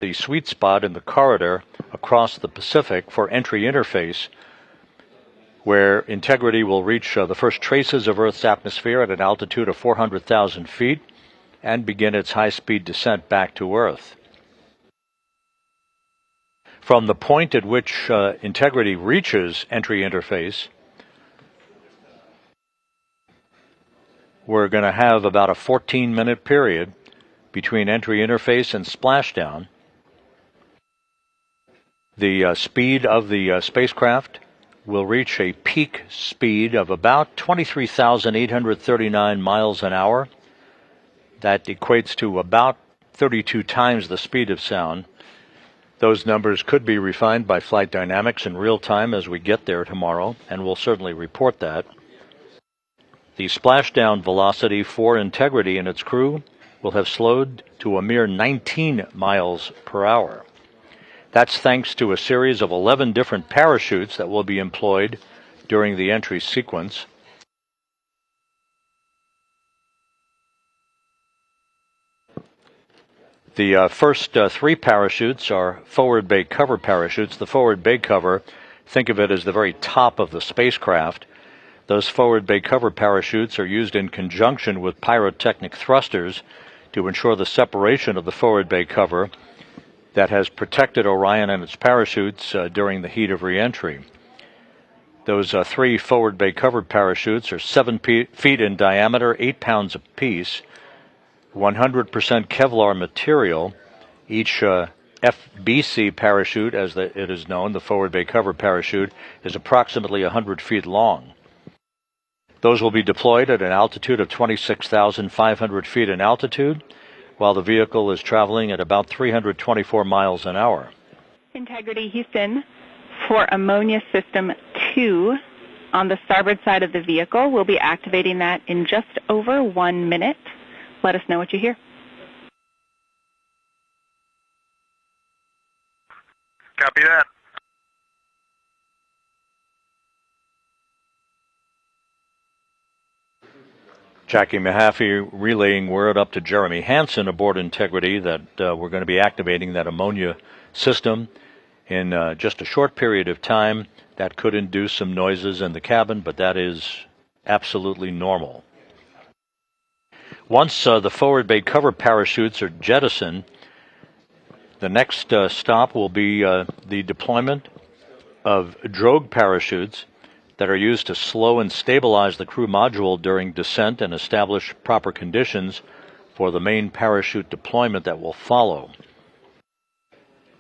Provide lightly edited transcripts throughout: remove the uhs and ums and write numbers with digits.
the sweet spot in the corridor across the Pacific for entry interface, where Integrity will reach the first traces of Earth's atmosphere at an altitude of 400,000 feet and begin its high-speed descent back to Earth. From the point at which Integrity reaches entry interface, we're going to have about a 14-minute period between entry interface and splashdown. The speed of the spacecraft will reach a peak speed of about 23,839 miles an hour. That equates to about 32 times the speed of sound. Those numbers could be refined by flight dynamics in real time as we get there tomorrow, and we'll certainly report that. The splashdown velocity for Integrity and its crew will have slowed to a mere 19 miles per hour. That's thanks to a series of 11 different parachutes that will be employed during the entry sequence. The first three parachutes are forward bay cover parachutes. The forward bay cover, think of it as the very top of the spacecraft. Those forward bay cover parachutes are used in conjunction with pyrotechnic thrusters to ensure the separation of the forward bay cover that has protected Orion and its parachutes during the heat of reentry. Those three forward bay cover parachutes are 7 feet in diameter, 8 pounds apiece, 100% Kevlar material. Each FBC parachute, as it is known, the forward bay cover parachute, is approximately 100 feet long. Those will be deployed at an altitude of 26,500 feet in altitude, while the vehicle is traveling at about 324 miles an hour. Integrity Houston, for ammonia system 2 on the starboard side of the vehicle. We'll be activating that in just over 1 minute. Let us know what you hear. Copy that. Jackie Mahaffey relaying word up to Jeremy Hansen aboard Integrity that we're going to be activating that ammonia system in just a short period of time. That could induce some noises in the cabin, but that is absolutely normal. Once the forward bay cover parachutes are jettisoned, the next stop will be the deployment of drogue parachutes that are used to slow and stabilize the crew module during descent and establish proper conditions for the main parachute deployment that will follow.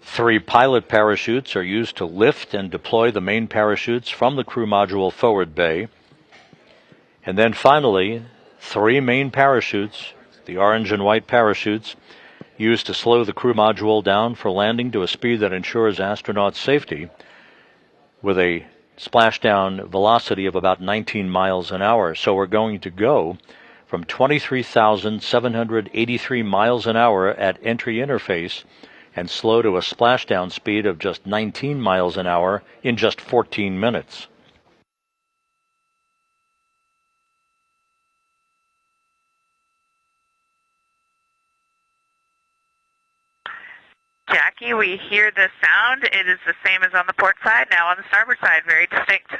3 pilot parachutes are used to lift and deploy the main parachutes from the crew module forward bay. And then finally, 3 main parachutes, the orange and white parachutes, used to slow the crew module down for landing to a speed that ensures astronauts' safety with a splashdown velocity of about 19 miles an hour. So we're going to go from 23,783 miles an hour at entry interface and slow to a splashdown speed of just 19 miles an hour in just 14 minutes. Jackie, we hear the sound. It is the same as on the port side, now on the starboard side, very distinct.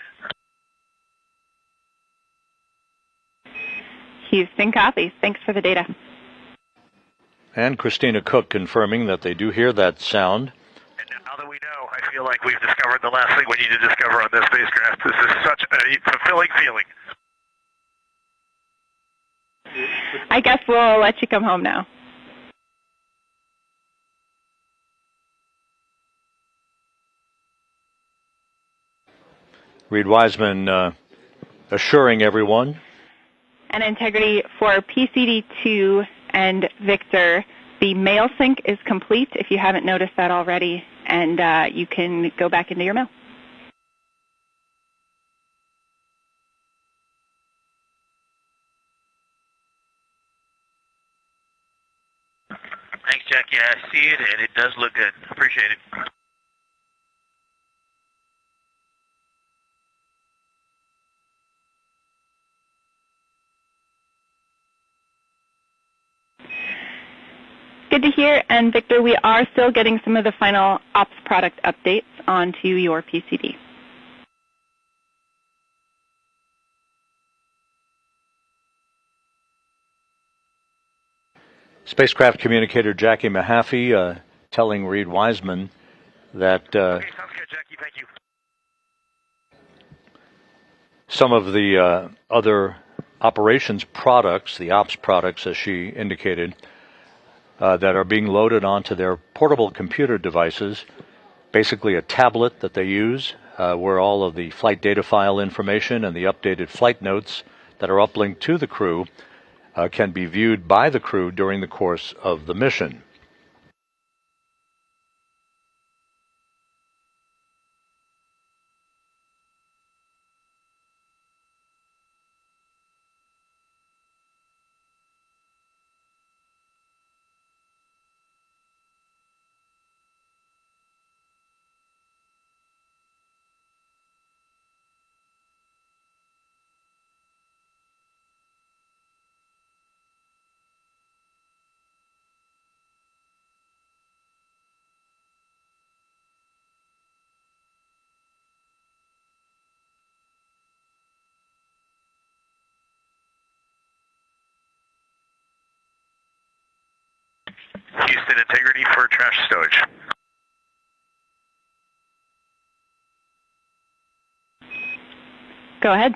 Houston copies. Thanks for the data. And Christina Cook confirming that they do hear that sound. And now that we know, I feel like we've discovered the last thing we need to discover on this spacecraft. This is such a fulfilling feeling. I guess we'll let you come home now. Reed Wiseman assuring everyone. And Integrity for PCD2 and Victor, the mail sync is complete if you haven't noticed that already, and you can go back into your mail. Thanks, Jackie. I see it, and it does look good. Appreciate it. Good to hear. And Victor, we are still getting some of the final ops product updates onto your PCD. Spacecraft communicator Jackie Mahaffey telling Reed Wiseman that Okay, sounds good, Jackie. Thank you. some of the other operations products, the ops products, as she indicated, that are being loaded onto their portable computer devices, basically a tablet that they use, where all of the flight data file information and the updated flight notes that are uplinked to the crew can be viewed by the crew during the course of the mission. Houston integrity for trash stowage. Go ahead.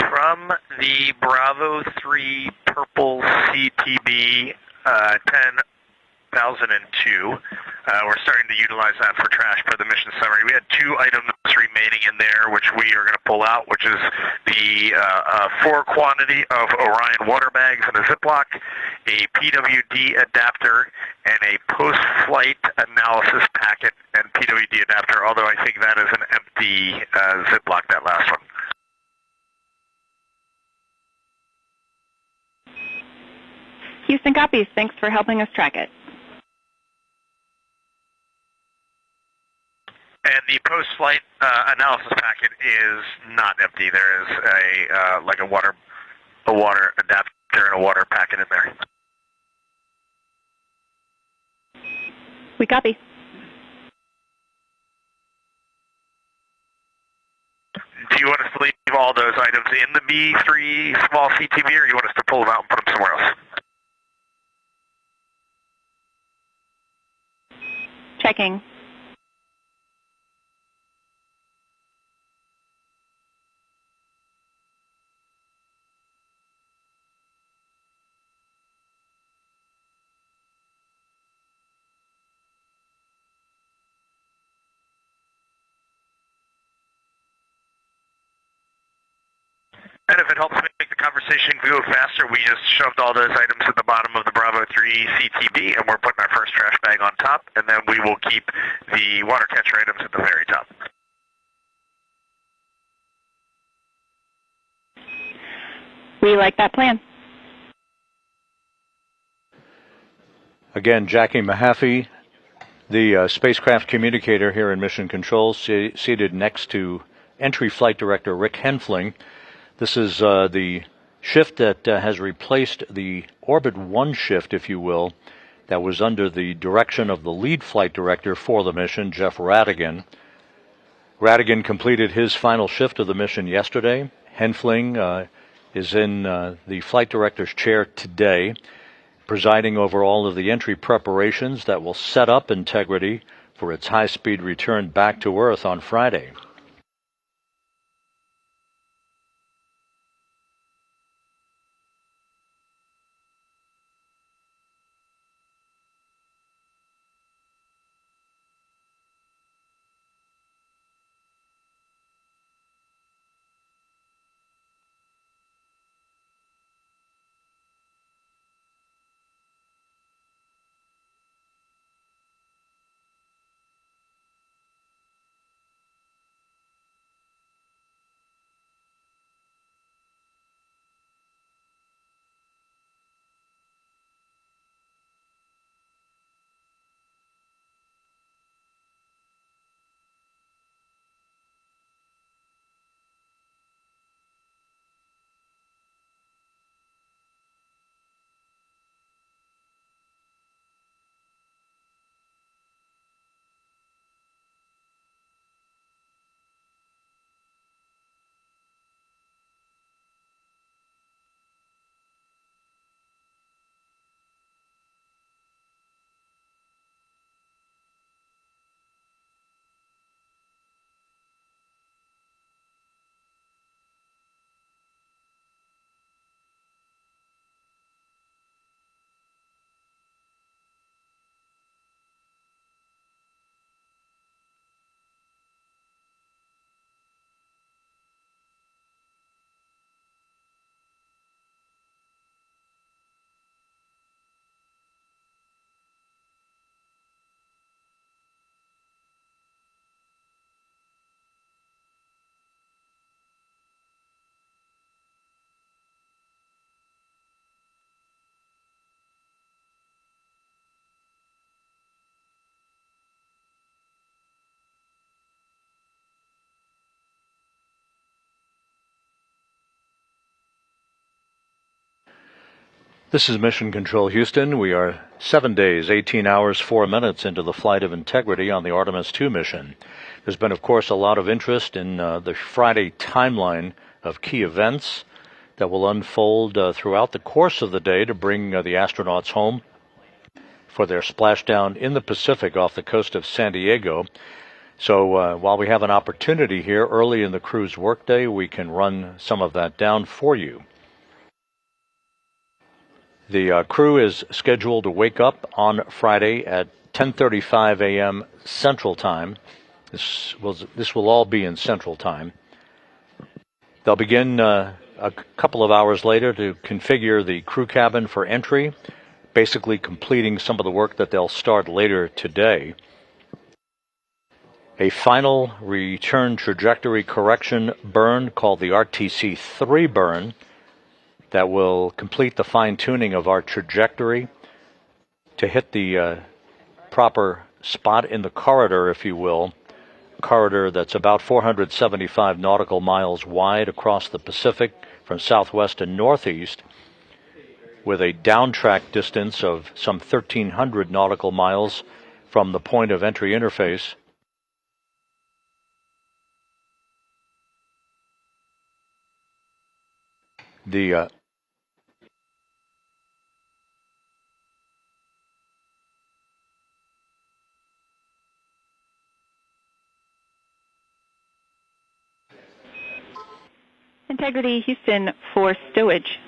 From the Bravo 3 Purple CTB 10,002, we're starting to utilize that for trash per the mission summary. We had 2 items remaining in there, which we are going to pull out, which is the 4 quantity of Orion water bags in a Ziploc, a PWD adapter, and a post-flight analysis packet and PWD adapter, although I think that is an empty Ziploc, that last one. Houston copies. Thanks for helping us track it. And the post-flight analysis packet is not empty. There is a like a water adapter and a water packet in there. We copy. Do you want us to leave all those items in the B3 small CTV, or do you want us to pull them out and put them somewhere else? Checking. And if it helps make the conversation go faster, we just shoved all those items at the bottom of the Bravo 3 CTB, and we're putting our first trash bag on top, and then we will keep the water catcher items at the very top. We like that plan. Again, Jackie Mahaffey, the spacecraft communicator here in Mission Control, seated next to Entry Flight Director Rick Henfling. This is the shift that has replaced the Orbit 1 shift, if you will, that was under the direction of the lead flight director for the mission, Jeff Radigan. Radigan completed his final shift of the mission yesterday. Henfling is in the flight director's chair today, presiding over all of the entry preparations that will set up Integrity for its high-speed return back to Earth on Friday. This is Mission Control Houston. We are 7 days, 18 hours, 4 minutes into the flight of Integrity on the Artemis II mission. There's been, of course, a lot of interest in the Friday timeline of key events that will unfold throughout the course of the day to bring the astronauts home for their splashdown in the Pacific off the coast of San Diego. So while we have an opportunity here early in the crew's workday, we can run some of that down for you. The crew is scheduled to wake up on Friday at 10:35 a.m. Central Time. This will all be in Central Time. They'll begin a couple of hours later to configure the crew cabin for entry, basically completing some of the work that they'll start later today. A final return trajectory correction burn called the RTC-3 burn that will complete the fine-tuning of our trajectory to hit the proper spot in the corridor, if you will, corridor that's about 475 nautical miles wide across the Pacific from southwest to northeast, with a downtrack distance of some 1,300 nautical miles from the point of entry interface. The Integrity Houston for stowage.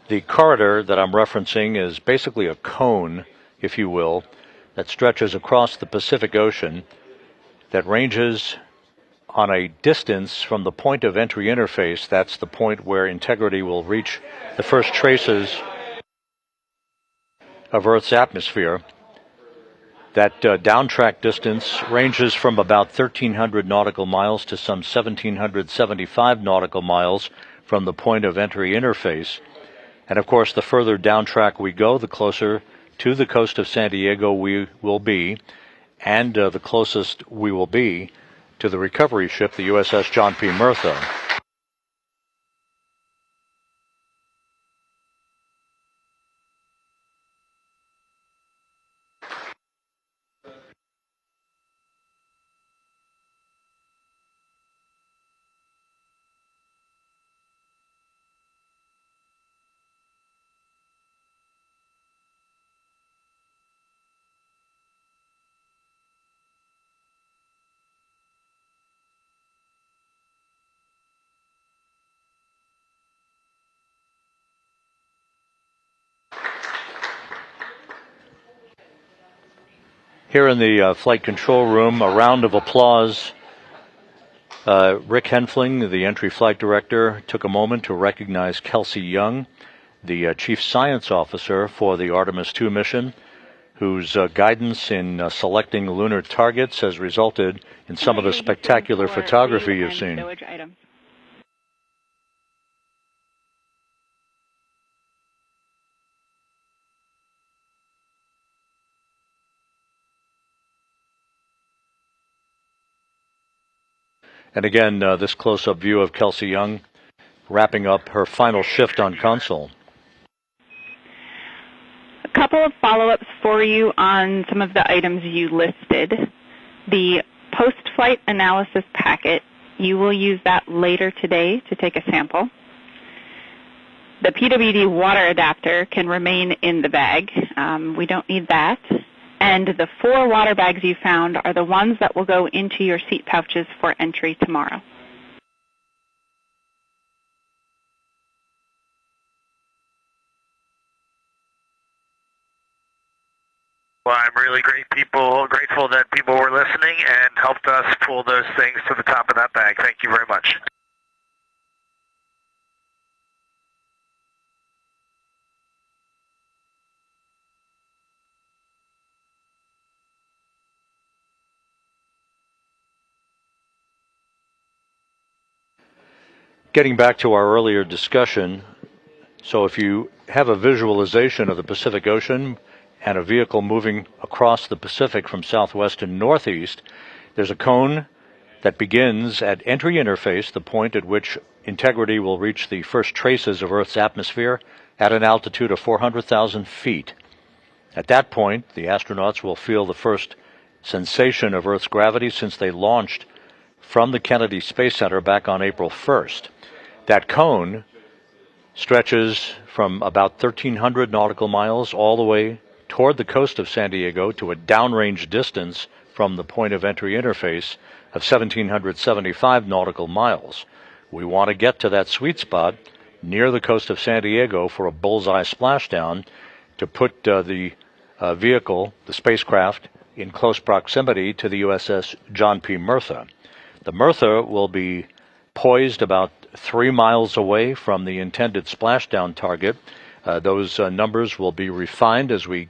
The corridor that I'm referencing is basically a cone, if you will, that stretches across the Pacific Ocean, that ranges on a distance from the point of entry interface. That's the point where Integrity will reach the first traces of Earth's atmosphere. That downtrack distance ranges from about 1,300 nautical miles to some 1,775 nautical miles from the point of entry interface. And of course, the further downtrack we go, the closer to the coast of San Diego we will be, and the closest we will be to the recovery ship, the USS John P. Murtha. Here in the flight control room, a round of applause. Rick Henfling, the entry flight director, took a moment to recognize Kelsey Young, the chief science officer for the Artemis II mission, whose guidance in selecting lunar targets has resulted in some of the spectacular photography you've seen. And again, this close-up view of Kelsey Young wrapping up her final shift on console. A couple of follow-ups for you on some of the items you listed. The post-flight analysis packet, you will use that later today to take a sample. The PWD water adapter can remain in the bag. We don't need that. And the 4 water bags you found are the ones that will go into your seat pouches for entry tomorrow. Well, I'm really grateful that people were listening and helped us pull those things to the top of that bag. Thank you very much. Getting back to our earlier discussion, So if you have a visualization of the Pacific Ocean and a vehicle moving across the Pacific from southwest to northeast, there's a cone that begins at entry interface, the point at which Integrity will reach the first traces of Earth's atmosphere at an altitude of 400,000 feet. At that point, the astronauts will feel the first sensation of Earth's gravity since they launched from the Kennedy Space Center back on April 1st. That cone stretches from about 1,300 nautical miles all the way toward the coast of San Diego to a downrange distance from the point of entry interface of 1,775 nautical miles. We want to get to that sweet spot near the coast of San Diego for a bullseye splashdown to put the vehicle, the spacecraft, in close proximity to the USS John P. Murtha. The Murtha will be poised about 3 miles away from the intended splashdown target. Those numbers will be refined as we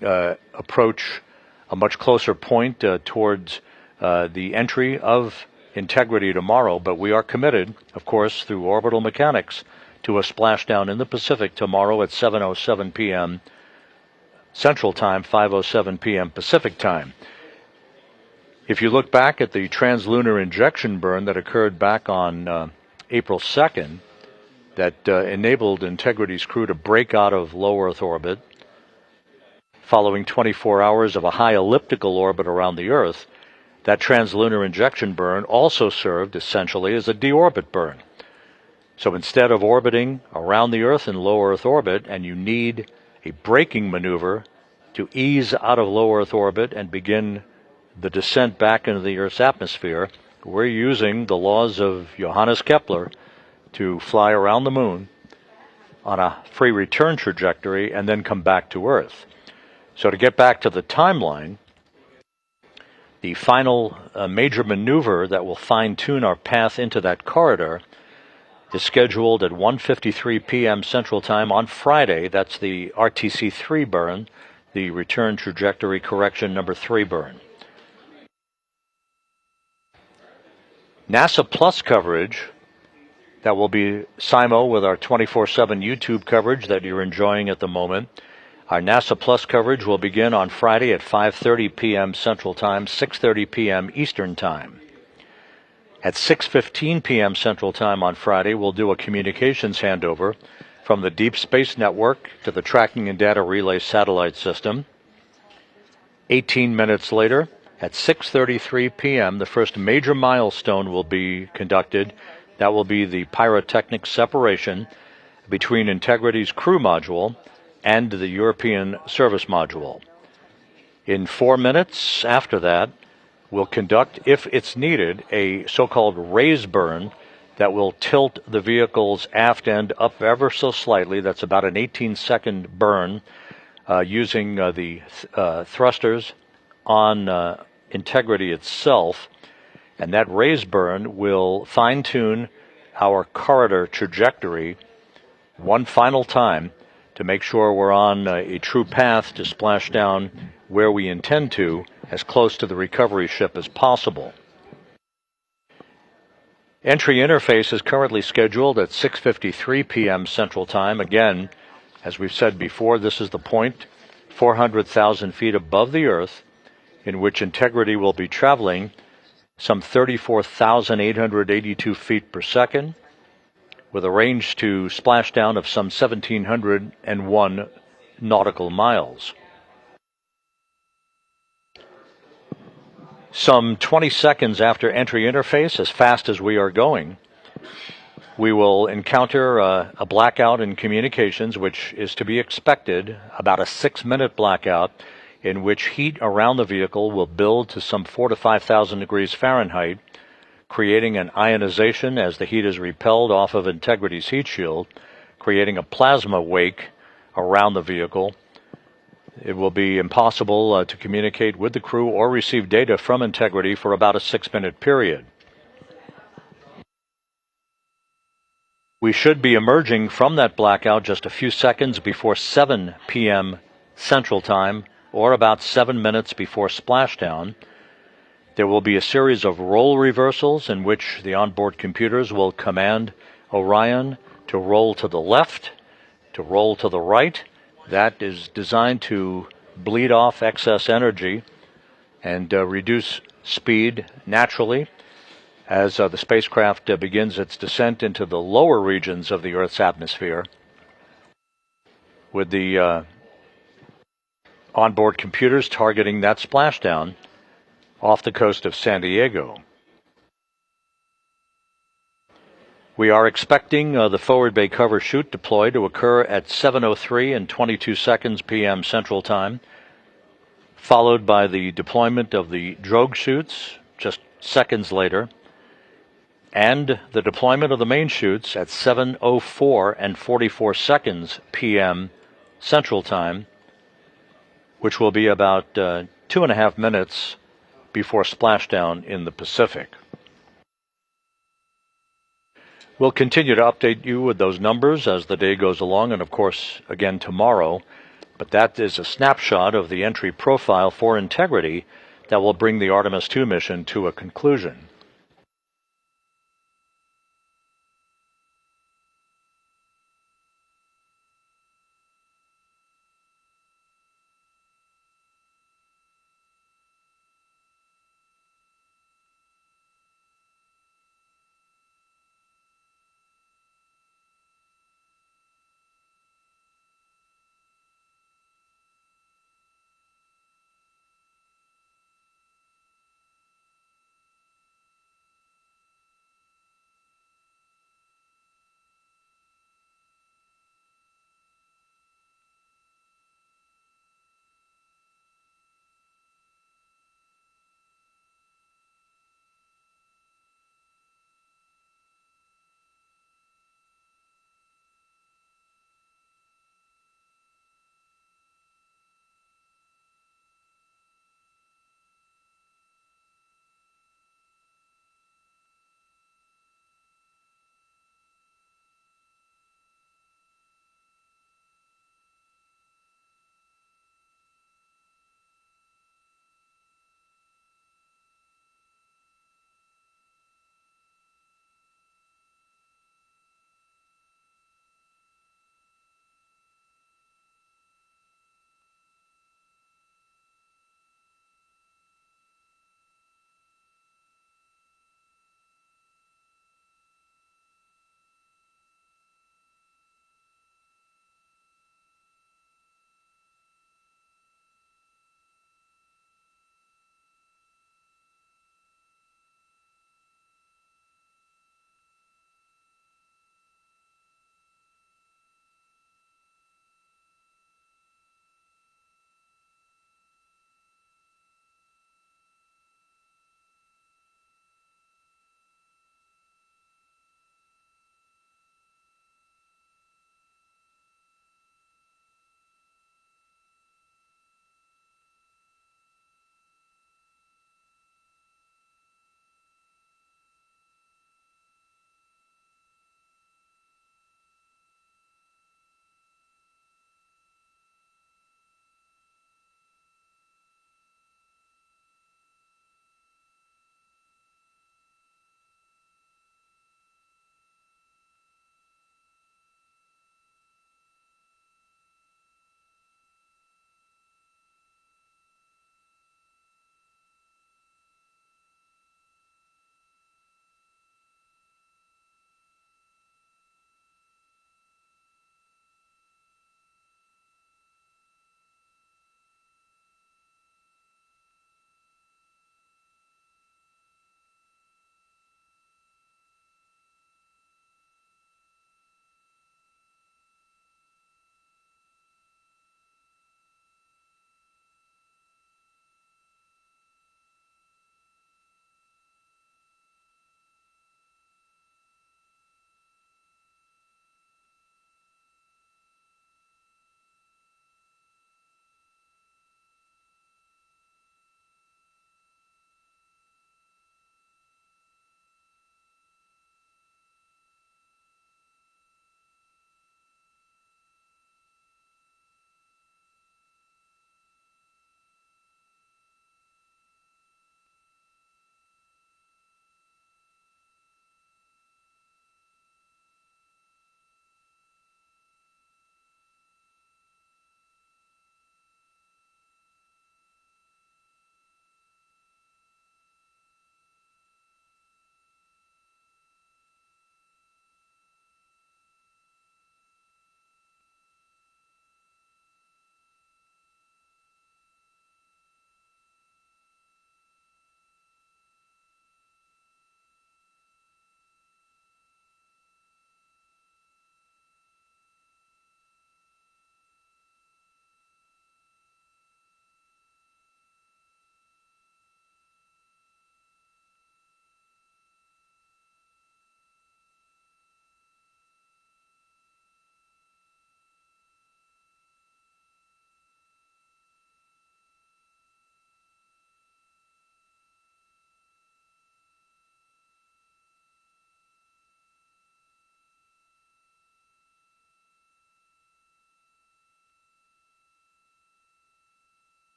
approach a much closer point towards the entry of Integrity tomorrow, but we are committed, of course, through orbital mechanics, to a splashdown in the Pacific tomorrow at 7:07 p.m. Central Time, 5:07 p.m. Pacific Time. If you look back at the translunar injection burn that occurred back on April 2nd, that enabled Integrity's crew to break out of low Earth orbit, following 24 hours of a high elliptical orbit around the Earth, that translunar injection burn also served essentially as a deorbit burn. So instead of orbiting around the Earth in low Earth orbit, and you need a braking maneuver to ease out of low Earth orbit and begin the descent back into the Earth's atmosphere, we're using the laws of Johannes Kepler to fly around the moon on a free return trajectory and then come back to Earth. So to get back to the timeline, the final major maneuver that will fine-tune our path into that corridor is scheduled at 1:53 p.m. Central Time on Friday. That's the RTC-3 burn, the Return Trajectory Correction number 3 burn. NASA Plus coverage that will be SIMO with our 24/7 YouTube coverage that you're enjoying at the moment. Our NASA Plus coverage will begin on Friday at 5:30 p.m. Central Time, 6:30 p.m. Eastern Time. At 6:15 p.m. Central Time on Friday, we'll do a communications handover from the Deep Space Network to the Tracking and Data Relay Satellite System. 18 minutes later, at 6:33 p.m., the first major milestone will be conducted. That will be the pyrotechnic separation between Integrity's crew module and the European service module. In 4 minutes after that, we'll conduct, if it's needed, a so-called raise burn that will tilt the vehicle's aft end up ever so slightly. That's about an 18-second burn using the thrusters on Integrity itself. And that raise burn will fine-tune our corridor trajectory one final time to make sure we're on a true path to splash down where we intend to, as close to the recovery ship as possible. Entry interface is currently scheduled at 6:53 p.m. Central Time. Again, as we've said before, this is the point 400,000 feet above the Earth in which Integrity will be traveling some 34,882 feet per second, with a range to splashdown of some 1,701 nautical miles. Some 20 seconds after entry interface, as fast as we are going, we will encounter a blackout in communications, which is to be expected, about a 6-minute blackout, in which heat around the vehicle will build to some 4,000 to 5,000 degrees Fahrenheit, creating an ionization as the heat is repelled off of Integrity's heat shield, creating a plasma wake around the vehicle. It will be impossible to communicate with the crew or receive data from Integrity for about a 6-minute period. We should be emerging from that blackout just a few seconds before 7 p.m. Central Time, or about 7 minutes before splashdown. There will be a series of role reversals in which the onboard computers will command Orion to roll to the left to roll to the right. That is designed to bleed off excess energy and reduce speed naturally as the spacecraft begins its descent into the lower regions of the Earth's atmosphere, with the onboard computers targeting that splashdown off the coast of San Diego. We are expecting the forward bay cover chute deploy to occur at 7:03 and 22 seconds p.m. Central Time, followed by the deployment of the drogue chutes just seconds later, and the deployment of the main chutes at 7:04 and 44 seconds p.m. Central Time, which will be about 2.5 minutes before splashdown in the Pacific. We'll continue to update you with those numbers as the day goes along, and of course again tomorrow, but that is a snapshot of the entry profile for integrity that will bring the Artemis II mission to a conclusion.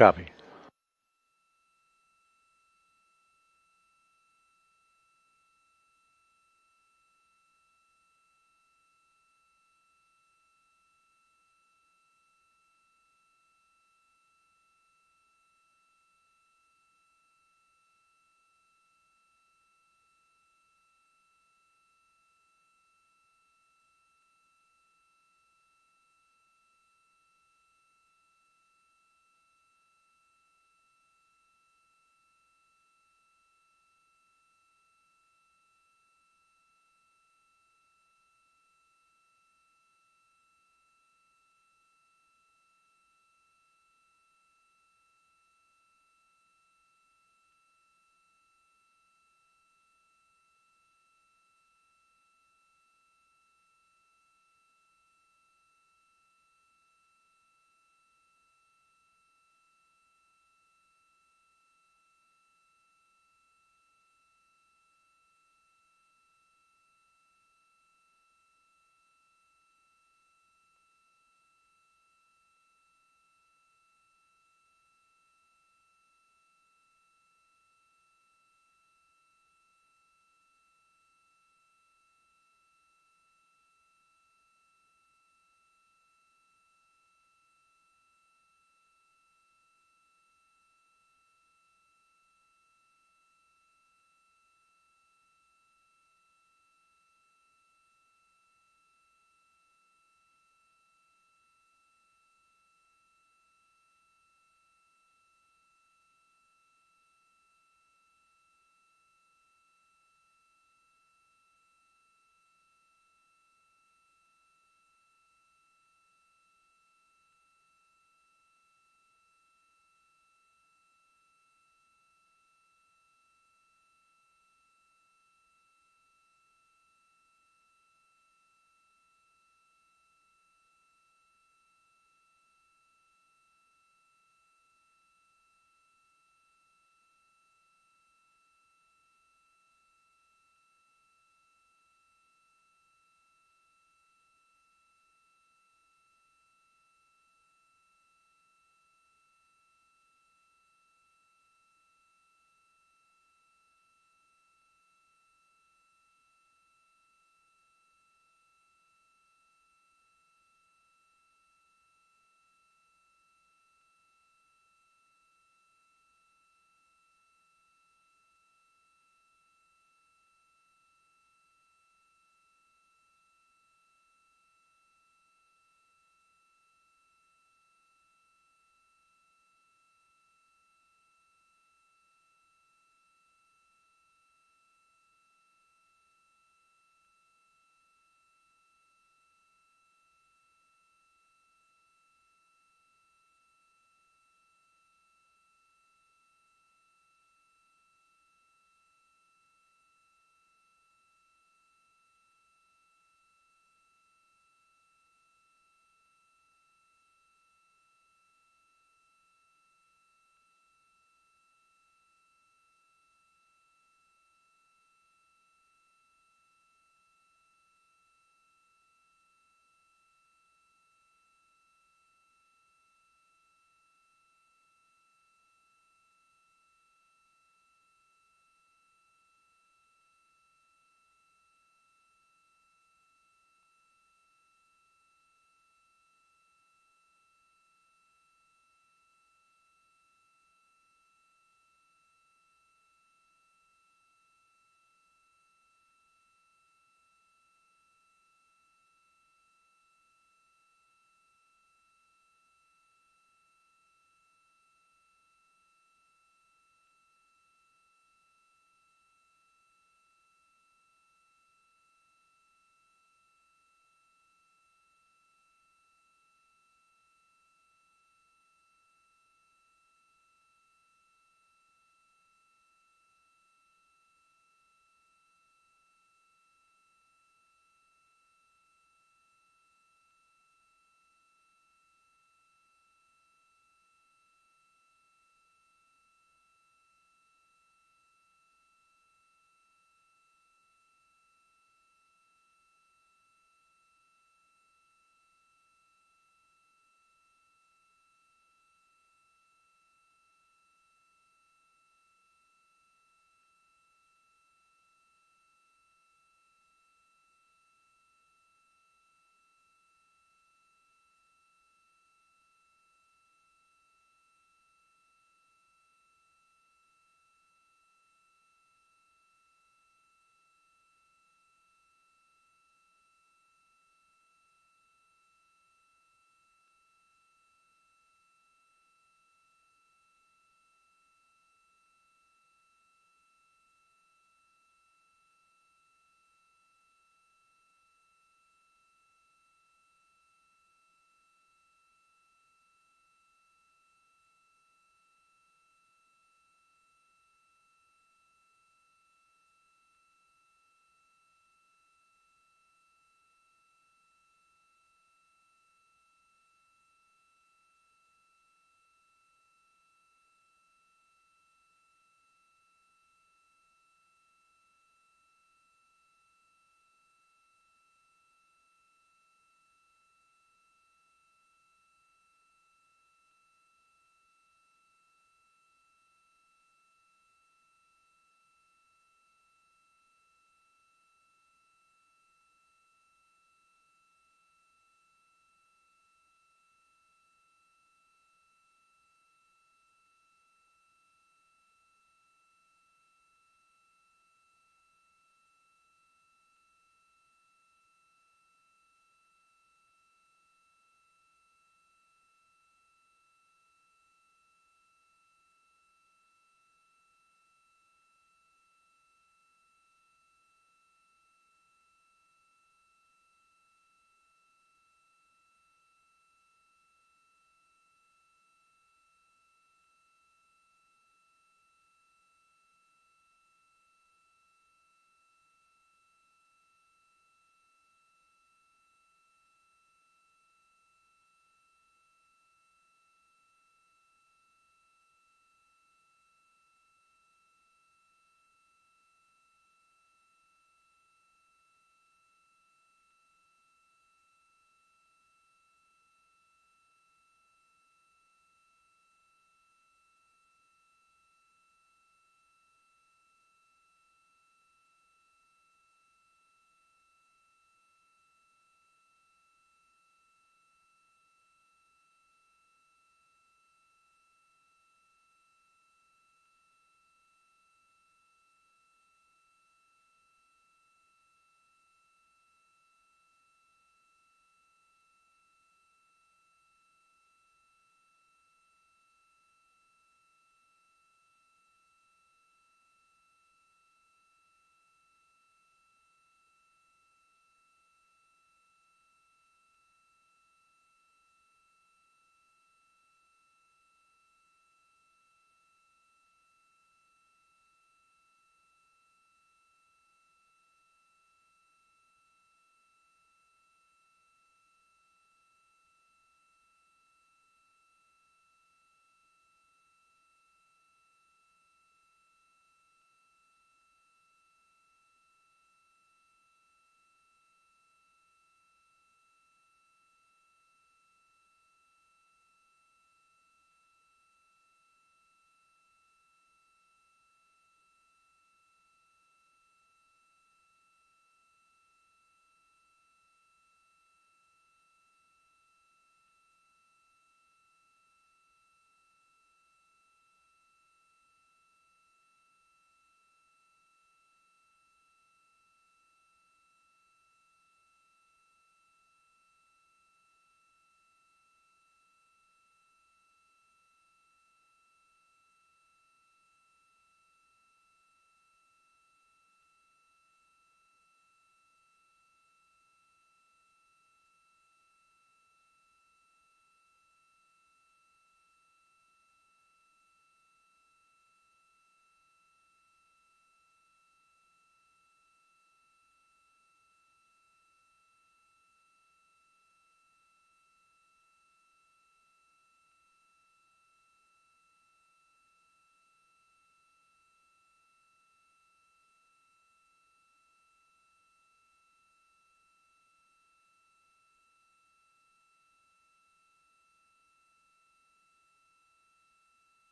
Copy.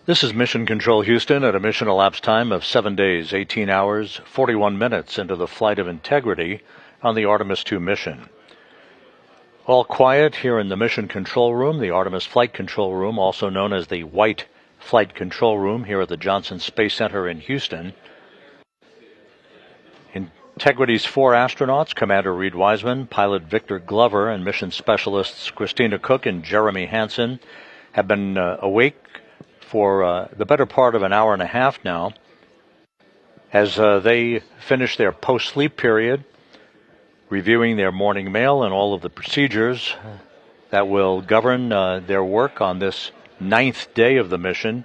This is Mission Control Houston at a mission elapsed time of 7 days, 18 hours, 41 minutes into the flight of Integrity on the Artemis II mission. All quiet here in the Mission Control Room, the Artemis Flight Control Room, also known as the White Flight Control Room here at the Johnson Space Center in Houston. Integrity's 4 astronauts, Commander Reed Wiseman, pilot Victor Glover, and mission specialists Christina Cook and Jeremy Hansen, have been awake for the better part of an hour and a half now as they finish their post-sleep period, reviewing their morning mail and all of the procedures that will govern their work on this 9th day of the mission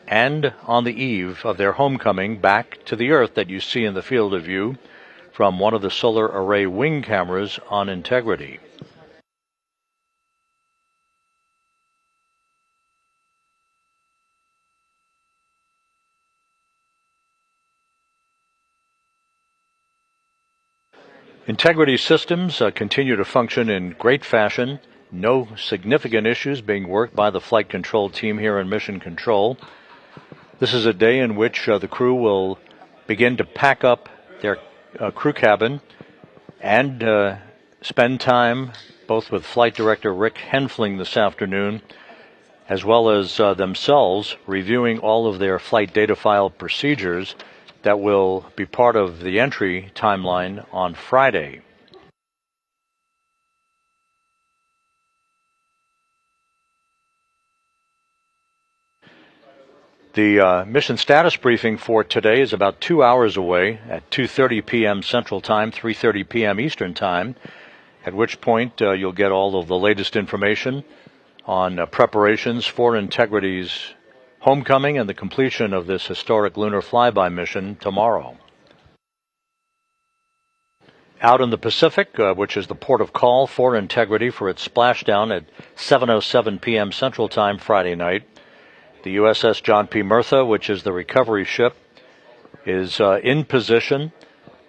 and on the eve of their homecoming back to the Earth that you see in the field of view from one of the solar array wing cameras on Integrity. Integrity systems continue to function in great fashion. No significant issues being worked by the flight control team here in Mission Control. This is a day in which the crew will begin to pack up their crew cabin and spend time both with Flight Director Rick Henfling this afternoon, as well as themselves reviewing all of their flight data file procedures that will be part of the entry timeline on Friday. The mission status briefing for today is about 2 hours away at 2:30 p.m. Central Time, 3:30 p.m. Eastern Time, at which point you'll get all of the latest information on preparations for Integrity's homecoming and the completion of this historic lunar flyby mission tomorrow. Out in the Pacific, which is the port of call for Integrity for its splashdown at 7:07 p.m. Central Time Friday night, the USS John P. Murtha, which is the recovery ship, is in position,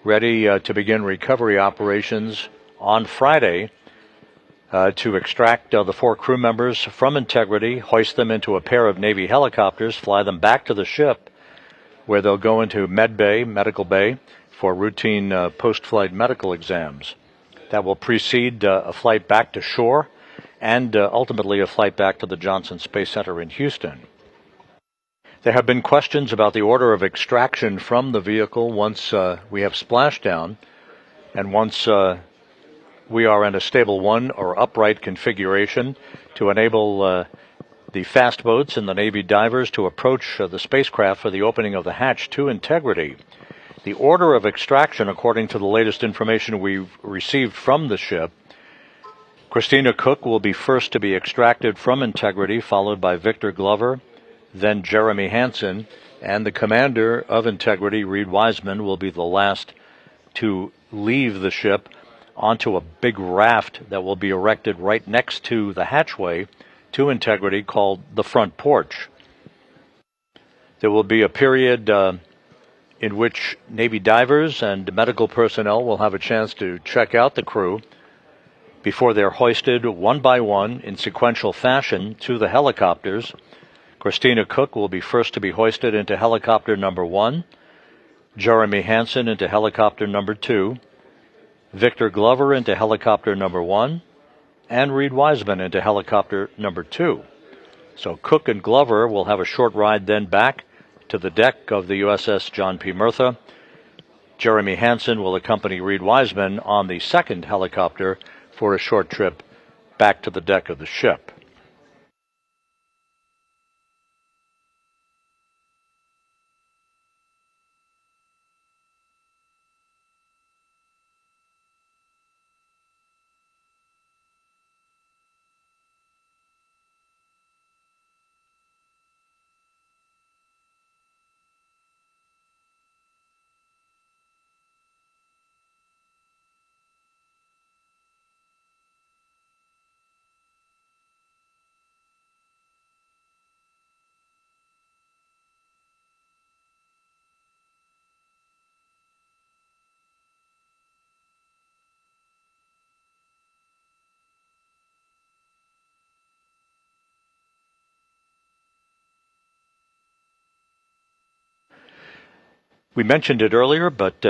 ready to begin recovery operations on Friday to extract the 4 crew members from Integrity, hoist them into a pair of Navy helicopters, fly them back to the ship, where they'll go into medical bay, for routine post-flight medical exams. That will precede a flight back to shore and ultimately a flight back to the Johnson Space Center in Houston. There have been questions about the order of extraction from the vehicle once we have splashdown and once we are in a stable 1 or upright configuration to enable the fast boats and the Navy divers to approach the spacecraft for the opening of the hatch to Integrity. The order of extraction, according to the latest information we've received from the ship, Christina Cook will be first to be extracted from Integrity, followed by Victor Glover, then Jeremy Hansen, and the commander of Integrity, Reed Wiseman, will be the last to leave the ship onto a big raft that will be erected right next to the hatchway to Integrity called the front porch. There will be a period in which Navy divers and medical personnel will have a chance to check out the crew before they're hoisted one by one in sequential fashion to the helicopters. Christina Cook will be first to be hoisted into helicopter number 1, Jeremy Hansen into helicopter number 2, Victor Glover into helicopter number 1, and Reed Wiseman into helicopter number 2. So Cook and Glover will have a short ride then back to the deck of the USS John P. Murtha. Jeremy Hansen will accompany Reed Wiseman on the second helicopter for a short trip back to the deck of the ship. We mentioned it earlier, but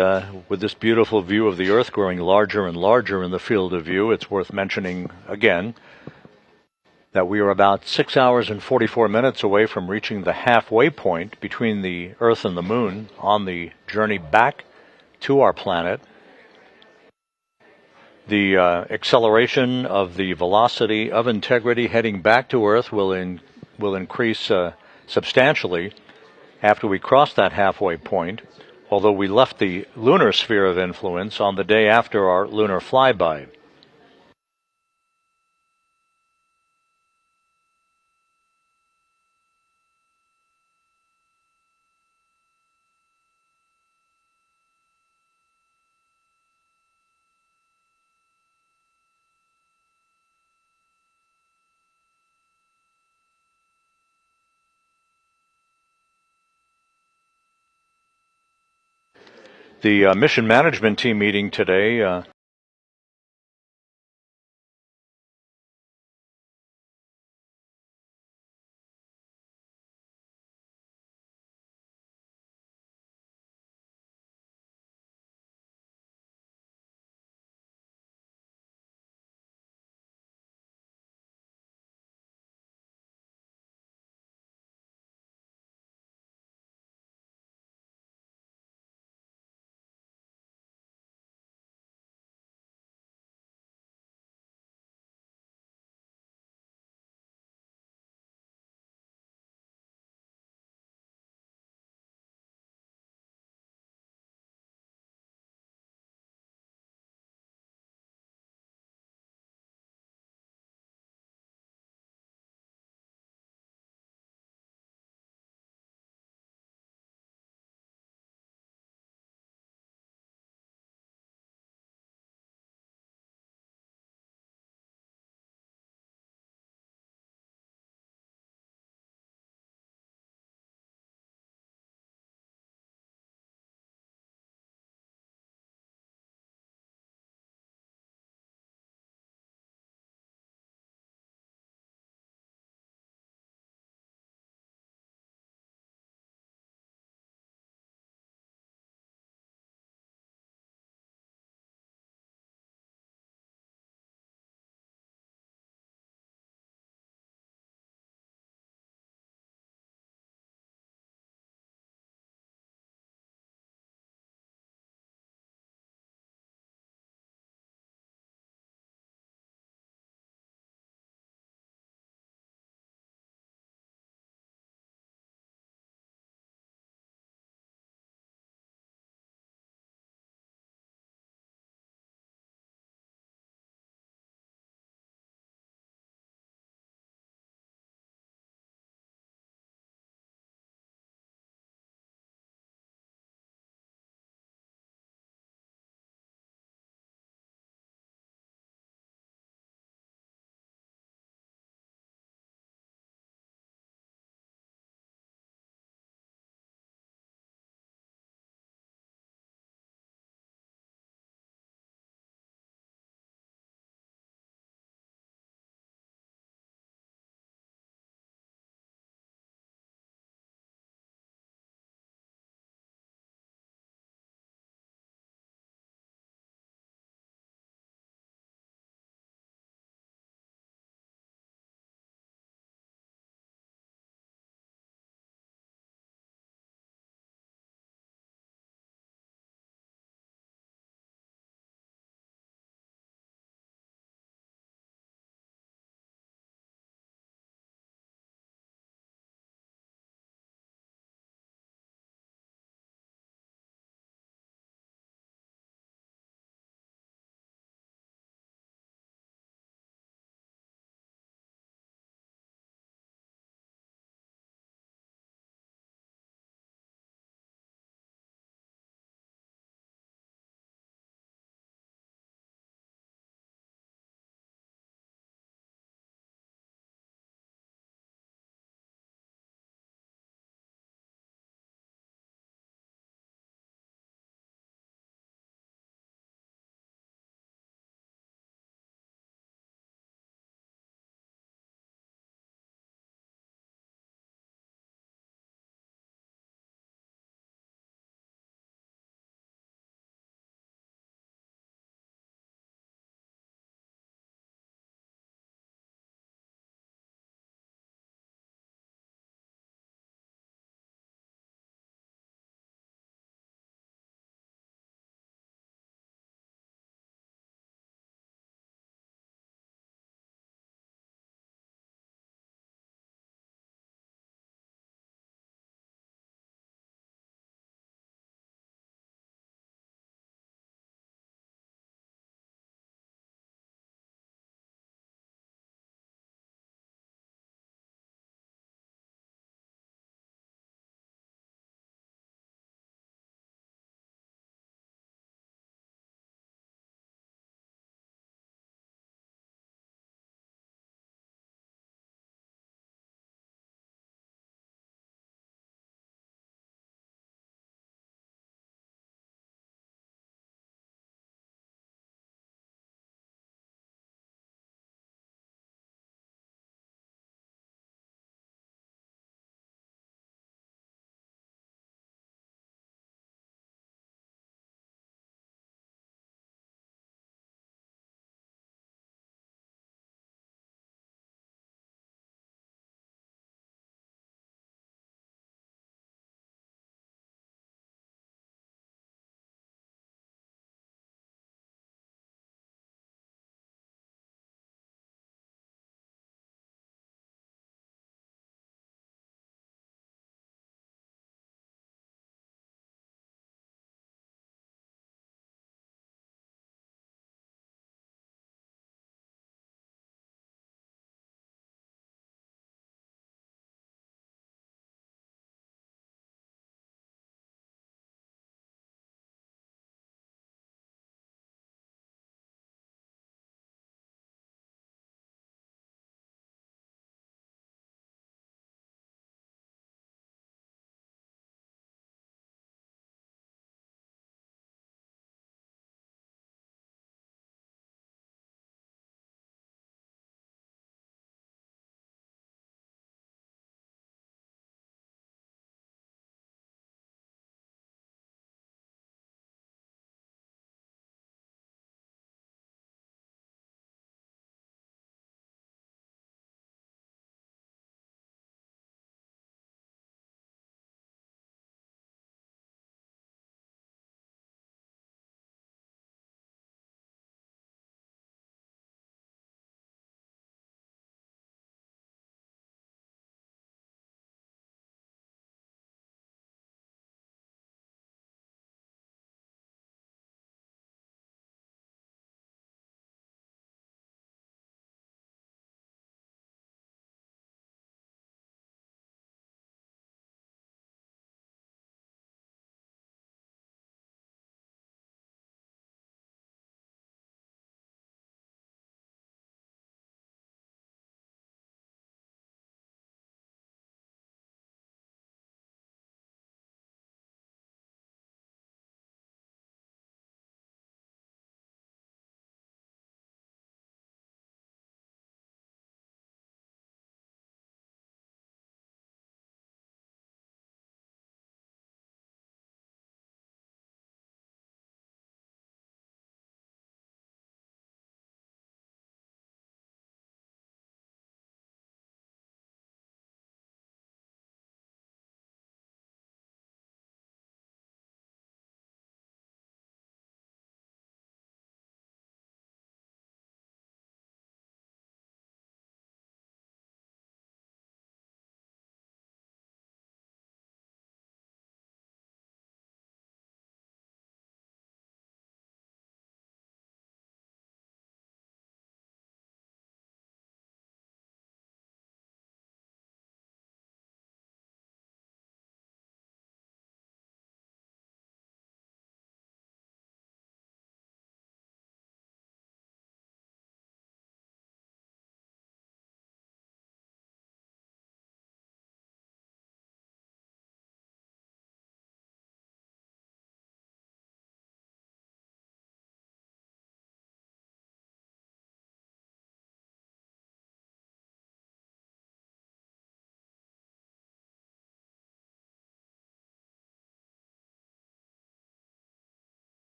with this beautiful view of the Earth growing larger and larger in the field of view, it's worth mentioning again that we are about 6 hours and 44 minutes away from reaching the halfway point between the Earth and the Moon on the journey back to our planet. The acceleration of the velocity of integrity heading back to Earth will increase substantially after we cross that halfway point, although we left the lunar sphere of influence on the day after our lunar flyby. The mission management team meeting today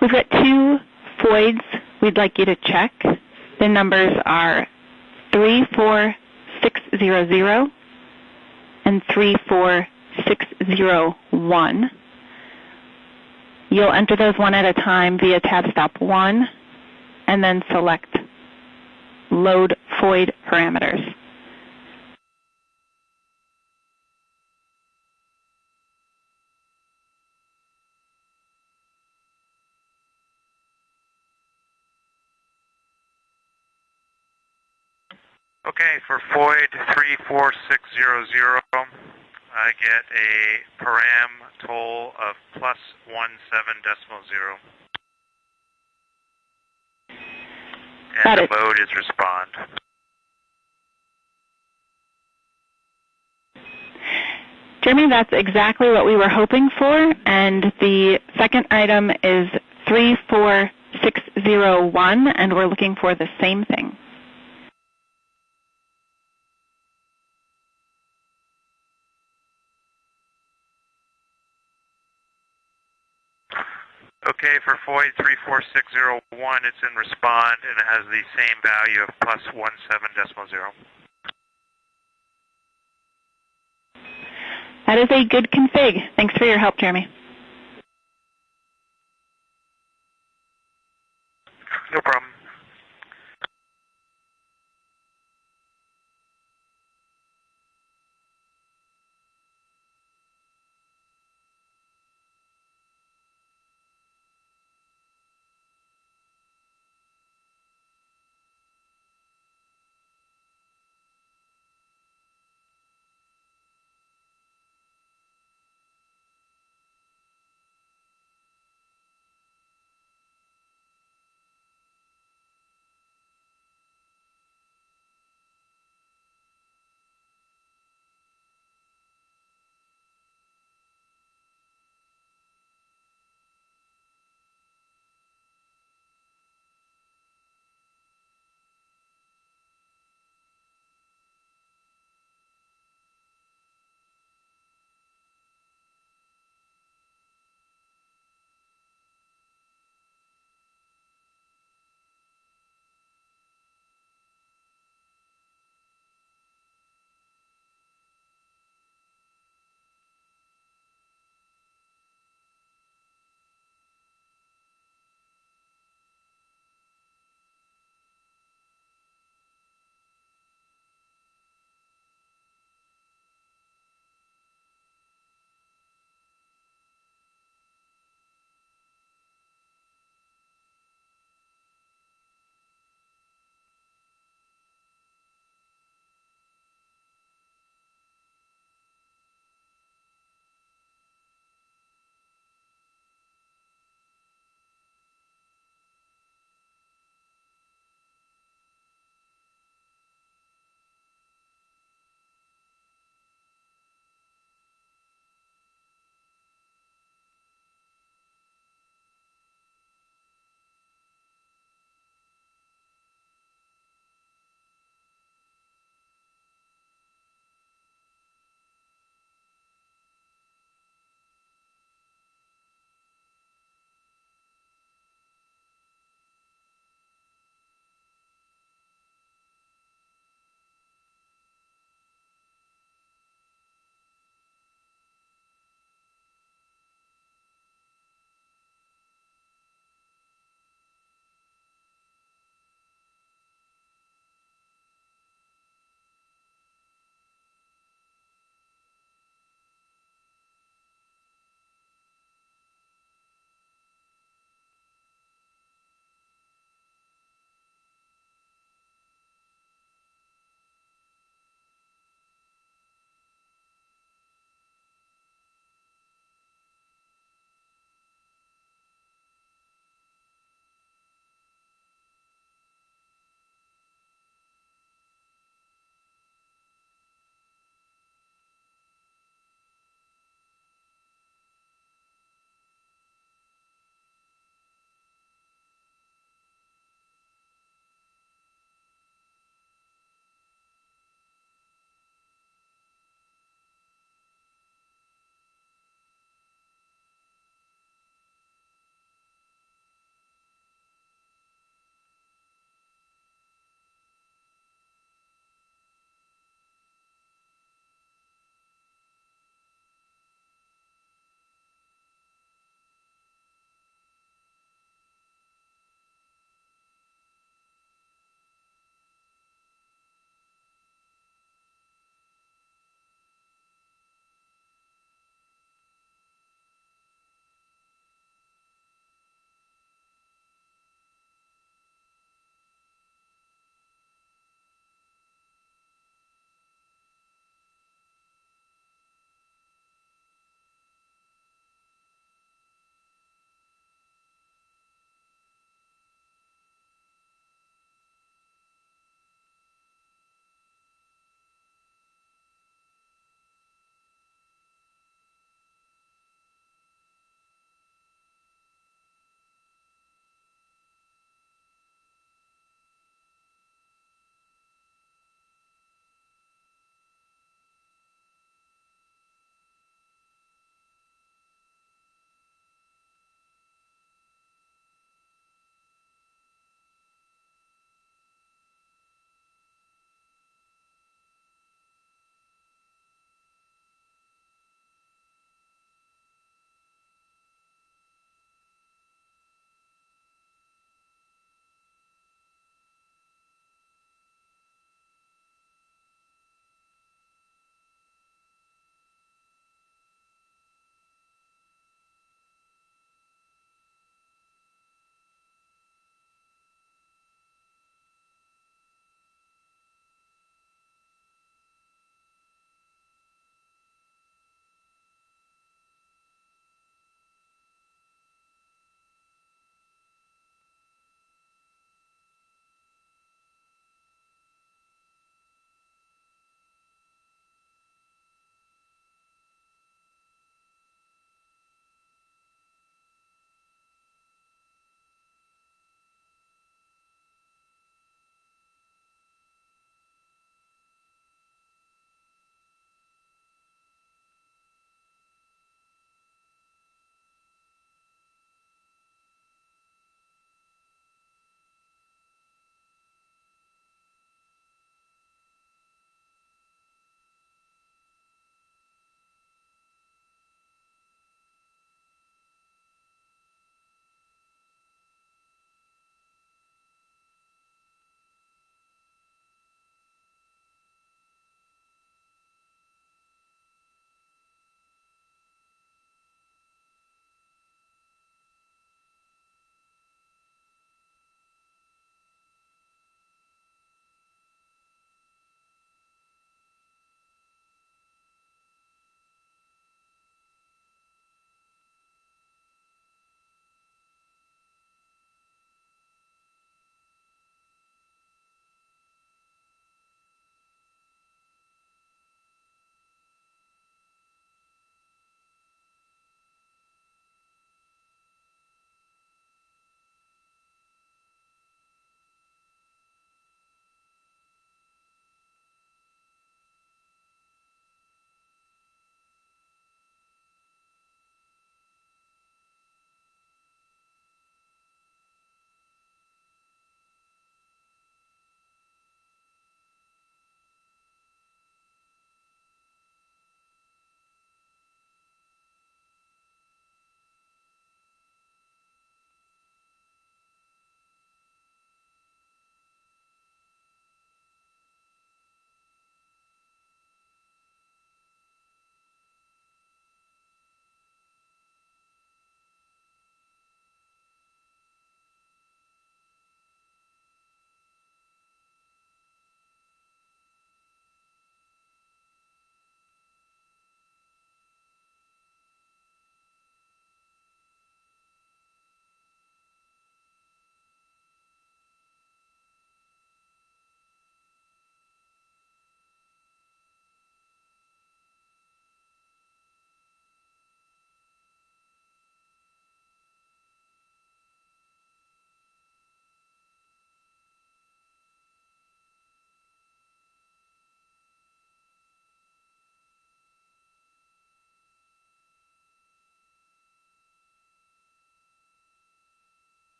We've got two voids we'd like you to check. The numbers are 34600 and 34601. You'll enter those one at a time via tab stop 1 and then select Load Void Parameters. Okay, for void 34600, I get a param toll of +17.0. And the mode is respond. Jeremy, that's exactly what we were hoping for, and the second item is 34601, and we're looking for the same thing. Okay, for void 34601, it's in respond, and it has the same value of +17.0. That is a good config. Thanks for your help, Jeremy. No problem.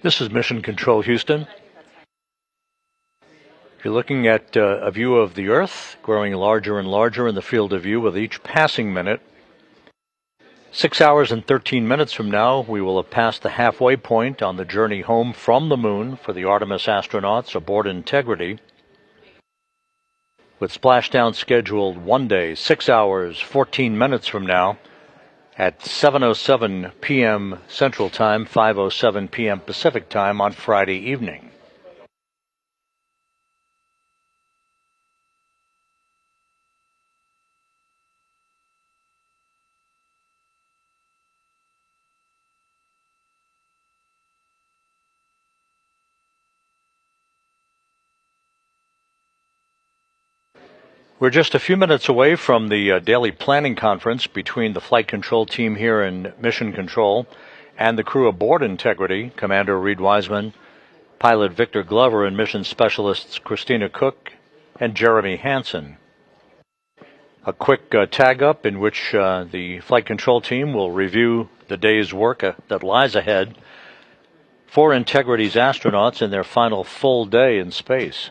This is Mission Control Houston. You're looking at a view of the Earth growing larger and larger in the field of view with each passing minute. 6 hours and 13 minutes from now, we will have passed the halfway point on the journey home from the Moon for the Artemis astronauts aboard Integrity. With splashdown scheduled one day, 6 hours, 14 minutes from now, at 7:07 p.m. Central Time, 5:07 p.m. Pacific Time on Friday evening. We're just a few minutes away from the daily planning conference between the flight control team here in Mission Control and the crew aboard Integrity, Commander Reed Wiseman, pilot Victor Glover, and mission specialists Christina Cook and Jeremy Hansen. A quick tag-up in which the flight control team will review the day's work that lies ahead for Integrity's astronauts in their final full day in space.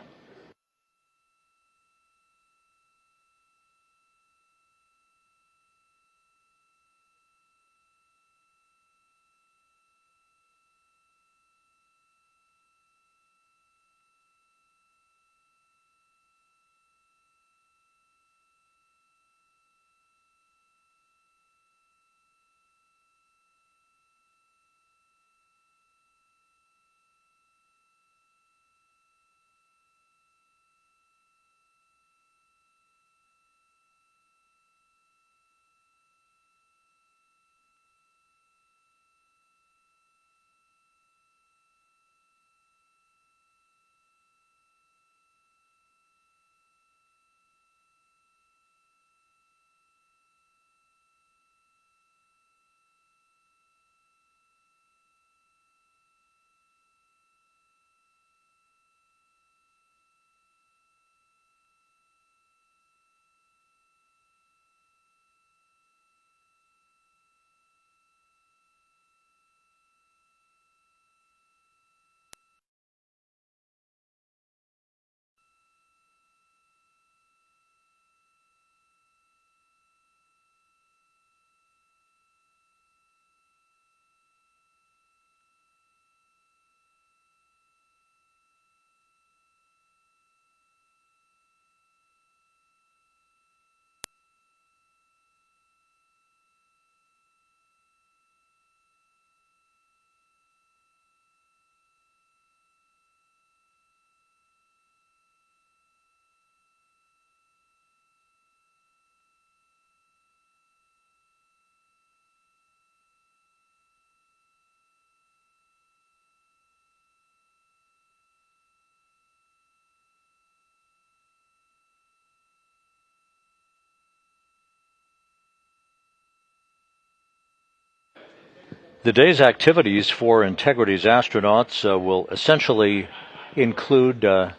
The day's activities for Integrity's astronauts will essentially include a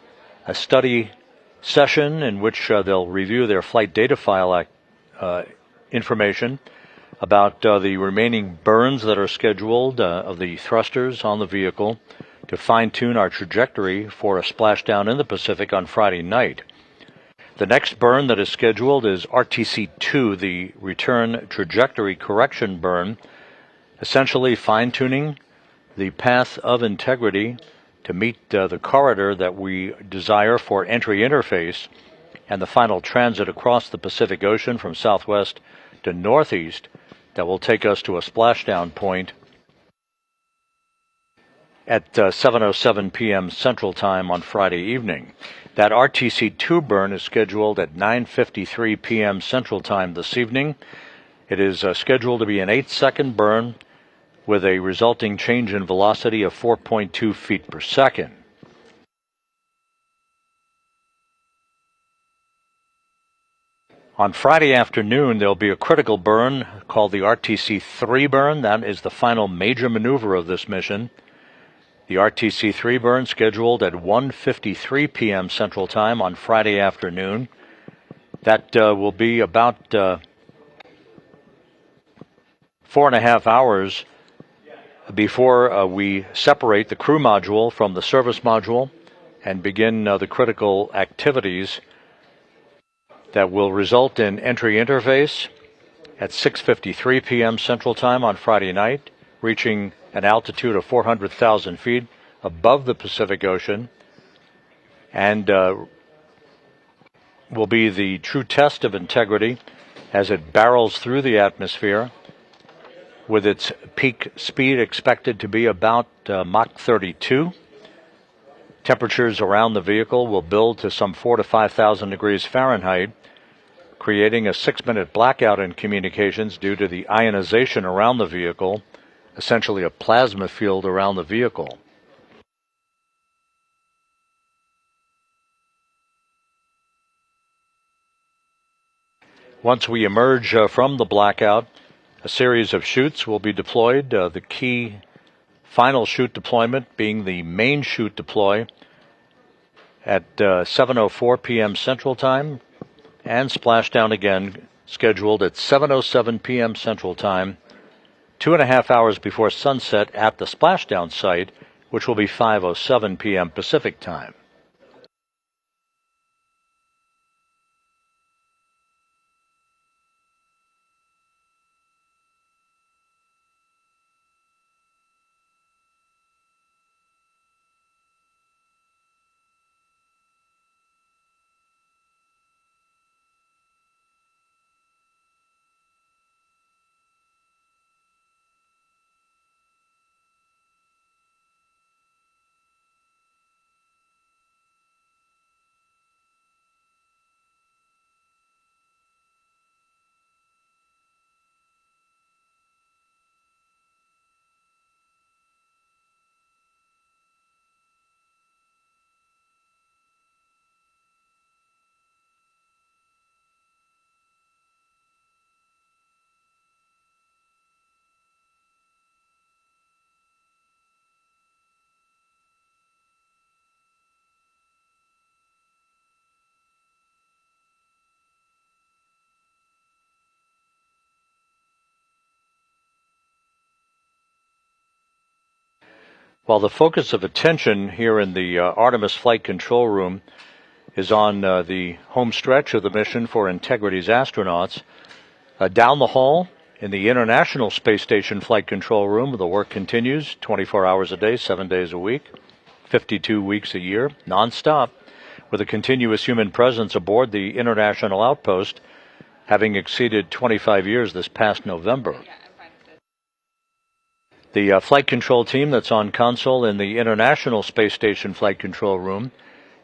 study session in which they'll review their flight data file information about the remaining burns that are scheduled of the thrusters on the vehicle to fine-tune our trajectory for a splashdown in the Pacific on Friday night. The next burn that is scheduled is RTC-2, the return trajectory correction burn, essentially fine-tuning the path of Integrity to meet the corridor that we desire for entry interface and the final transit across the Pacific Ocean from southwest to northeast that will take us to a splashdown point at 7:07 p.m. Central Time on Friday evening. That RTC-2 burn is scheduled at 9:53 p.m. Central Time this evening. It is scheduled to be an 8-second burn with a resulting change in velocity of 4.2 feet per second. On Friday afternoon, there'll be a critical burn called the RTC-3 burn. That is the final major maneuver of this mission. The RTC-3 burn scheduled at 1:53 p.m. Central Time on Friday afternoon. That will be about 4.5 hours before we separate the crew module from the service module and begin the critical activities that will result in entry interface at 6:53 p.m. Central Time on Friday night, reaching an altitude of 400,000 feet above the Pacific Ocean, and will be the true test of integrity as it barrels through the atmosphere, with its peak speed expected to be about Mach 32. Temperatures around the vehicle will build to some 4,000 to 5,000 degrees Fahrenheit, creating a 6-minute blackout in communications due to the ionization around the vehicle, essentially a plasma field around the vehicle. Once we emerge from the blackout, a series of chutes will be deployed, the key final chute deployment being the main chute deploy at 7:04 p.m. Central Time, and splashdown again scheduled at 7:07 p.m. Central Time, 2.5 hours before sunset at the splashdown site, which will be 5:07 p.m. Pacific Time. While the focus of attention here in the Artemis Flight Control Room is on the home stretch of the mission for Integrity's astronauts, down the hall in the International Space Station Flight Control Room, the work continues 24 hours a day, 7 days a week, 52 weeks a year, nonstop, with a continuous human presence aboard the International Outpost, having exceeded 25 years this past November. The flight control team that's on console in the International Space Station Flight Control Room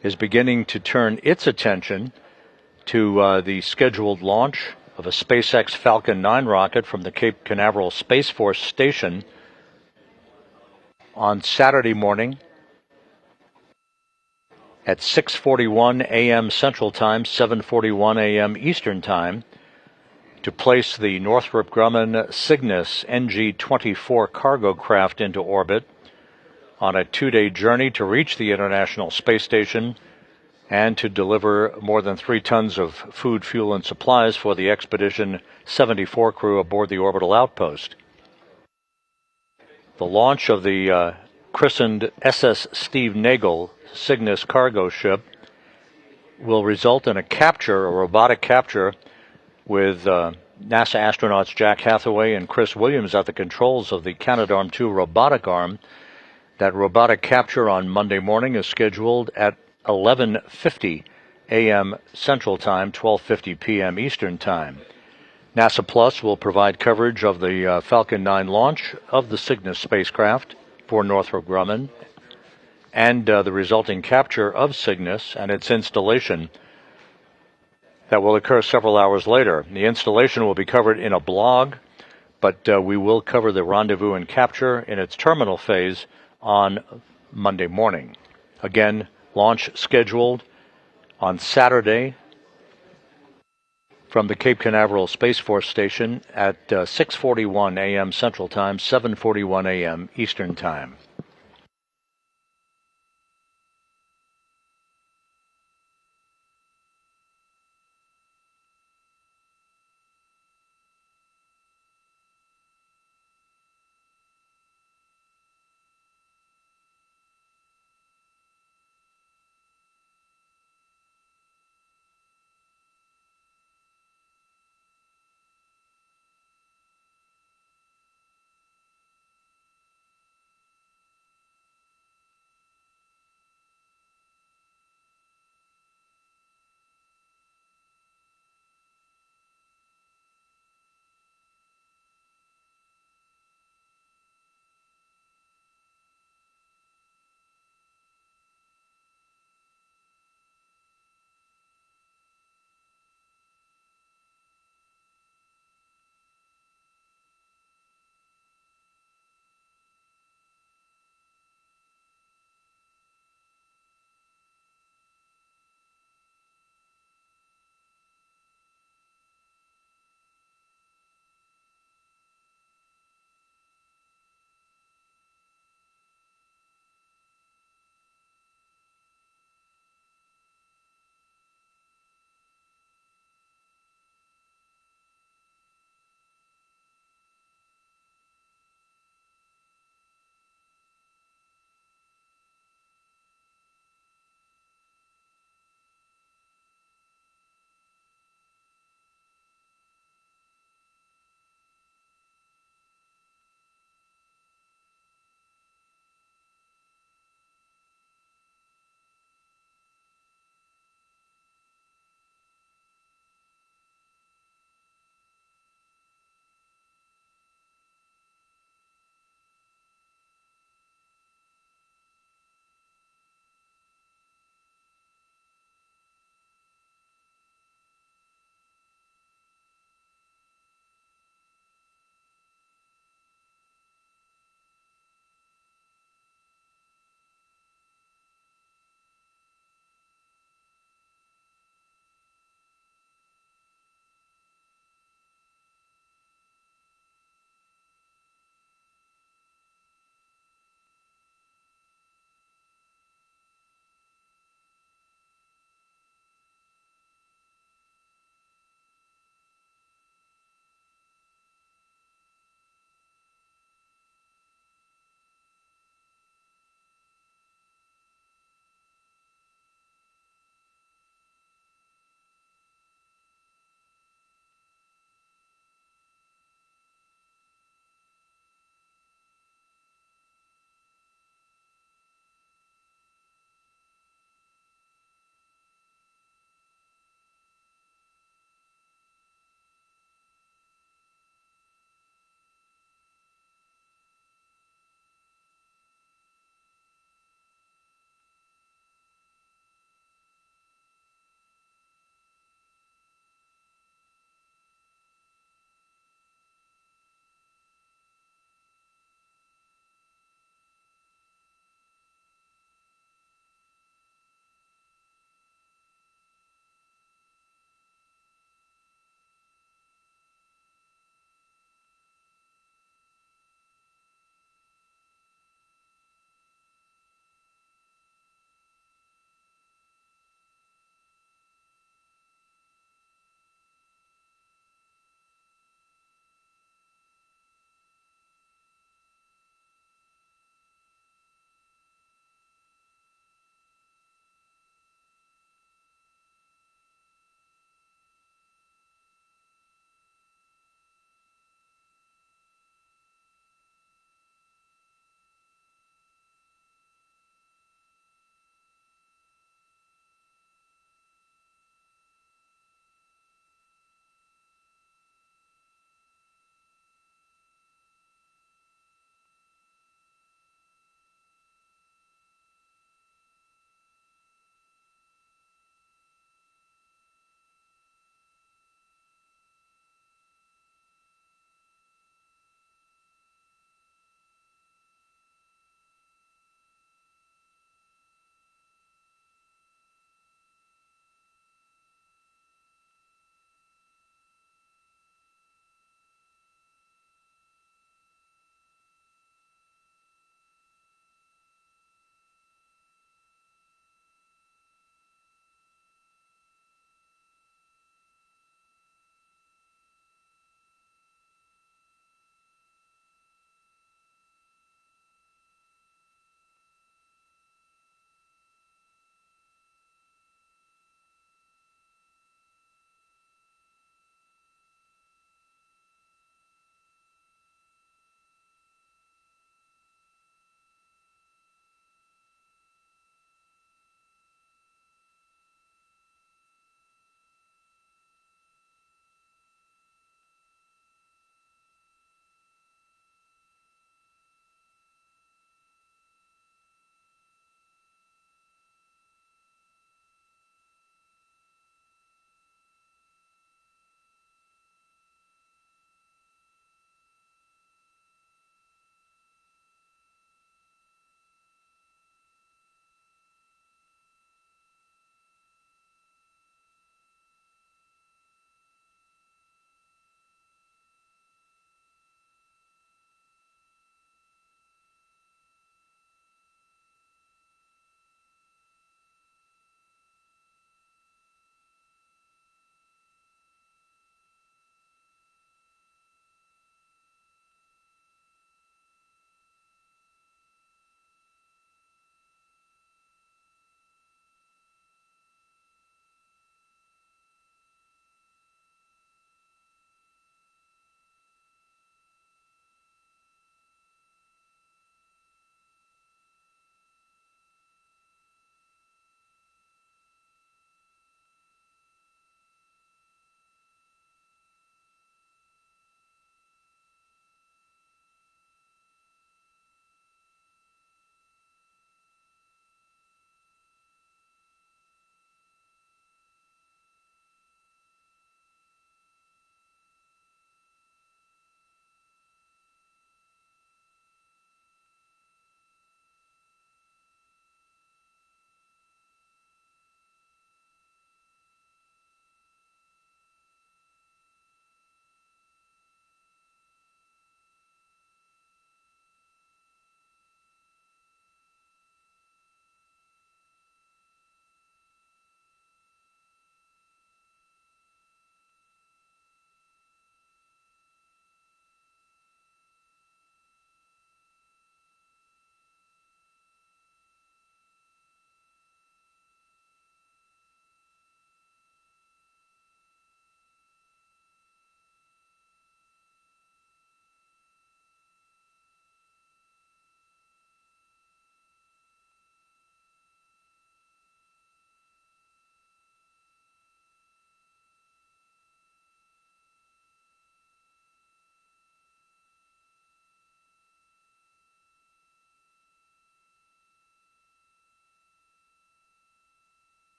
is beginning to turn its attention to the scheduled launch of a SpaceX Falcon 9 rocket from the Cape Canaveral Space Force Station on Saturday morning at 6:41 a.m. Central Time, 7:41 a.m. Eastern Time, to place the Northrop Grumman Cygnus NG-24 cargo craft into orbit on a 2-day journey to reach the International Space Station and to deliver more than 3 tons of food, fuel, and supplies for the Expedition 74 crew aboard the orbital outpost. The launch of the christened SS Steve Nagel Cygnus cargo ship will result in a robotic capture, with NASA astronauts Jack Hathaway and Chris Williams at the controls of the Canadarm2 robotic arm. That robotic capture on Monday morning is scheduled at 11:50 a.m. Central Time, 12:50 p.m. Eastern Time. NASA Plus will provide coverage of the Falcon 9 launch of the Cygnus spacecraft for Northrop Grumman and the resulting capture of Cygnus and its installation that will occur several hours later. The installation will be covered in a blog, but we will cover the rendezvous and capture in its terminal phase on Monday morning. Again, launch scheduled on Saturday from the Cape Canaveral Space Force Station at 6:41 a.m. Central Time, 7:41 a.m. Eastern Time.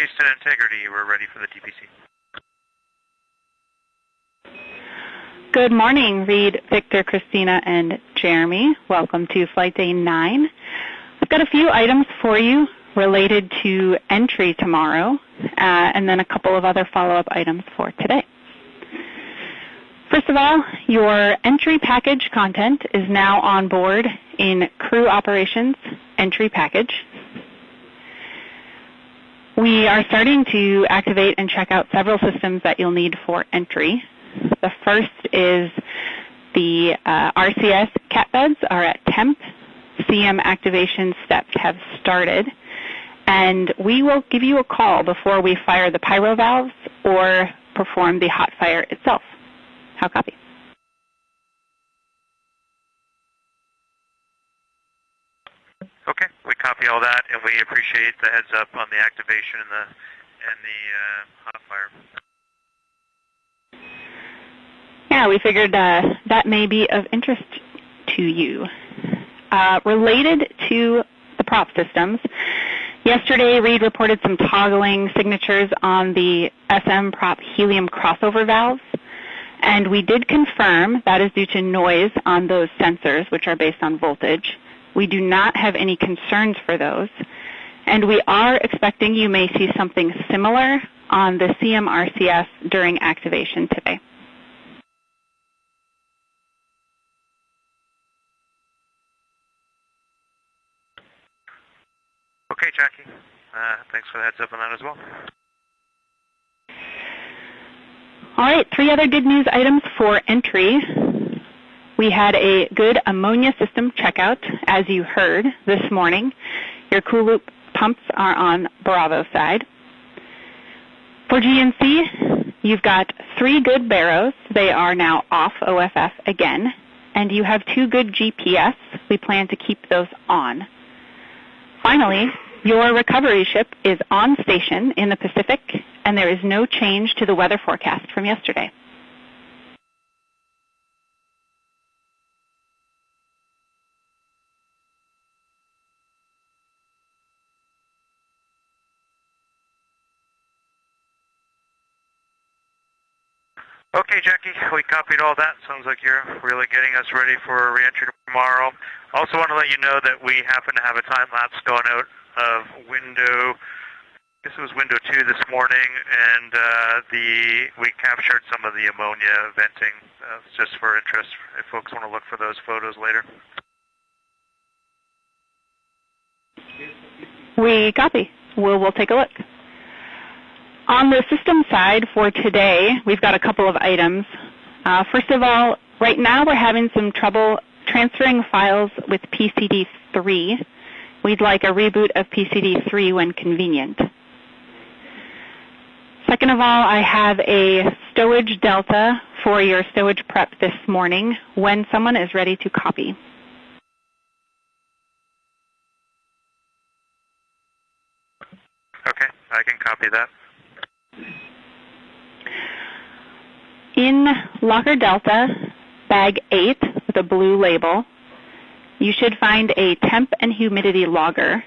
Houston Integrity, we're ready for the TPC. Good morning, Reed, Victor, Christina, and Jeremy. Welcome to Flight Day 9. I've got a few items for you related to entry tomorrow, and then a couple of other follow-up items for today. First of all, your entry package content is now on board in Crew Operations Entry Package. We are starting to activate and check out several systems that you'll need for entry. The first is the RCS cat beds are at temp. CM activation steps have started. And we will give you a call before we fire the pyro valves or perform the hot fire itself. How copy? Okay, we copy all that, and we appreciate the heads up on the activation and the hot fire. Yeah, we figured that may be of interest to you. Related to the prop systems, yesterday Reed reported some toggling signatures on the SM prop helium crossover valves, and we did confirm that is due to noise on those sensors, which are based on voltage. We do not have any concerns for those, and we are expecting you may see something similar on the CMRCS during activation today. Okay, Jackie. Thanks for the heads up on that as well. All right, 3 other good news items for entry. We had a good ammonia system checkout, as you heard this morning. Your cool loop pumps are on Bravo side. For GNC, you've got 3 good barrows. They are now off OFF again. And you have 2 good GPS. We plan to keep those on. Finally, your recovery ship is on station in the Pacific, and there is no change to the weather forecast from yesterday. Okay, Jackie, we copied all that. Sounds like you're really getting us ready for reentry tomorrow. Also want to let you know that we happen to have a time lapse going out of window, I guess it was window 2 this morning, and we captured some of the ammonia venting, just for interest, if folks want to look for those photos later. We copy. We'll take a look. On the system side for today, we've got a couple of items. First of all, right now we're having some trouble transferring files with PCD3. We'd like a reboot of PCD3 when convenient. Second of all, I have a stowage delta for your stowage prep this morning when someone is ready to copy. Okay, I can copy that. In Locker Delta, bag 8 with a blue label, you should find a temp and humidity logger.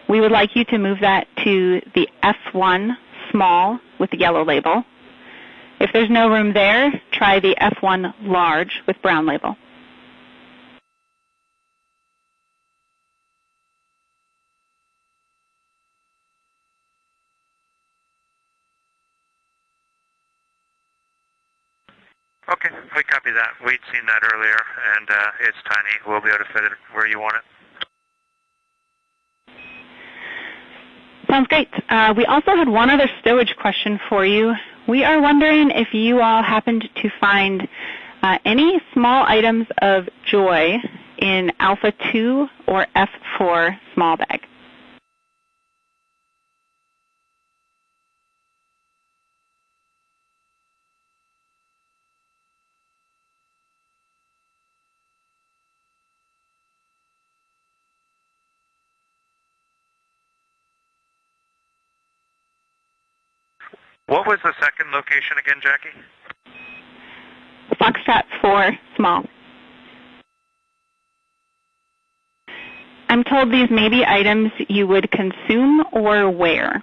We would like you to move that to the F1 small with the yellow label. If there's no room there, try the F1 large with brown label. Okay, we copy that. We'd seen that earlier, and it's tiny. We'll be able to fit it where you want it. Sounds great. We also had one other stowage question for you. We are wondering if you all happened to find any small items of joy in Alpha 2 or F4 small bag. What was the second location again, Jackie? Foxtrot 4 small. I'm told these may be items you would consume or wear.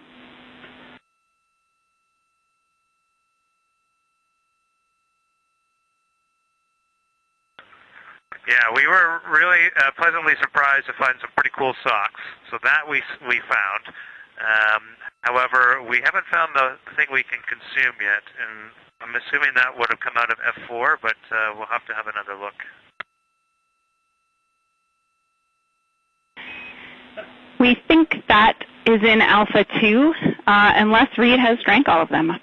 Yeah, we were really pleasantly surprised to find some pretty cool socks. So that we found. However, we haven't found the thing we can consume yet, and I'm assuming that would have come out of F4, but we'll have to have another look. We think that is in Alpha 2, unless Reed has drank all of them.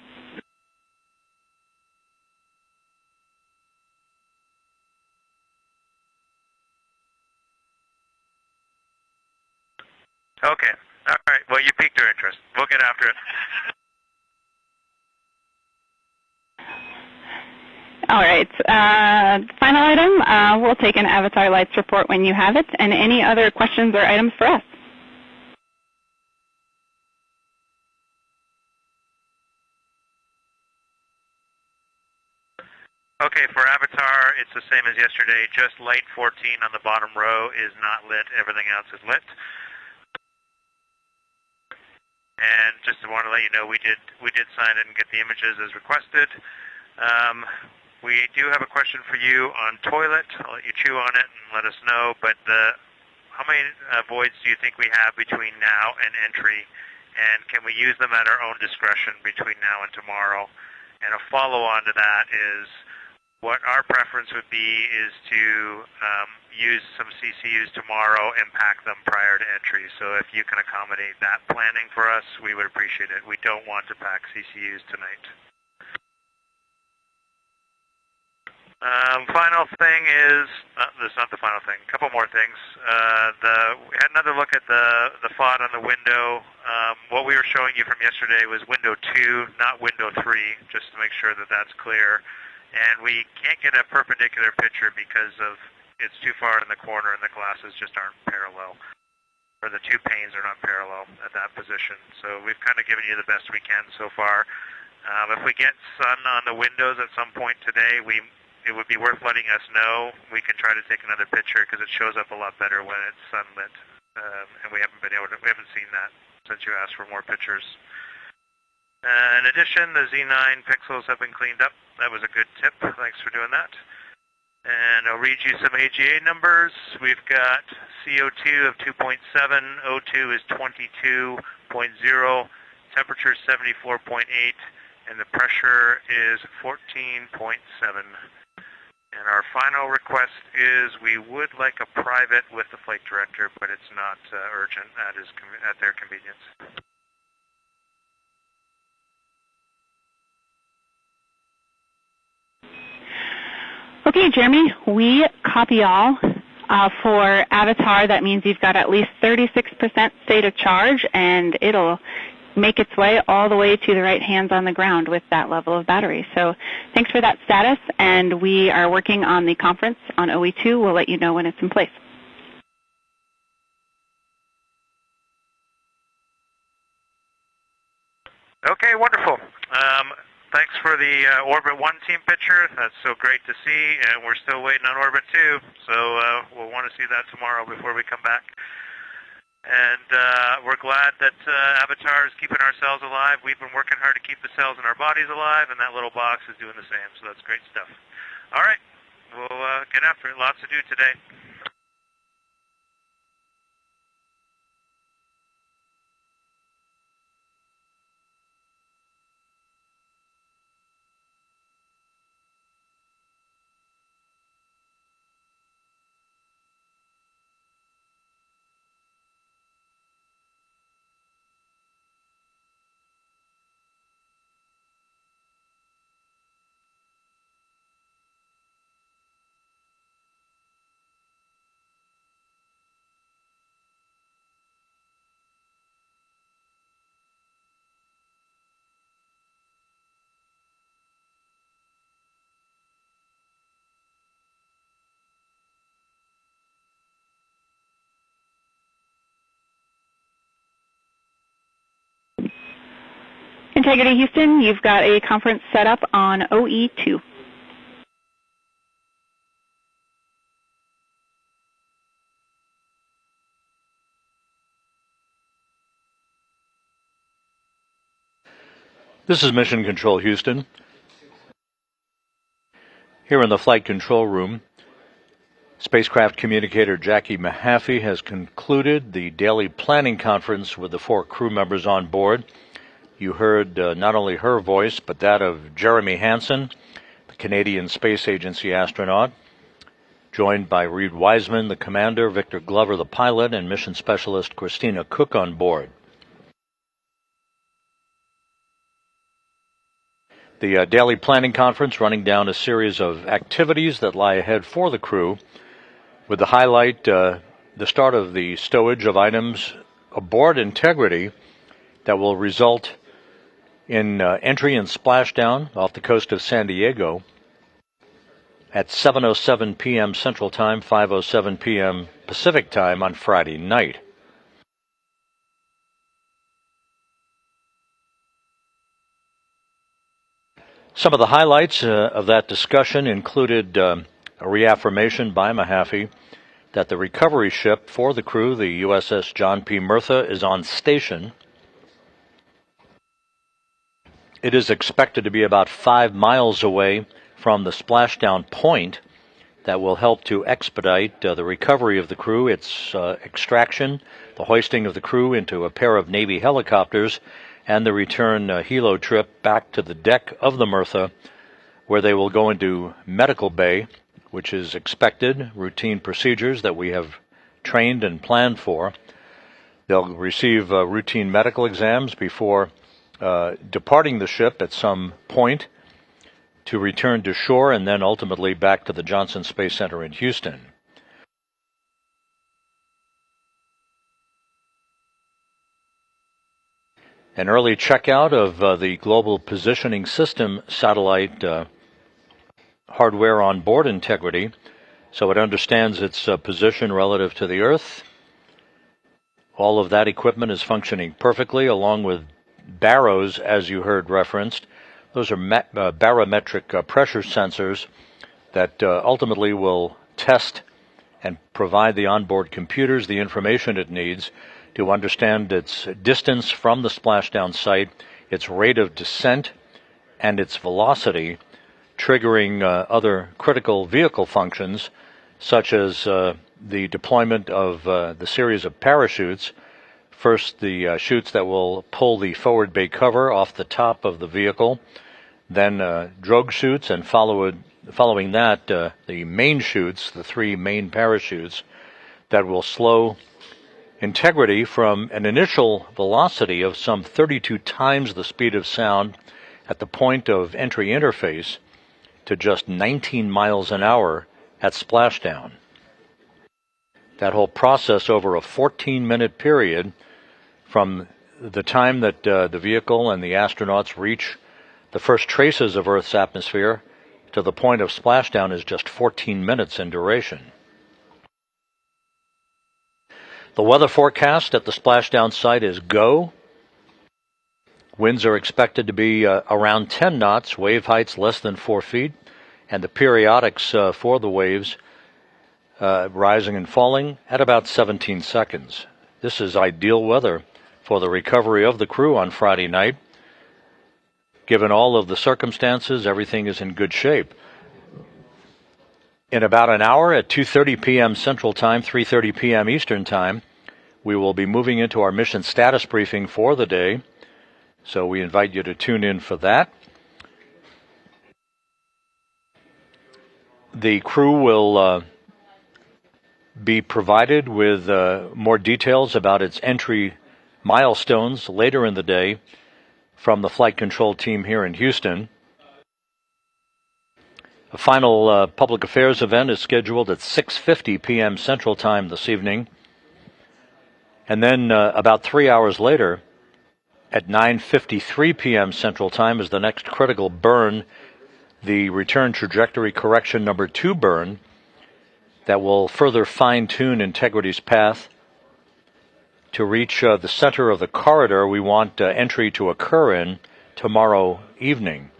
Okay. All right. Well, you piqued our interest. We'll get after it. All right. Final item, we'll take an Avatar Lights report when you have it, and any other questions or items for us. Okay, for Avatar, it's the same as yesterday. Just light 14 on the bottom row is not lit. Everything else is lit. And just want to let you know, we did sign it and get the images as requested. We do have a question for you on toilet. I'll let you chew on it and let us know. But how many voids do you think we have between now and entry? And can we use them at our own discretion between now and tomorrow? And a follow-on to that is, what our preference would be is to use some CCUs tomorrow and pack them prior to entry. So if you can accommodate that planning for us, we would appreciate it. We don't want to pack CCUs tonight. Final thing is, that's not the final thing, a couple more things. We had another look at the FOD on the window. What we were showing you from yesterday was window 2, not window 3, just to make sure that that's clear. And we can't get a perpendicular picture because it's too far in the corner and the glasses just aren't parallel. Or the two panes are not parallel at that position. So we've kind of given you the best we can so far. If we get sun on the windows at some point today, it would be worth letting us know. We can try to take another picture because it shows up a lot better when it's sunlit. And we haven't seen that since you asked for more pictures. In addition, the Z9 pixels have been cleaned up. That was a good tip. Thanks for doing that. And I'll read you some AGA numbers. We've got CO2 of 2.7, O2 is 22.0, temperature is 74.8, and the pressure is 14.7. And our final request is we would like a private with the flight director, but it's not urgent. That is at their convenience. Okay, Jeremy, we copy all. For Avatar, that means you've got at least 36% state of charge, and it'll make its way all the way to the right hands on the ground with that level of battery. So thanks for that status, and we are working on the conference on OE2. We'll let you know when it's in place. Okay, wonderful. Thanks for the Orbit 1 team picture. That's so great to see, and we're still waiting on Orbit 2, so we'll want to see that tomorrow before we come back. And we're glad that Avatar is keeping our cells alive. We've been working hard to keep the cells in our bodies alive, and that little box is doing the same, so that's great stuff. All right, we'll get after it. Lots to do today. Integrity Houston, you've got a conference set up on OE2. This is Mission Control Houston. Here in the flight control room, Spacecraft communicator Jackie Mahaffey has concluded the daily planning conference with the 4 crew members on board. You heard not only her voice, but that of Jeremy Hansen, the Canadian Space Agency astronaut, joined by Reed Wiseman, the commander, Victor Glover, the pilot, and mission specialist Christina Cook on board. The daily planning conference running down a series of activities that lie ahead for the crew, with the highlight the start of the stowage of items aboard Integrity that will result in entry and splashdown off the coast of San Diego at 7:07 p.m. Central Time, 5:07 p.m. Pacific Time on Friday night. Some of the highlights of that discussion included a reaffirmation by Mahaffey that the recovery ship for the crew, the USS John P. Murtha, is on station. It is expected to be about 5 miles away from the splashdown point that will help to expedite the recovery of the crew, its extraction, the hoisting of the crew into a pair of Navy helicopters, and the return helo trip back to the deck of the Murtha, where they will go into medical bay, which is expected, routine procedures that we have trained and planned for. They'll receive routine medical exams before departing the ship at some point to return to shore and then ultimately back to the Johnson Space Center in Houston. An early checkout of the Global Positioning System satellite hardware on board Integrity, so it understands its position relative to the Earth. All of that equipment is functioning perfectly, along with barrows, as you heard referenced. Those are barometric pressure sensors that ultimately will test and provide the onboard computers the information it needs to understand its distance from the splashdown site, its rate of descent, and its velocity, triggering other critical vehicle functions, such as the deployment of the series of parachutes. First, the chutes that will pull the forward bay cover off the top of the vehicle, then drogue chutes, and following that, the main chutes, the 3 main parachutes, that will slow Integrity from an initial velocity of some 32 times the speed of sound at the point of entry interface to just 19 miles an hour at splashdown. That whole process over a 14-minute period from the time that the vehicle and the astronauts reach the first traces of Earth's atmosphere to the point of splashdown is just 14 minutes in duration. The weather forecast at the splashdown site is go. Winds are expected to be around 10 knots, wave heights less than 4 feet, and the periodics for the waves rising and falling at about 17 seconds. This is ideal weather for the recovery of the crew on Friday night. Given all of the circumstances, everything is in good shape. In about an hour at 2:30 p.m. Central Time, 3:30 p.m. Eastern Time, we will be moving into our mission status briefing for the day, so we invite you to tune in for that. The crew will be provided with more details about its entry milestones later in the day from the flight control team here in Houston. A final public affairs event is scheduled at 6:50 p.m. Central Time this evening. And then about 3 hours later, at 9:53 p.m. Central Time, is the next critical burn, the return trajectory correction number 2 burn, that will further fine-tune Integrity's path to reach the center of the corridor we want entry to occur in tomorrow evening.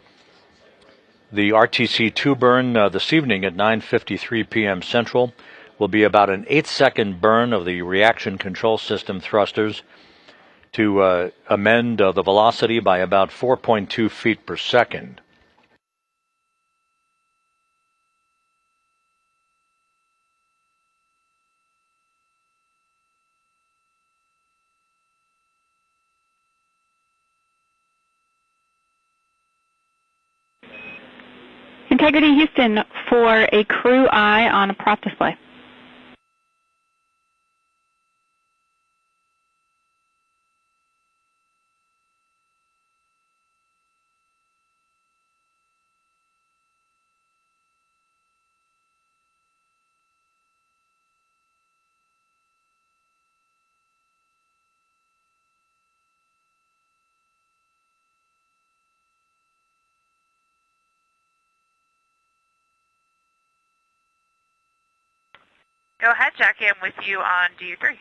The RTC-2 burn this evening at 9:53 p.m. Central will be about an 8-second burn of the reaction control system thrusters to amend the velocity by about 4.2 feet per second. . Integrity Houston for a crew eye on a prop display. Go ahead, Jackie. I'm with you on DU3.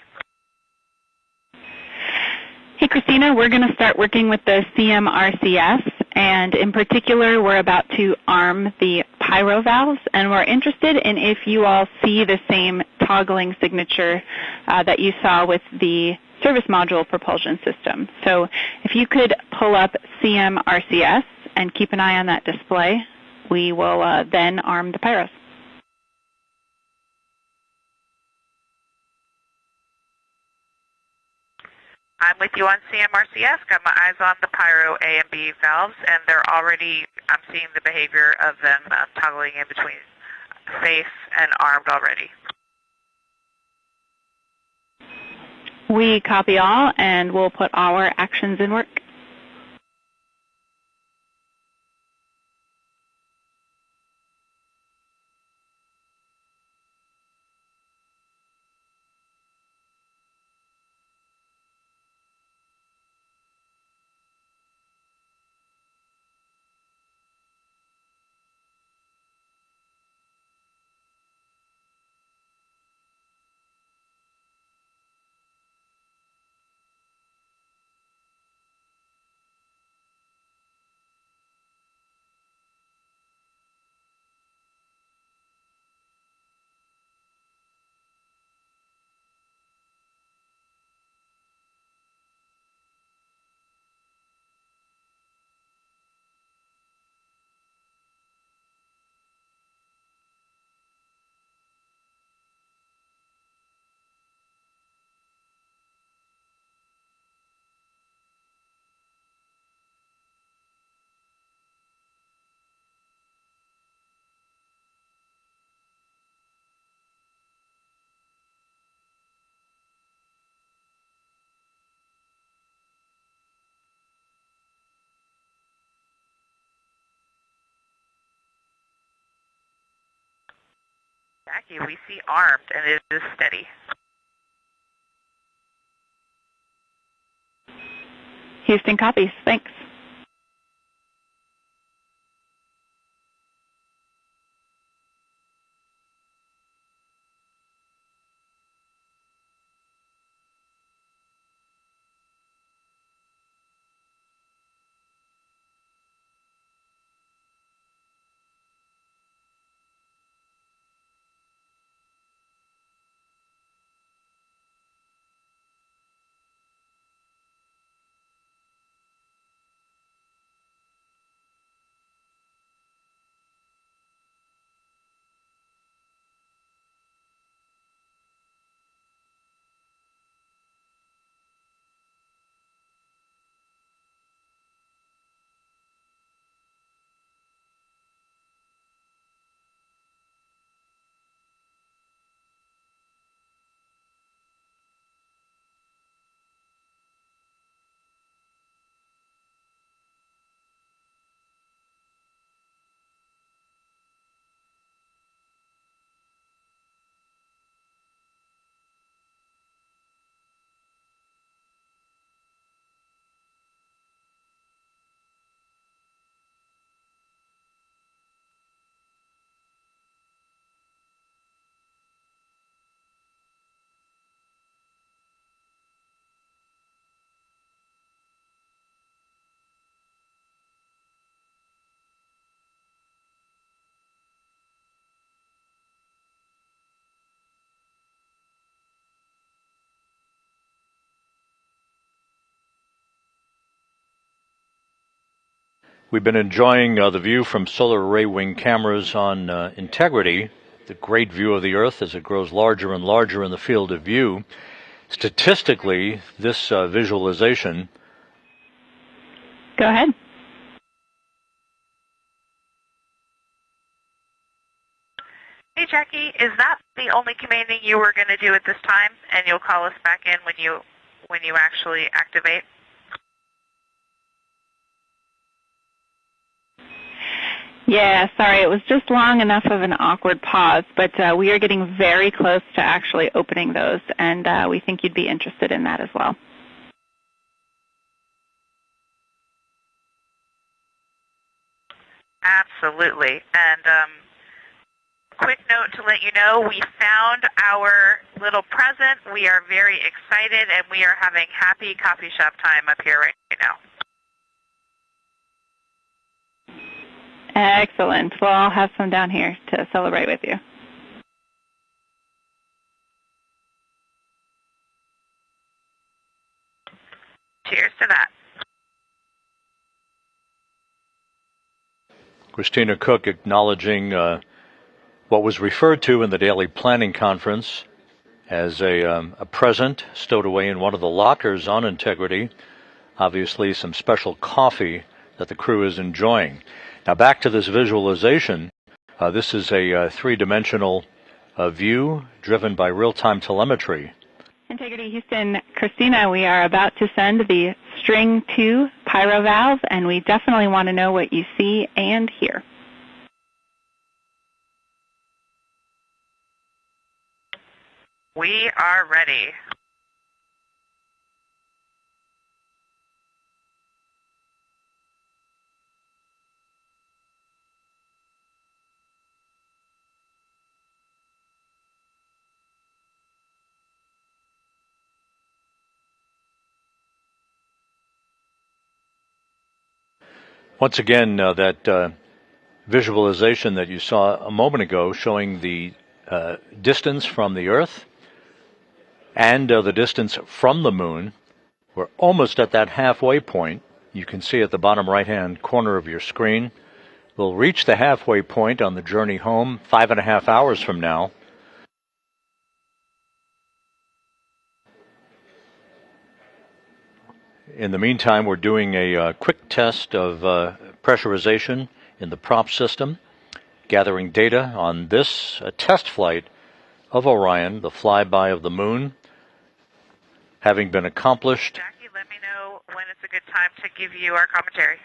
Hey, Christina, we're going to start working with the CMRCS, and in particular, we're about to arm the pyro valves, and we're interested in if you all see the same toggling signature that you saw with the service module propulsion system. So if you could pull up CMRCS and keep an eye on that display, we will then arm the pyros. I'm with you on CMRCS. Got my eyes on the pyro A and B valves, and they're already, I'm seeing the behavior of them toggling in between safe and armed already. We copy all, and we'll put our actions in work. Jackie, we see armed, and it is steady. Houston copies. Thanks. We've been enjoying the view from solar array wing cameras on Integrity, the great view of the Earth as it grows larger and larger in the field of view. Statistically, this visualization... Go ahead. Hey, Jackie, is that the only commanding you were going to do at this time, and you'll call us back in when you actually activate? Yeah, sorry, it was just long enough of an awkward pause, but we are getting very close to actually opening those, and we think you'd be interested in that as well. Absolutely. And quick note to let you know, we found our little present. We are very excited, and we are having happy coffee shop time up here right now. Excellent. Well, I'll have some down here to celebrate with you. Cheers to that. Christina Cook acknowledging what was referred to in the daily planning conference as a present stowed away in one of the lockers on Integrity. Obviously, some special coffee that the crew is enjoying. Now, back to this visualization. This is a three-dimensional view driven by real-time telemetry. Integrity Houston, Christina, we are about to send the String 2 pyro valve, and we definitely want to know what you see and hear. We are ready. Once again, that visualization that you saw a moment ago showing the distance from the Earth and the distance from the Moon. We're almost at that halfway point. You can see at the bottom right-hand corner of your screen. We'll reach the halfway point on the journey home 5.5 hours from now. In the meantime, we're doing a quick test of pressurization in the prop system, gathering data on this test flight of Orion, the flyby of the Moon, having been accomplished. Jackie, let me know when it's a good time to give you our commentary.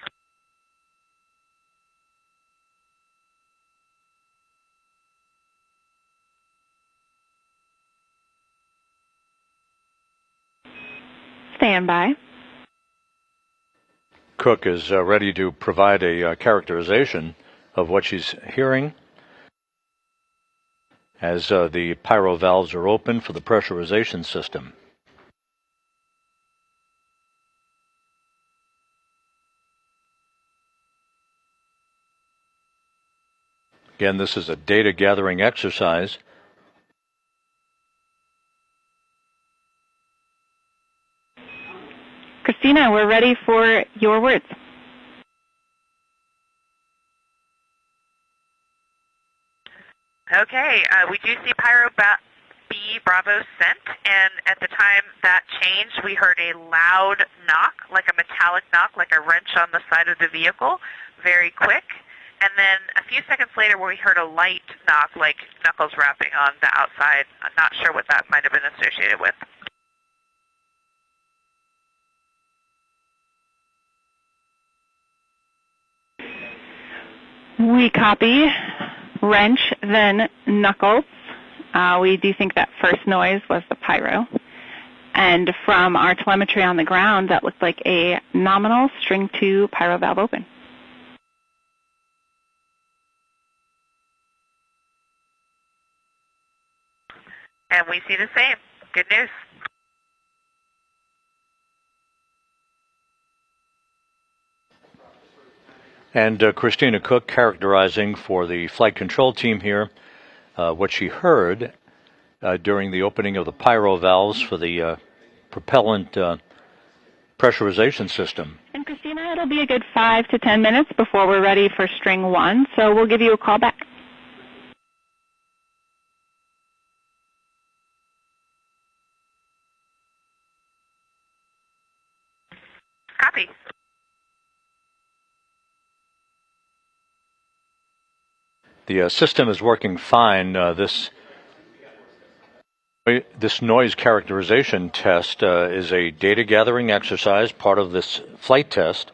Stand by. Cook is ready to provide a characterization of what she's hearing as the pyro valves are open for the pressurization system. Again, this is a data gathering exercise. Christina, we're ready for your words. Okay, we do see Pyro B Bravo sent, and at the time that changed, we heard a loud knock, like a metallic knock, like a wrench on the side of the vehicle, very quick. And then a few seconds later, we heard a light knock, like knuckles rapping on the outside. I'm not sure what that might have been associated with. We copy. Wrench, then knuckles. We do think that first noise was the pyro. And from our telemetry on the ground, that looked like a nominal string 2 pyro valve open. And we see the same. Good news. And Christina Cook characterizing for the flight control team here what she heard during the opening of the pyro valves for the propellant pressurization system. And Christina, it'll be a good 5 to 10 minutes before we're ready for string 1, so we'll give you a call back. The system is working fine. This noise characterization test is a data gathering exercise, part of this flight test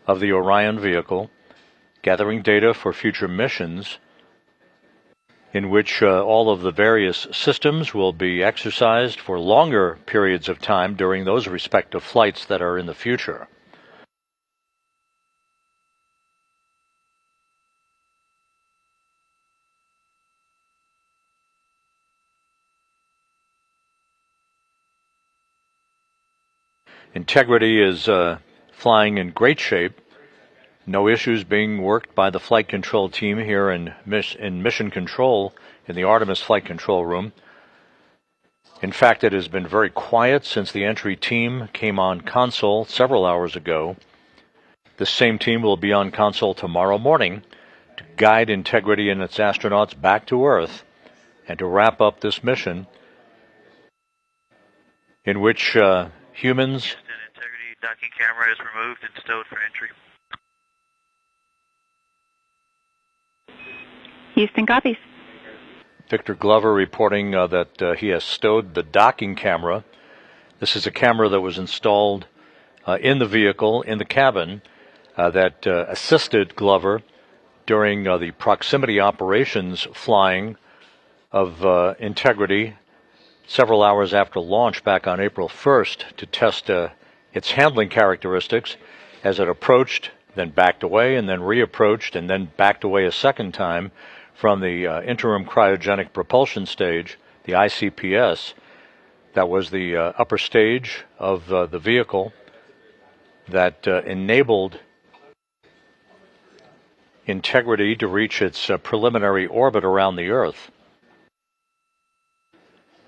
of the Orion vehicle, gathering data for future missions, in which all of the various systems will be exercised for longer periods of time during those respective flights that are in the future. Integrity is flying in great shape. No issues being worked by the flight control team here in mission control in the Artemis flight control room. In fact, it has been very quiet since the entry team came on console several hours ago. This same team will be on console tomorrow morning to guide Integrity and its astronauts back to Earth and to wrap up this mission in which humans... Integrity docking camera is removed and stowed for entry. Houston copies. Victor Glover reporting that he has stowed the docking camera. This is a camera that was installed in the vehicle, in the cabin, that assisted Glover during the proximity operations flying of Integrity several hours after launch back on April 1st to test its handling characteristics as it approached, then backed away, and then reapproached, and then backed away a second time from the interim cryogenic propulsion stage, the ICPS. That was the upper stage of the vehicle that enabled Integrity to reach its preliminary orbit around the Earth.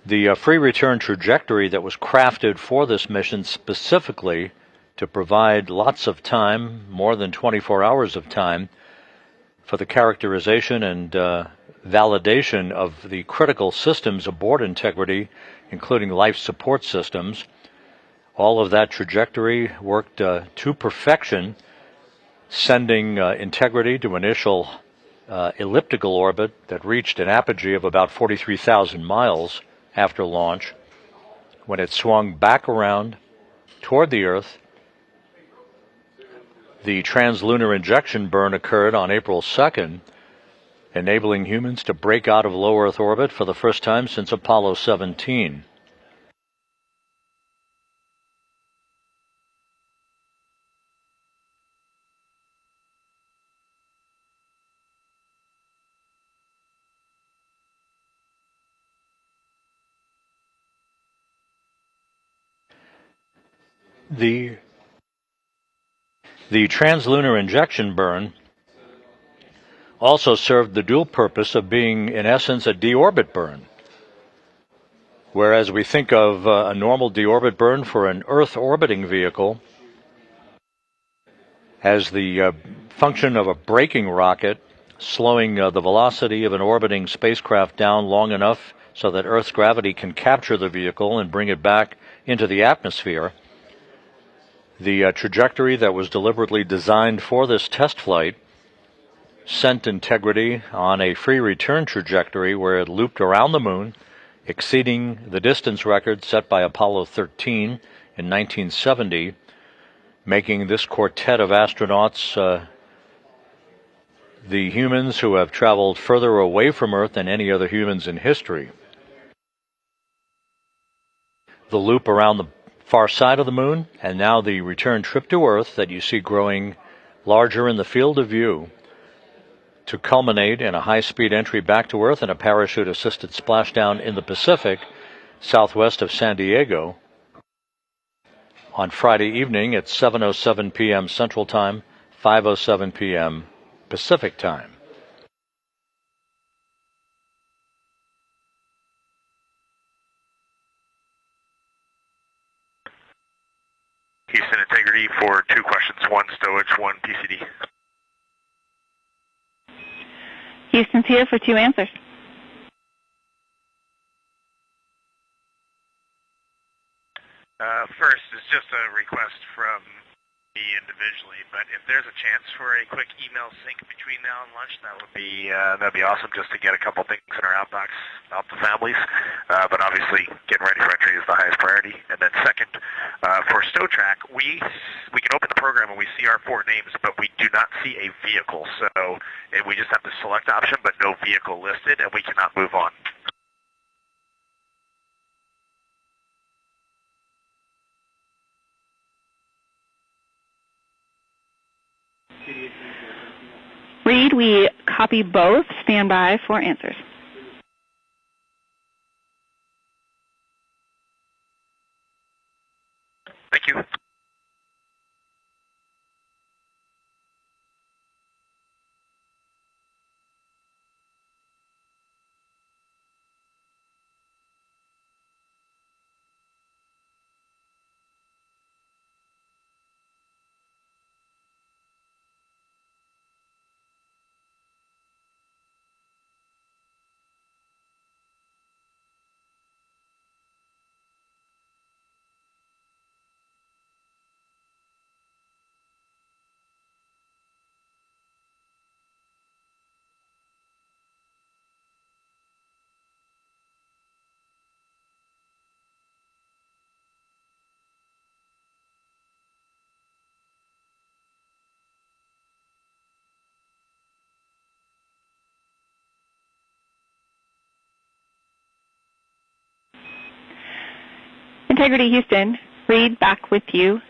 The free return trajectory that was crafted for this mission specifically to provide lots of time, more than 24 hours of time, for the characterization and validation of the critical systems aboard Integrity, including life support systems. All of that trajectory worked to perfection, sending Integrity to initial elliptical orbit that reached an apogee of about 43,000 miles after launch, when it swung back around toward the Earth. The translunar injection burn occurred on April 2nd, enabling humans to break out of low Earth orbit for the first time since Apollo 17. The translunar injection burn also served the dual purpose of being, in essence, a deorbit burn. Whereas we think of a normal deorbit burn for an Earth orbiting vehicle as the function of a braking rocket, slowing the velocity of an orbiting spacecraft down long enough so that Earth's gravity can capture the vehicle and bring it back into the atmosphere. The trajectory that was deliberately designed for this test flight sent Integrity on a free return trajectory where it looped around the moon, exceeding the distance record set by Apollo 13 in 1970, making this quartet of astronauts the humans who have traveled further away from Earth than any other humans in history. The loop around the far side of the moon, and now the return trip to Earth that you see growing larger in the field of view, to culminate in a high-speed entry back to Earth and a parachute-assisted splashdown in the Pacific, southwest of San Diego, on Friday evening at 7:07 p.m. Central Time, 5:07 p.m. Pacific Time. Houston Integrity for 2 questions, 1 stowage, 1 PCD. Houston's here for 2 answers. First is just a request from me individually, but if there's a chance for a quick email sync between between now and lunch, that'd be awesome, just to get a couple things in our outbox out to families. But obviously, getting ready for entry is the highest priority. And then second, for StowTrack, we can open the program and we see our 4 names, but we do not see a vehicle. So we just have the select option, but no vehicle listed, and we cannot move on. Reed, we copy both. Stand by for answers. Thank you. Integrity Houston, Reed, back with you.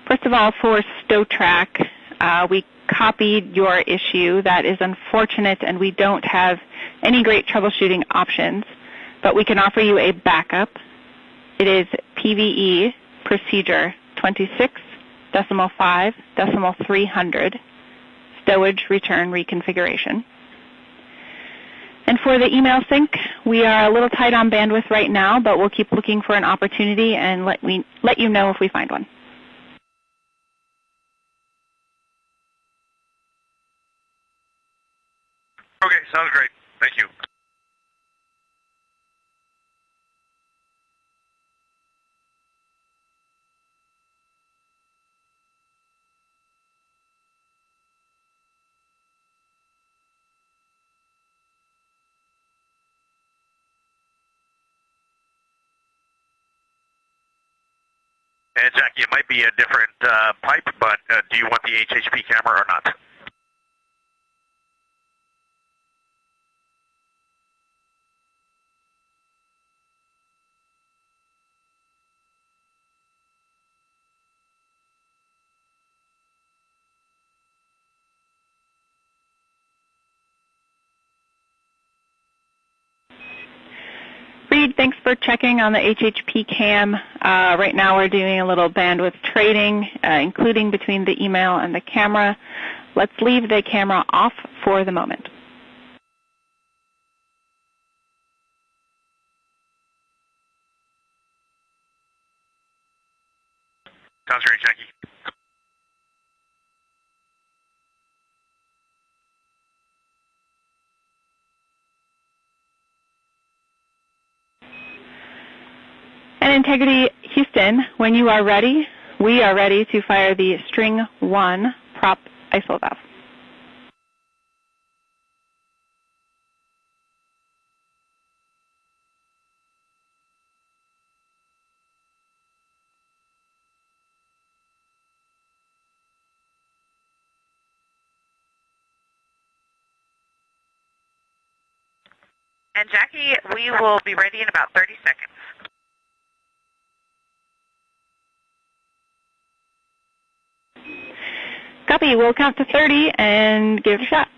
First of all, for StowTrack, we copied your issue. That is unfortunate, and we don't have any great troubleshooting options, but we can offer you a backup. It is PVE procedure 26.5.300, stowage return reconfiguration. And for the email sync, we are a little tight on bandwidth right now, but we'll keep looking for an opportunity and let you know if we find one. Okay, sounds great. Thank you. And Jackie, it might be a different pipe, but do you want the HHP camera or not? Reed, thanks for checking on the HHP cam. Right now we're doing a little bandwidth trading, including between the email and the camera. Let's leave the camera off for the moment. Sounds great, Jackie. And Integrity Houston, when you are ready, we are ready to fire the string 1 prop ISO valve. And Jackie, we will be ready in about 30 seconds. Copy. We'll count to 30 and give it a shot.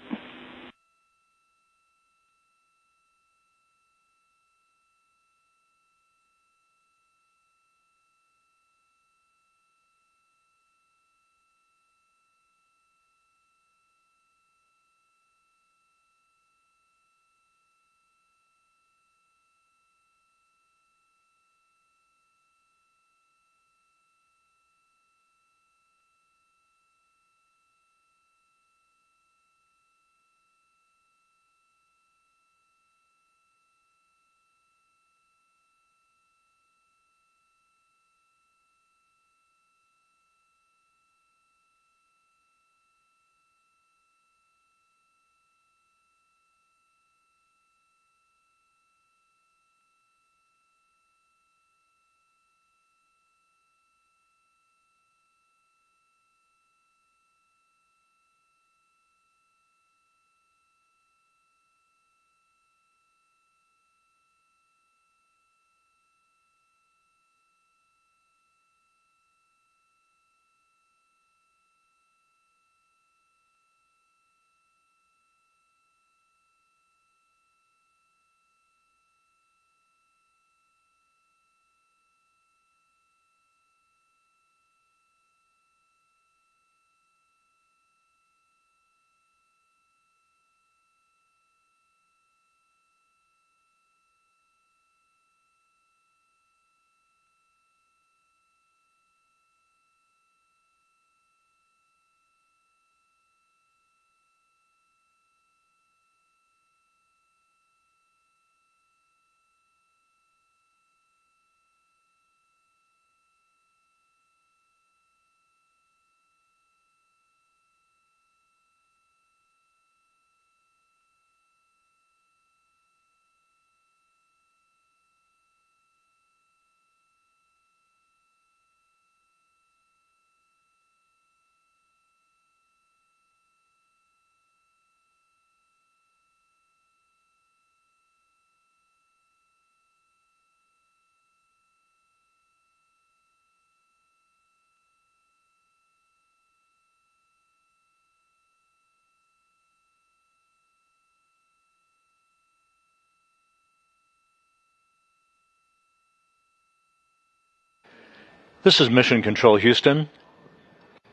This is Mission Control Houston.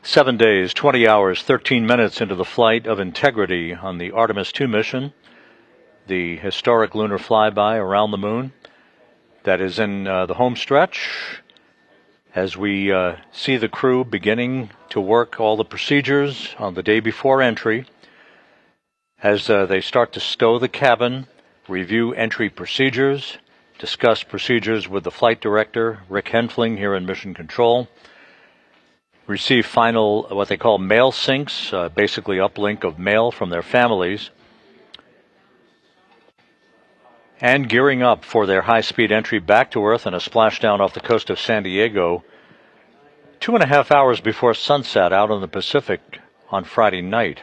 7 days, 20 hours, 13 minutes into the flight of Integrity on the Artemis II mission, the historic lunar flyby around the moon that is in the home stretch as we see the crew beginning to work all the procedures on the day before entry as they start to stow the cabin, review entry procedures, discuss procedures with the flight director, Rick Henfling, here in Mission Control, receive final, what they call mail syncs, basically uplink of mail from their families, and gearing up for their high-speed entry back to Earth and a splashdown off the coast of San Diego 2.5 hours before sunset out in the Pacific on Friday night.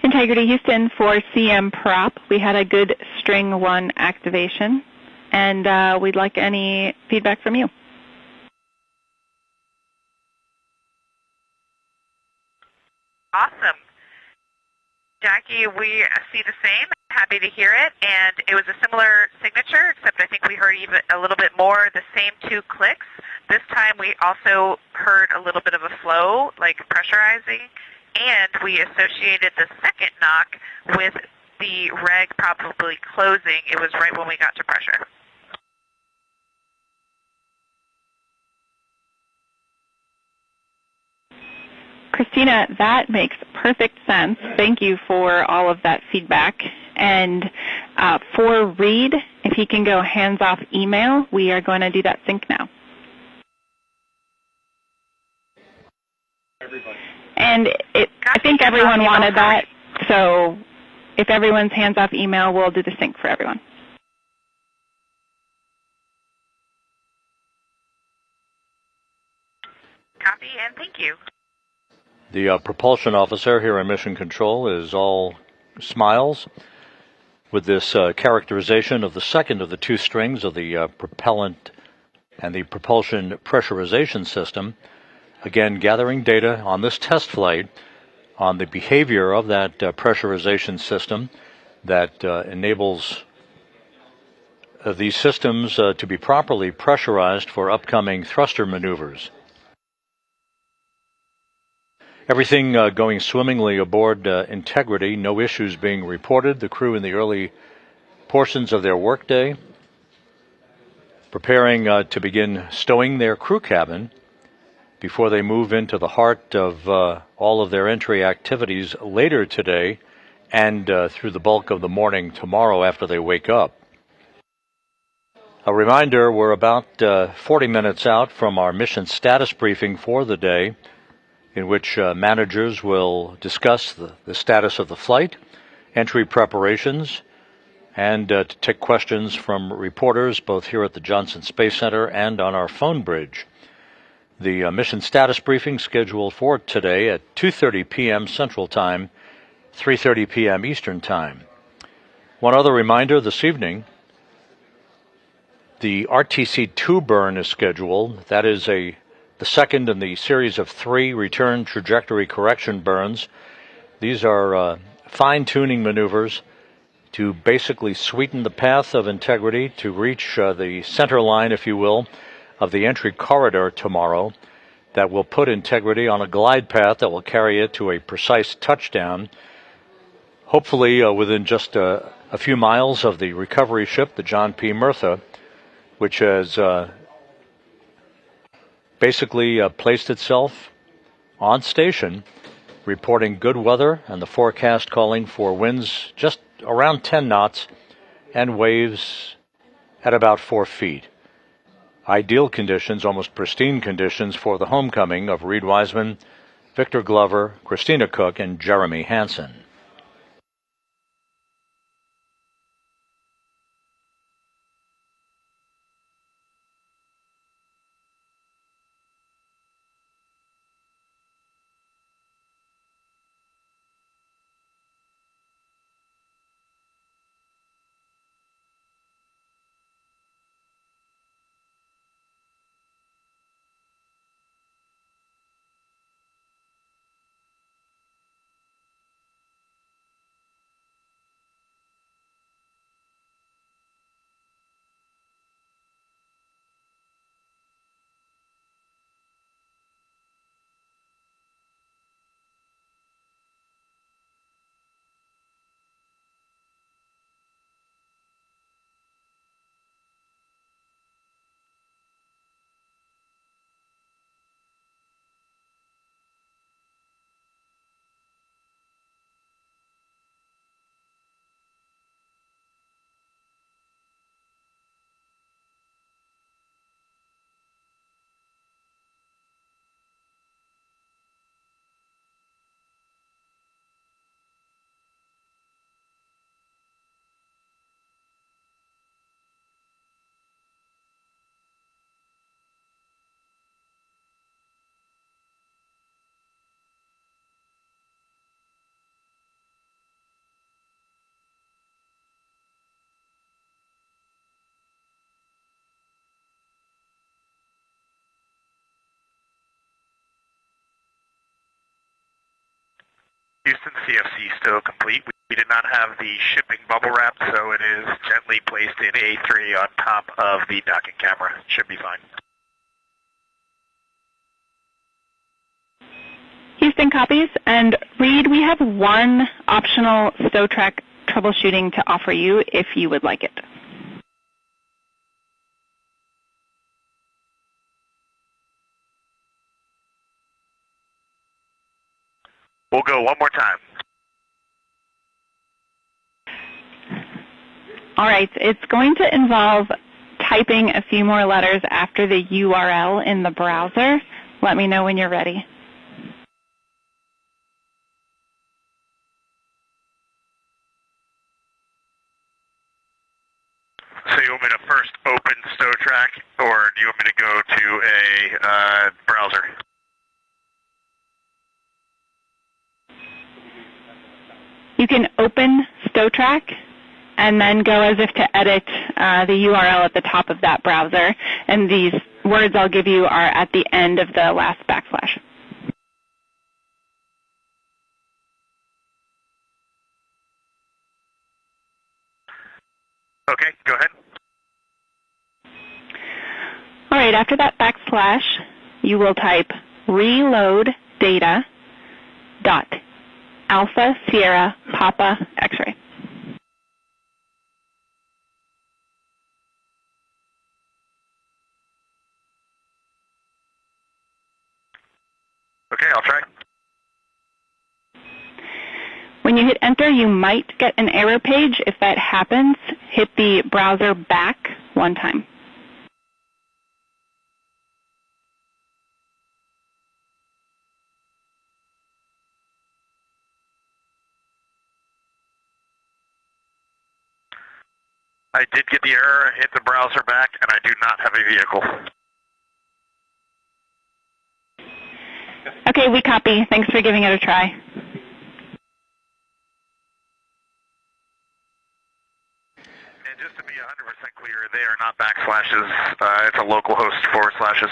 Integrity Houston for CM Prop. We had a good string 1 activation, and we'd like any feedback from you. Awesome. Jackie, we see the same. Happy to hear it. And it was a similar signature, except I think we heard even a little bit more, the same 2 clicks. This time we also heard a little bit of a flow, like pressurizing, and we associated the second knock with the reg probably closing. It was right when we got to pressure. Christina, that makes perfect sense. Thank you for all of that feedback. And for Reed, if he can go hands-off email, we are going to do that sync now. And I think everyone wanted that, so if everyone's hands-off email, we'll do the sync for everyone. Copy and thank you. The propulsion officer here in Mission Control is all smiles with this characterization of the second of the 2 strings of the propellant and the propulsion pressurization system. Again, gathering data on this test flight on the behavior of that pressurization system that enables these systems to be properly pressurized for upcoming thruster maneuvers. Everything going swimmingly aboard Integrity, no issues being reported. The crew in the early portions of their workday preparing to begin stowing their crew cabin before they move into the heart of all of their entry activities later today and through the bulk of the morning tomorrow after they wake up. A reminder, we're about 40 minutes out from our mission status briefing for the day, in which managers will discuss the status of the flight, entry preparations, and to take questions from reporters both here at the Johnson Space Center and on our phone bridge. The mission status briefing scheduled for today at 2:30 p.m. Central Time, 3:30 p.m. Eastern Time. One other reminder this evening, the RTC-2 burn is scheduled. That is the second in the series of 3 return trajectory correction burns. These are fine-tuning maneuvers to basically sweeten the path of Integrity to reach the center line, if you will, of the entry corridor tomorrow that will put Integrity on a glide path that will carry it to a precise touchdown, hopefully within just a few miles of the recovery ship, the John P. Murtha, which has basically placed itself on station, reporting good weather and the forecast calling for winds just around 10 knots and waves at about 4 feet. Ideal conditions, almost pristine conditions for the homecoming of Reed Wiseman, Victor Glover, Christina Cook, and Jeremy Hansen. Houston, CFC still complete. We did not have the shipping bubble wrap, so it is gently placed in A3 on top of the docking camera. Should be fine. Houston copies. And Reed, we have one optional StowTrack troubleshooting to offer you if you would like it. We'll go one more time. All right, it's going to involve typing a few more letters after the URL in the browser. Let me know when you're ready. So you want me to first open StowTrack, or do you want me to go to a browser? You can open StowTrack and then go as if to edit the URL at the top of that browser. And these words I'll give you are at the end of the last backslash. Okay, go ahead. All right, after that backslash, you will type reload data dot Alpha Sierra Papa X-ray. Okay, I'll try. When you hit enter, you might get an error page. If that happens, hit the browser back one time. I did get the error, hit the browser back, and I do not have a vehicle. Okay, we copy. Thanks for giving it a try. And just to be 100% clear, they are not backslashes. It's a localhost /.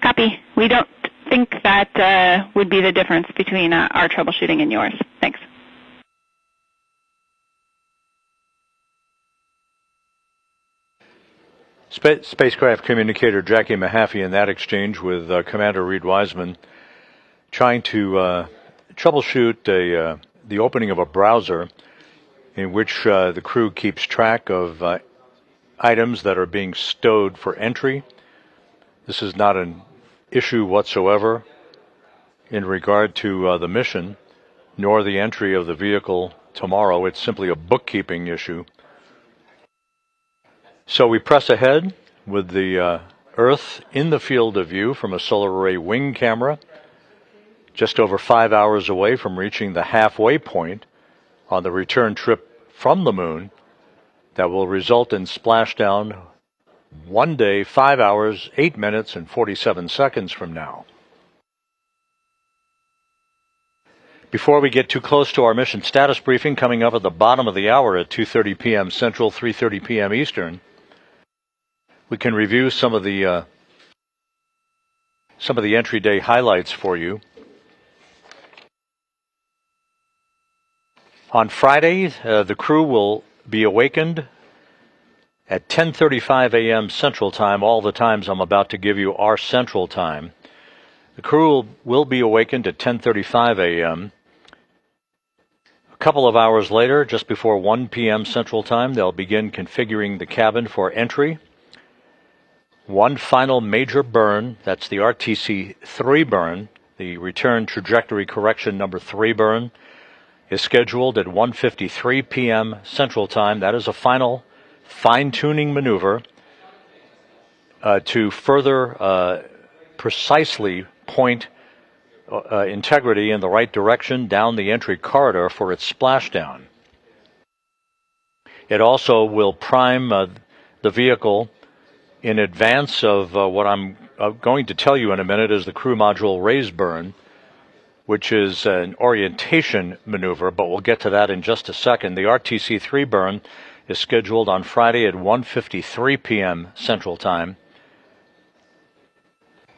Copy. We don't think that would be the difference between our troubleshooting and yours. Thanks. Spacecraft communicator Jackie Mahaffey in that exchange with Commander Reed Wiseman trying to troubleshoot the opening of a browser in which the crew keeps track of items that are being stowed for entry. This is not an issue whatsoever in regard to the mission, nor the entry of the vehicle tomorrow. It's simply a bookkeeping issue. So we press ahead with the Earth in the field of view from a solar array wing camera, just over 5 hours away from reaching the halfway point on the return trip from the moon that will result in splashdown 1 day, 5 hours, 8 minutes, and 47 seconds from now. Before we get too close to our mission status briefing coming up at the bottom of the hour at 2:30 p.m. Central, 3:30 p.m. Eastern, we can review some of the entry day highlights for you. On Friday, the crew will be awakened at 10:35 a.m. Central Time. All the times I'm about to give you are Central Time. The crew will be awakened at 10:35 a.m. A couple of hours later, just before 1 p.m. Central Time, they'll begin configuring the cabin for entry. One final major burn, that's the RTC-3 burn, the return trajectory correction number 3 burn, is scheduled at 1:53 p.m. Central Time. That is a final fine-tuning maneuver to further precisely point integrity in the right direction down the entry corridor for its splashdown. It also will prime the vehicle in advance of what I'm going to tell you in a minute is the crew module raise burn, which is an orientation maneuver, but we'll get to that in just a second. The RTC-3 burn is scheduled on Friday at 1:53 p.m. Central Time.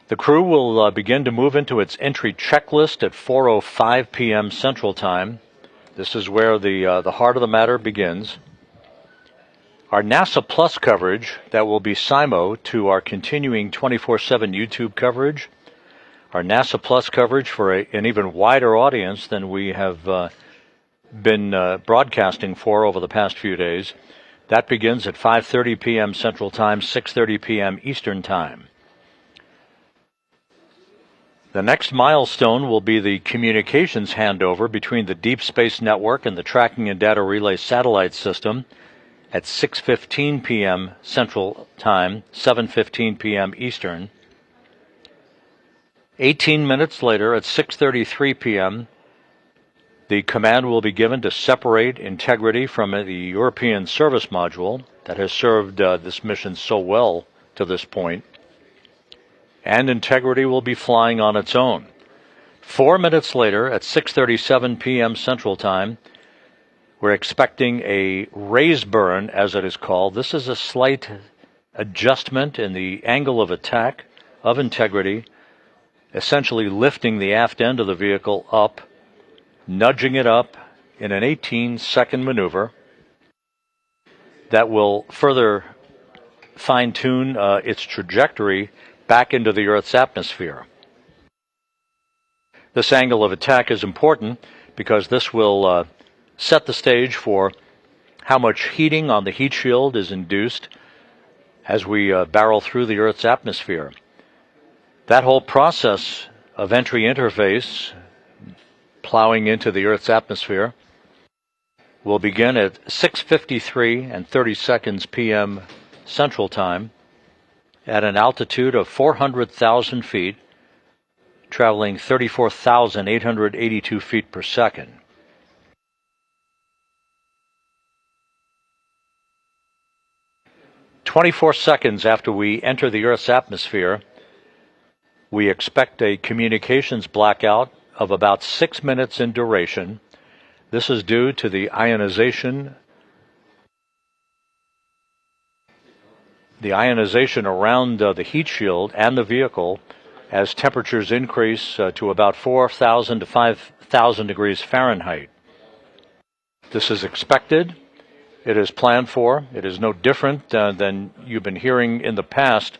The crew will begin to move into its entry checklist at 4:05 p.m. Central Time. This is where the heart of the matter begins. Our NASA Plus coverage, that will be SIMO to our continuing 24/7 YouTube coverage, our NASA Plus coverage for an even wider audience than we have been broadcasting for over the past few days. That begins at 5:30 p.m. Central Time, 6:30 p.m. Eastern Time. The next milestone will be the communications handover between the Deep Space Network and the Tracking and Data Relay Satellite System at 6:15 p.m. Central Time, 7:15 p.m. Eastern. 18 minutes later, at 6:33 p.m., the command will be given to separate Integrity from the European Service Module that has served this mission so well to this point, and Integrity will be flying on its own. 4 minutes later, at 6:37 p.m. Central Time, we're expecting a raise burn, as it is called. This is a slight adjustment in the angle of attack of Integrity, essentially lifting the aft end of the vehicle up, nudging it up in an 18-second maneuver that will further fine-tune its trajectory back into the Earth's atmosphere. This angle of attack is important because this will set the stage for how much heating on the heat shield is induced as we barrel through the Earth's atmosphere. That whole process of entry interface, plowing into the Earth's atmosphere, will begin at 6:53 and 30 seconds p.m. Central Time at an altitude of 400,000 feet, traveling 34,882 feet per second. "24 seconds after we enter the Earth's atmosphere, we expect a communications blackout of about 6 minutes in duration. This is due to the ionization around the heat shield and the vehicle as temperatures increase to about 4,000 to 5,000 degrees Fahrenheit. This is expected. It is planned for. It is no different than you've been hearing in the past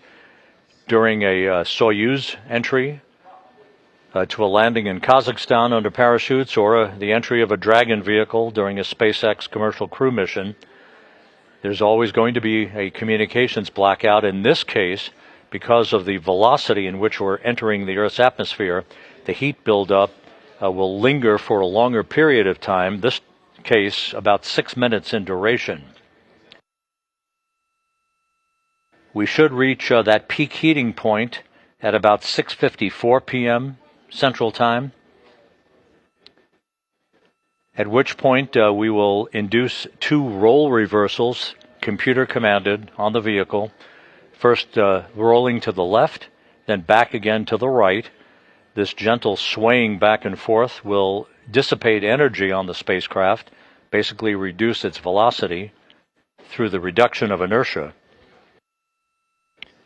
during a Soyuz entry to a landing in Kazakhstan under parachutes, or the entry of a Dragon vehicle during a SpaceX commercial crew mission. There's always going to be a communications blackout. In this case, because of the velocity in which we're entering the Earth's atmosphere, the heat buildup will linger for a longer period of time, this case about 6 minutes in duration. We should reach that peak heating point at about 6:54 p.m. Central Time, at which point we will induce 2 roll reversals, computer commanded, on the vehicle, first rolling to the left, then back again to the right. This gentle swaying back and forth will dissipate energy on the spacecraft, basically reduce its velocity through the reduction of inertia.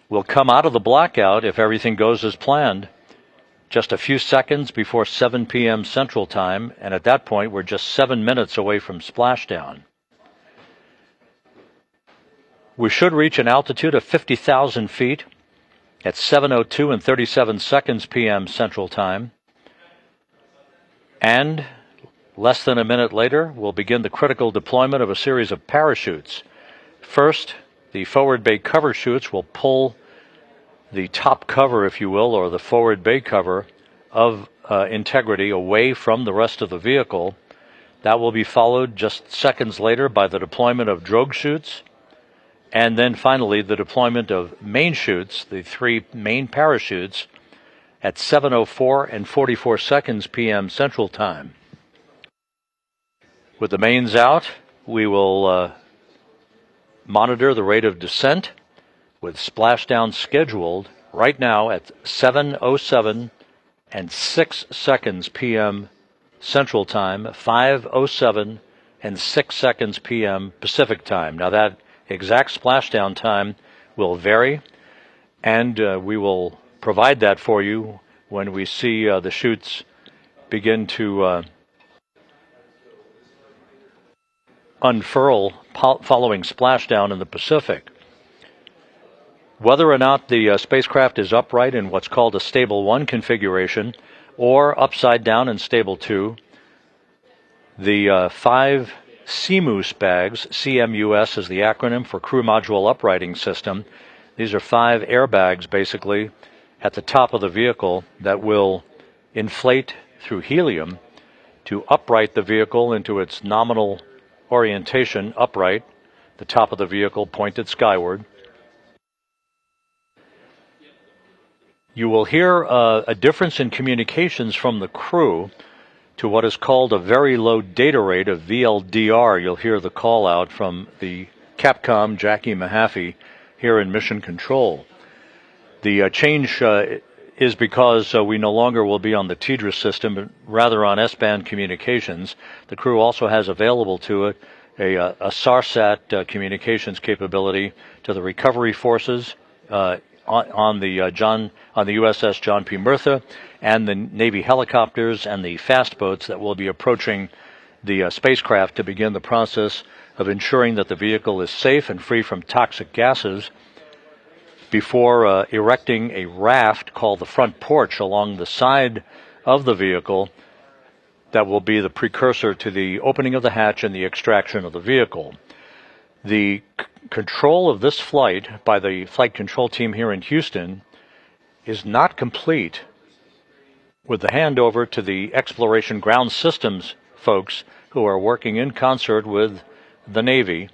We'll come out of the blackout, if everything goes as planned, just a few seconds before 7 p.m. Central Time, and at that point we're just 7 minutes away from splashdown. We should reach an altitude of 50,000 feet at 7:02 and 37 seconds p.m. Central Time, and less than a minute later we'll begin the critical deployment of a series of parachutes. First, the forward bay cover chutes will pull the top cover, if you will, or the forward bay cover of Integrity away from the rest of the vehicle. That will be followed just seconds later by the deployment of drogue chutes, and then finally the deployment of main chutes, the 3 main parachutes, at 7:04 and 44 seconds p.m. Central Time. With the mains out, we will monitor the rate of descent, with splashdown scheduled right now at 7:07 and 6 seconds p.m. Central Time, 5:07 and 6 seconds p.m. Pacific Time. Now that exact splashdown time will vary, and we will provide that for you when we see the chutes begin to unfurl following splashdown in the Pacific. Whether or not the spacecraft is upright in what's called a stable 1 configuration or upside down in stable 2, the 5 CMUS bags, CMUS is the acronym for Crew Module Uprighting System. These are 5 airbags basically at the top of the vehicle that will inflate through helium to upright the vehicle into its nominal orientation upright, the top of the vehicle pointed skyward. You will hear a difference in communications from the crew to what is called a very low data rate of VLDR. You'll hear the call out from the Capcom Jackie Mahaffey here in Mission Control. The change is because we no longer will be on the TDRS system, but rather on S-band communications. The crew also has available to it a SARSAT communications capability to the recovery forces on the USS John P. Murtha and the Navy helicopters and the fast boats that will be approaching the spacecraft to begin the process of ensuring that the vehicle is safe and free from toxic gases before erecting a raft called the front porch along the side of the vehicle that will be the precursor to the opening of the hatch and the extraction of the vehicle. The control of this flight by the flight control team here in Houston is not complete with the handover to the exploration ground systems folks who are working in concert with the Navy.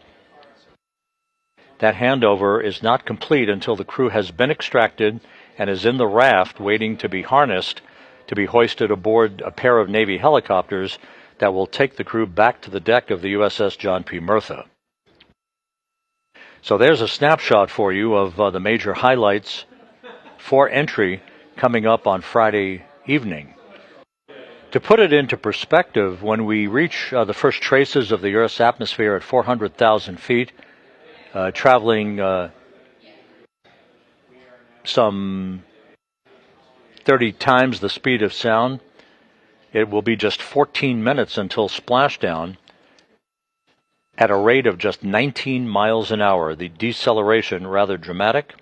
That handover is not complete until the crew has been extracted and is in the raft waiting to be harnessed to be hoisted aboard a pair of Navy helicopters that will take the crew back to the deck of the USS John P. Murtha. So there's a snapshot for you of the major highlights for entry coming up on Friday evening. To put it into perspective, when we reach the first traces of the Earth's atmosphere at 400,000 feet, traveling some 30 times the speed of sound, it will be just 14 minutes until splashdown at a rate of just 19 miles an hour. The deceleration rather dramatic.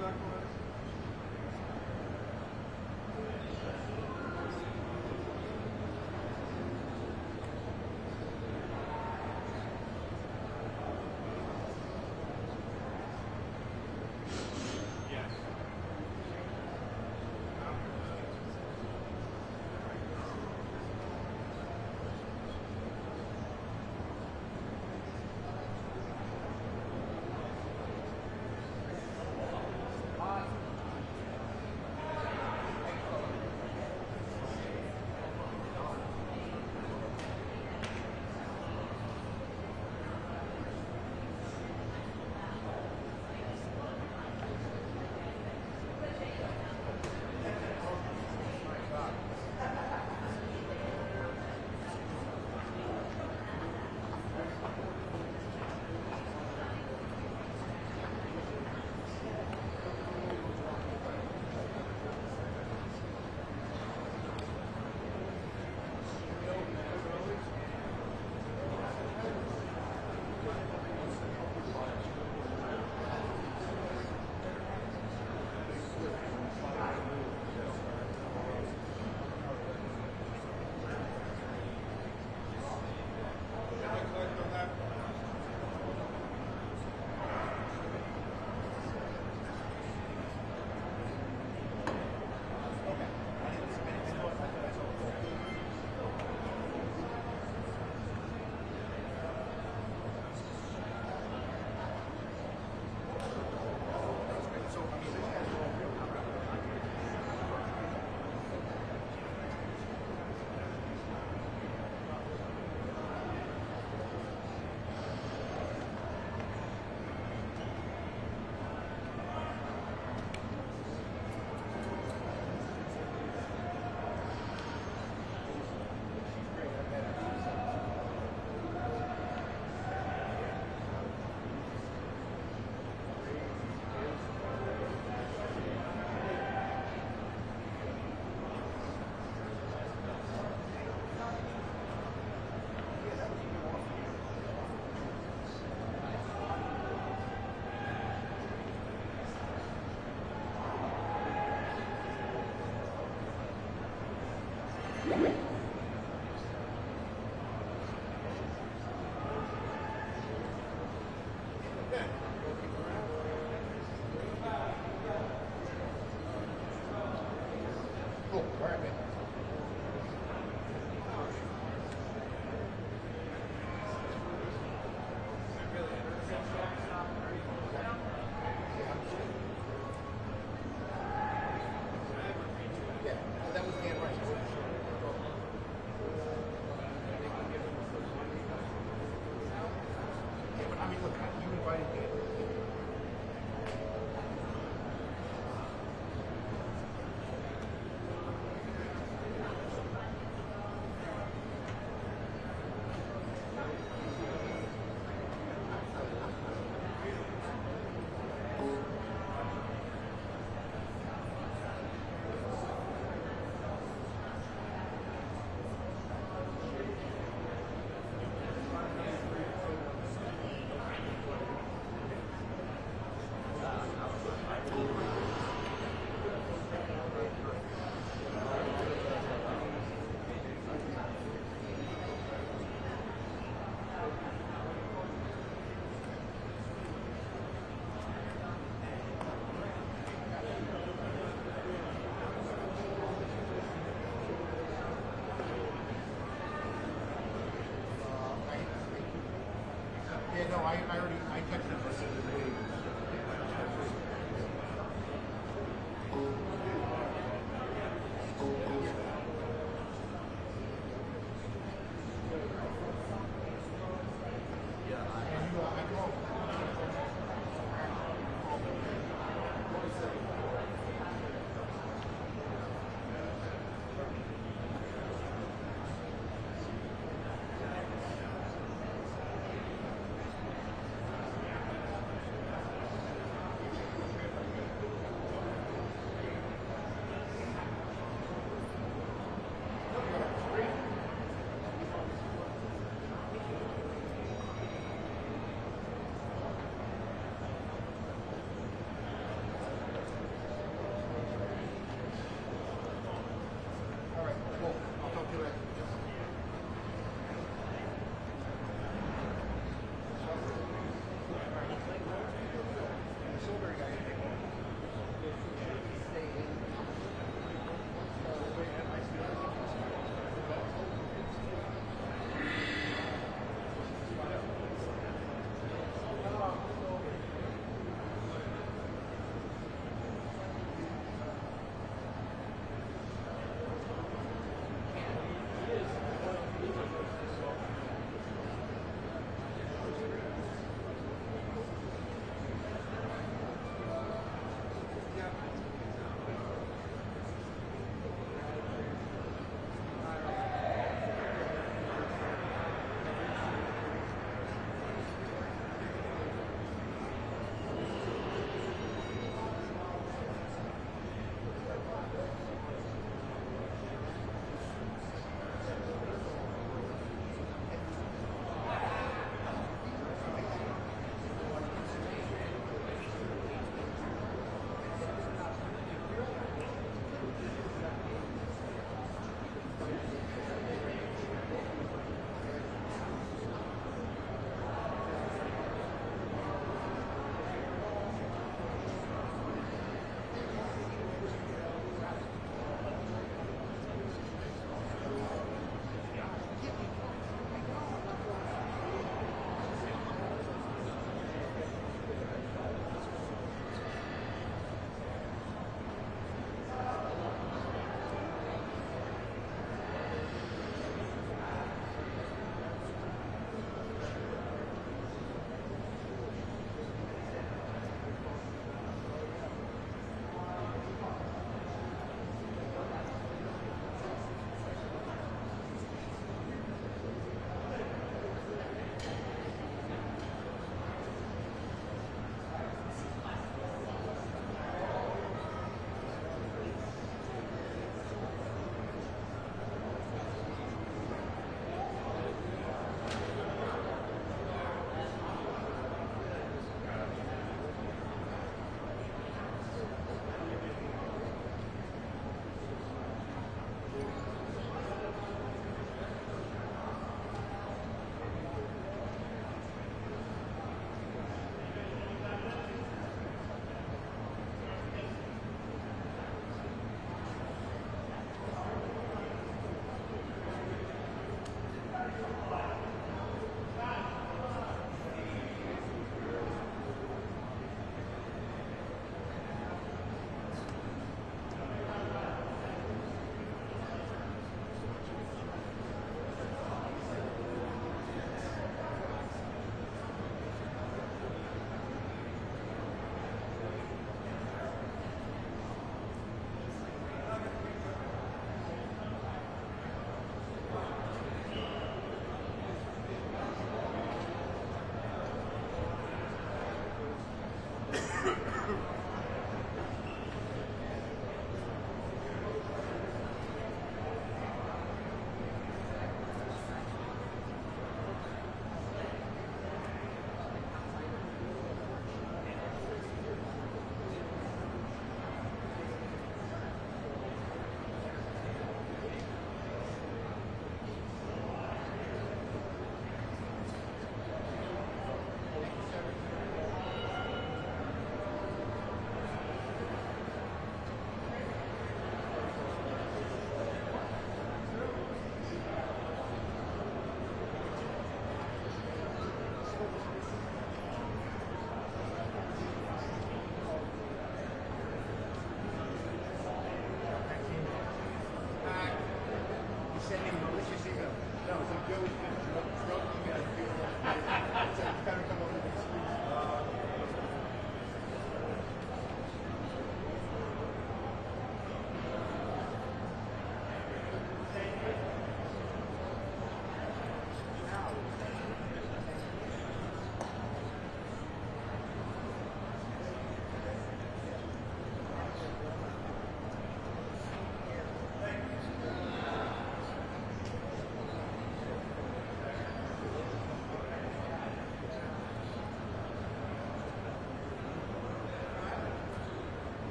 Awesome.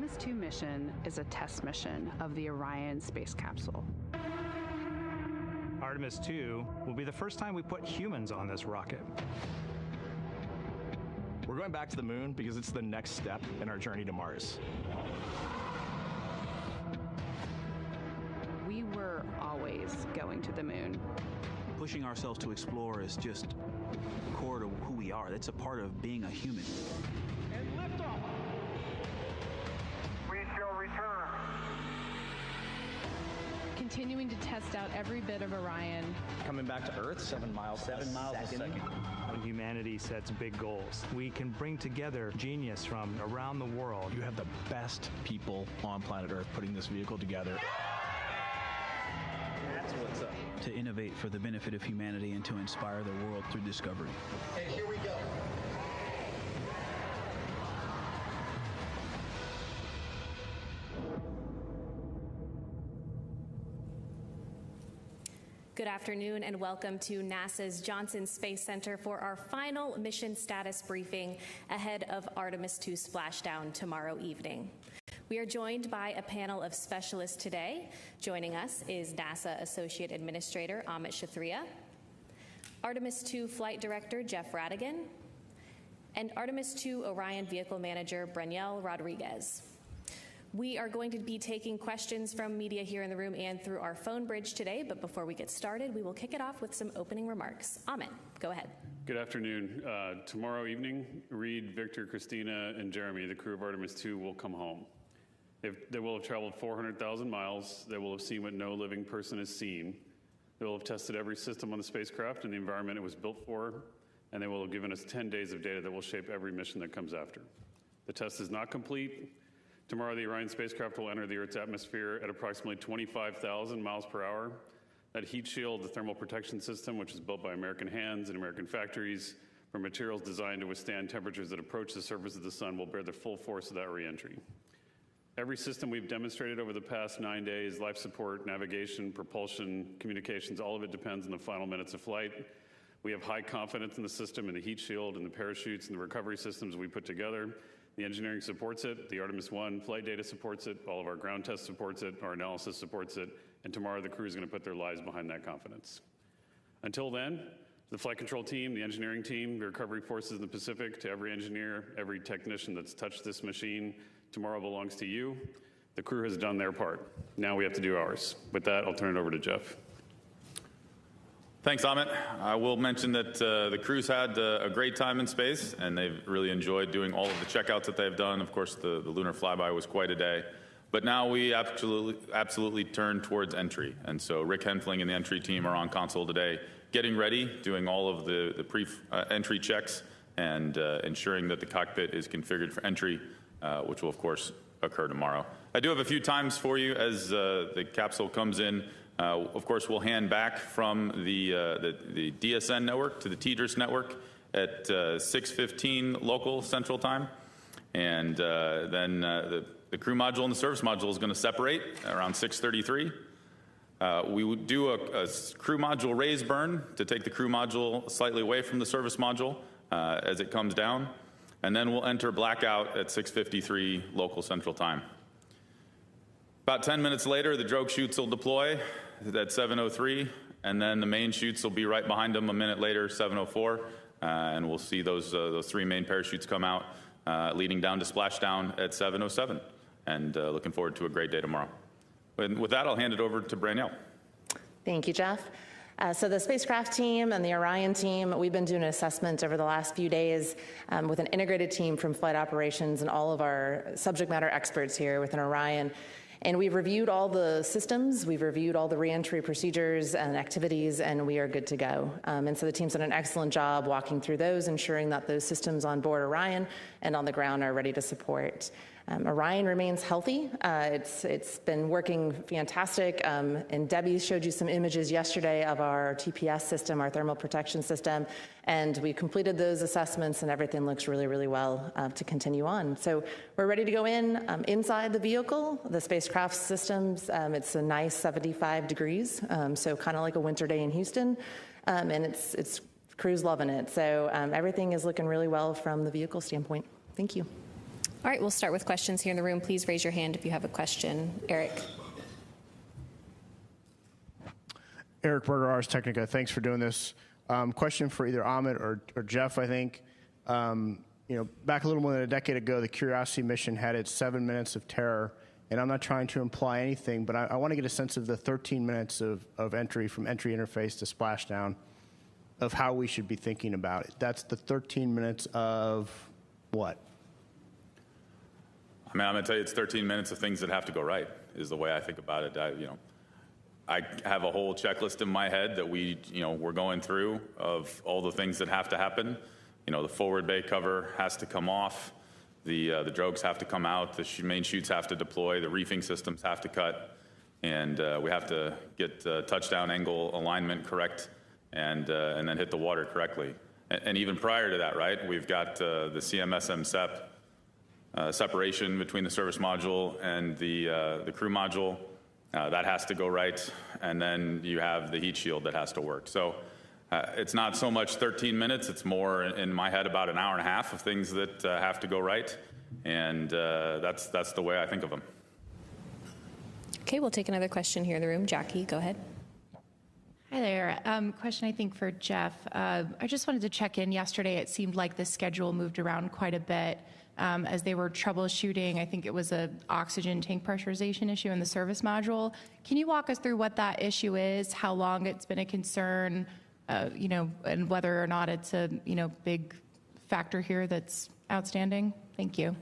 Artemis II mission is a test mission of the Orion space capsule. Artemis II will be the first time we put humans on this rocket. We're going back to the moon because it's the next step in our journey to Mars. We were always going to the moon. Pushing ourselves to explore is just core to who we are. That's a part of being a human. And liftoff. We shall return. Continuing to test out every bit of Orion. Coming back to Earth, 7 miles a second. When humanity sets big goals, we can bring together genius from around the world. You have the best people on planet Earth putting this vehicle together. That's what's up. To innovate for the benefit of humanity and to inspire the world through discovery. And here we go. Good afternoon and welcome to NASA's Johnson Space Center for our final mission status briefing ahead of Artemis II splashdown tomorrow evening. We are joined by a panel of specialists today. Joining us is NASA Associate Administrator Amit Shathria, Artemis II Flight Director Jeff Radigan, and Artemis II Orion Vehicle Manager Breniel Rodriguez. We are going to be taking questions from media here in the room and through our phone bridge today, but before we get started, we will kick it off with some opening remarks. Amit, go ahead. Good afternoon. Tomorrow evening, Reed, Victor, Christina, and Jeremy, the crew of Artemis II, will come home. They will have traveled 400,000 miles. They will have seen what no living person has seen. They will have tested every system on the spacecraft and the environment it was built for, and they will have given us 10 days of data that will shape every mission that comes after. The test is not complete. Tomorrow, the Orion spacecraft will enter the Earth's atmosphere at approximately 25,000 miles per hour. That heat shield, the thermal protection system, which is built by American hands and American factories for materials designed to withstand temperatures that approach the surface of the sun, will bear the full force of that reentry. Every system we've demonstrated over the past 9 days, life support, navigation, propulsion, communications, all of it depends on the final minutes of flight. We have high confidence in the system and the heat shield and the parachutes and the recovery systems we put together. The engineering supports it. The Artemis I flight data supports it. All of our ground tests supports it. Our analysis supports it. And tomorrow, the crew is going to put their lives behind that confidence. Until then, the flight control team, the engineering team, the recovery forces in the Pacific, to every engineer, every technician that's touched this machine, tomorrow belongs to you. The crew has done their part. Now we have to do ours. With that, I'll turn it over to Jeff. Thanks, Amit. I will mention that the crew's had a great time in space, and they've really enjoyed doing all of the checkouts that they've done. Of course, the lunar flyby was quite a day. But now we absolutely turn towards entry. And so Rick Henfling and the entry team are on console today, getting ready, doing all of the pre-entry checks, and ensuring that the cockpit is configured for entry, which will, of course, occur tomorrow. I do have a few times for you as the capsule comes in. Of course, we'll hand back from the DSN network to the TDRS network at 6:15 local Central Time. And then the crew module and the service module is going to separate around 6:33. We would do a crew module raise burn to take the crew module slightly away from the service module as it comes down. And then we'll enter blackout at 6:53 local Central Time. About 10 minutes later, the drogue chutes will deploy at 7:03, and then the main chutes will be right behind them a minute later, 7:04, and we'll see those three main parachutes come out, leading down to splashdown at 7:07, and looking forward to a great day tomorrow. And with that, I'll hand it over to Branielle. Thank you, Jeff. So the spacecraft team and the Orion team, we've been doing an assessment over the last few days with an integrated team from flight operations and all of our subject matter experts here within Orion. And we've reviewed all the systems, we've reviewed all the reentry procedures and activities, and we are good to go. And so the team's done an excellent job walking through those, ensuring that those systems on board Orion and on the ground are ready to support. Orion remains healthy. It's been working fantastic. And Debbie showed you some images yesterday of our TPS system, our thermal protection system. And we completed those assessments and everything looks really, really well to continue on. So we're ready to go inside the vehicle, the spacecraft systems. It's a nice 75 degrees, so kind of like a winter day in Houston. And it's crew's loving it. So everything is looking really well from the vehicle standpoint. Thank you. All right, we'll start with questions here in the room. Please raise your hand if you have a question. Eric. Eric Berger, Ars Technica. Thanks for doing this. Question for either Amit or Jeff, I think. Back a little more than a decade ago, the Curiosity mission had its 7 minutes of terror. And I'm not trying to imply anything, but I want to get a sense of the 13 minutes of entry from entry interface to splashdown of how we should be thinking about it. That's the 13 minutes of what? I mean, I'm going to tell you it's 13 minutes of things that have to go right is the way I think about it. I have a whole checklist in my head that we're going through of all the things that have to happen. The forward bay cover has to come off. The drogues have to come out, the main chutes have to deploy, the reefing systems have to cut, and we have to get touchdown angle alignment correct and then hit the water correctly. And even prior to that, right, we've got the CMSM SEP separation between the service module and the crew module. That has to go right, and then you have the heat shield that has to work. So it's not so much 13 minutes, it's more in my head about an hour and a half of things that have to go right, and that's the way I think of them. Okay, we'll take another question here in the room. Jackie, go ahead. Hi there. Question, I think, for Jeff. I just wanted to check in. Yesterday, it seemed like the schedule moved around quite a bit as they were troubleshooting. I think it was an oxygen tank pressurization issue in the service module. Can you walk us through what that issue is, how long it's been a concern, and whether or not it's a, big factor here that's outstanding? Thank you.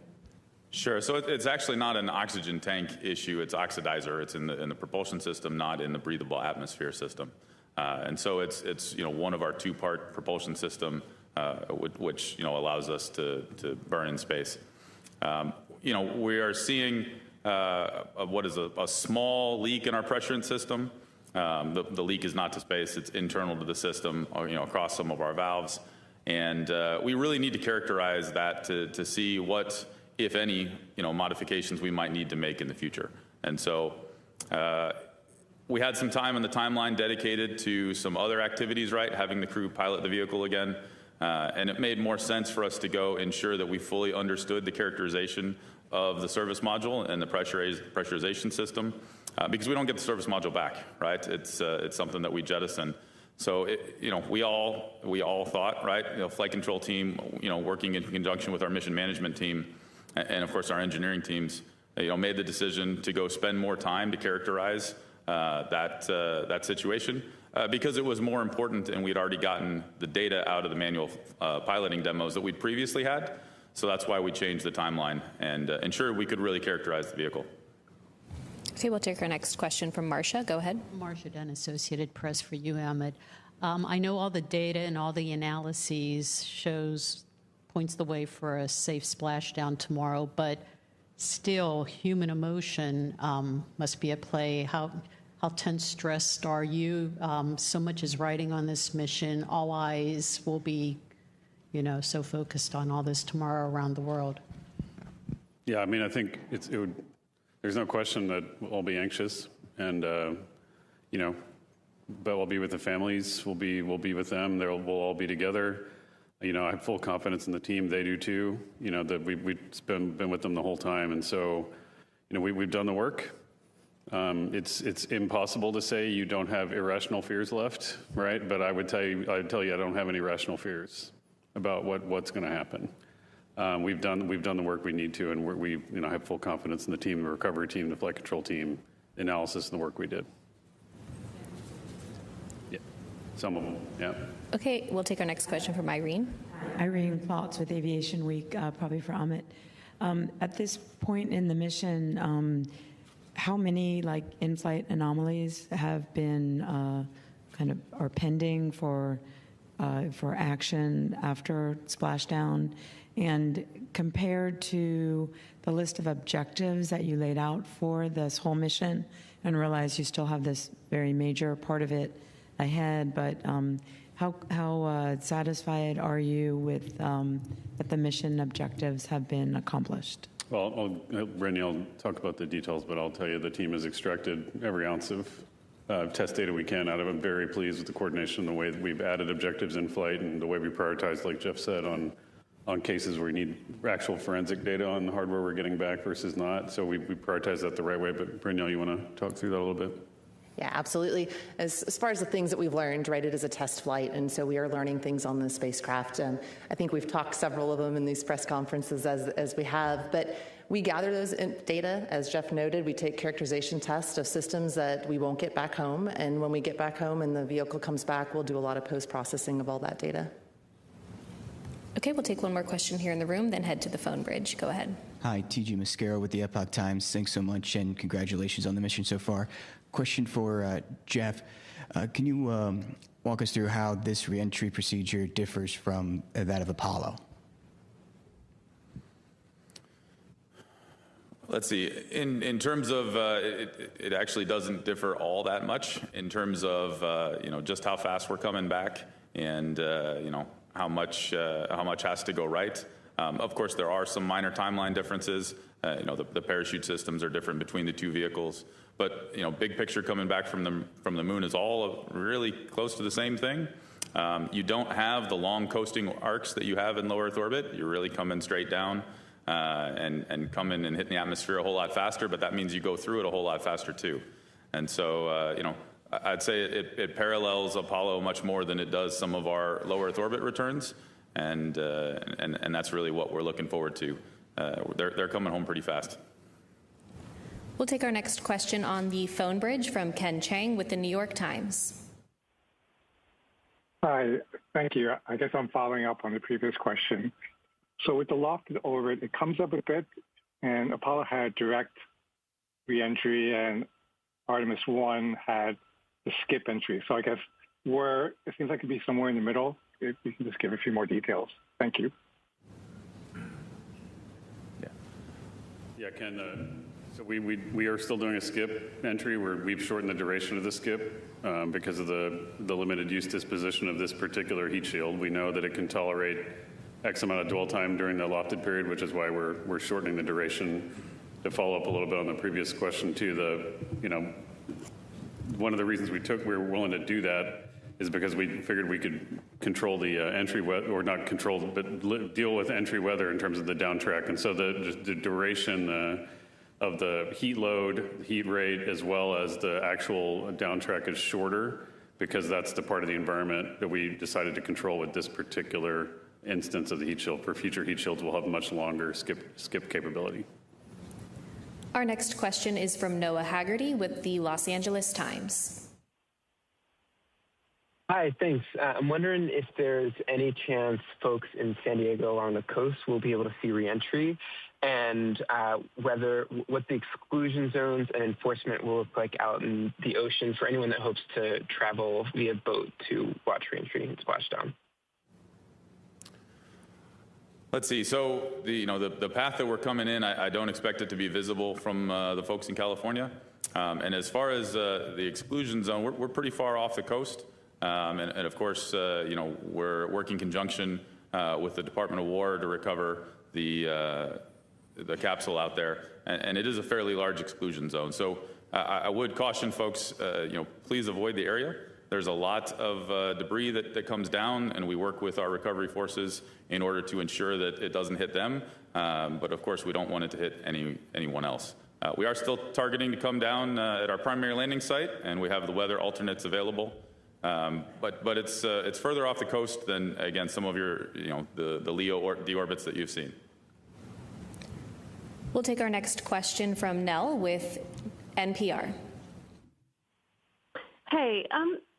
Sure. So it's actually not an oxygen tank issue. It's oxidizer. It's in the propulsion system, not in the breathable atmosphere system. And so it's one of our two-part propulsion system, which allows us to burn in space. We are seeing what is a small leak in our pressurant system. The leak is not to space, it's internal to the system, across some of our valves. And we really need to characterize that to see what, if any, modifications we might need to make in the future. And so we had some time on the timeline dedicated to some other activities, right? Having the crew pilot the vehicle again. And it made more sense for us to go ensure that we fully understood the characterization of the service module and the pressurization system. Because we don't get the service module back, right? It's something that we jettison. So, we all thought, right? Flight control team, working in conjunction with our mission management team, and of course our engineering teams, made the decision to go spend more time to characterize that situation because it was more important, and we'd already gotten the data out of the manual piloting demos that we'd previously had. So that's why we changed the timeline and ensured we could really characterize the vehicle. Okay, we'll take our next question from Marcia. Go ahead. Marcia Dunn, Associated Press for you, Ahmed. I know all the data and all the analyses points the way for a safe splashdown tomorrow, but still human emotion must be at play. How tense, stressed are you? So much is riding on this mission. All eyes will be, so focused on all this tomorrow around the world. Yeah, I mean, I think there's no question that we'll all be anxious, and but we'll be with the families. We'll be with them. We'll all be together. I have full confidence in the team. They do too. That we've been with them the whole time, and so we've done the work. It's impossible to say you don't have irrational fears left, right? But I'd tell you I don't have any rational fears about what's going to happen. We've done the work we need to, and we have full confidence in the team, the recovery team, the flight control team, the analysis, and the work we did. Yeah, some of them. Yeah. Okay, we'll take our next question from Irene. Irene Plotz with Aviation Week, probably for Amit. At this point in the mission, how many in-flight anomalies have been are pending for action after splashdown? And compared to the list of objectives that you laid out for this whole mission, and realize you still have this very major part of it ahead, but how satisfied are you with that the mission objectives have been accomplished? Well, Brittany, I'll talk about the details, but I'll tell you the team has extracted every ounce of test data we can out of it. I'm very pleased with the coordination, the way that we've added objectives in flight, and the way we prioritize, like Jeff said, on on cases where we need actual forensic data on the hardware we're getting back versus not. So we prioritize that the right way. But Brynjol, you want to talk through that a little bit? Yeah, absolutely. As far as the things that we've learned, right, it is a test flight, and so we are learning things on the spacecraft. I think we've talked several of them in these press conferences as we have, but we gather those data, as Jeff noted. We take characterization tests of systems that we won't get back home, and when we get back home and the vehicle comes back, we'll do a lot of post-processing of all that data. Okay, we'll take one more question here in the room, then head to the phone bridge. Go ahead. Hi, TG Mascaro with the Epoch Times. Thanks so much, and congratulations on the mission so far. Question for Jeff. Can you walk us through how this reentry procedure differs from that of Apollo? Let's see. In terms of it actually doesn't differ all that much in terms of just how fast we're coming back and how much has to go right. Of course, there are some minor timeline differences. The parachute systems are different between the two vehicles, but big picture coming back from the moon is all really close to the same thing. You don't have the long coasting arcs that you have in low Earth orbit. You're really coming straight down and coming and hitting the atmosphere a whole lot faster, but that means you go through it a whole lot faster too. And so I'd say it parallels Apollo much more than it does some of our low Earth orbit returns, and that's really what we're looking forward to. They're coming home pretty fast. We'll take our next question on the phone bridge from Ken Chang with the New York Times. Hi, thank you. I guess I'm following up on the previous question. So with the lofted orbit, it comes up a bit, and Apollo had direct reentry, and Artemis I had the skip entry. So I guess it seems like it could be somewhere in the middle. If you can just give a few more details. Thank you. Yeah, Ken. So we are still doing a skip entry where we've shortened the duration of the skip because of the limited use disposition of this particular heat shield. We know that it can tolerate X amount of dwell time during the lofted period, which is why we're shortening the duration. To follow up a little bit on the previous question too, one of the reasons we were willing to do that is because we figured we could control the entry weather, or not control, but deal with entry weather in terms of the downtrack. And so the duration of the heat load, heat rate, as well as the actual downtrack is shorter because that's the part of the environment that we decided to control with this particular instance of the heat shield. For future heat shields, we'll have much longer skip capability. Our next question is from Noah Haggerty with the Los Angeles Times. Hi, thanks. I'm wondering if there's any chance folks in San Diego along the coast will be able to see reentry, and what the exclusion zones and enforcement will look like out in the ocean for anyone that hopes to travel via boat to watch reentry and splashdown. Let's see. So the path that we're coming in, I don't expect it to be visible from the folks in California. And as far as the exclusion zone, we're pretty far off the coast. And of course, we're working in conjunction with the Department of War to recover the capsule out there, and it is a fairly large exclusion zone. So I would caution folks, please avoid the area. There's a lot of debris that comes down, and we work with our recovery forces in order to ensure that it doesn't hit them. But of course, we don't want it to hit anyone else. We are still targeting to come down at our primary landing site, and we have the weather alternates available. But it's further off the coast than, again, some of your, the LEO deorbits that you've seen. We'll take our next question from Nell with NPR. Hey,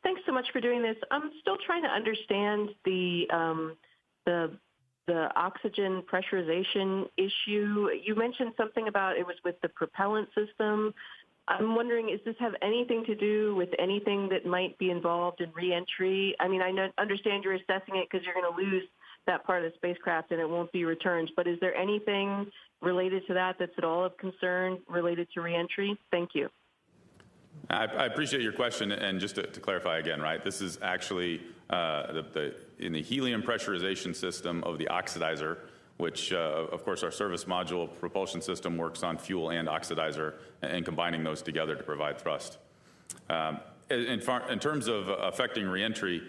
thanks so much for doing this. I'm still trying to understand the oxygen pressurization issue. You mentioned something about it was with the propellant system. I'm wondering, does this have anything to do with anything that might be involved in reentry? I mean, I understand you're assessing it because you're going to lose that part of the spacecraft and it won't be returned. But is there anything related to that that's at all of concern related to reentry? Thank you. I appreciate your question, and just to clarify again, right, this is actually in the helium pressurization system of the oxidizer, which, of course, our service module propulsion system works on fuel and oxidizer and combining those together to provide thrust. In terms of affecting reentry,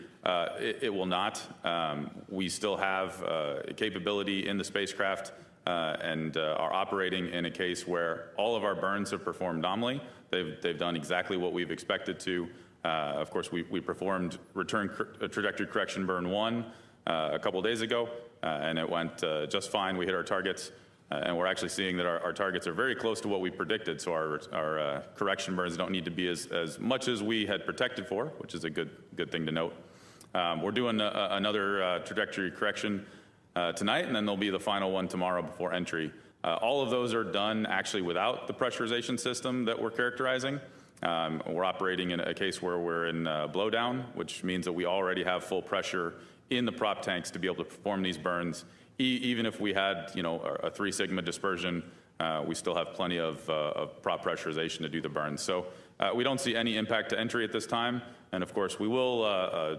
it will not. We still have capability in the spacecraft and are operating in a case where all of our burns have performed nominally. They've done exactly what we've expected to. Of course, we performed return trajectory correction burn 1 a couple days ago, and it went just fine. We hit our targets, and we're actually seeing that our targets are very close to what we predicted, so our correction burns don't need to be as much as we had protected for, which is a good thing to note. We're doing another trajectory correction tonight, and then there'll be the final one tomorrow before entry. All of those are done actually without the pressurization system that we're characterizing. We're operating in a case where we're in blowdown, which means that we already have full pressure in the prop tanks to be able to perform these burns. Even if we had, a 3 sigma dispersion, we still have plenty of prop pressurization to do the burns. So we don't see any impact to entry at this time. And of course, we will,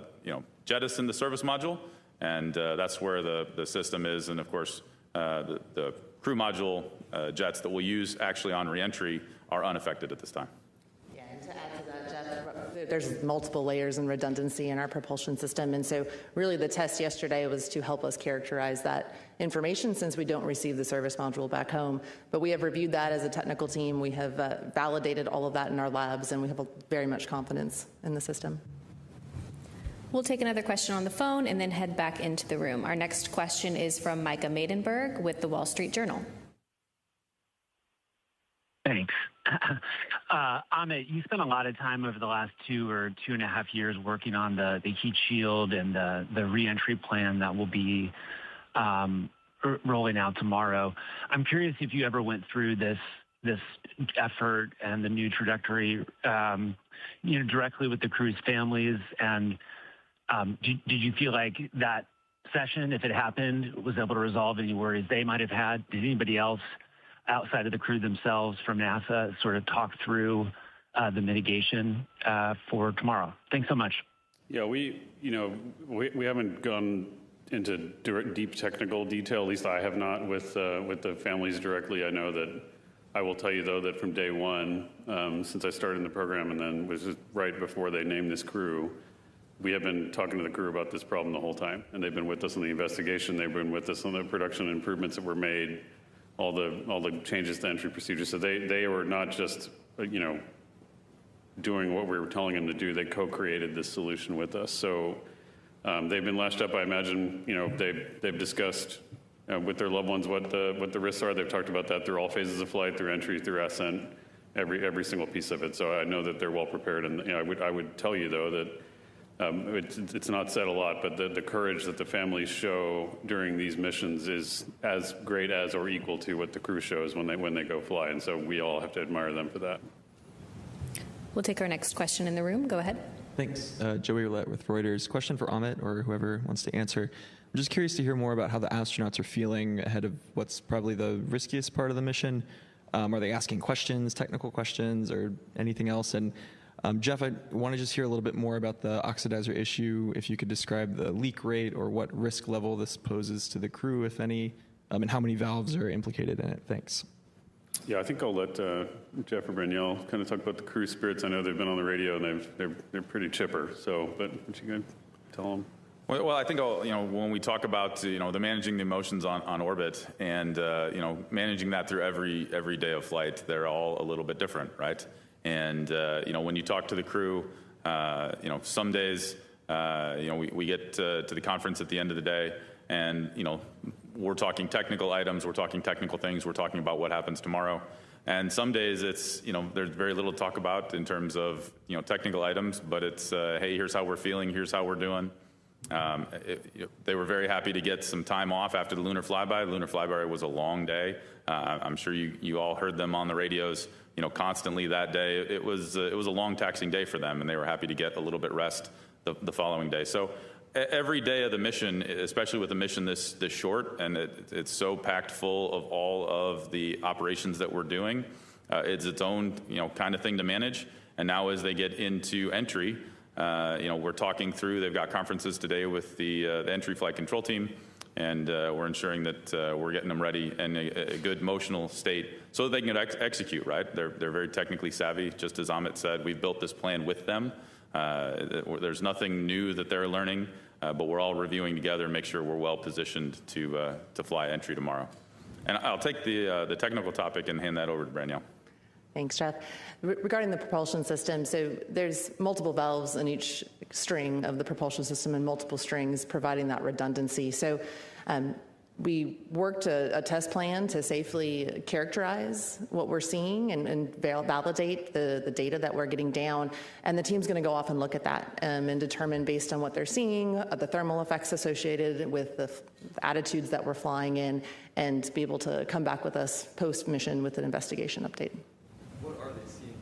jettison the service module, and that's where the system is. And of course, the crew module jets that we'll use actually on reentry are unaffected at this time. Yeah, and to add to that, Jeff, there's multiple layers and redundancy in our propulsion system. And so really the test yesterday was to help us characterize that information since we don't receive the service module back home. But we have reviewed that as a technical team. We have validated all of that in our labs, and we have very much confidence in the system. We'll take another question on the phone and then head back into the room. Our next question is from Micah Maidenberg with the Wall Street Journal. Thanks. Amit, you spent a lot of time over the last 2 or 2.5 years working on the heat shield and the reentry plan that will be rolling out tomorrow. I'm curious if you ever went through this effort and the new trajectory, directly with the crew's families, and did you feel like that session, if it happened, was able to resolve any worries they might have had? Did anybody else outside of the crew themselves from NASA sort of talk through the mitigation for tomorrow? Thanks so much. Yeah, we haven't gone into deep technical detail. At least I have not with the families directly. I know that I will tell you though that from day one, since I started in the program and then was just right before they named this crew, we have been talking to the crew about this problem the whole time, and they've been with us on the investigation. They've been with us on the production improvements that were made, all the changes to entry procedures. So they were not just doing what we were telling them to do. They co-created this solution with us. So they've been lashed up. I imagine they've discussed with their loved ones what the risks are. They've talked about that through all phases of flight, through entry, through ascent, every single piece of it. So I know that they're well prepared. And I would tell you though that. It's not said a lot, but the courage that the families show during these missions is as great as or equal to what the crew shows when they go fly, and so we all have to admire them for that. We'll take our next question in the room. Go ahead. Thanks. Joey Roulette with Reuters. Question for Amit or whoever wants to answer. I'm just curious to hear more about how the astronauts are feeling ahead of what's probably the riskiest part of the mission. Are they asking questions, technical questions, or anything else? And Jeff, I want to just hear a little bit more about the oxidizer issue, if you could describe the leak rate or what risk level this poses to the crew, if any, and how many valves are implicated in it. Thanks. Yeah, I think I'll let Jeff or Braniel kind of talk about the crew spirits. I know they've been on the radio and they're pretty chipper. So, but what you going to tell them? Well, I think when we talk about the managing the emotions on orbit and managing that through every day of flight, they're all a little bit different, right? And when you talk to the crew, some days we get to the conference at the end of the day, and we're talking technical items, we're talking technical things, we're talking about what happens tomorrow. And some days it's there's very little to talk about in terms of technical items, but it's hey, here's how we're feeling, here's how we're doing. They were very happy to get some time off after the lunar flyby. The lunar flyby was a long day. I'm sure you all heard them on the radios, constantly that day. It was a long, taxing day for them, and they were happy to get a little bit rest the following day. So every day of the mission, especially with a mission this short, and it's so packed full of all of the operations that we're doing, it's its own kind of thing to manage. And now as they get into entry, we're talking through. They've got conferences today with the entry flight control team, and we're ensuring that we're getting them ready in a good motional state so that they can execute, right? They're very technically savvy. Just as Amit said, we've built this plan with them. There's nothing new that they're learning, but we're all reviewing together and make sure we're well positioned to fly entry tomorrow. And I'll take the technical topic and hand that over to Branielle. Thanks, Jeff. Regarding the propulsion system, so there's multiple valves in each string of the propulsion system and multiple strings providing that redundancy. So we worked a test plan to safely characterize what we're seeing and validate the data that we're getting down. And the team's going to go off and look at that and determine, based on what they're seeing, the thermal effects associated with the attitudes that we're flying in, and be able to come back with us post-mission with an investigation update. What are they seeing,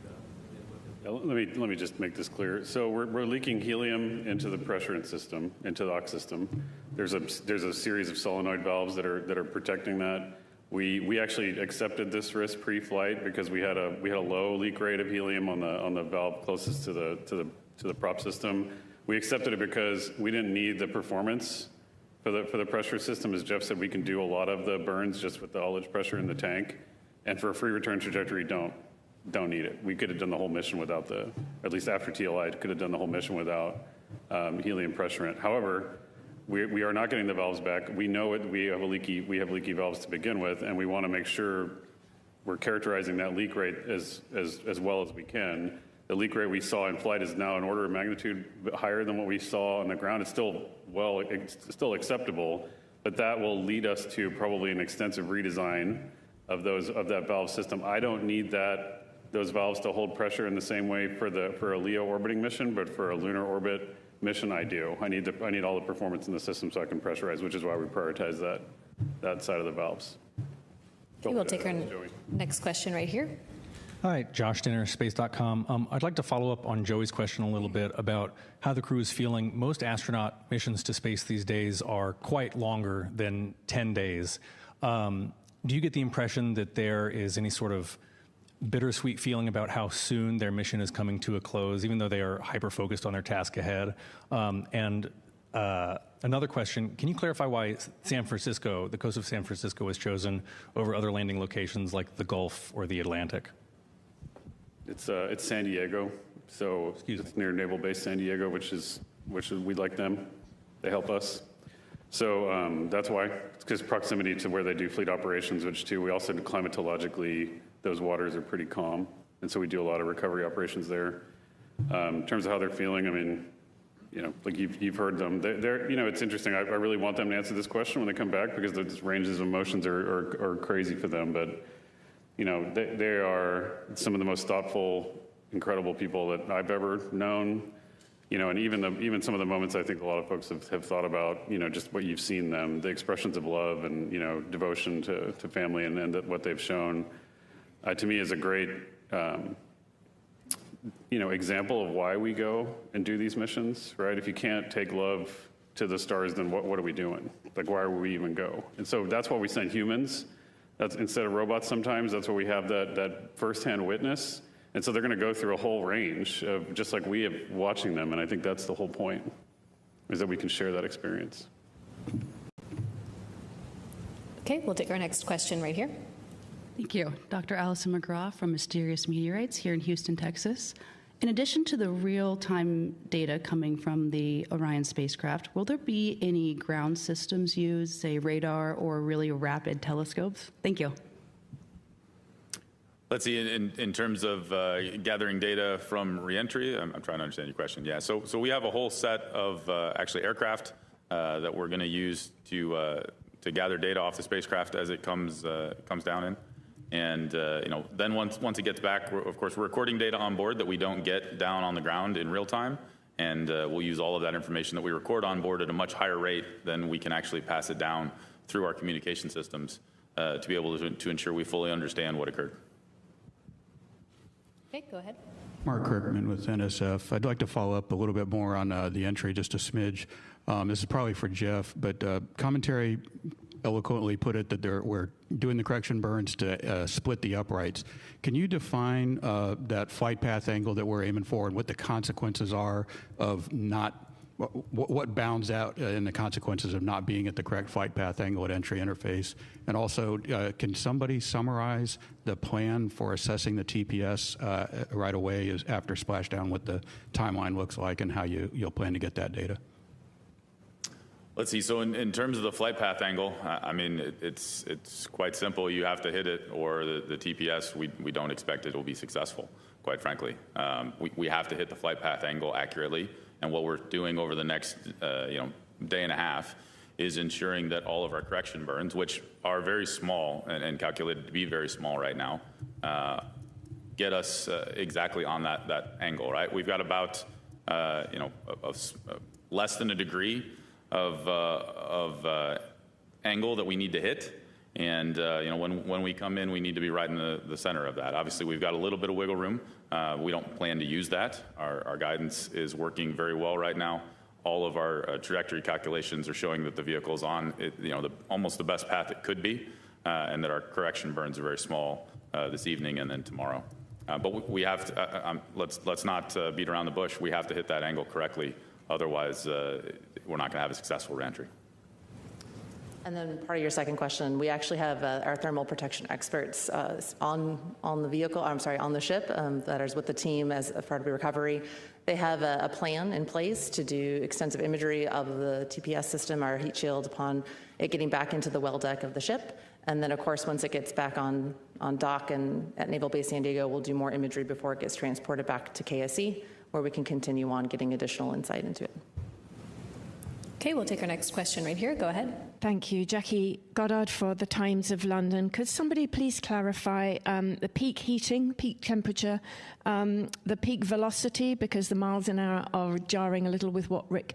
though? Let me just make this clear. So we're leaking helium into the pressure system, into the aux system. There's a series of solenoid valves that are protecting that. We actually accepted this risk pre-flight because we had a low leak rate of helium on the valve closest to the prop system. We accepted it because we didn't need the performance for the pressure system. As Jeff said, we can do a lot of the burns just with the ullage pressure in the tank, and for a free return trajectory, don't need it. We could have done the whole mission without at least after TLI, could have done the whole mission without helium pressurant. However, we are not getting the valves back. We know it. We have leaky valves to begin with, and we want to make sure we're characterizing that leak rate as well as we can. The leak rate we saw in flight is now an order of magnitude higher than what we saw on the ground. It's still acceptable, but that will lead us to probably an extensive redesign of that valve system. I don't need those valves to hold pressure in the same way for a LEO orbiting mission, but for a lunar orbit mission, I do. I need all the performance in the system so I can pressurize, which is why we prioritize that side of the valves. Okay, we'll take our next question right here. Hi, Josh Dinner, space.com. I'd like to follow up on Joey's question a little bit about how the crew is feeling. Most astronaut missions to space these days are quite longer than 10 days. Do you get the impression that there is any sort of bittersweet feeling about how soon their mission is coming to a close, even though they are hyper-focused on their task ahead? And another question, can you clarify why San Francisco, the coast of San Francisco, was chosen over other landing locations like the Gulf or the Atlantic? It's San Diego, so it's near Naval Base San Diego, which is we like them. They help us. So that's why. It's because proximity to where they do fleet operations, which too, we also climatologically, those waters are pretty calm. And so we do a lot of recovery operations there. In terms of how they're feeling, I mean, like you've heard them. They're it's interesting. I really want them to answer this question when they come back because the ranges of emotions are crazy for them. But, they are some of the most thoughtful, incredible people that I've ever known. And even some of the moments I think a lot of folks have thought about, just what you've seen them, the expressions of love and, devotion to family and what they've shown, to me is a great, example of why we go and do these missions, right? If you can't take love to the stars, then what are we doing? Like, why would we even go? And so that's why we send humans. That's instead of robots sometimes, that's why we have that firsthand witness. And so they're going to go through a whole range of just like we have watching them. And I think that's the whole point, is that we can share that experience. Okay, we'll take our next question right here. Thank you. Dr. Allison McGraw from Mysterious Meteorites here in Houston, Texas. In addition to the real-time data coming from the Orion spacecraft, will there be any ground systems used, say radar or really rapid telescopes? Thank you. Let's see, in terms of gathering data from reentry, I'm trying to understand your question. Yeah, so we have a whole set of actually aircraft that we're going to use to gather data off the spacecraft as it comes down in. And then once it gets back, of course, we're recording data on board that we don't get down on the ground in real time. And we'll use all of that information that we record on board at a much higher rate than we can actually pass it down through our communication systems to be able to ensure we fully understand what occurred. Okay, go ahead. Mark Kirkman with NSF. I'd like to follow up a little bit more on the entry, just a smidge. This is probably for Jeff, but commentary eloquently put it that we're doing the correction burns to split the uprights. Can you define that flight path angle that we're aiming for and what the consequences are of not what bounds out in the consequences of not being at the correct flight path angle at entry interface? And also, can somebody summarize the plan for assessing the TPS right away after splashdown, what the timeline looks like and how you'll plan to get that data? Let's see. So in terms of the flight path angle, I mean, it's quite simple. You have to hit it, or the TPS, we don't expect it will be successful, quite frankly. We have to hit the flight path angle accurately. And what we're doing over the next day and a half is ensuring that all of our correction burns, which are very small and calculated to be very small right now, get us exactly on that angle, right? We've got about less than a degree of angle that we need to hit. And when we come in, we need to be right in the center of that. Obviously, we've got a little bit of wiggle room. We don't plan to use that. Our guidance is working very well right now. All of our trajectory calculations are showing that the vehicle is on almost the best path it could be, and that our correction burns are very small this evening and then tomorrow. But we have to, let's not beat around the bush. We have to hit that angle correctly. Otherwise, we're not going to have a successful reentry. And then part of your second question, we actually have our thermal protection experts on the vehicle, on the ship that is with the team as a part of the recovery. They have a plan in place to do extensive imagery of the TPS system, our heat shield, upon it getting back into the well deck of the ship. And then, of course, once it gets back on dock and at Naval Base San Diego, we'll do more imagery before it gets transported back to KSC, where we can continue on getting additional insight into it. Okay, we'll take our next question right here. Go ahead. Thank you. Jackie Goddard for the Times of London. Could somebody please clarify the peak heating, peak temperature, the peak velocity, because the miles an hour are jarring a little with what Rick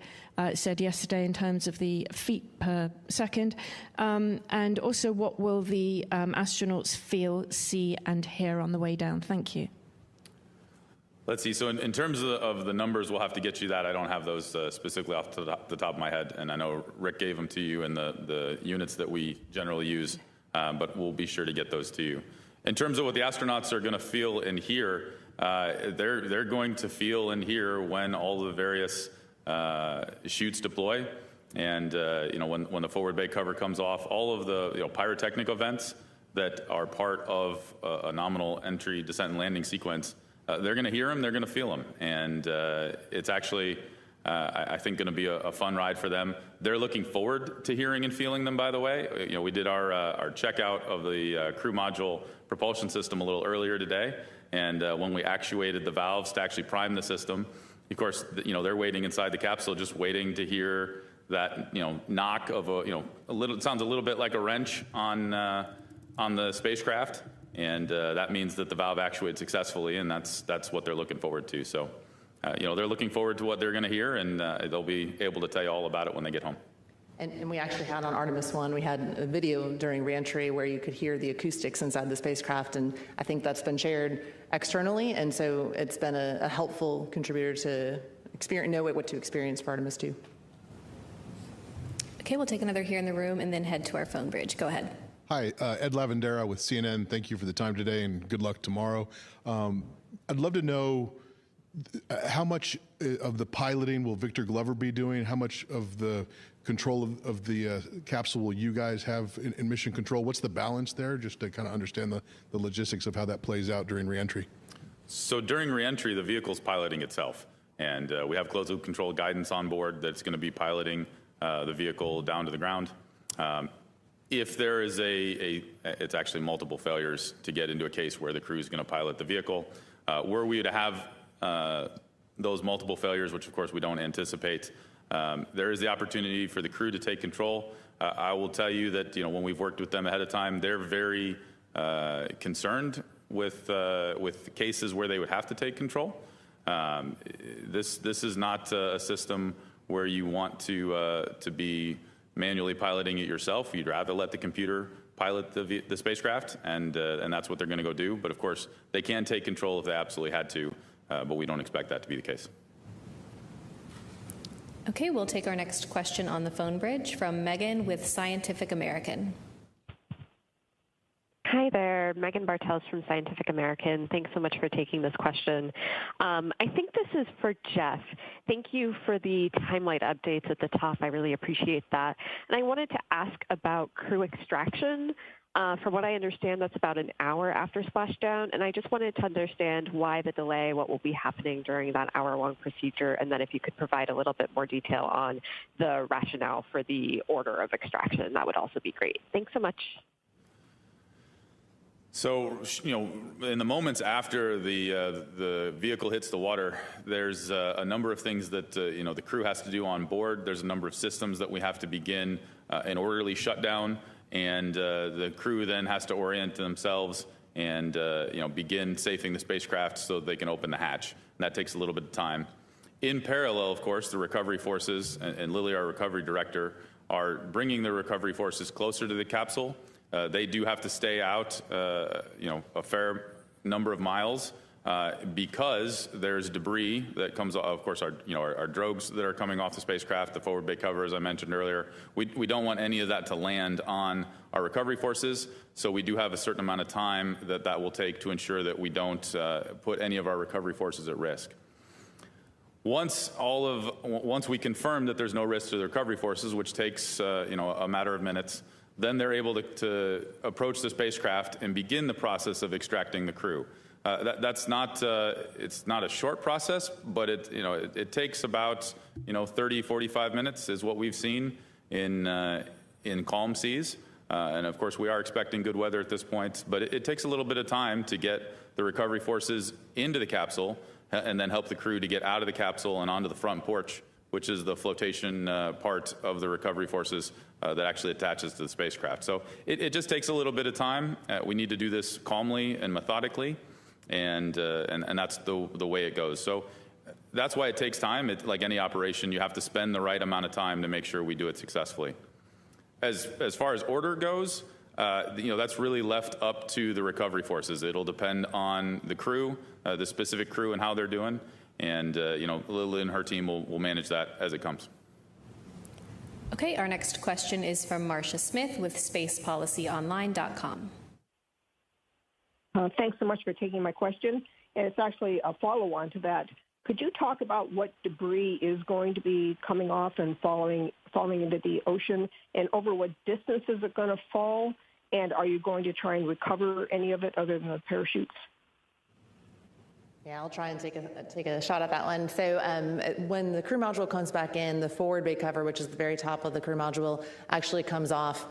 said yesterday in terms of the feet per second, and also what will the astronauts feel, see, and hear on the way down? Thank you. Let's see. So in terms of the numbers, we'll have to get you that. I don't have those specifically off the top of my head, and I know Rick gave them to you in the units that we generally use, but we'll be sure to get those to you. In terms of what the astronauts are going to feel and hear, they're going to feel and hear when all the various chutes deploy, and when the forward bay cover comes off, all of the pyrotechnic events that are part of a nominal entry, descent, and landing sequence. They're going to hear them, they're going to feel them, and it's actually, I think, going to be a fun ride for them. They're looking forward to hearing and feeling them, by the way. We did our checkout of the crew module propulsion system a little earlier today, and when we actuated the valves to actually prime the system, of course, they're waiting inside the capsule, just waiting to hear that, knock of it sounds a little bit like a wrench on the spacecraft. And that means that the valve actuated successfully, and that's what they're looking forward to. So, they're looking forward to what they're going to hear, and they'll be able to tell you all about it when they get home. And we actually had on Artemis I, we had a video during reentry where you could hear the acoustics inside the spacecraft, and I think that's been shared externally, and so it's been a helpful contributor to know what to experience for Artemis II. Okay, we'll take another here in the room and then head to our phone bridge. Go ahead. Hi, Ed Lavandera with CNN. Thank you for the time today, and good luck tomorrow. I'd love to know how much of the piloting will Victor Glover be doing? How much of the control of the capsule will you guys have in mission control? What's the balance there, just to kind of understand the logistics of how that plays out during reentry? So during reentry, the vehicle's piloting itself, and we have closed-loop control guidance on board that's going to be piloting the vehicle down to the ground. If there is it's actually multiple failures to get into a case where the crew is going to pilot the vehicle. Were we to have those multiple failures, which of course we don't anticipate, there is the opportunity for the crew to take control. I will tell you that when we've worked with them ahead of time, they're very concerned with cases where they would have to take control. This is not a system where you want to be manually piloting it yourself. You'd rather let the computer pilot the spacecraft, and that's what they're going to go do. But of course, they can take control if they absolutely had to, but we don't expect that to be the case. Okay, we'll take our next question on the phone bridge from Megan with Scientific American. Hi there, Megan Bartels from Scientific American. Thanks so much for taking this question. I think this is for Jeff. Thank you for the timeline updates at the top. I really appreciate that. And I wanted to ask about crew extraction. From what I understand, that's about an hour after splashdown. And I just wanted to understand why the delay, what will be happening during that hour-long procedure, and then if you could provide a little bit more detail on the rationale for the order of extraction, that would also be great. Thanks so much. So, in the moments after the vehicle hits the water, there's a number of things that, the crew has to do on board. There's a number of systems that we have to begin an orderly shutdown, and the crew then has to orient themselves and, begin safing the spacecraft so they can open the hatch. And that takes a little bit of time. In parallel, of course, the recovery forces, and Lily, our recovery director, are bringing the recovery forces closer to the capsule. They do have to stay out, a fair number of miles because there's debris that comes, of course, our drogues that are coming off the spacecraft, the forward bay cover, as I mentioned earlier. We don't want any of that to land on our recovery forces, so we do have a certain amount of time that will take to ensure that we don't put any of our recovery forces at risk. Once we confirm that there's no risk to the recovery forces, which takes a matter of minutes, then they're able to approach the spacecraft and begin the process of extracting the crew. That's not it's not a short process, but it takes about 30, 45 minutes is what we've seen in calm seas. And of course, we are expecting good weather at this point, but it takes a little bit of time to get the recovery forces into the capsule and then help the crew to get out of the capsule and onto the front porch, which is the flotation part of the recovery forces that actually attaches to the spacecraft. So it just takes a little bit of time. We need to do this calmly and methodically, and that's the way it goes. So that's why it takes time. Like any operation, you have to spend the right amount of time to make sure we do it successfully. As far as order goes, that's really left up to the recovery forces. It'll depend on the crew, the specific crew, and how they're doing. And, Lily and her team will manage that as it comes. Okay, our next question is from Marcia Smith with spacepolicyonline.com. Thanks so much for taking my question. And it's actually a follow-on to that. Could you talk about what debris is going to be coming off and falling into the ocean, and over what distance is it going to fall? And are you going to try and recover any of it other than the parachutes? Yeah, I'll try and take a shot at that one. So when the crew module comes back in, the forward bay cover, which is the very top of the crew module, actually comes off,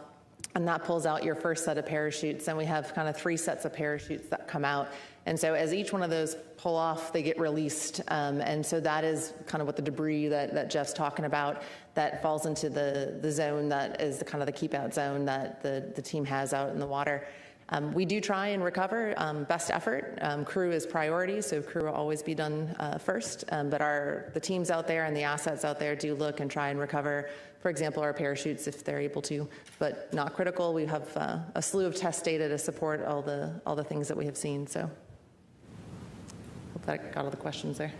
and that pulls out your first set of parachutes. And we have kind of 3 sets of parachutes that come out. And so as each one of those pull off, they get released. And so that is kind of what the debris that Jeff's talking about that falls into the zone that is the kind of the keep out zone that the team has out in the water. We do try and recover best effort. Crew is priority, so crew will always be done first. But the teams out there and the assets out there do look and try and recover, for example, our parachutes if they're able to, but not critical. We have a slew of test data to support all the things that we have seen. So hope that got all the questions there.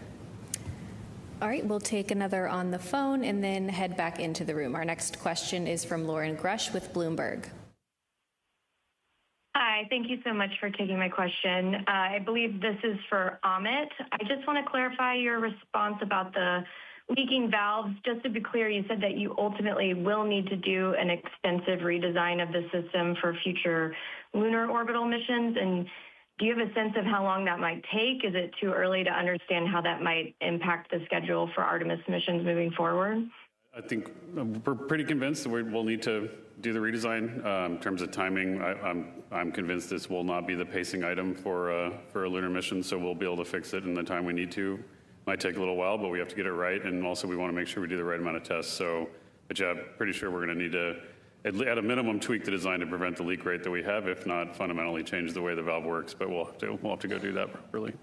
All right, we'll take another on the phone and then head back into the room. Our next question is from Lauren Grush with Bloomberg. Hi, thank you so much for taking my question. I believe this is for Amit. I just want to clarify your response about the leaking valves. Just to be clear, you said that you ultimately will need to do an extensive redesign of the system for future lunar orbital missions. And do you have a sense of how long that might take? Is it too early to understand how that might impact the schedule for Artemis missions moving forward? I think we're pretty convinced that we'll need to do the redesign. In terms of timing, I'm convinced this will not be the pacing item for a lunar mission, so we'll be able to fix it in the time we need to. Might take a little while, but we have to get it right, and also we want to make sure we do the right amount of tests. But yeah, pretty sure we're going to need to, at a minimum, tweak the design to prevent the leak rate that we have, if not fundamentally change the way the valve works, but we'll have to go do that properly.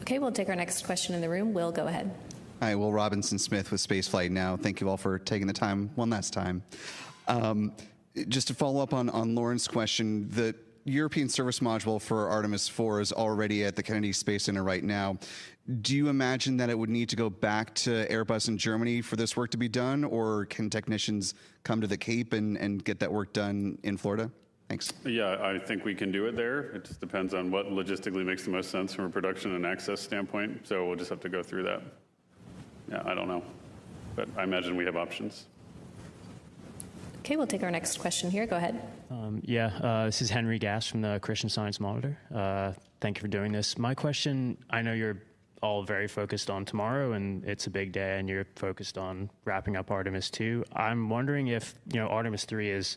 Okay, we'll take our next question in the room. Will, go ahead. Hi, Will Robinson-Smith with Spaceflight Now. Thank you all for taking the time one last time. Just to follow up on Lauren's question, the European service module for Artemis IV is already at the Kennedy Space Center right now. Do you imagine that it would need to go back to Airbus in Germany for this work to be done, or can technicians come to the Cape and get that work done in Florida? Thanks. Yeah, I think we can do it there. It just depends on what logistically makes the most sense from a production and access standpoint. So we'll just have to go through that. Yeah, I don't know, but I imagine we have options. Okay, we'll take our next question here. Go ahead. This is Henry Gass from the Christian Science Monitor. Thank you for doing this. My question, I know you're all very focused on tomorrow, and it's a big day, and you're focused on wrapping up Artemis II. I'm wondering if, Artemis III is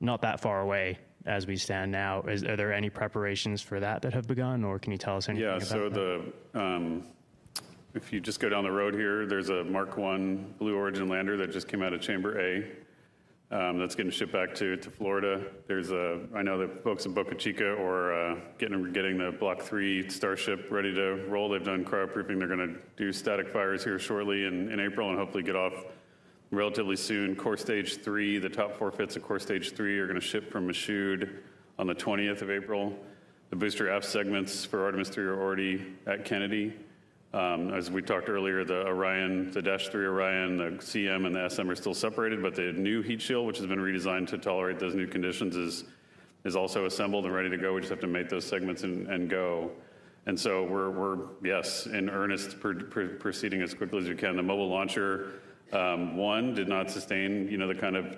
not that far away as we stand now. Are there any preparations for that have begun, or can you tell us anything about that? If you just go down the road here, there's a Mark I Blue Origin lander that just came out of Chamber A. That's getting shipped back to Florida. I know the folks in Boca Chica are getting the Block 3 Starship ready to roll. They've done cryoproofing. They're going to do static fires here shortly in April and hopefully get off relatively soon. Core Stage 3, the top 4 fits of Core Stage 3 are going to ship from Michoud on the 20th of April. The booster F segments for Artemis III are already at Kennedy. As we talked earlier, the Orion, the Dash 3 Orion, the CM and the SM are still separated, but the new heat shield, which has been redesigned to tolerate those new conditions, is also assembled and ready to go. We just have to make those segments and go. And so we're in earnest, proceeding as quickly as we can. The mobile launcher, one, did not sustain,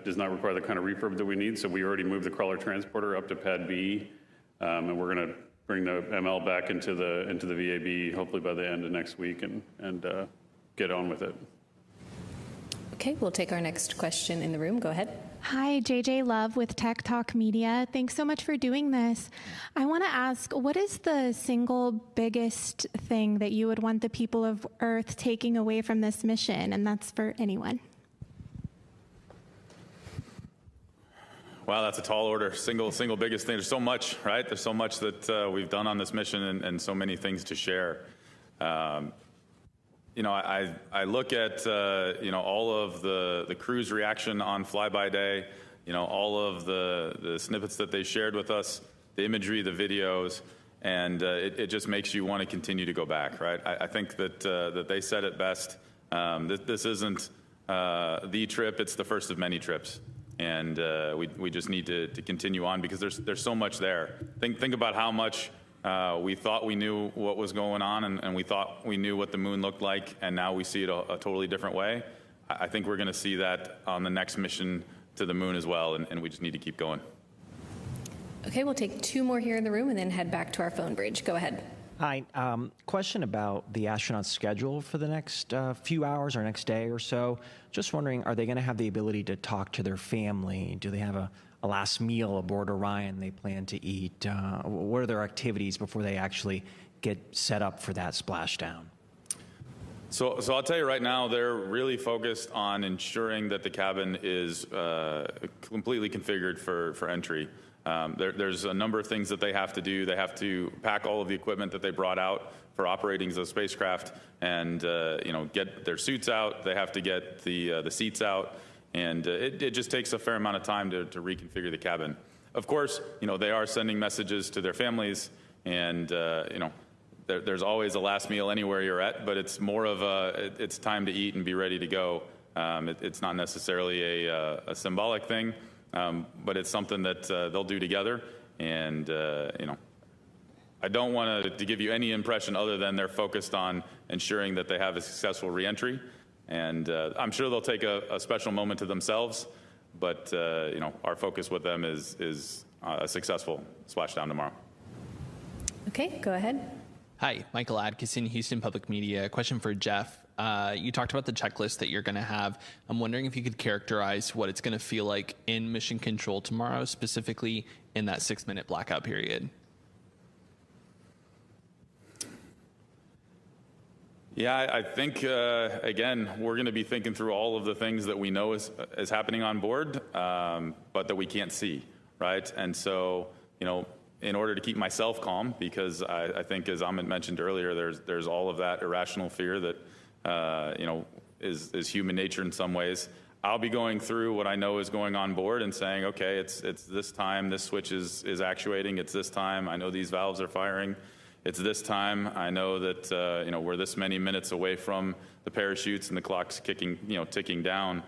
does not require the kind of refurb that we need. So we already moved the crawler transporter up to Pad B, and we're going to bring the ML back into the VAB hopefully by the end of next week and get on with it. Okay, we'll take our next question in the room. Go ahead. Hi, JJ Love with Tech Talk Media. Thanks so much for doing this. I want to ask, what is the single biggest thing that you would want the people of Earth taking away from this mission? And that's for anyone. Wow, that's a tall order. Single biggest thing. There's so much, right? There's so much that we've done on this mission and so many things to share. I look at, all of the crew's reaction on flyby day, all of the snippets that they shared with us, the imagery, the videos, and it just makes you want to continue to go back, right? I think that they said it best. This isn't the trip, it's the first of many trips. And we just need to continue on because there's so much there. Think about how much we thought we knew what was going on and we thought we knew what the moon looked like, and now we see it a totally different way. I think we're going to see that on the next mission to the moon as well, and we just need to keep going. Okay, we'll take 2 more here in the room and then head back to our phone bridge. Go ahead. Hi. Question about the astronauts' schedule for the next few hours or next day or so. Just wondering, are they going to have the ability to talk to their family? Do they have a last meal aboard Orion they plan to eat? What are their activities before they actually get set up for that splashdown? So I'll tell you right now, they're really focused on ensuring that the cabin is completely configured for entry. There's a number of things that they have to do. They have to pack all of the equipment that they brought out for operating the spacecraft and get their suits out. They have to get the seats out, and it just takes a fair amount of time to reconfigure the cabin. Of course, they are sending messages to their families, and there's always a last meal anywhere you're at, but it's more of it's time to eat and be ready to go. It's not necessarily a symbolic thing. But it's something that they'll do together, and I don't want to give you any impression other than they're focused on ensuring that they have a successful reentry, and I'm sure they'll take a special moment to themselves, but our focus with them is a successful splashdown tomorrow. Okay, go ahead. Hi, Michael Adkison, Houston Public Media. Question for Jeff. You talked about the checklist that you're going to have. I'm wondering if you could characterize what it's going to feel like in mission control tomorrow, specifically in that 6-minute blackout period. Yeah, I think, again, we're going to be thinking through all of the things that we know is happening on board, but that we can't see, right? And so, in order to keep myself calm, because I think, as Amit mentioned earlier, there's all of that irrational fear that is human nature in some ways. I'll be going through what I know is going on board and saying, okay, it's this time, this switch is actuating, it's this time, I know these valves are firing, it's this time, I know that we're this many minutes away from the parachutes and the clock's ticking down,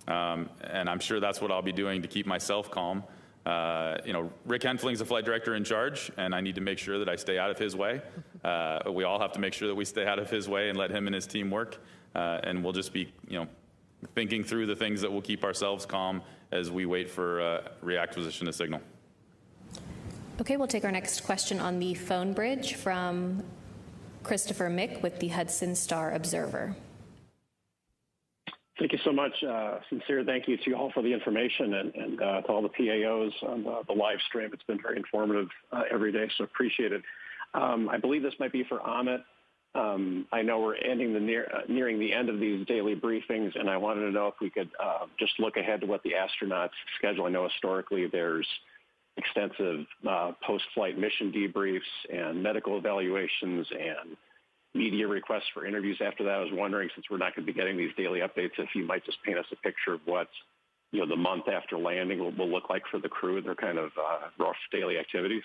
and I'm sure that's what I'll be doing to keep myself calm. Rick Henfling's the flight director in charge, and I need to make sure that I stay out of his way. We all have to make sure that we stay out of his way and let him and his team work. And we'll just be, thinking through the things that will keep ourselves calm as we wait for reacquisition of signal. Okay, we'll take our next question on the phone bridge from Christopher Mick with the Hudson Star Observer. Thank you so much. Sincere thank you to you all for the information and to all the PAOs on the live stream. It's been very informative every day, so appreciate it. I believe this might be for Amit. I know we're nearing the end of these daily briefings, and I wanted to know if we could just look ahead to what the astronauts schedule. I know historically there's extensive post-flight mission debriefs and medical evaluations and media requests for interviews after that. I was wondering, since we're not going to be getting these daily updates, if you might just paint us a picture of what the month after landing will look like for the crew, their kind of rough daily activities.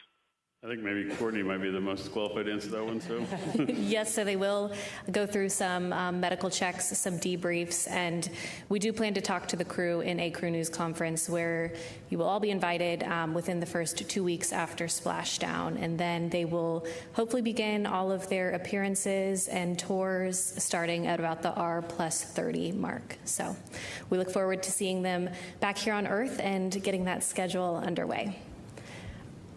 I think maybe Courtney might be the most qualified to answer that one, so. Yes, so they will go through some medical checks, some debriefs, and we do plan to talk to the crew in a crew news conference where you will all be invited within the first 2 weeks after splashdown, and then they will hopefully begin all of their appearances and tours starting at about the R+30 mark. So we look forward to seeing them back here on Earth and getting that schedule underway.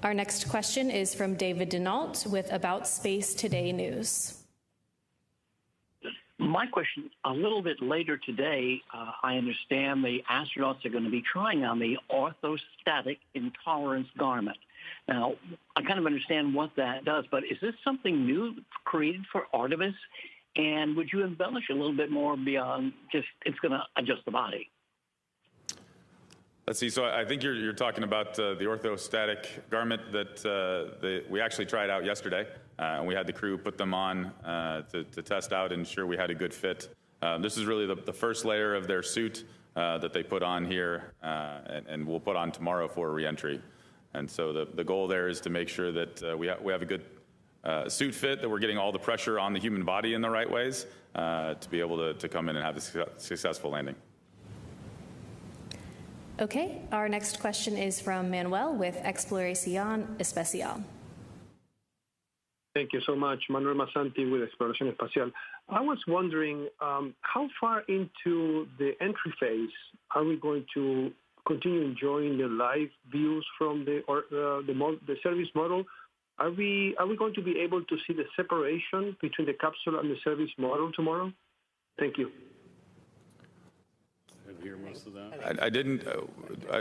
Our next question is from David Denault with About Space Today News. My question, a little bit later today, I understand the astronauts are going to be trying on the orthostatic intolerance garment. Now, I kind of understand what that does, but is this something new created for Artemis? And would you embellish a little bit more beyond just it's going to adjust the body? Let's see. So I think you're talking about the orthostatic garment that we actually tried out yesterday, and we had the crew put them on to test out and ensure we had a good fit. This is really the first layer of their suit that they put on here, and we'll put on tomorrow for reentry. And so the goal there is to make sure that we have a good suit fit, that we're getting all the pressure on the human body in the right ways to be able to come in and have a successful landing. Okay, our next question is from Manuel with Exploración Especial. Thank you so much. Manuel Masanti with Exploración Espacial. I was wondering how far into the entry phase are we going to continue enjoying the live views from the service model? Are we going to be able to see the separation between the capsule and the service model tomorrow? Thank you. Hear most of that. I didn't.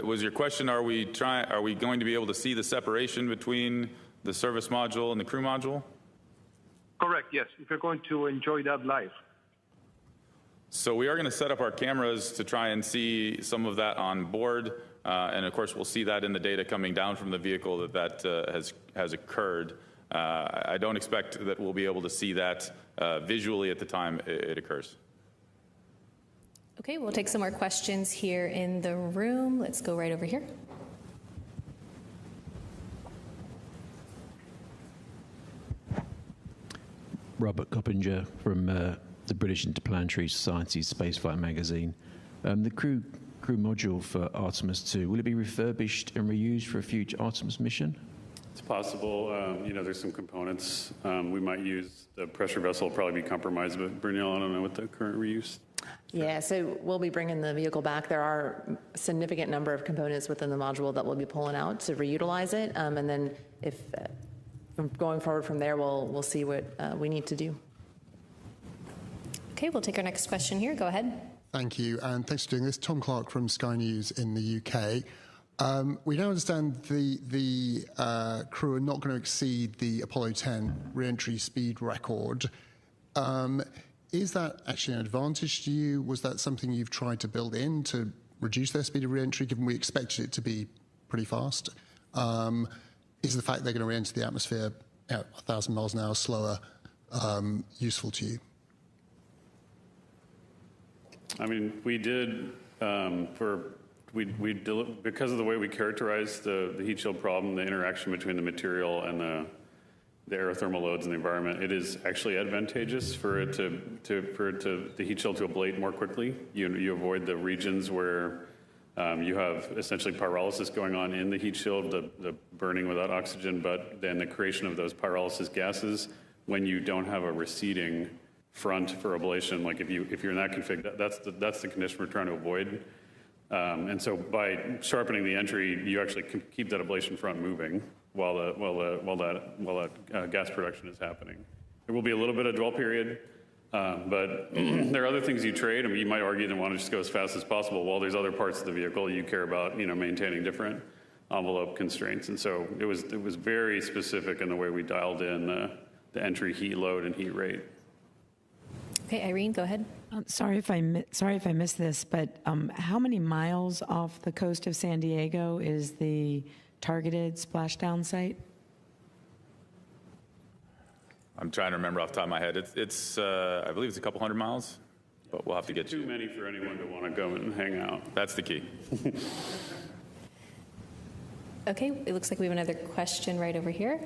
Was your question? Are we going to be able to see the separation between the service module and the crew module? Correct. Yes. If you're going to enjoy that live. So we are going to set up our cameras to try and see some of that on board, and of course we'll see that in the data coming down from the vehicle that has occurred. I don't expect that we'll be able to see that visually at the time it occurs. Okay, we'll take some more questions here in the room. Let's go right over here. Robert Coppinger from the British Interplanetary Society's Spaceflight magazine. The crew module for Artemis II, will it be refurbished and reused for a future Artemis mission? It's possible. There's some components we might use. The pressure vessel will probably be compromised, but Brunel, I don't know what the current reuse. Yeah, so we'll be bringing the vehicle back. There are a significant number of components within the module that we'll be pulling out to reutilize it. And then if going forward from there, we'll see what we need to do. Okay, we'll take our next question here. Go ahead. Thank you, and thanks for doing this. Tom Clark from Sky News in the UK. We now understand the crew are not going to exceed the Apollo 10 re-entry speed record. Is that actually an advantage to you? Was that something you've tried to build in to reduce their speed of re-entry, given we expected it to be pretty fast? Is the fact they're going to re-enter the atmosphere at 1,000 miles an hour slower useful to you? I mean, we did because of the way we characterized the heat shield problem, the interaction between the material and the aerothermal loads in the environment, it is actually advantageous for the heat shield to ablate more quickly. You avoid the regions where You have essentially pyrolysis going on in the heat shield, the burning without oxygen, but then the creation of those pyrolysis gases when you don't have a receding front for ablation. Like if you're in that config, that's the condition we're trying to avoid. And so by sharpening the entry, you actually can keep that ablation front moving while that gas production is happening. There will be a little bit of dwell period. But there are other things you trade. I mean, you might argue and want to just go as fast as possible. While there's other parts of the vehicle you care about, maintaining different envelope constraints. And so it was very specific in the way we dialed in the entry heat load and heat rate. Okay, Irene, go ahead. Sorry if I missed this, but how many miles off the coast of San Diego is the targeted splashdown site? I'm trying to remember off the top of my head. It's I believe it's a couple hundred miles, but we'll have to get too many for anyone to want to go and hang out. That's the key. Okay, it looks like we have another question right over here.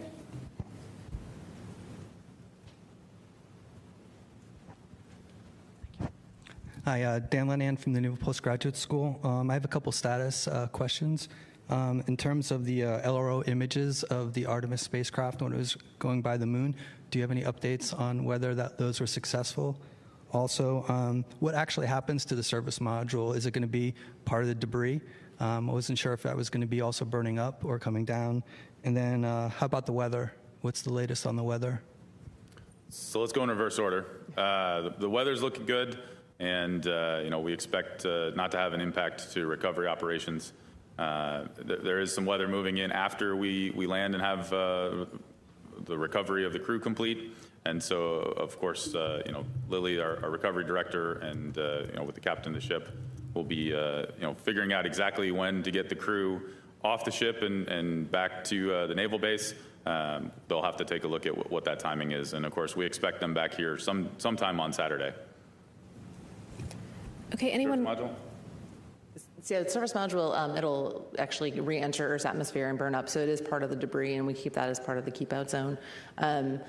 Hi, Dan Lenan from the Naval Postgraduate School. I have a couple status questions. In terms of the LRO images of the Artemis spacecraft when it was going by the moon, do you have any updates on whether those were successful? Also, what actually happens to the service module? Is it going to be part of the debris? I wasn't sure if that was going to be also burning up or coming down. And then how about the weather? What's the latest on the weather? So let's go in reverse order. The weather's looking good, and we expect not to have an impact to recovery operations. There is some weather moving in after we land and have the recovery of the crew complete. And so, of course, Lily, our recovery director, and with the captain of the ship, will be figuring out exactly when to get the crew off the ship and back to the naval base. They'll have to take a look at what that timing is. And of course, we expect them back here sometime on Saturday. Okay, anyone? So the service module, it'll actually re-enter Earth's atmosphere and burn up, so it is part of the debris, and we keep that as part of the keep-out zone. Can't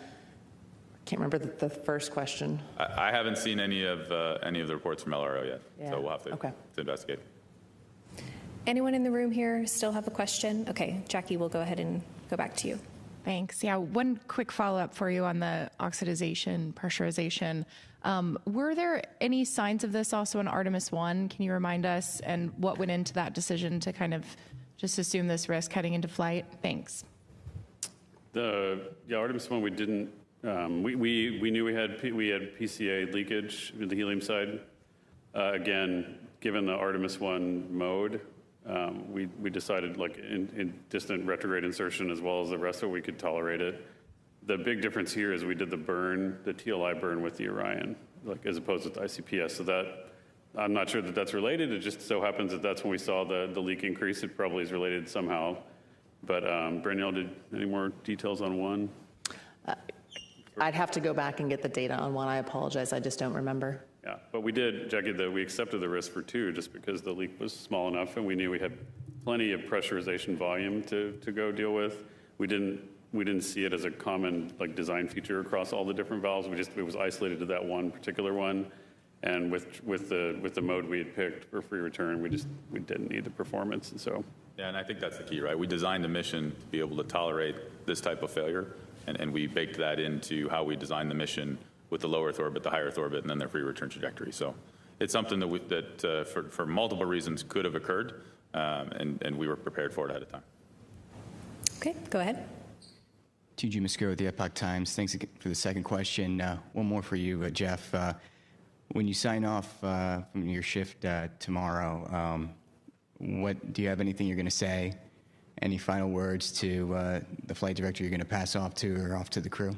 remember the first question. I haven't seen any of the reports from LRO yet, so we'll have to investigate. Anyone in the room here still have a question? Okay, Jackie, we'll go ahead and go back to you. Thanks. Yeah, one quick follow-up for you on the oxidization, pressurization. Were there any signs of this also in Artemis I? Can you remind us, and what went into that decision to kind of just assume this risk heading into flight? Thanks. Artemis I, we didn't. We knew we had PCA leakage in the helium side. Again, given the Artemis I mode, we decided, like in distant retrograde insertion as well as the rest of it, we could tolerate it. The big difference here is we did the TLI burn with the Orion, like as opposed to the ICPS. So that I'm not sure that that's related. It just so happens that that's when we saw the leak increase. It probably is related somehow. But Branielle, did any more details on one? I'd have to go back and get the data on one. I apologize. I just don't remember. Yeah, but we did, Jackie, we accepted the risk for two just because the leak was small enough and we knew we had plenty of pressurization volume to go deal with. We didn't see it as a common design feature across all the different valves. It was isolated to that one particular one. And with the mode we had picked for free return, we didn't need the performance. And so. Yeah, and I think that's the key, right? We designed the mission to be able to tolerate this type of failure. And we baked that into how we designed the mission with the low Earth orbit, the high Earth orbit, and then their free return trajectory. So it's something that for multiple reasons could have occurred, and we were prepared for it ahead of time. Okay, go ahead. TG Muscuro with the Epoch Times. Thanks for the second question. One more for you, Jeff. When you sign off from your shift tomorrow, do you have anything you're going to say? Any final words to the flight director you're going to pass off to or off to the crew?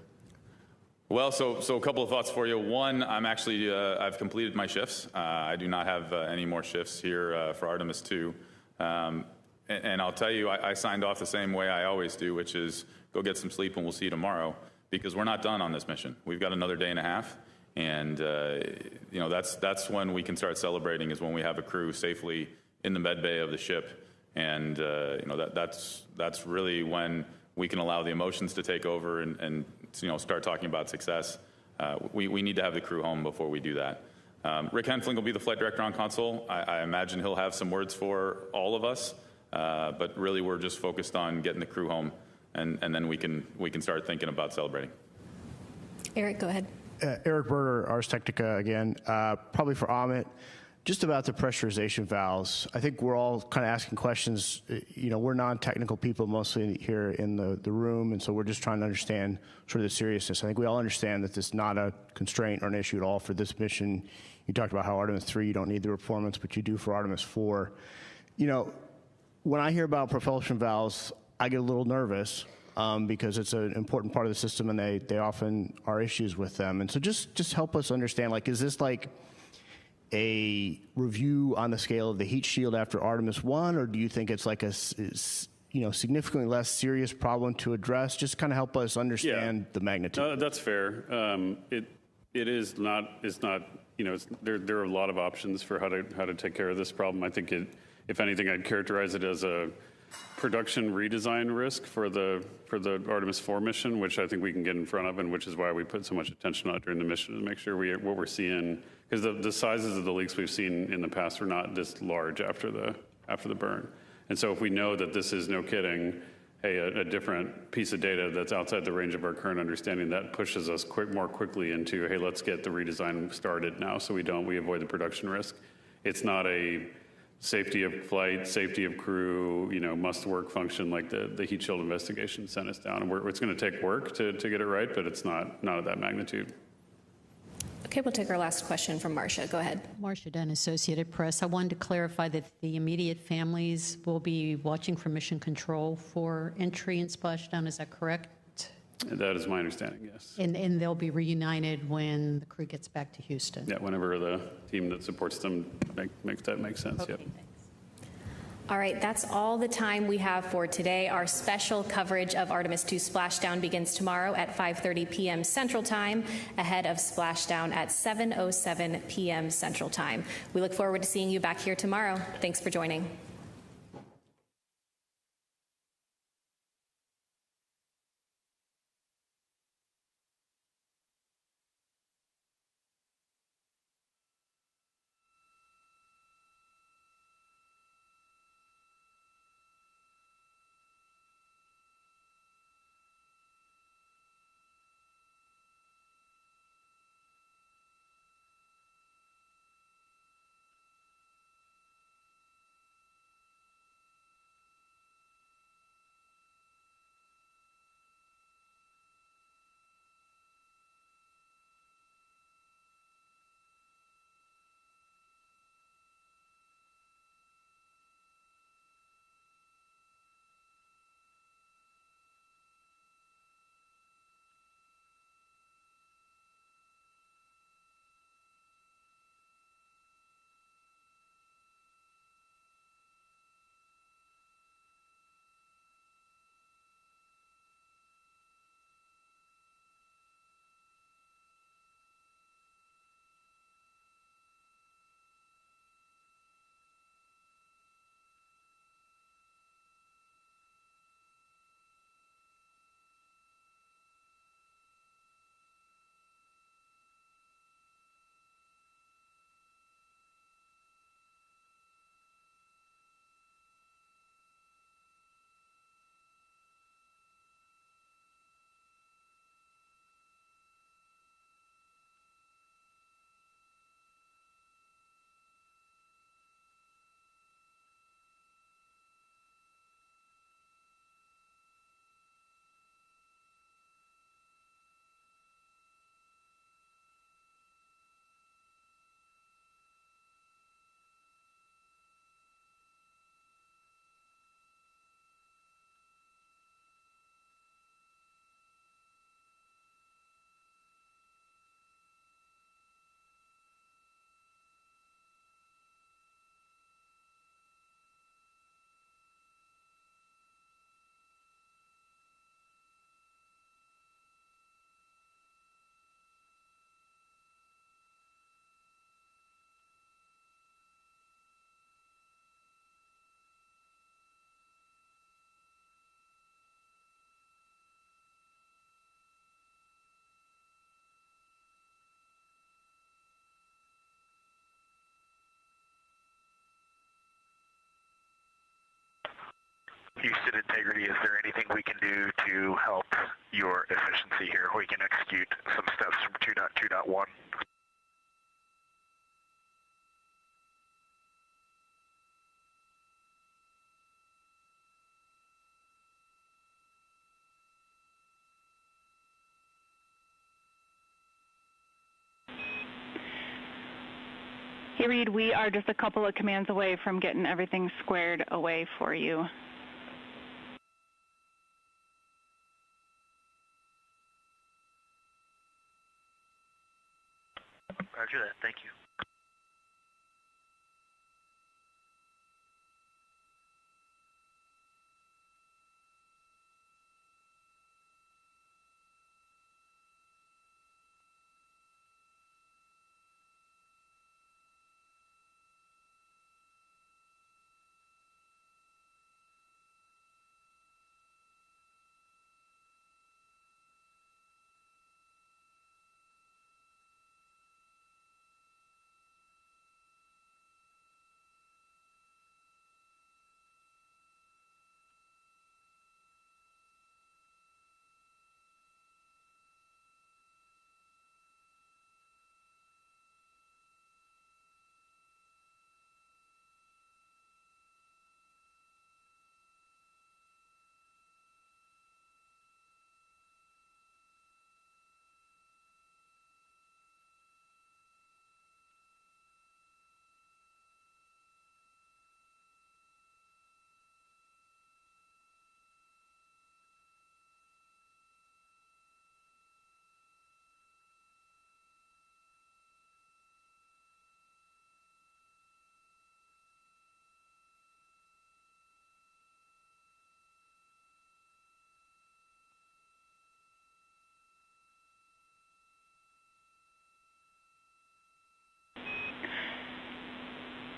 Well, so a couple of thoughts for you. One, I'm actually, I've completed my shifts. I do not have any more shifts here for Artemis II. And I'll tell you, I signed off the same way I always do, which is go get some sleep and we'll see you tomorrow, because we're not done on this mission. We've got another day and a half. And, that's when we can start celebrating, is when we have a crew safely in the med bay of the ship. And, that's really when we can allow the emotions to take over and start talking about success. We need to have the crew home before we do that. Rick Henfling will be the flight director on console. I imagine he'll have some words for all of us, but really we're just focused on getting the crew home, and then we can start thinking about celebrating. Eric, go ahead. Eric Berger, Ars Technica again. Probably for Amit, just about the pressurization valves. I think we're all kind of asking questions. You know, we're non-technical people mostly here in the room, and so we're just trying to understand sort of the seriousness. I think we all understand that this is not a constraint or an issue at all for this mission. You talked about how Artemis III, you don't need the performance, but you do for Artemis IV. You know, when I hear about propulsion valves, I get a little nervous because it's an important part of the system, and they often are issues with them. And so just help us understand, like, is this like a review on the scale of the heat shield after Artemis I, or do you think it's like a significantly less serious problem to address? Just kind of help us understand the magnitude. That's fair. It is not. It's not. You know, there are a lot of options for how to take care of this problem. I think if anything, I'd characterize it as a production redesign risk for the Artemis IV mission, which I think we can get in front of, and which is why we put so much attention on it during the mission to make sure what we're seeing, because the sizes of the leaks we've seen in the past are not this large after the burn. And so if we know that this is, no kidding, a different piece of data that's outside the range of our current understanding, that pushes us more quickly into, hey, let's get the redesign started now so we avoid the production risk. It's not a safety of flight, safety of crew, must-work function like the heat shield investigation sent us down. And it's going to take work to get it right, but it's not of that magnitude. Okay, we'll take our last question from Marcia. Go ahead. Marcia Dunn, Associated Press. I wanted to clarify that the immediate families will be watching for mission control for entry and splashdown. Is that correct? That is my understanding, yes. And they'll be reunited when the crew gets back to Houston? Yeah, whenever the team that supports them makes sense, okay, yep. All right, that's all the time we have for today. Our special coverage of Artemis II splashdown begins tomorrow at 5:30 p.m. Central Time, ahead of splashdown at 7:07 p.m. Central Time. We look forward to seeing you back here tomorrow. Thanks for joining. Houston integrity, is there anything we can do to help your efficiency here? We can execute some steps from 2.2.1. Hey, Reed, we are just a couple of commands away from getting everything squared away for you. Roger that. Thank you.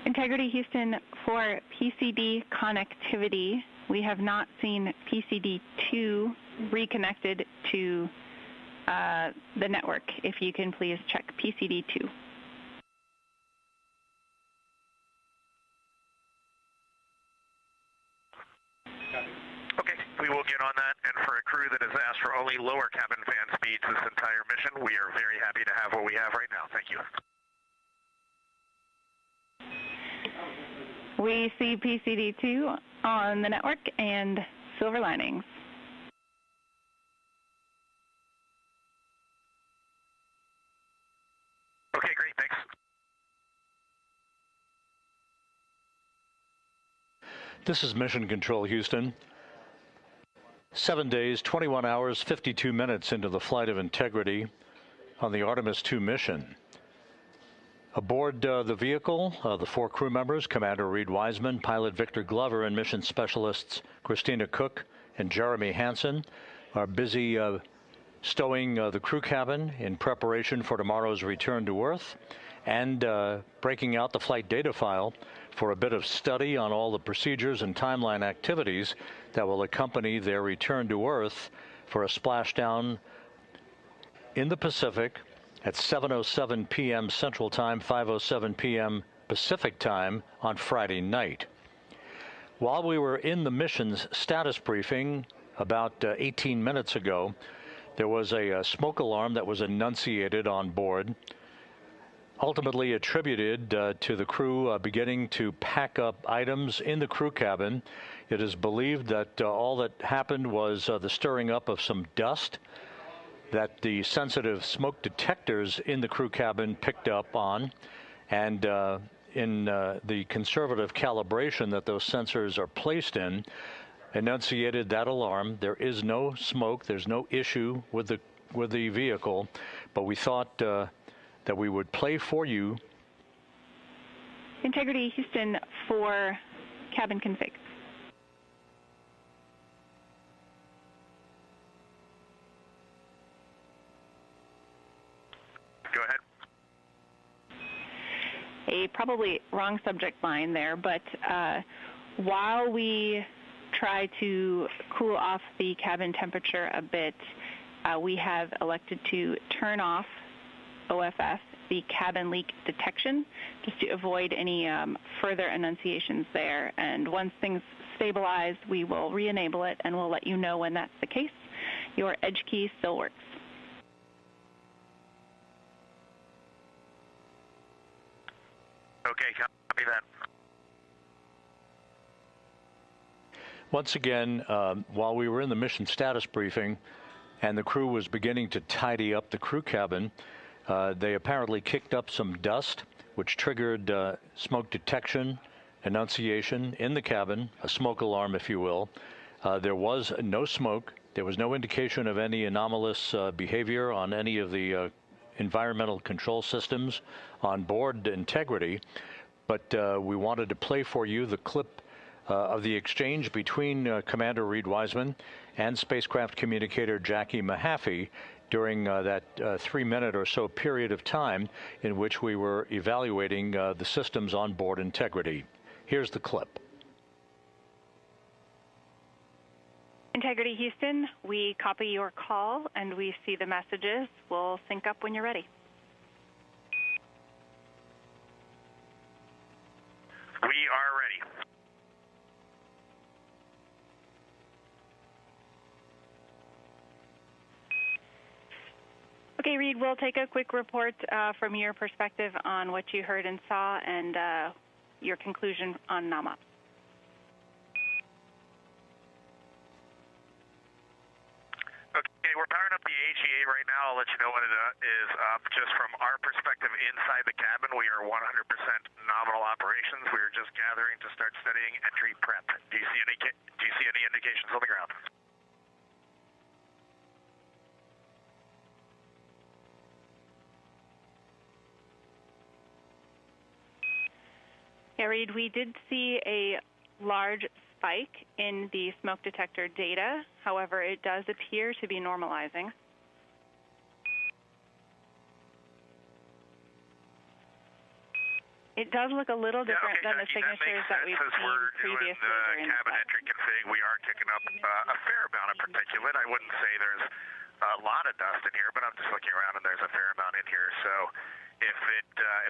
Integrity Houston, for PCD connectivity, we have not seen PCD2 reconnected to the network. If you can please check PCD2. Okay, we will get on that. And for a crew that has asked for only lower cabin fan speeds this entire mission, we are very happy to have what we have right now. Thank you. We see PCD2 on the network and silver linings. Okay, great, thanks. This is Mission Control Houston. 7 days, 21 hours, 52 minutes into the flight of Integrity on the Artemis II mission. Aboard the vehicle, the 4 crew members, Commander Reed Wiseman, Pilot Victor Glover, and mission specialists Christina Cook and Jeremy Hansen are busy stowing the crew cabin in preparation for tomorrow's return to Earth and breaking out the flight data file for a bit of study on all the procedures and timeline activities that will accompany their return to Earth for a splashdown in the Pacific at 7:07 p.m. Central Time, 5:07 p.m. Pacific Time on Friday night. While we were in the mission's status briefing about 18 minutes ago, there was a smoke alarm that was enunciated on board, ultimately attributed to the crew beginning to pack up items in the crew cabin. It is believed that all that happened was the stirring up of some dust that the sensitive smoke detectors in the crew cabin picked up on, and in the conservative calibration that those sensors are placed in, enunciated that alarm. There is no smoke, there's no issue with the vehicle, but we thought that we would play for you. Integrity Houston for cabin config. Go ahead. A probably wrong subject line there, but while we try to cool off the cabin temperature a bit, we have elected to turn off OFF the cabin leak detection, just to avoid any further enunciations there. And once things stabilize, we will re-enable it, and we'll let you know when that's the case. Your edge key still works. Okay, copy that. Once again, while we were in the mission status briefing and the crew was beginning to tidy up the crew cabin, they apparently kicked up some dust, which triggered smoke detection, enunciation in the cabin, a smoke alarm, if you will. There was no smoke. There was no indication of any anomalous behavior on any of the environmental control systems on board Integrity, but we wanted to play for you the clip of the exchange between Commander Reed Wiseman and spacecraft communicator Jackie Mahaffey during that 3-minute or so period of time in which we were evaluating the systems on board Integrity. Here's the clip. Integrity Houston, we copy your call and we see the messages. We'll sync up when you're ready. We are ready. Okay, Reed, we'll take a quick report from your perspective on what you heard and saw and your conclusion on NOMOP. Okay, we're powering up the AGA right now. I'll let you know when it is up. Just from our perspective inside the cabin, we are 100% nominal operations. We are just gathering to start studying entry prep. Do you see any indications on the ground? Yeah, Reed, we did see a large spike in the smoke detector data. However, it does appear to be normalizing. It does look a little different than the signatures that we've seen previously during the cabin entry config. We are kicking up a fair amount of particulate. I wouldn't say there's a lot of dust in here, but I'm just looking around and there's a fair amount in here. So if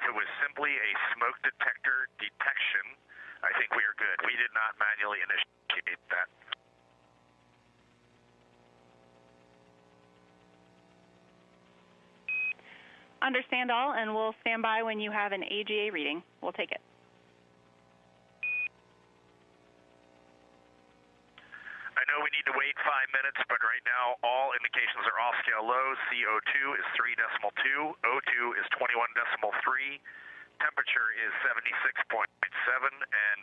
it was simply a smoke detector detection, I think we are good. We did not manually initiate that. Understand all, and we'll stand by when you have an AGA reading. We'll take it. I know we need to wait 5 minutes, but right now all indications are off scale low. CO2 is 3.2, O2 is 21.3, temperature is 76.7, and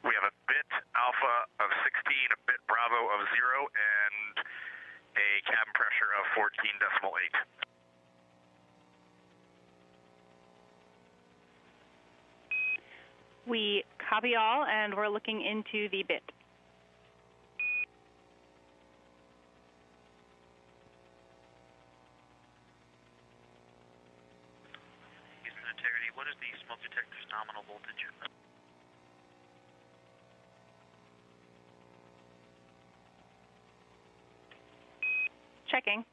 we have a bit alpha of 16, a bit bravo of 0, and a cabin pressure of 14.8. We copy all, and we're looking into the bit. Houston Integrity, what is the smoke detector's nominal voltage? Checking.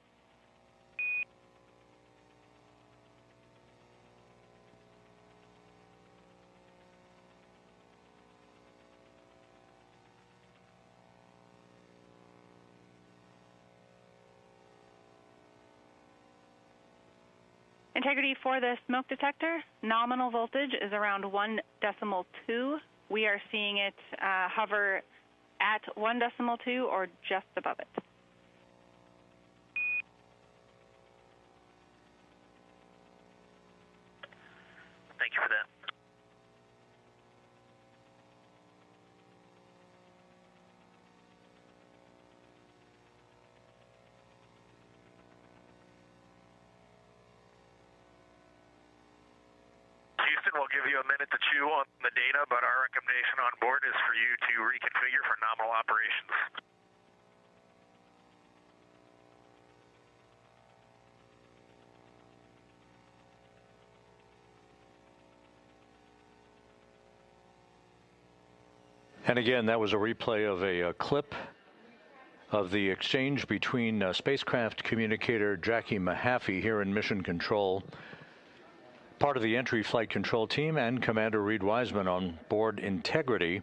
Integrity for the smoke detector, nominal voltage is around 1.2. We are seeing it hover at 1.2 or just above it. Thank you for that. Houston, we'll give you a minute to chew on the data, but our recommendation on board is for you to reconfigure for nominal operations. And again, that was a replay of a clip of the exchange between spacecraft communicator Jackie Mahaffey here in Mission Control part of the entry flight control team and Commander Reed Wiseman on board Integrity.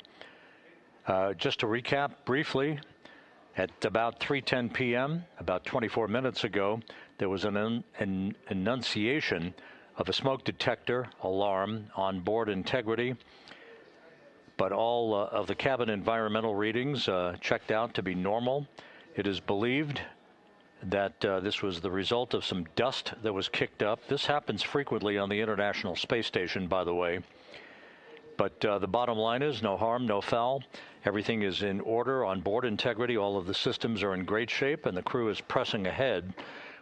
Just to recap briefly, at about 3:10 p.m., about 24 minutes ago, there was an enunciation of a smoke detector alarm on board Integrity, but all of the cabin environmental readings checked out to be normal. It is believed that this was the result of some dust that was kicked up. This happens frequently on the International Space Station, by the way. But the bottom line is no harm, no foul. Everything is in order on board Integrity. All of the systems are in great shape, and the crew is pressing ahead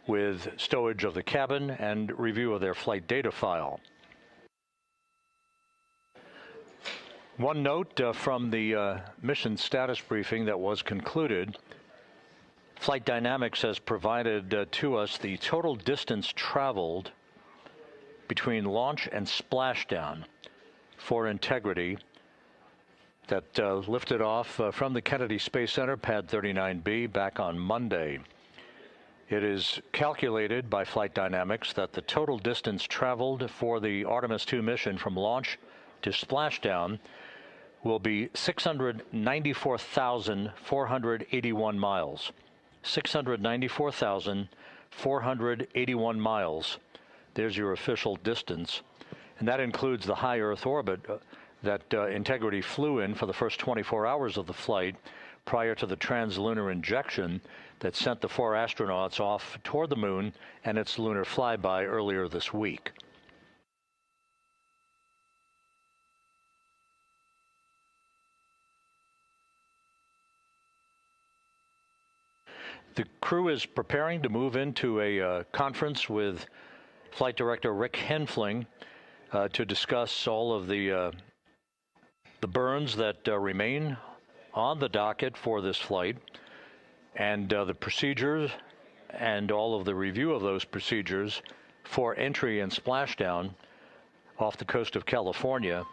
with stowage of the cabin and review of their flight data file. One note from the mission status briefing that was concluded. Flight Dynamics has provided to us the total distance traveled between launch and splashdown for Integrity that lifted off from the Kennedy Space Center, Pad 39B, back on Monday. It is calculated by Flight Dynamics that the total distance traveled for the Artemis II mission from launch to splashdown will be 694,481 miles. 694,481 miles. There's your official distance. And that includes the high Earth orbit that Integrity flew in for the first 24 hours of the flight prior to the translunar injection that sent the 4 astronauts off toward the moon and its lunar flyby earlier this week. The crew is preparing to move into a conference with Flight Director Rick Henfling to discuss all of the burns that remain on the docket for this flight and the procedures and all of the review of those procedures for entry and splashdown off the coast of California.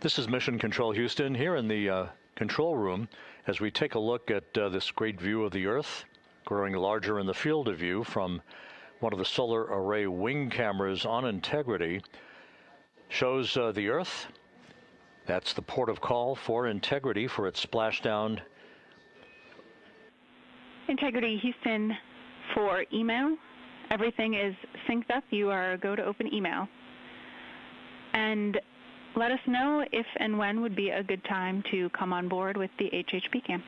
This is Mission Control Houston here in the control room as we take a look at this great view of the Earth, growing larger in the field of view from one of the solar array wing cameras on Integrity. Shows the Earth. That's the port of call for Integrity for its splashdown. Integrity Houston for email. Everything is synced up. You are go to open email. And let us know if and when would be a good time to come on board with the HHP cam.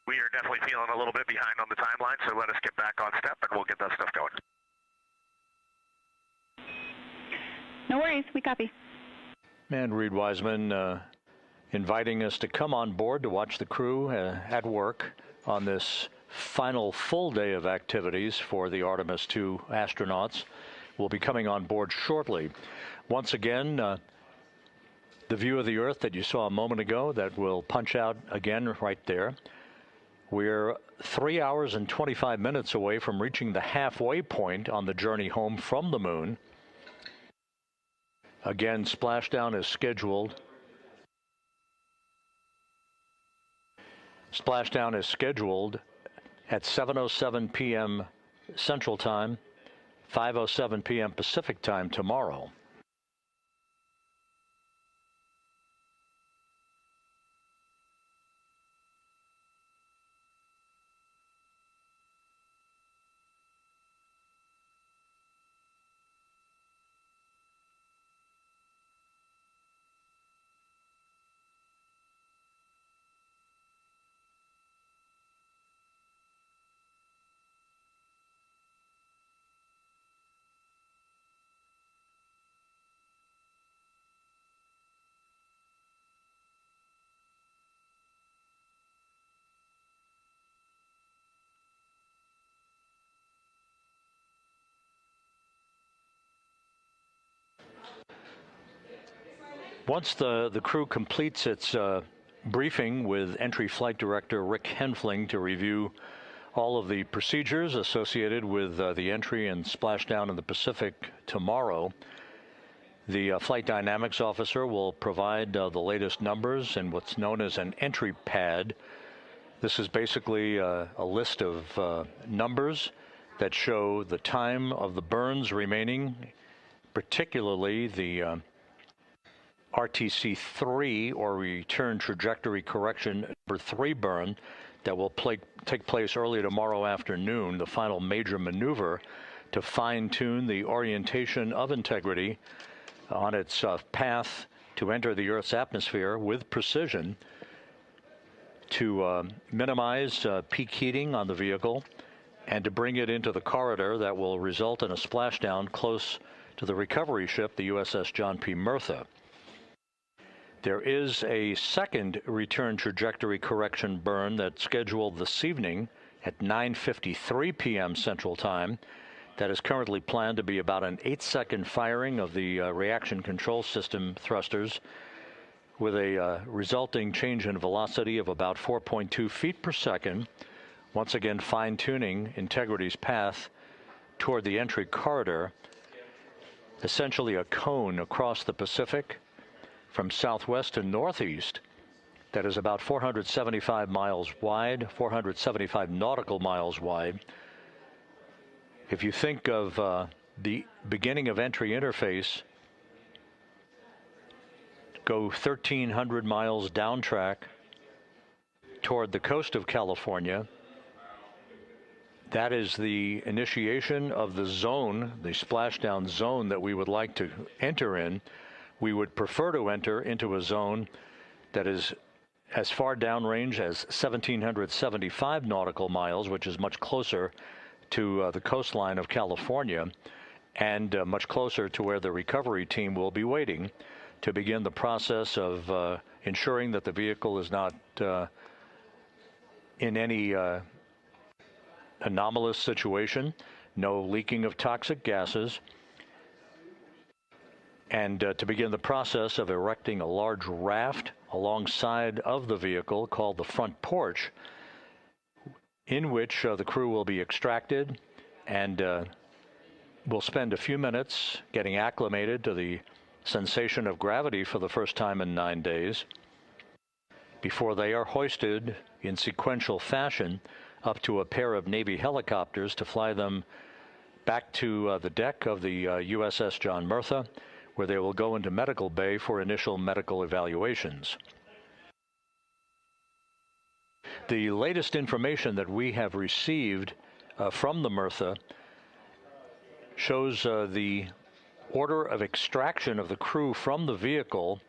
We are definitely feeling a little bit behind on the timeline, so let us get back on step and we'll get that stuff going. No worries, we copy. And Reed Wiseman inviting us to come on board to watch the crew at work on this final full day of activities for the Artemis II astronauts. Will be coming on board shortly. Once again, the view of the Earth that you saw a moment ago that will punch out again right there. We're 3 hours and 25 minutes away from reaching the halfway point on the journey home from the moon. Again, splashdown is scheduled. Splashdown is scheduled at 7:07 p.m. Central Time, 5:07 p.m. Pacific Time tomorrow. Once the crew completes its briefing with Entry Flight Director Rick Henfling to review all of the procedures associated with the entry and splashdown in the Pacific tomorrow, the Flight Dynamics Officer will provide the latest numbers and what's known as an entry pad. This is basically a list of numbers that show the time of the burns remaining, particularly the RTC3, or Return Trajectory Correction number 3 burn, that will take place early tomorrow afternoon, the final major maneuver to fine-tune the orientation of Integrity on its path to enter the Earth's atmosphere with precision to minimize peak heating on the vehicle and to bring it into the corridor that will result in a splashdown close to the recovery ship, the USS John P. Murtha. There is a second return trajectory correction burn that's scheduled this evening at 9:53 p.m. Central Time. That is currently planned to be about an 8-second firing of the reaction control system thrusters with a resulting change in velocity of about 4.2 feet per second, once again fine-tuning Integrity's path toward the entry corridor, essentially a cone across the Pacific from southwest to northeast that is about 475 miles wide, 475 nautical miles wide. If you think of the beginning of entry interface, go 1,300 miles down track toward the coast of California. That is the initiation of the zone, the splashdown zone that we would like to enter in. We would prefer to enter into a zone that is as far downrange as 1,775 nautical miles, which is much closer to the coastline of California and much closer to where the recovery team will be waiting to begin the process of ensuring that the vehicle is not in any anomalous situation, no leaking of toxic gases, and to begin the process of erecting a large raft alongside of the vehicle called the front porch, in which the crew will be extracted and will spend a few minutes getting acclimated to the sensation of gravity for the first time in 9 days before they are hoisted in sequential fashion up to a pair of Navy helicopters to fly them back to the deck of the USS John Murtha, where they will go into medical bay for initial medical evaluations. The latest information that we have received from the Murtha shows the order of extraction of the crew from the vehicle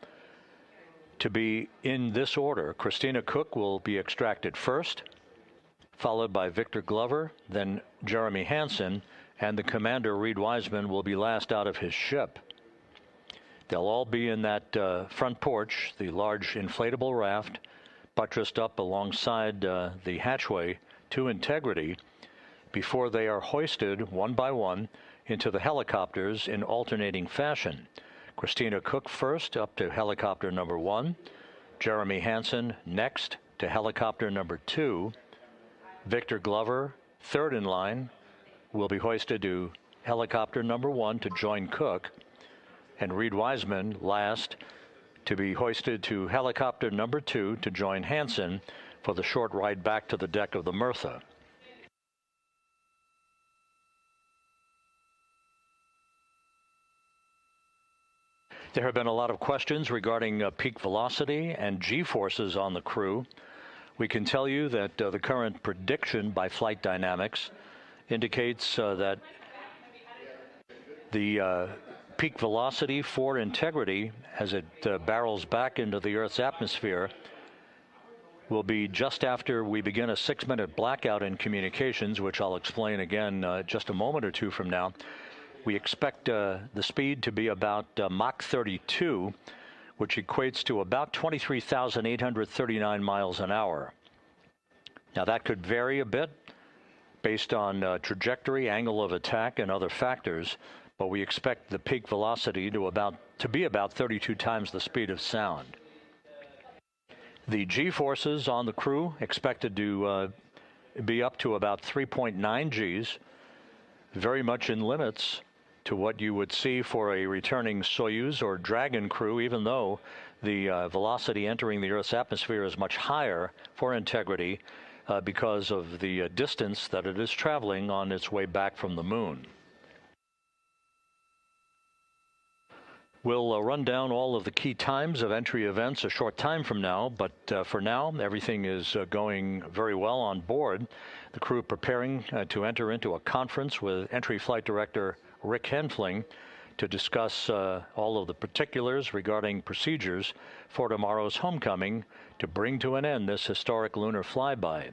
to be in this order. Christina Cook will be extracted first, followed by Victor Glover, then Jeremy Hansen, and the commander, Reed Wiseman, will be last out of his ship. They'll all be in that front porch, the large inflatable raft, buttressed up alongside the hatchway to integrity, before they are hoisted one by one into the helicopters in alternating fashion. Christina Cook first up to helicopter number 1, Jeremy Hansen next to helicopter number 2, Victor Glover, third in line, will be hoisted to helicopter number 1 to join Cook, and Reed Wiseman last to be hoisted to helicopter number 2 to join Hansen for the short ride back to the deck of the Murtha. There have been a lot of questions regarding peak velocity and G-forces on the crew. We can tell you that the current prediction by Flight Dynamics indicates that the peak velocity for integrity as it barrels back into the Earth's atmosphere will be just after we begin a 6-minute blackout in communications, which I'll explain again just a moment or two from now. We expect the speed to be about Mach 32, which equates to about 23,839 miles an hour. Now, that could vary a bit based on trajectory, angle of attack, and other factors, but we expect the peak velocity to be about 32 times the speed of sound. The G-forces on the crew expected to be up to about 3.9 Gs, very much in limits to what you would see for a returning Soyuz or Dragon crew, even though the velocity entering the Earth's atmosphere is much higher for integrity because of the distance that it is traveling on its way back from the moon. We'll run down all of the key times of entry events a short time from now, but for now, everything is going very well on board. The crew preparing to enter into a conference with Entry Flight Director Rick Henfling to discuss all of the particulars regarding procedures for tomorrow's homecoming to bring to an end this historic lunar flyby.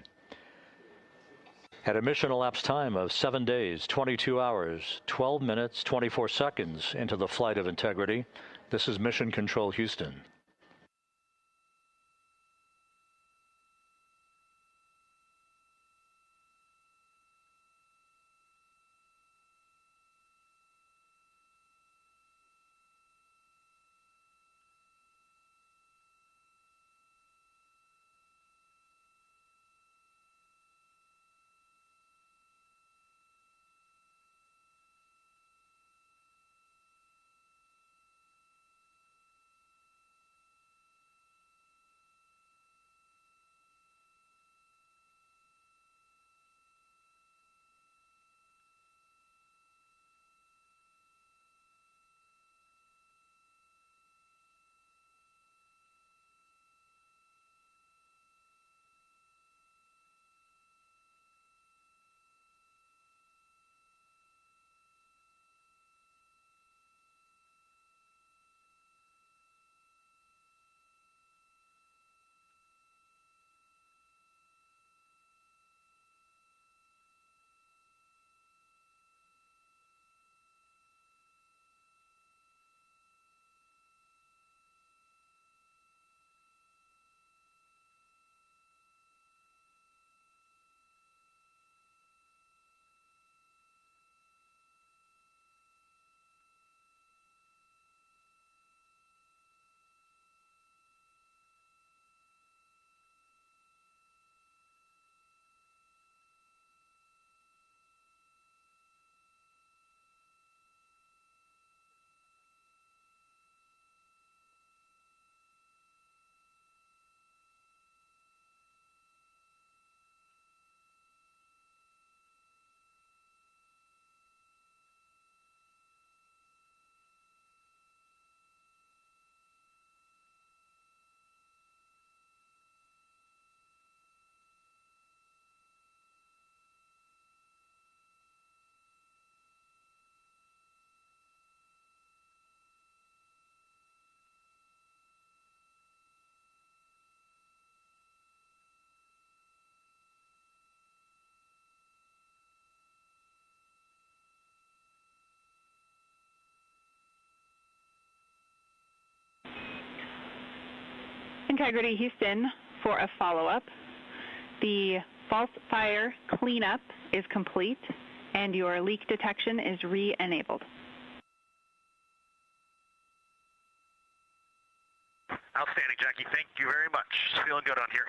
At a mission elapsed time of 7 days, 22 hours, 12 minutes, 24 seconds into the flight of integrity, this is Mission Control Houston. Integrity Houston for a follow-up. The false fire cleanup is complete, and your leak detection is re-enabled. Outstanding, Jackie. Thank you very much. Feeling good on here.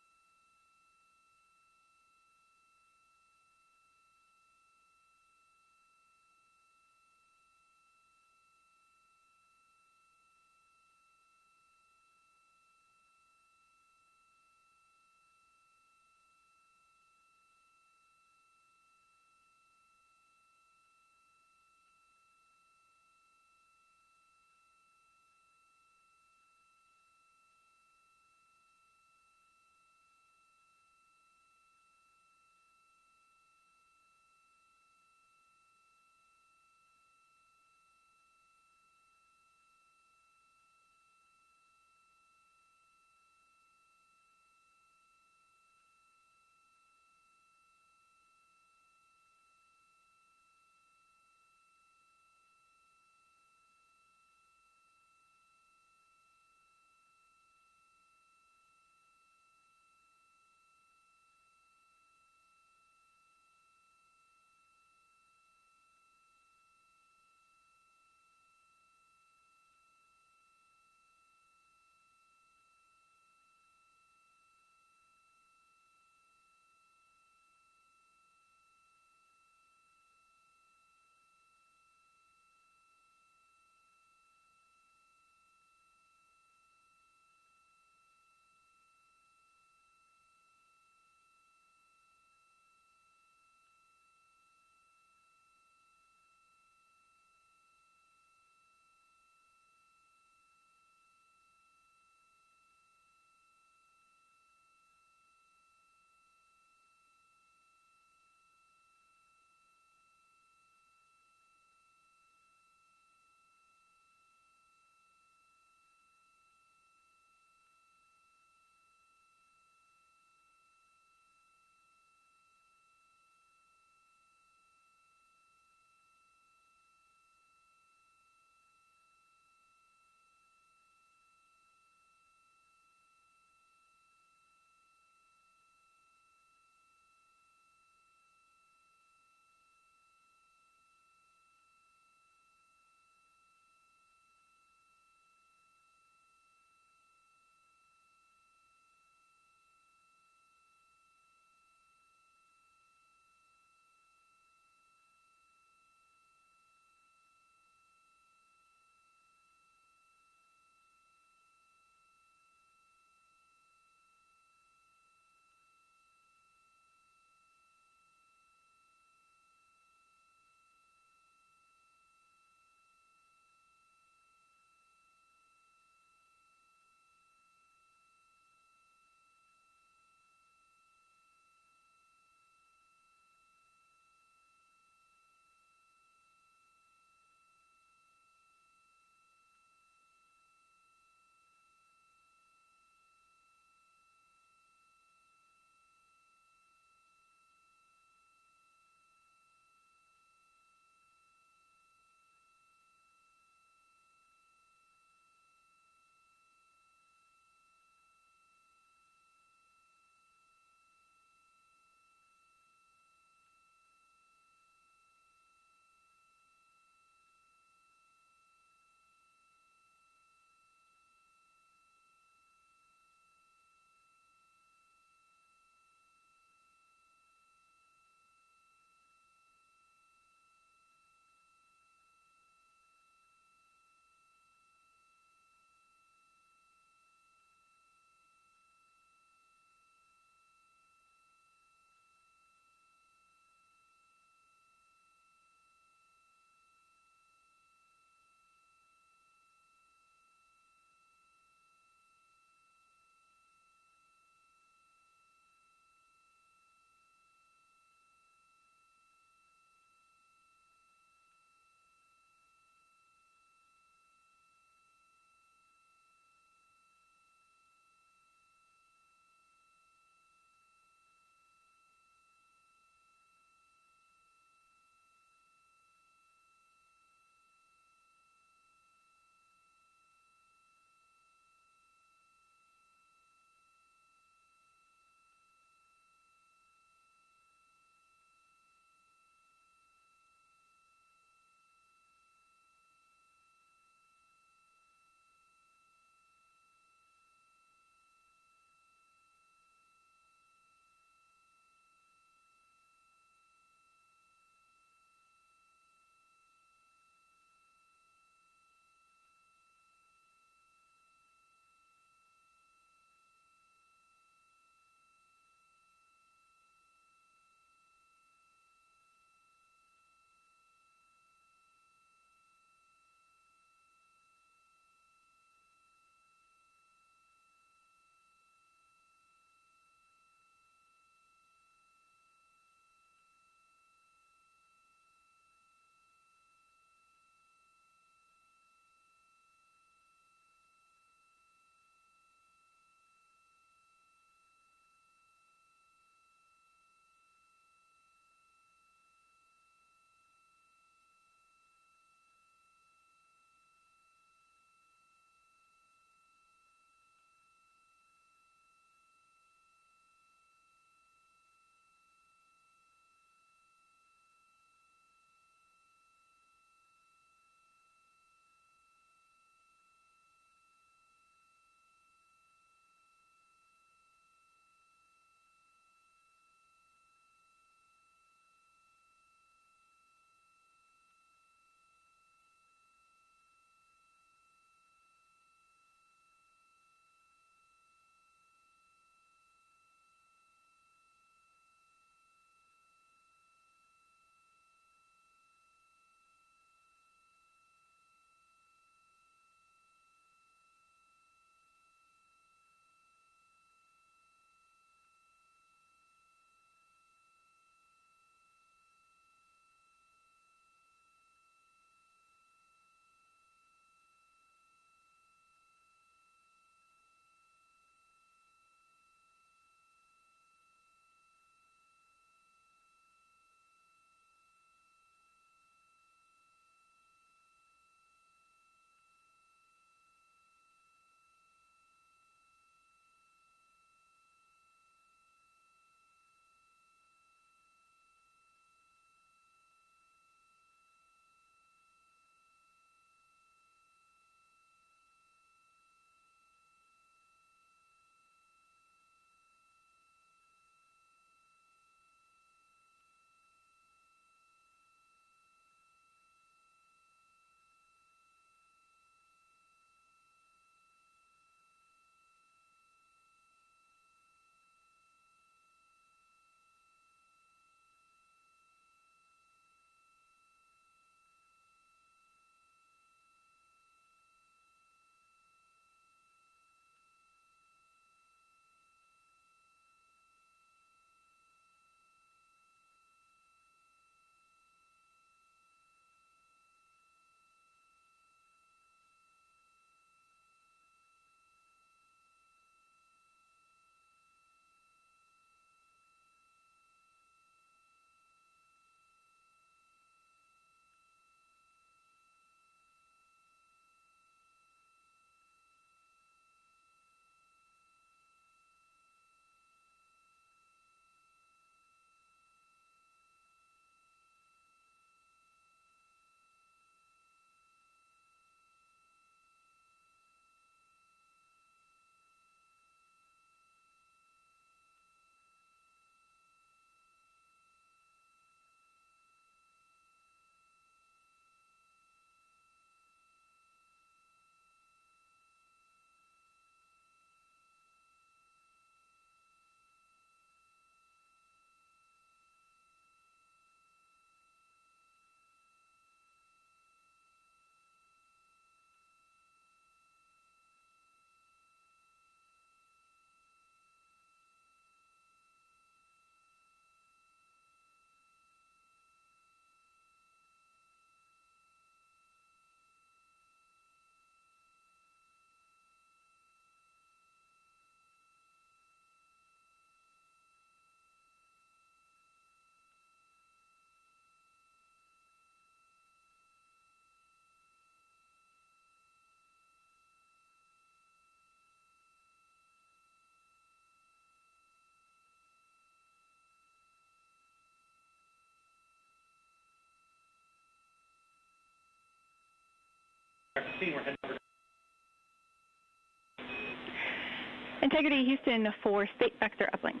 Integrity Houston for State Vector Uplink.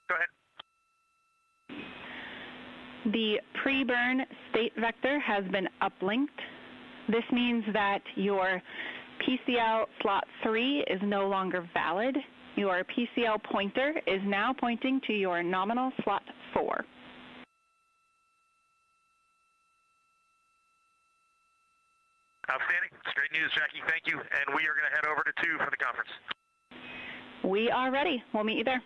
Go ahead. The pre-burn state vector has been uplinked. This means that your PCL slot 3 is no longer valid. Your PCL pointer is now pointing to your nominal slot 4. Outstanding. It's great news, Jackie. Thank you. And we are going to head over to 2 for the conference. We are ready. We'll meet you there.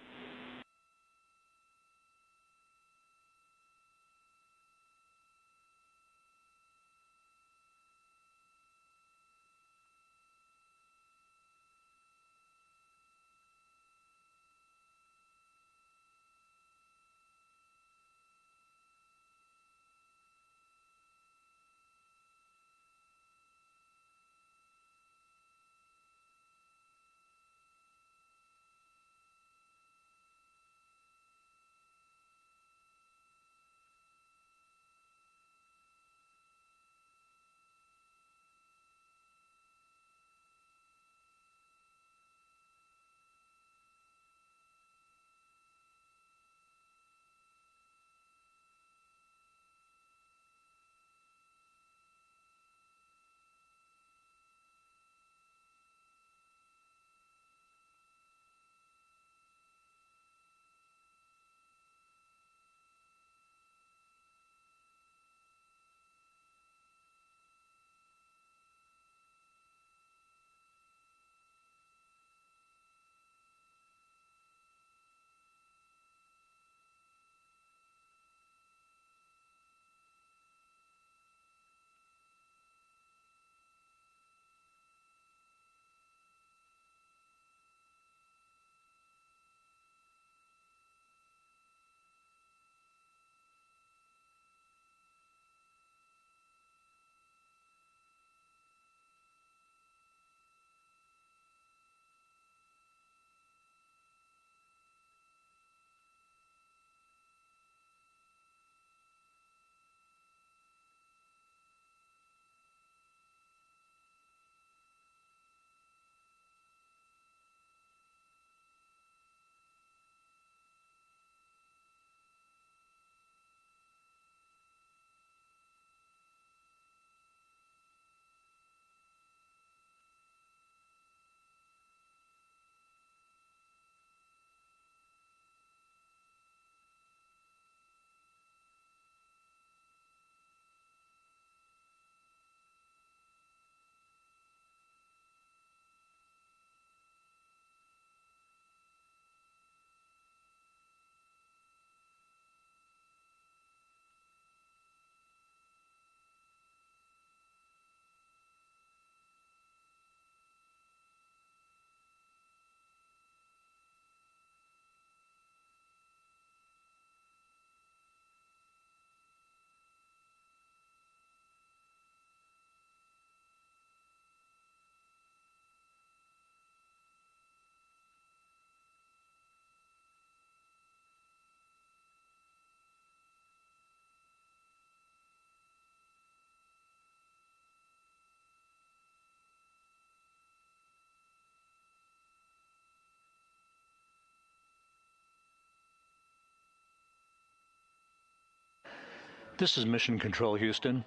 This is Mission Control Houston.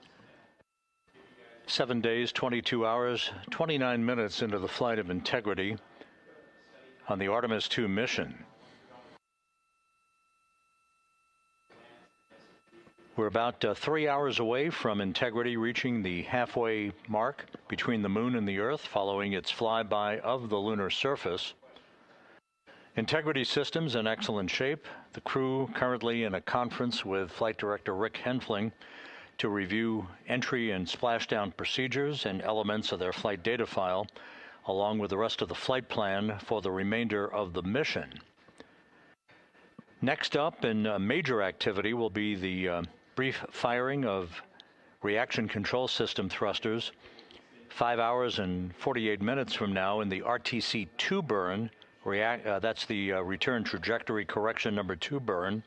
7 days, 22 hours, 29 minutes into the flight of Integrity on the Artemis II mission. We're about 3 hours away from Integrity reaching the halfway mark between the moon and the Earth following its flyby of the lunar surface. Integrity systems in excellent shape. The crew currently in a conference with Flight Director Rick Henfling to review entry and splashdown procedures and elements of their flight data file, along with the rest of the flight plan for the remainder of the mission. Next up in major activity will be the brief firing of reaction control system thrusters 5 hours and 48 minutes from now in the RTC-2 burn. That's the return trajectory correction number 2 burn.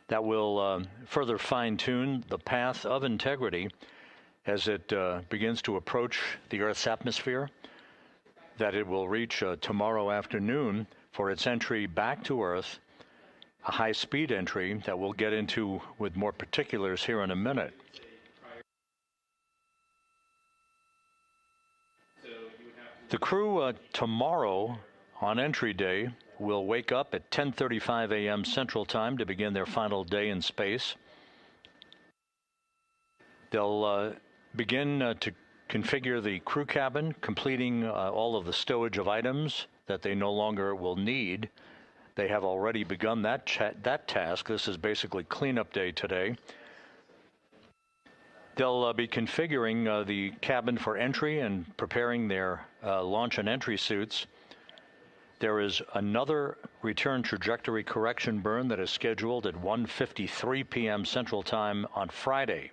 that will further fine-tune the path of integrity as it begins to approach the Earth's atmosphere, that it will reach tomorrow afternoon for its entry back to Earth, a high-speed entry that we'll get into with more particulars here in a minute. The crew tomorrow on entry day will wake up at 10:35 a.m. Central Time to begin their final day in space. They'll begin to configure the crew cabin, completing all of the stowage of items that they no longer will need. They have already begun that task. This is basically cleanup day today. They'll be configuring the cabin for entry and preparing their launch and entry suits. There is another return trajectory correction burn that is scheduled at 1:53 p.m. Central Time on Friday.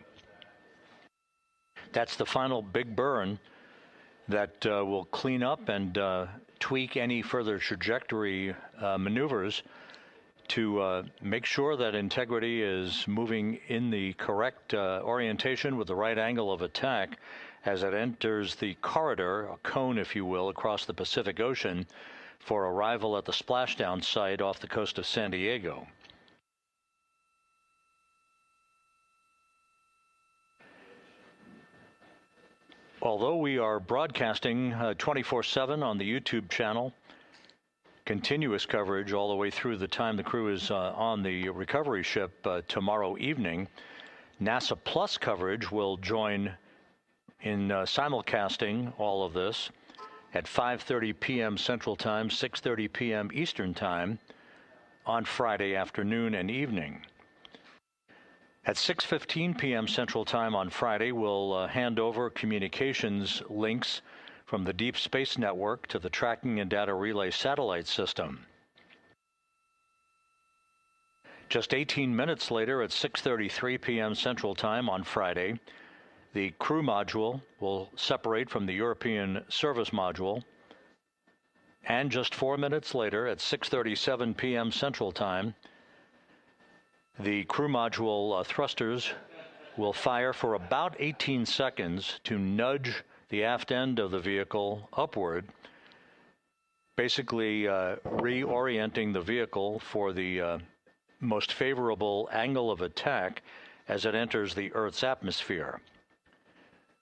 That's the final big burn that will clean up and tweak any further trajectory maneuvers to make sure that integrity is moving in the correct orientation with the right angle of attack as it enters the corridor, a cone if you will, across the Pacific Ocean for arrival at the splashdown site off the coast of San Diego. Although we are broadcasting 24/7 on the YouTube channel, continuous coverage all the way through the time the crew is on the recovery ship tomorrow evening, NASA Plus coverage will join in simulcasting all of this at 5:30 p.m. Central Time, 6:30 p.m. Eastern Time on Friday afternoon and evening. At 6:15 p.m. Central Time on Friday, we'll hand over communications links from the Deep Space Network to the Tracking and Data Relay Satellite System. Just 18 minutes later, at 6:33 p.m. Central Time on Friday, the crew module will separate from the European service module. And just 4 minutes later, at 6:37 p.m. Central Time, the crew module thrusters will fire for about 18 seconds to nudge the aft end of the vehicle upward, basically reorienting the vehicle for the most favorable angle of attack as it enters the Earth's atmosphere.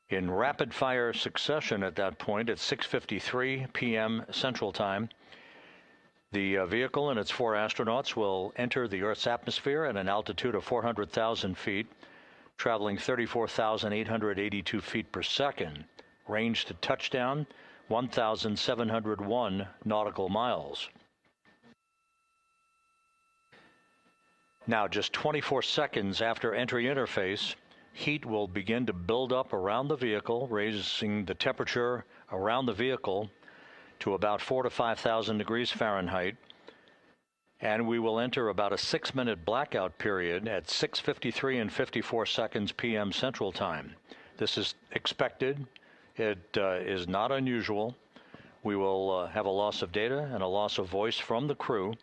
In rapid-fire succession at that point, at 6:53 p.m. Central Time, the vehicle and its 4 astronauts will enter the Earth's atmosphere at an altitude of 400,000 feet, traveling 34,882 feet per second. Range to touchdown, 1,701 nautical miles. Now, just 24 seconds after entry interface, heat will begin to build up around the vehicle, raising the temperature around the vehicle to about 4,000 to 5,000 degrees Fahrenheit, and we will enter about a 6-minute blackout period at 6:53 and 54 seconds p.m. Central Time. This is expected. It is not unusual. We will have a loss of data and a loss of voice from the crew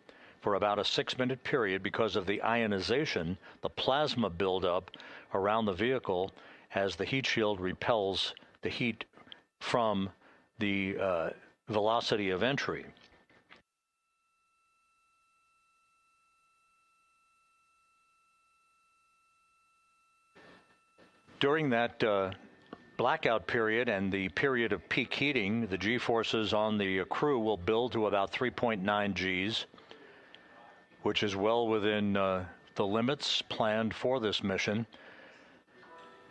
for about a 6-minute period because of the ionization, the plasma buildup around the vehicle as the heat shield repels the heat from the velocity of entry. During that blackout period and the period of peak heating, the G-forces on the crew will build to about 3.9 Gs, which is well within the limits planned for this mission.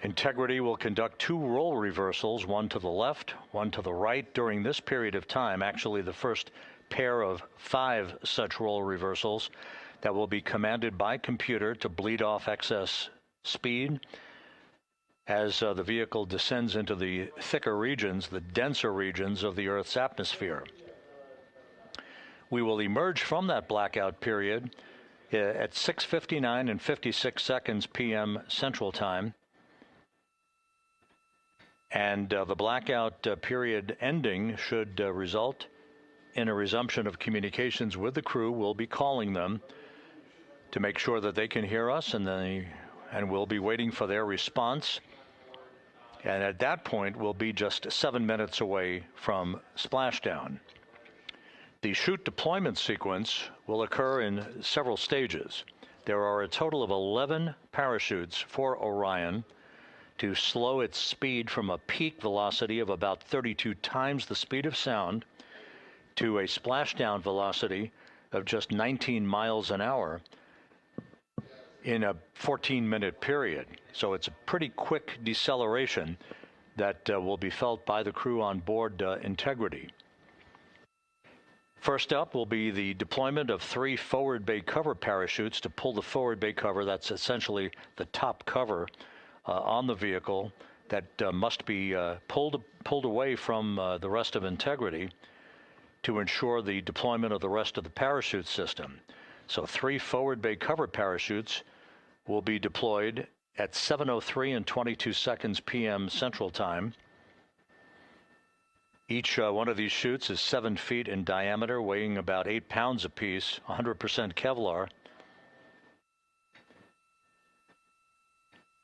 Integrity will conduct 2 role reversals, one to the left, one to the right during this period of time, actually the first pair of 5 such role reversals that will be commanded by computer to bleed off excess speed as the vehicle descends into the thicker regions, the denser regions of the Earth's atmosphere. We will emerge from that blackout period at 6:59 and 56 seconds p.m. Central Time. And the blackout period ending should result in a resumption of communications with the crew. We'll be calling them to make sure that they can hear us, and we'll be waiting for their response. And at that point, we'll be just 7 minutes away from splashdown. The chute deployment sequence will occur in several stages. There are a total of 11 parachutes for Orion to slow its speed from a peak velocity of about 32 times the speed of sound to a splashdown velocity of just 19 miles an hour in a 14-minute period. So it's a pretty quick deceleration that will be felt by the crew on board Integrity. First up will be the deployment of 3 forward bay cover parachutes to pull the forward bay cover. That's essentially the top cover on the vehicle that must be pulled away from the rest of Integrity to ensure the deployment of the rest of the parachute system. So 3 forward bay cover parachutes will be deployed at 7:03 and 22 seconds p.m. Central Time. Each one of these chutes is 7 feet in diameter, weighing about 8 pounds apiece, 100% Kevlar.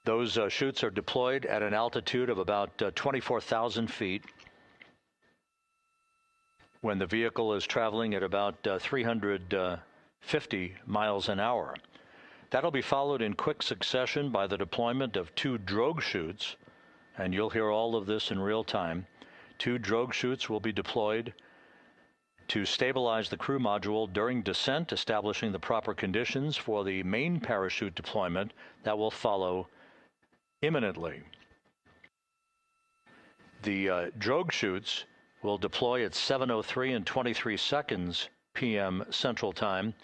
Those chutes are deployed at an altitude of about 24,000 feet when the vehicle is traveling at about 350 miles an hour. That'll be followed in quick succession by the deployment of 2 drogue chutes, and you'll hear all of this in real time. 2 drogue chutes will be deployed to stabilize the crew module during descent, establishing the proper conditions for the main parachute deployment that will follow imminently. The drogue chutes will deploy at 7:03 and 23 seconds p.m. Central Time,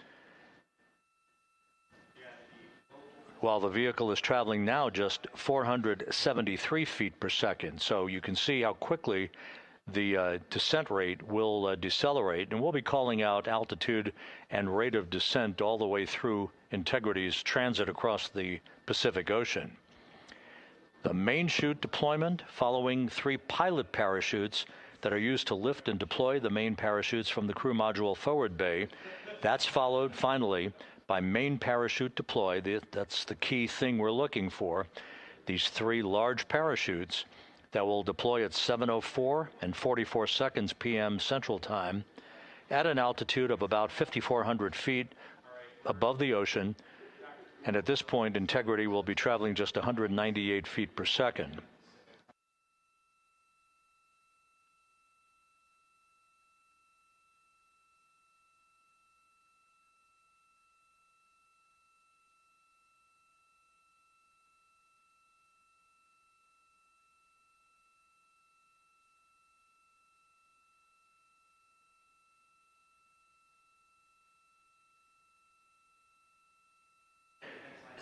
while the vehicle is traveling now just 473 feet per second. So you can see how quickly the descent rate will decelerate, and we'll be calling out altitude and rate of descent all the way through Integrity's transit across the Pacific Ocean. The main chute deployment following 3 pilot parachutes that are used to lift and deploy the main parachutes from the crew module forward bay. That's followed finally by main parachute deploy. That's the key thing we're looking for. These 3 large parachutes that will deploy at 7:04 and 44 seconds p.m. Central Time at an altitude of about 5,400 feet above the ocean. And at this point, Integrity will be traveling just 198 feet per second.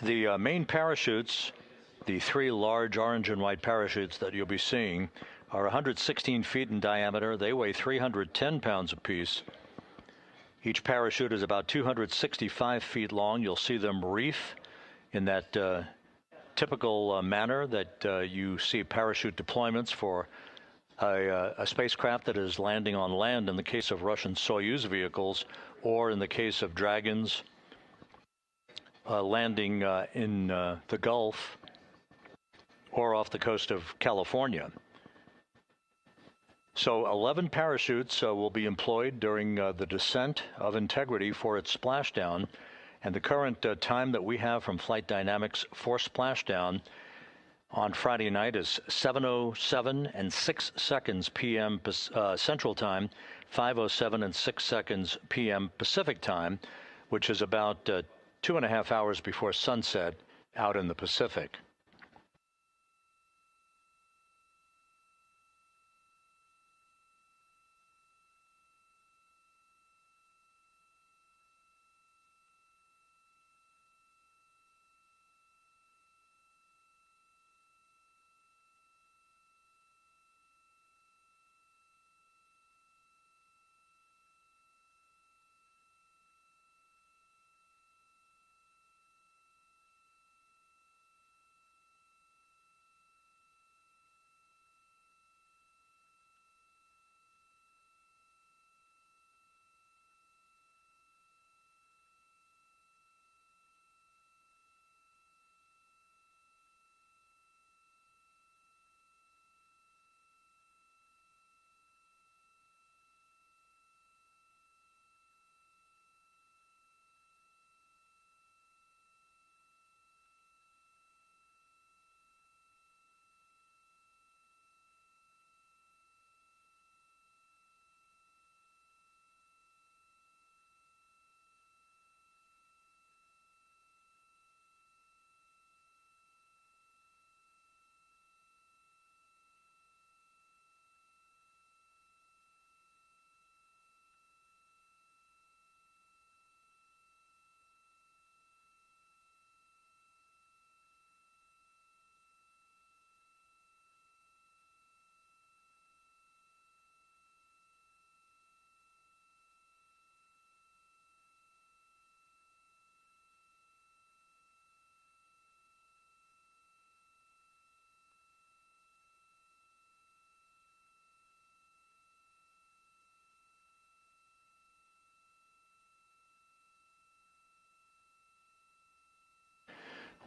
The main parachutes, the 3 large orange and white parachutes that you'll be seeing, are 116 feet in diameter. They weigh 310 pounds apiece. Each parachute is about 265 feet long. You'll see them reef in that typical manner that you see parachute deployments for a spacecraft that is landing on land in the case of Russian Soyuz vehicles, or in the case of Dragons landing in the Gulf or off the coast of California. So 11 parachutes will be employed during the descent of Integrity for its splashdown, and the current time that we have from Flight Dynamics for splashdown on Friday night is 7:07 and 6 seconds p.m. Central Time, 5:07 and 6 seconds p.m. Pacific Time, which is about 2.5 hours before sunset out in the Pacific.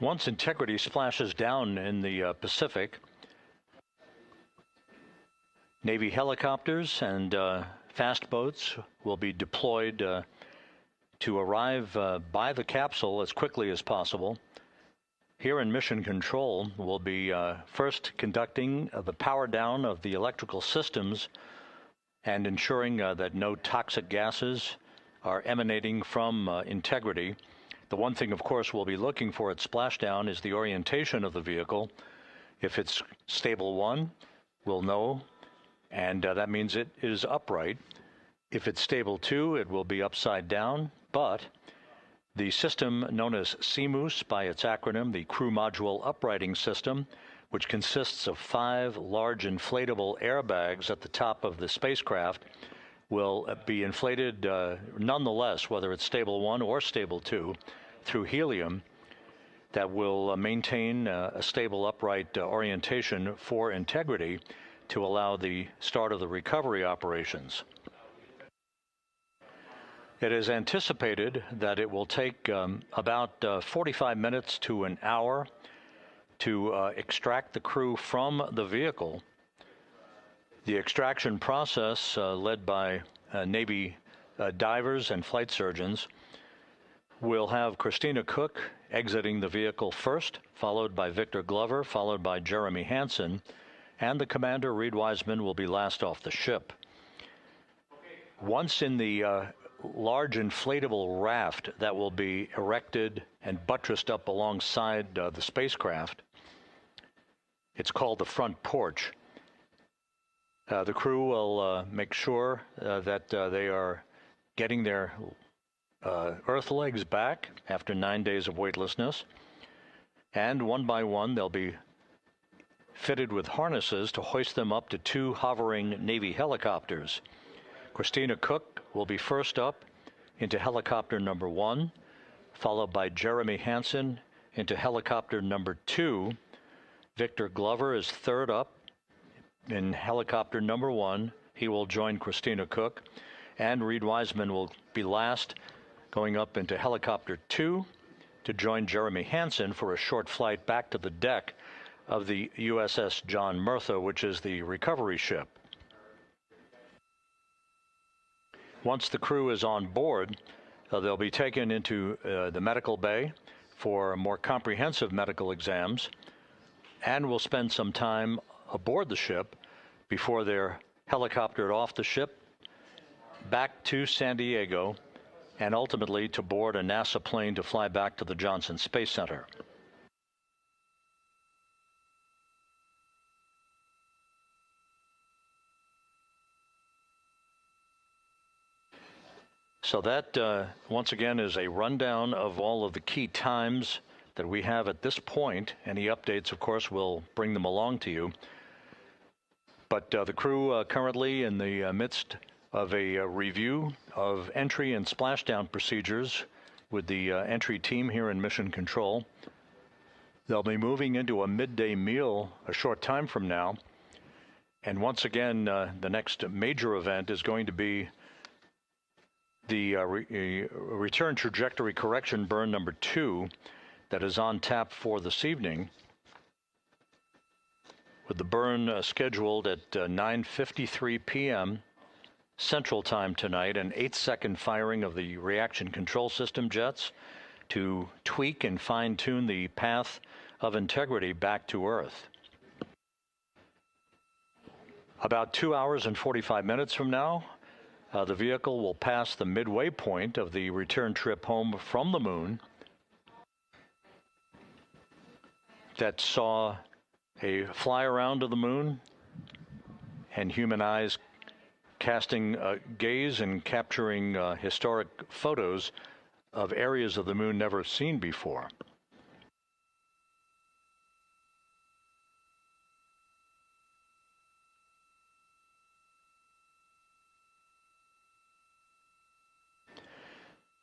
Once Integrity splashes down in the Pacific, Navy helicopters and fast boats will be deployed to arrive by the capsule as quickly as possible. Here in Mission Control, we'll be first conducting the power down of the electrical systems and ensuring that no toxic gases are emanating from Integrity. The one thing, of course, we'll be looking for at splashdown is the orientation of the vehicle. If it's stable 1, we'll know, and that means it is upright. If it's stable 2, it will be upside down, but the system known as CMOOS by its acronym, the Crew Module Uprighting System, which consists of 5 large inflatable airbags at the top of the spacecraft, will be inflated nonetheless, whether it's stable 1 or stable 2, through helium that will maintain a stable upright orientation for Integrity to allow the start of the recovery operations. It is anticipated that it will take about 45 minutes to an hour to extract the crew from the vehicle. The extraction process, led by Navy divers and flight surgeons, will have Christina Cook exiting the vehicle first, followed by Victor Glover, followed by Jeremy Hansen, and the commander, Reed Wiseman, will be last off the ship. Once in the large inflatable raft that will be erected and buttressed up alongside the spacecraft, it's called the front porch. The crew will make sure that they are getting their Earth legs back after 9 days of weightlessness, and one by one they'll be fitted with harnesses to hoist them up to 2 hovering Navy helicopters. Christina Cook will be first up into helicopter number 1, followed by Jeremy Hansen into helicopter number 2. Victor Glover is third up in helicopter number 1. He will join Christina Cook, and Reed Wiseman will be last, going up into helicopter 2 to join Jeremy Hansen for a short flight back to the deck of the USS John Murtha, which is the recovery ship. Once the crew is on board, they'll be taken into the medical bay for more comprehensive medical exams, and will spend some time aboard the ship before they're helicoptered off the ship back to San Diego, and ultimately to board a NASA plane to fly back to the Johnson Space Center. So that, once again, is a rundown of all of the key times that we have at this point. Any updates, of course, we'll bring them along to you. But the crew currently in the midst of a review of entry and splashdown procedures with the entry team here in Mission Control. They'll be moving into a midday meal a short time from now. And once again, the next major event is going to be the return trajectory correction burn number 2 that is on tap for this evening, with the burn scheduled at 9:53 p.m. Central Time tonight, an 8-second firing of the reaction control system jets to tweak and fine-tune the path of Integrity back to Earth. About 2 hours and 45 minutes from now, the vehicle will pass the midway point of the return trip home from the moon that saw a fly around of the moon and human eyes casting a gaze and capturing historic photos of areas of the moon never seen before.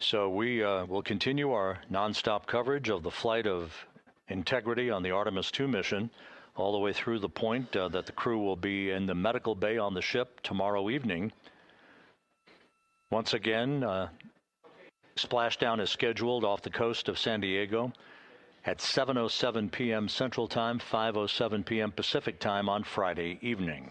So we will continue our nonstop coverage of the flight of Integrity on the Artemis II mission, all the way through the point that the crew will be in the medical bay on the ship tomorrow evening. Once again, splashdown is scheduled off the coast of San Diego, at 7:07 p.m. Central Time, 5:07 p.m. Pacific Time on Friday evening.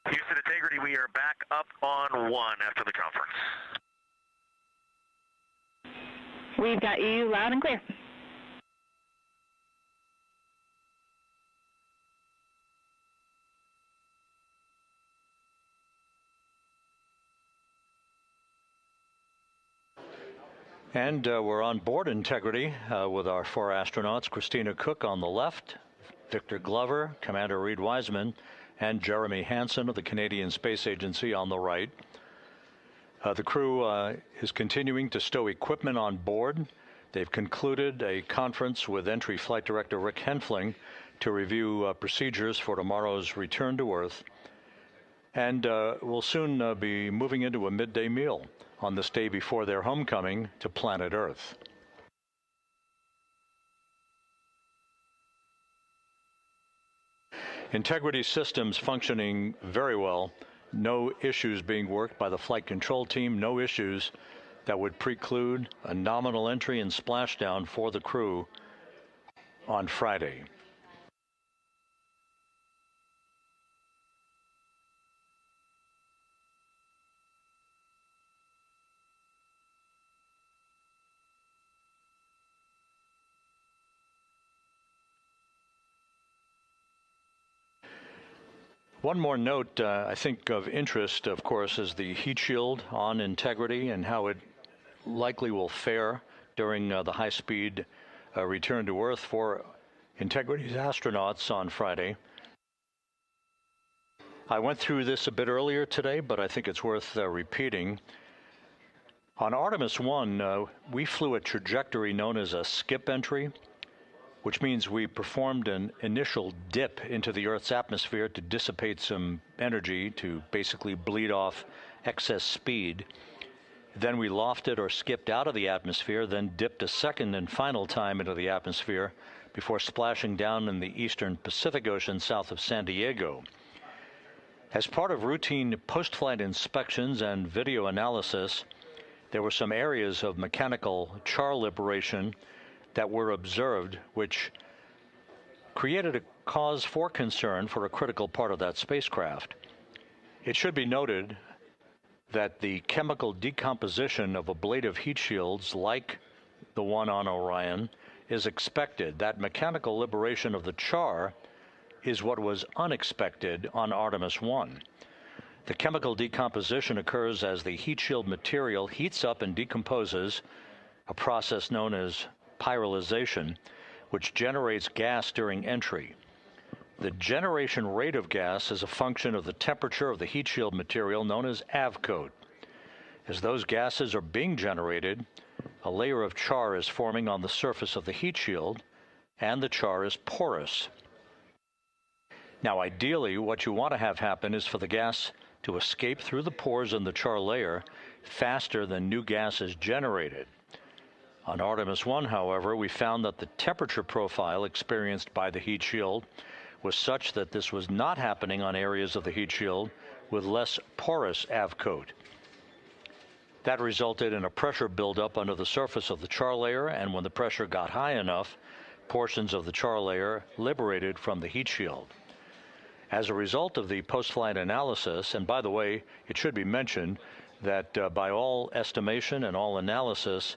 Houston Integrity, we are back up on 1 after the conference. We've got you loud and clear. And we're on board Integrity with our 4 astronauts, Christina Cook on the left, Victor Glover, Commander Reed Wiseman, and Jeremy Hansen of the Canadian Space Agency on the right. The crew is continuing to stow equipment on board. They've concluded a conference with Entry Flight Director Rick Henfling to review procedures for tomorrow's return to Earth. And we'll soon be moving into a midday meal on this day before their homecoming to planet Earth. Integrity systems functioning very well. No issues being worked by the flight control team. No issues that would preclude a nominal entry and splashdown for the crew on Friday. One more note, I think of interest, of course, is the heat shield on Integrity and how it likely will fare during the high-speed return to Earth for Integrity's astronauts on Friday. I went through this a bit earlier today, but I think it's worth repeating. On Artemis I, we flew a trajectory known as a skip entry, which means we performed an initial dip into the Earth's atmosphere to dissipate some energy, to basically bleed off excess speed. Then we lofted or skipped out of the atmosphere, then dipped a second and final time into the atmosphere before splashing down in the eastern Pacific Ocean south of San Diego. As part of routine post-flight inspections and video analysis, there were some areas of mechanical char liberation that were observed, which created a cause for concern for a critical part of that spacecraft. It should be noted that the chemical decomposition of ablative heat shields like the one on Orion is expected. That mechanical liberation of the char is what was unexpected on Artemis I. The chemical decomposition occurs as the heat shield material heats up and decomposes, a process known as pyralization, which generates gas during entry. The generation rate of gas is a function of the temperature of the heat shield material known as avcoat. As those gases are being generated, a layer of char is forming on the surface of the heat shield, and the char is porous. Now, ideally, what you want to have happen is for the gas to escape through the pores in the char layer faster than new gas is generated. On Artemis I, however, we found that the temperature profile experienced by the heat shield was such that this was not happening on areas of the heat shield with less porous avcoat. That resulted in a pressure buildup under the surface of the char layer, and when the pressure got high enough, portions of the char layer liberated from the heat shield. As a result of the post-flight analysis, and by the way, it should be mentioned that by all estimation and all analysis,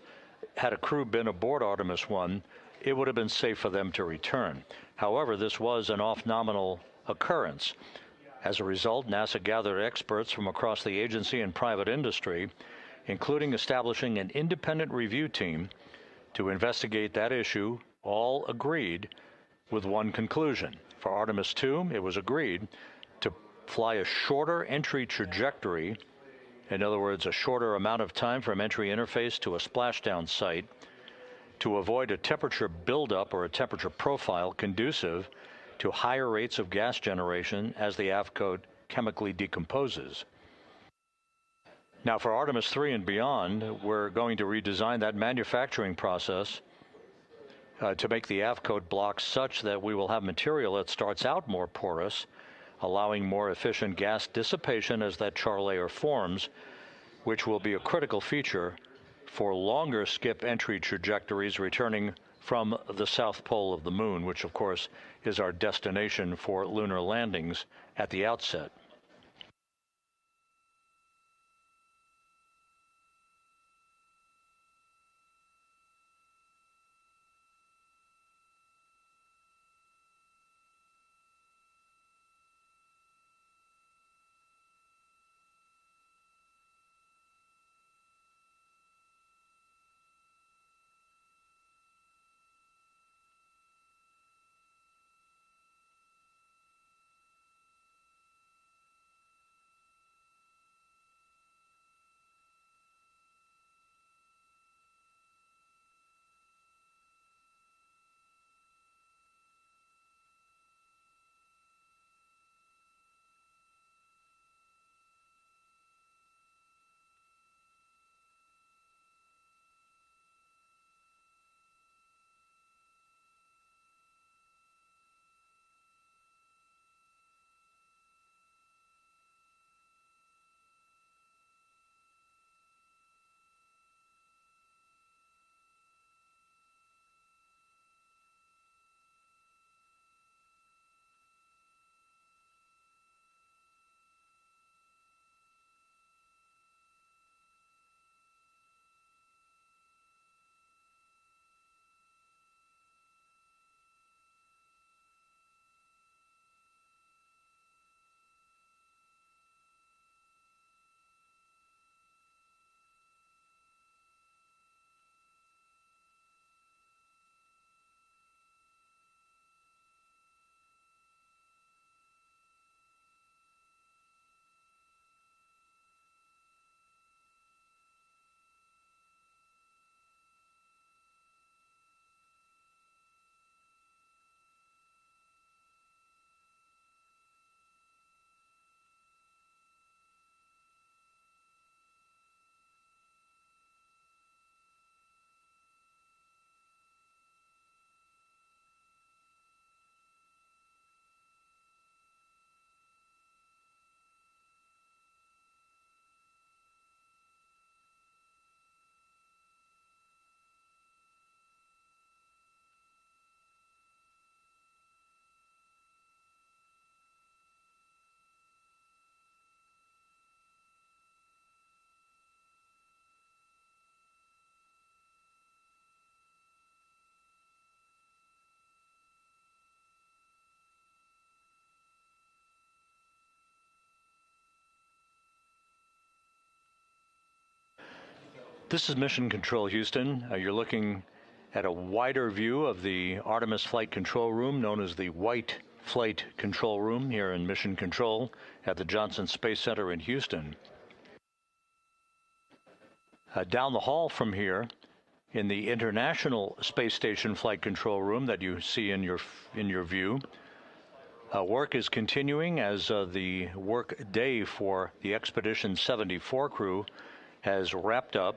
had a crew been aboard Artemis I, it would have been safe for them to return. However, this was an off-nominal occurrence. As a result, NASA gathered experts from across the agency and private industry, including establishing an independent review team to investigate that issue. All agreed with one conclusion. For Artemis II, it was agreed to fly a shorter entry trajectory, in other words, a shorter amount of time from entry interface to a splashdown site, to avoid a temperature buildup or a temperature profile conducive to higher rates of gas generation as the aft coat chemically decomposes. Now, for Artemis III and beyond, we're going to redesign that manufacturing process to make the aft coat blocks such that we will have material that starts out more porous, allowing more efficient gas dissipation as that char layer forms, which will be a critical feature for longer skip entry trajectories returning from the south pole of the moon, which of course is our destination for lunar landings at the outset. This is Mission Control Houston. You're looking at a wider view of the Artemis Flight Control Room, known as the White Flight Control Room, here in Mission Control at the Johnson Space Center in Houston. Down the hall from here, in the International Space Station Flight Control Room that you see in your view, work is continuing as the work day for the Expedition 74 crew has wrapped up.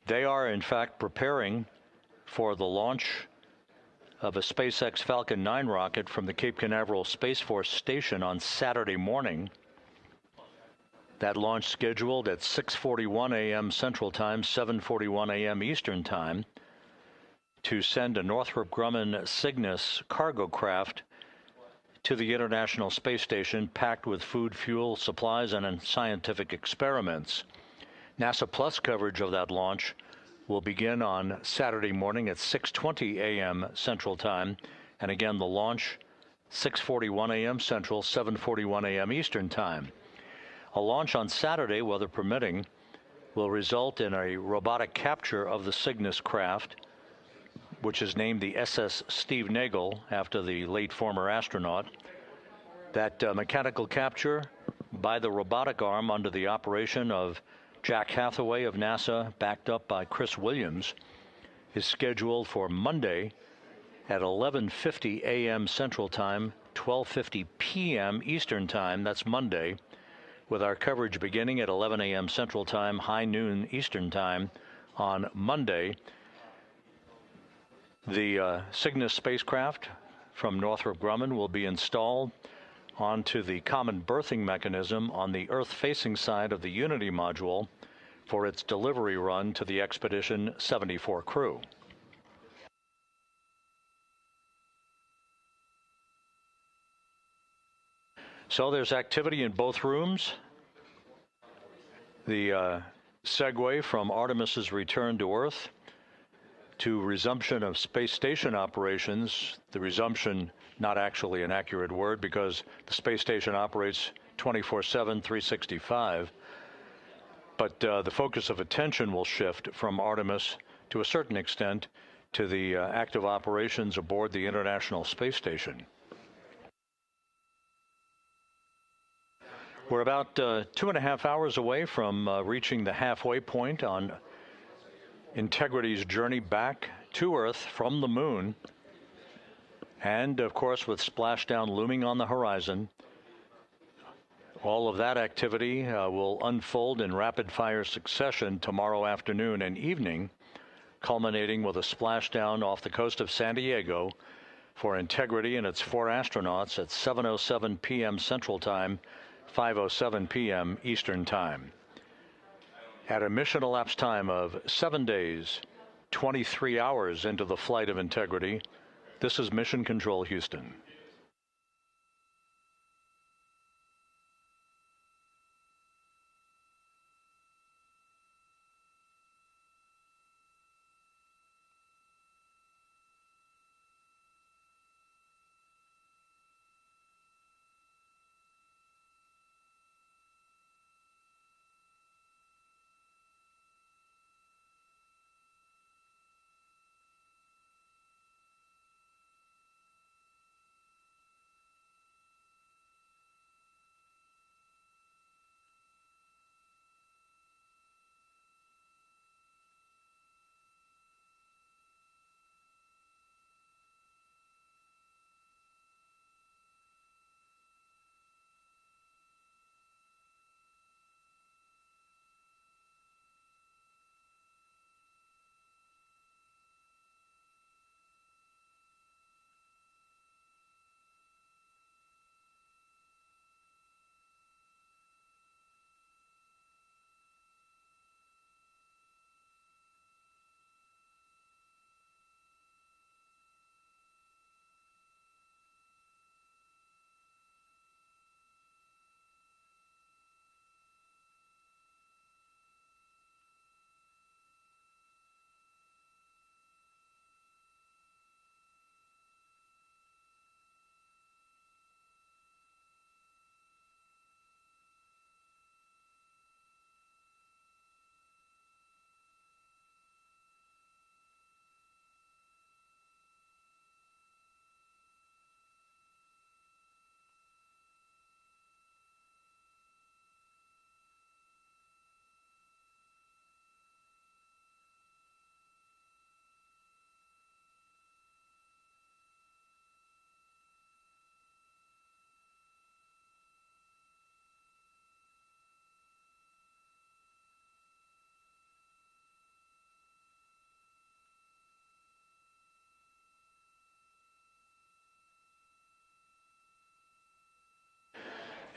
They are, in fact, preparing for the launch of a SpaceX Falcon 9 rocket from the Cape Canaveral Space Force Station on Saturday morning. That launch scheduled at 6:41 a.m. Central Time, 7:41 a.m. Eastern Time, to send a Northrop Grumman Cygnus cargo craft to the International Space Station packed with food, fuel, supplies, and scientific experiments. NASA Plus coverage of that launch will begin on Saturday morning at 6:20 a.m. Central Time, and again the launch 6:41 a.m. Central, 7:41 a.m. Eastern Time. A launch on Saturday, weather permitting, will result in a robotic capture of the Cygnus craft, which is named the SS Steve Nagel after the late former astronaut. That mechanical capture by the robotic arm under the operation of Jack Hathaway of NASA, backed up by Chris Williams, is scheduled for Monday at 11:50 a.m. Central Time, 12:50 p.m. Eastern Time. That's Monday, with our coverage beginning at 11 a.m. Central Time, high noon Eastern Time on Monday. The Cygnus spacecraft from Northrop Grumman will be installed onto the common berthing mechanism on the Earth-facing side of the Unity module for its delivery run to the Expedition 74 crew. So there's activity in both rooms. The segue from Artemis's return to Earth to resumption of space station operations. The resumption, not actually an accurate word, because the space station operates 24/7, 365. But the focus of attention will shift from Artemis to a certain extent to the active operations aboard the International Space Station. We're about 2.5 hours away from reaching the halfway point on Integrity's journey back to Earth from the moon. And, of course, with splashdown looming on the horizon, all of that activity will unfold in rapid-fire succession tomorrow afternoon and evening, culminating with a splashdown off the coast of San Diego for Integrity and its 4 astronauts at 7:07 p.m. Central Time, 5:07 p.m. Eastern Time. At a mission elapsed time of 7 days, 23 hours into the flight of Integrity, this is Mission Control Houston.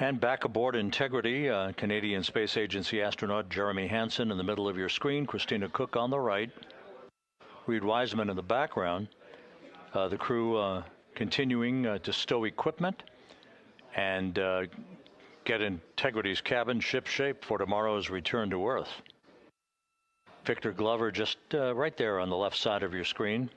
And back aboard Integrity, Canadian Space Agency astronaut Jeremy Hansen in the middle of your screen, Christina Cook on the right. Reed Wiseman in the background. The crew continuing to stow equipment and get Integrity's cabin ship shape for tomorrow's return to Earth. Victor Glover just right there on the left side of your screen.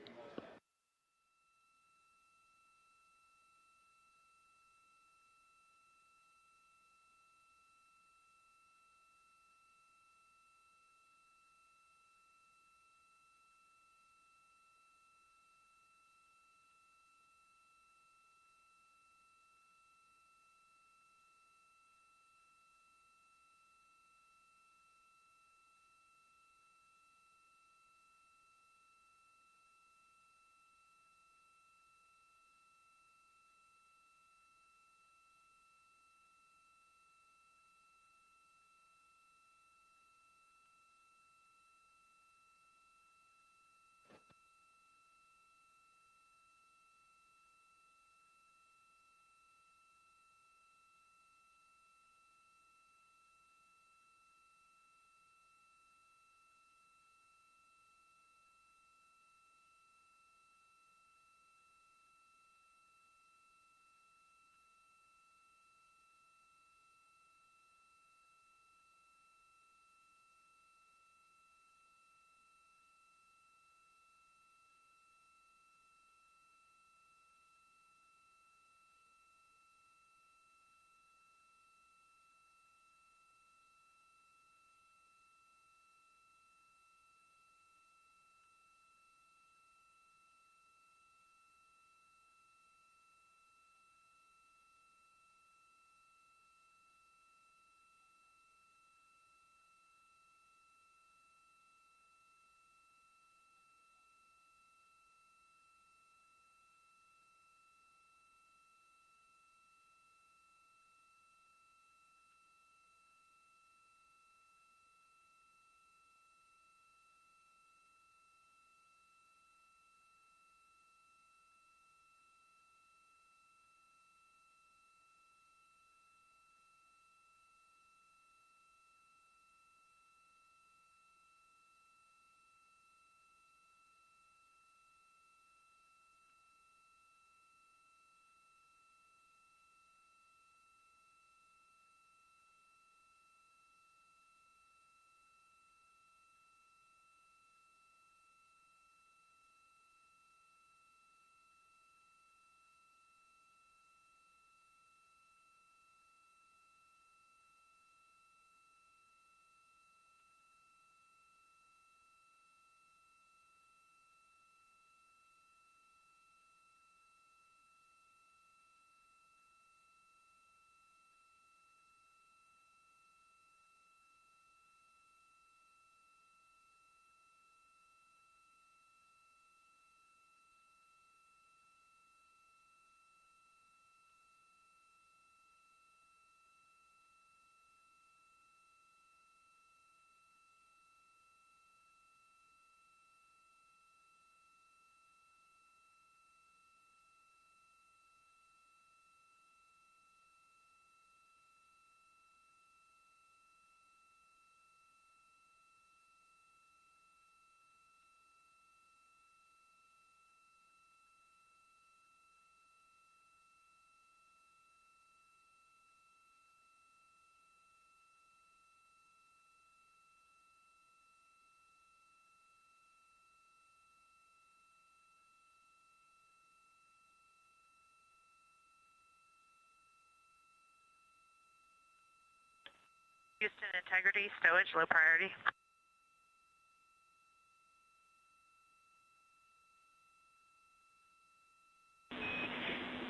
Houston Integrity, Stowage, low priority.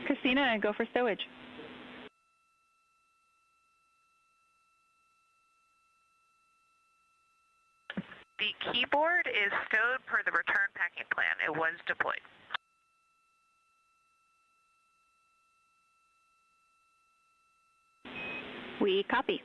Christina, go for stowage. The keyboard is stowed per the return packing plan. It was deployed. We copy.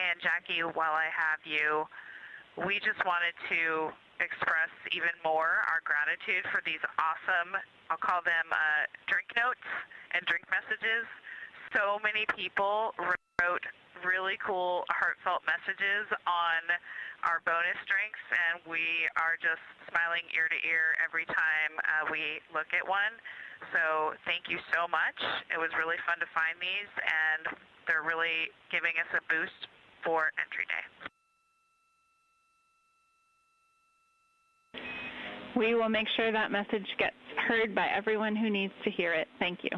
And Jackie, while I have you, we just wanted to express even more our gratitude for these awesome, I'll call them drink notes and drink messages. So many people wrote really cool, heartfelt messages on our bonus drinks, and we are just smiling ear to ear every time we look at one. So thank you so much. It was really fun to find these, and they're really giving us a boost for entry day. We will make sure that message gets heard by everyone who needs to hear it. Thank you.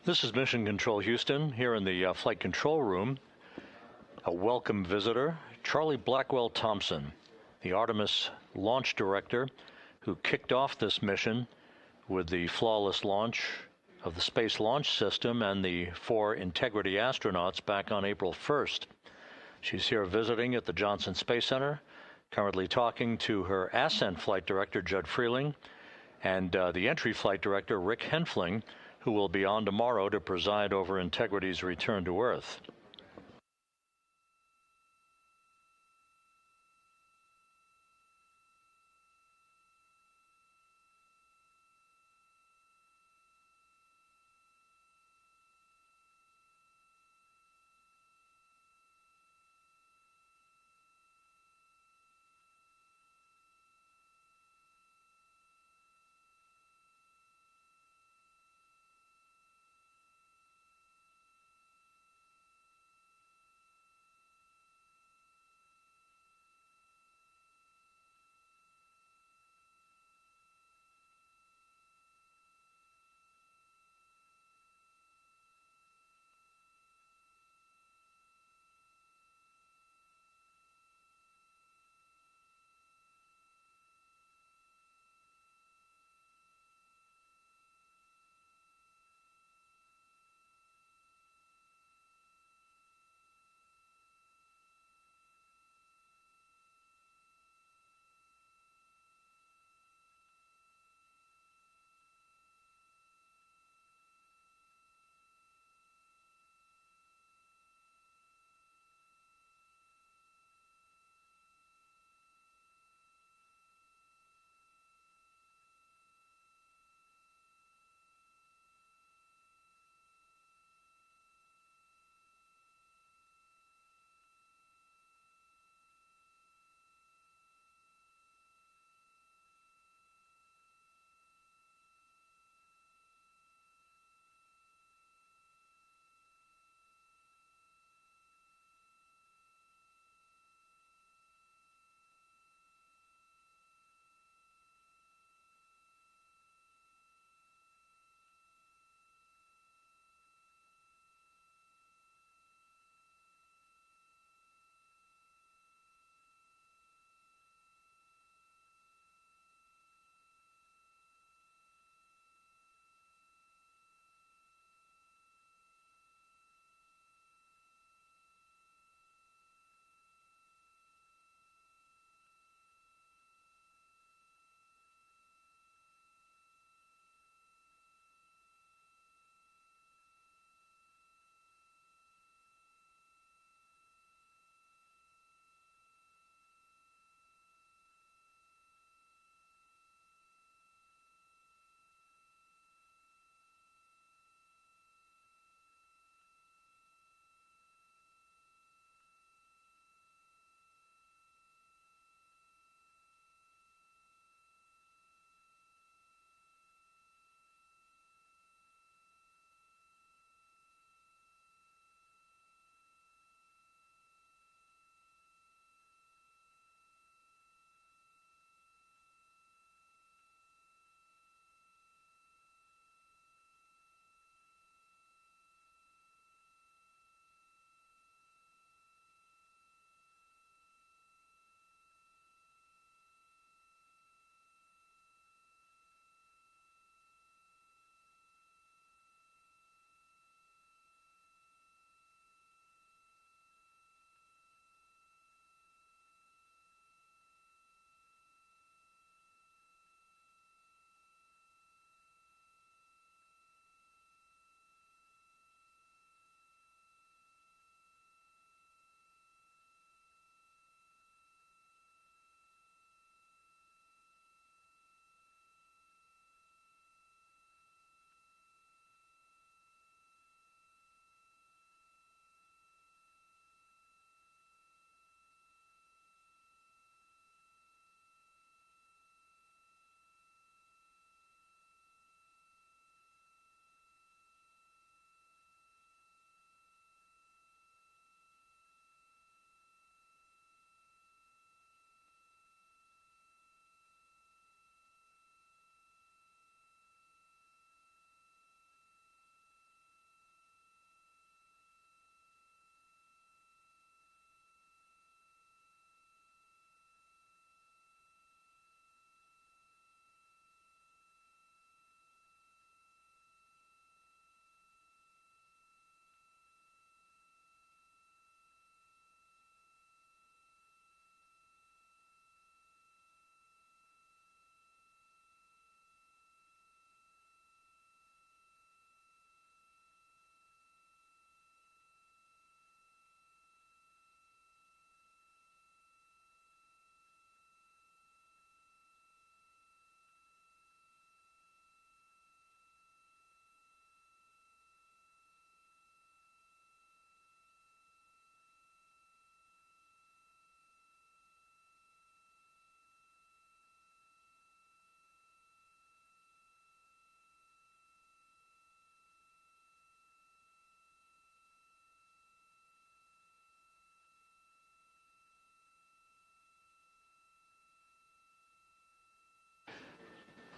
This is Mission Control Houston here in the flight control room. A welcome visitor, Charlie Blackwell Thompson, the Artemis launch director who kicked off this mission with the flawless launch of the Space Launch System and the 4 Integrity astronauts back on April 1st. She's here visiting at the Johnson Space Center, currently talking to her Ascent flight director, Judd Freeling, and the entry flight director, Rick Henfling, who will be on tomorrow to preside over Integrity's return to Earth.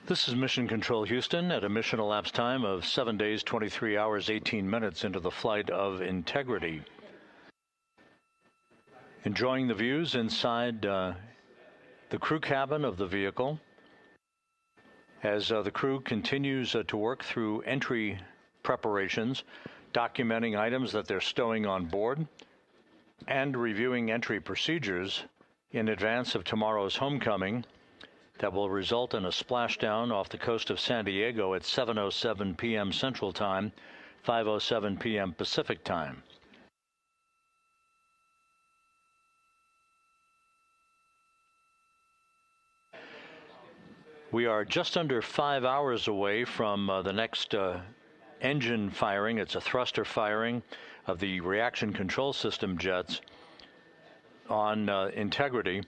This is Mission Control Houston at a mission elapsed time of 7 days, 23 hours, 18 minutes into the flight of Integrity. Enjoying the views inside the crew cabin of the vehicle as the crew continues to work through entry preparations, documenting items that they're stowing on board, and reviewing entry procedures in advance of tomorrow's homecoming that will result in a splashdown off the coast of San Diego at 7:07 p.m. Central Time, 5:07 p.m. Pacific Time. We are just under 5 hours away from the next engine firing. It's a thruster firing of the reaction control system jets on Integrity.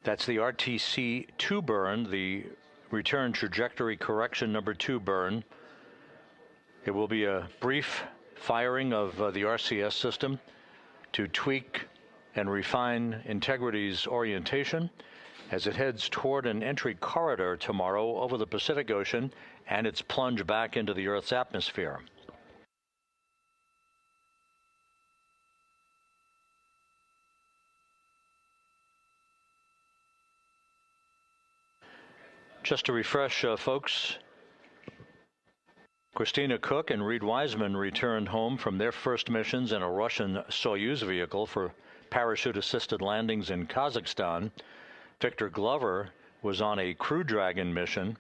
That's the RTC-2 burn, the return trajectory correction number 2 burn. It will be a brief firing of the RCS system to tweak and refine Integrity's orientation as it heads toward an entry corridor tomorrow over the Pacific Ocean and its plunge back into the Earth's atmosphere. Just to refresh folks, Christina Cook and Reed Wiseman returned home from their first missions in a Russian Soyuz vehicle for parachute-assisted landings in Kazakhstan. Victor Glover was on a Crew Dragon mission,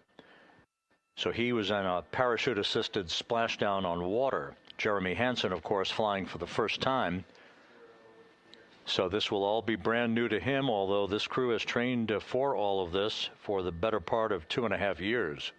so he was in a parachute-assisted splashdown on water. Jeremy Hansen, of course, flying for the first time. So this will all be brand new to him, although this crew has trained for all of this for the better part of 2.5 years.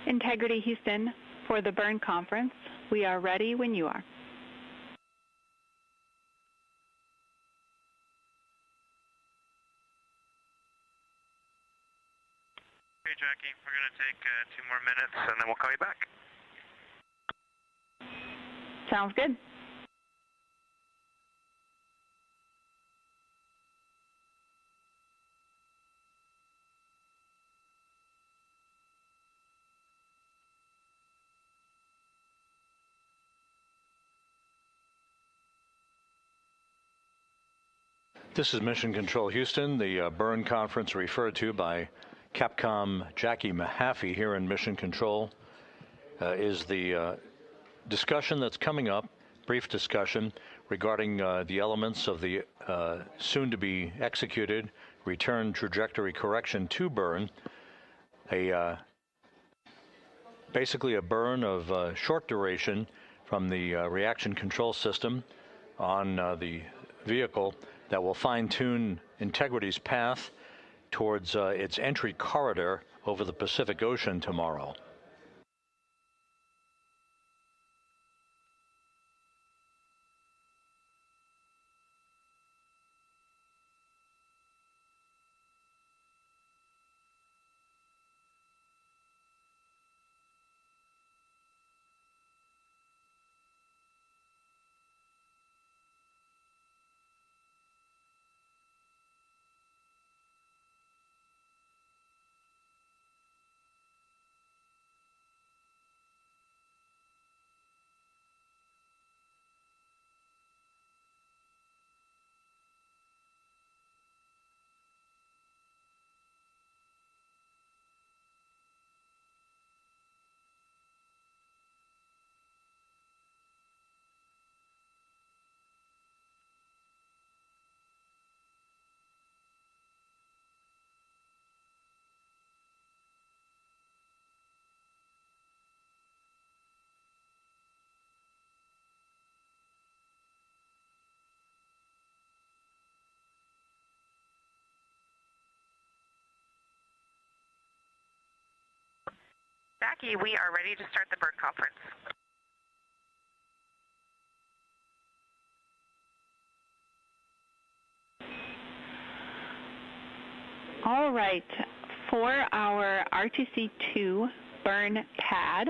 Integrity Houston, for the burn conference. We are ready when you are. Okay, Jackie, we're going to take 2 more minutes, and then we'll call you back. Sounds good. This is Mission Control Houston, the burn conference referred to by Capcom Jackie Mahaffey here in Mission Control is the discussion that's coming up, brief discussion regarding the elements of the soon-to-be executed return trajectory correction to burn, basically a burn of short duration from the reaction control system on the vehicle that will fine-tune Integrity's path towards its entry corridor over the Pacific Ocean tomorrow. Jackie, we are ready to start the burn conference. All right, for our RTC2 burn pad,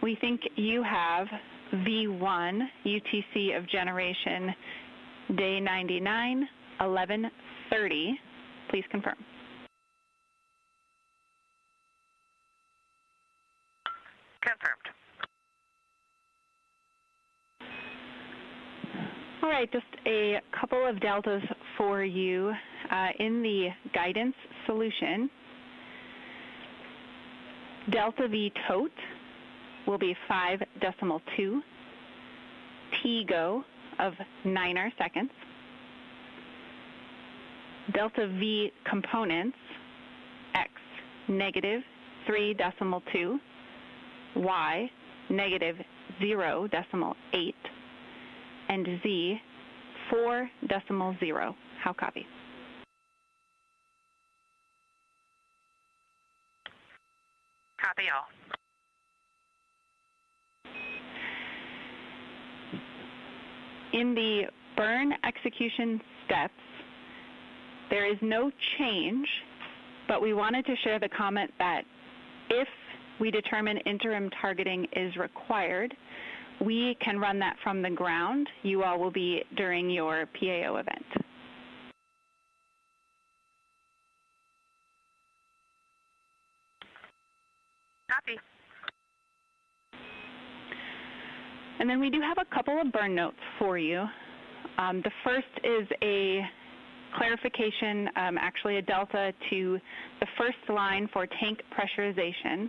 we think you have V1 UTC of generation day 99, 11:30. Please confirm. Confirmed. All right, just a couple of deltas for you in the guidance solution. Delta V tote will be 5.2, TGO of 9 seconds. Delta V components, X negative 3.2, Y negative 0.8, and Z 4.0. How copy? Copy all. In the burn execution steps, there is no change, but we wanted to share the comment that if we determine interim targeting is required, we can run that from the ground. You all will be during your PAO event. Copy. And then we do have a couple of burn notes for you. The first is a clarification, actually a delta to the first line for tank pressurization.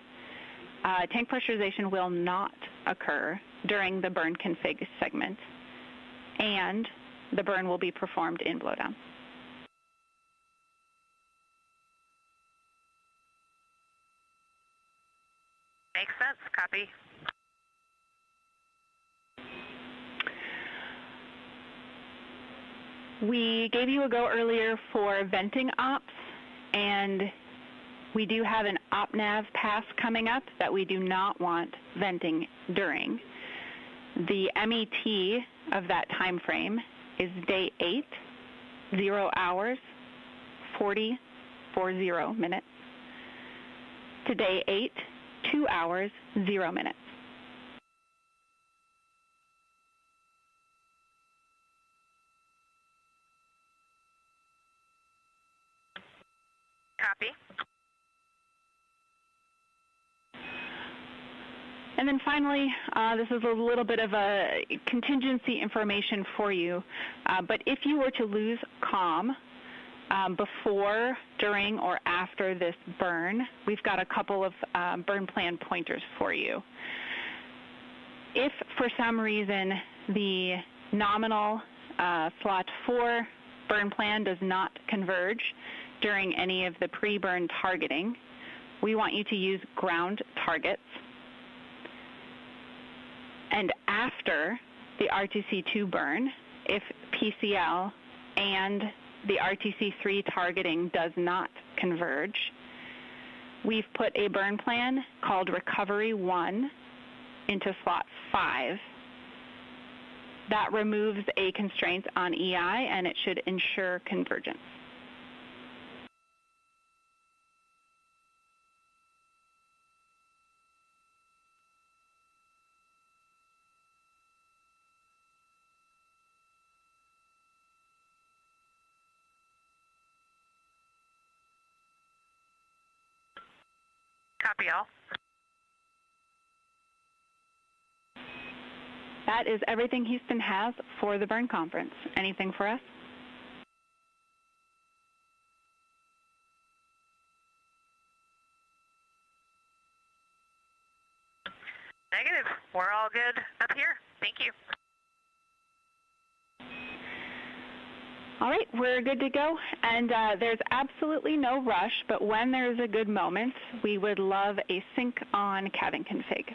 Tank pressurization will not occur during the burn config segment, and the burn will be performed in blowdown. Makes sense. Copy. We gave you a go earlier for venting ops, and We do have an OpNav pass coming up that we do not want venting during. The MET of that time frame is day 8, 0 hours, 40 minutes, to day 8, 2 hours, 0 minutes. Copy. And then finally, this is a little bit of a contingency information for you, but if you were to lose comm before, during, or after this burn, we've got a couple of burn plan pointers for you. If for some reason the nominal slot 4 burn plan does not converge during any of the pre-burn targeting, we want you to use ground targets. And after the RTC2 burn, if PCL and the RTC3 targeting does not converge, we've put a burn plan called Recovery 1 into slot 5. That removes a constraint on EI, and it should ensure convergence. Copy all. That is everything Houston has for the burn conference. Anything for us? Negative. We're all good up here. Thank you. All right, we're good to go, and there's absolutely no rush, but when there's a good moment, we would love a sync on cabin config.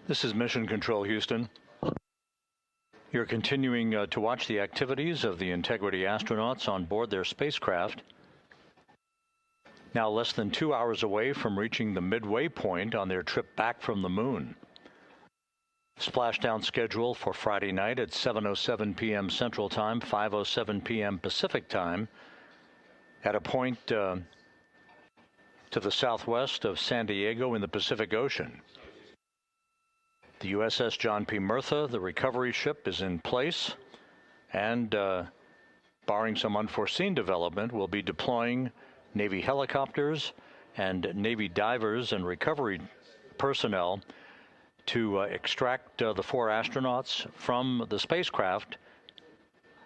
This is Mission Control, Houston. You're continuing to watch the activities of the Integrity astronauts on board their spacecraft. Now less than 2 hours away from reaching the midway point on their trip back from the moon. Splashdown schedule for Friday night at 7:07 p.m. Central Time, 5:07 p.m. Pacific Time, at a point to the southwest of San Diego in the Pacific Ocean. The USS John P. Murtha, the recovery ship, is in place, and barring some unforeseen development, will be deploying Navy helicopters and Navy divers and recovery personnel to extract the 4 astronauts from the spacecraft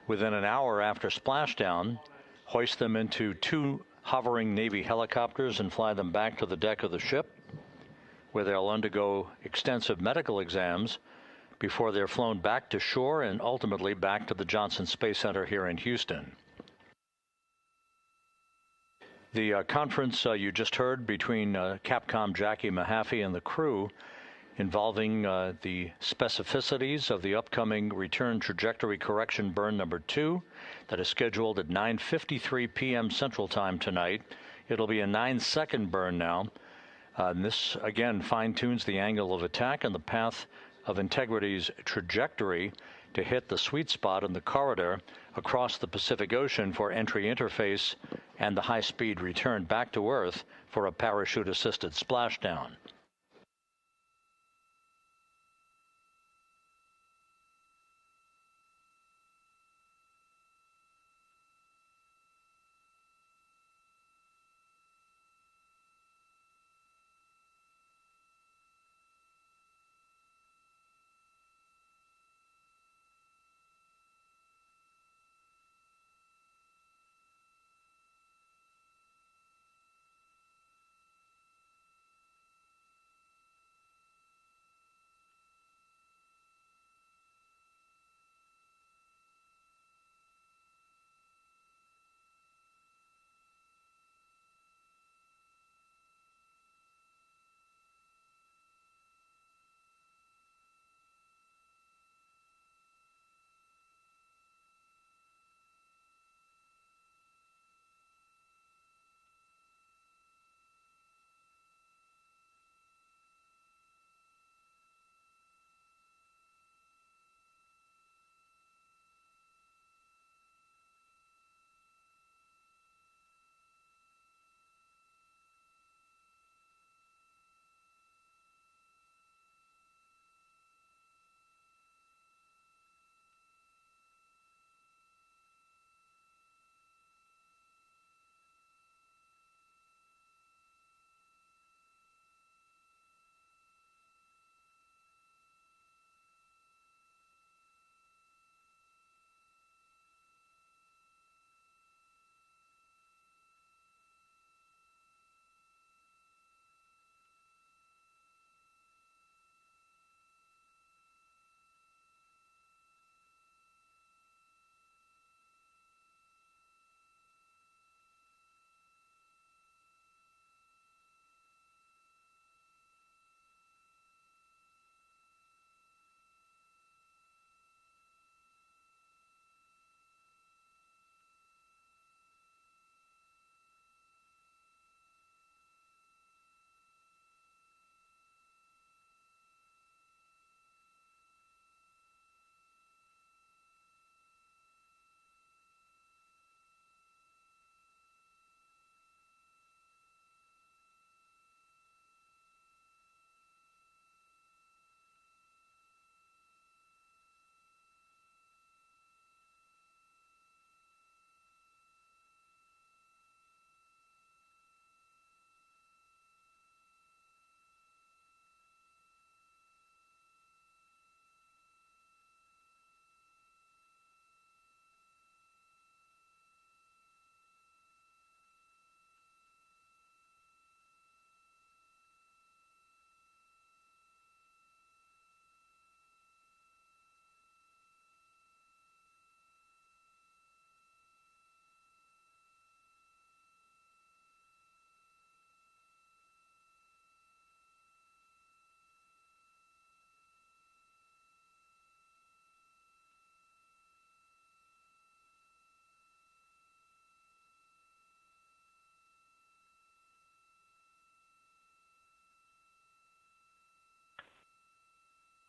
within an hour after splashdown, hoist them into 2 hovering Navy helicopters and fly them back to the deck of the ship, where they'll undergo extensive medical exams before they're flown back to shore and ultimately back to the Johnson Space Center here in Houston. The conference you just heard between Capcom Jackie Mahaffey and the crew, involving the specificities of the upcoming return trajectory correction burn number 2 that is scheduled at 9:53 p.m. Central Time tonight. It'll be a 9-second burn now. And this, again, fine-tunes the angle of attack and the path of Integrity's trajectory to hit the sweet spot in the corridor across the Pacific Ocean for entry interface and the high-speed return back to Earth for a parachute-assisted splashdown.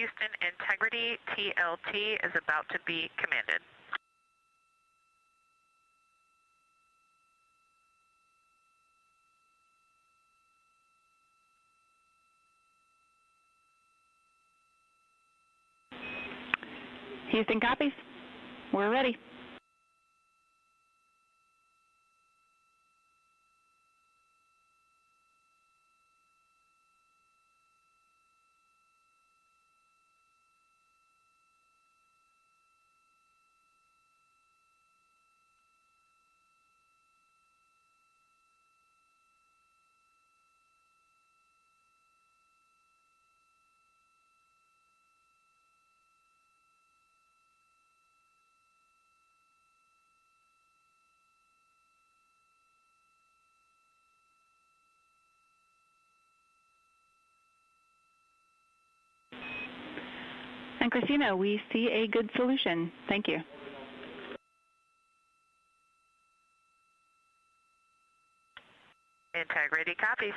Houston, integrity TLT is about to be commanded. Houston copies. We're ready. And Christina, we see a good solution. Thank you. Integrity copies.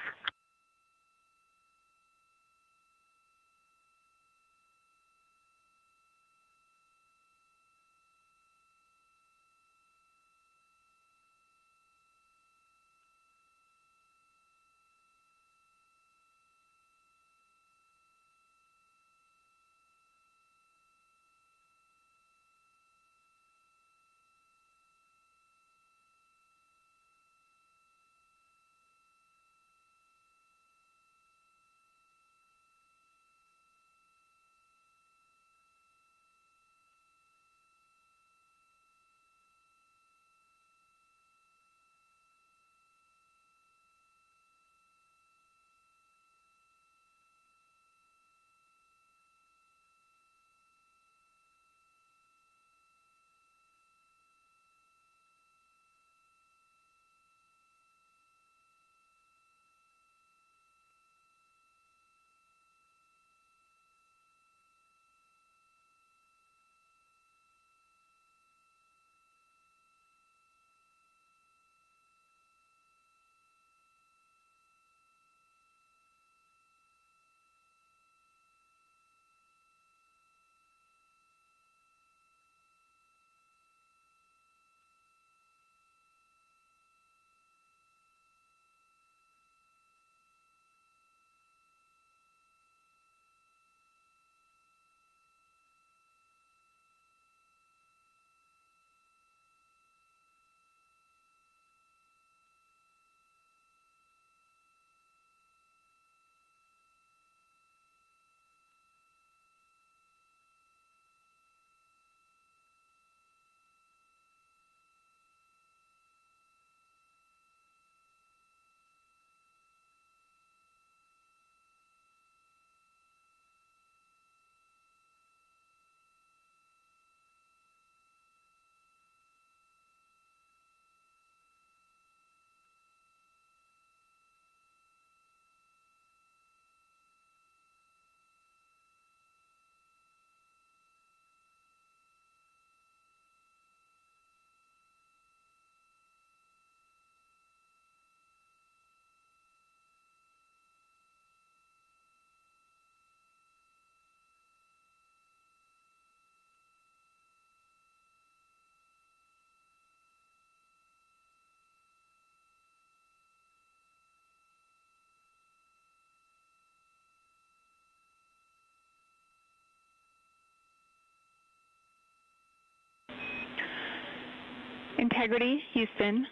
Integrity, Houston.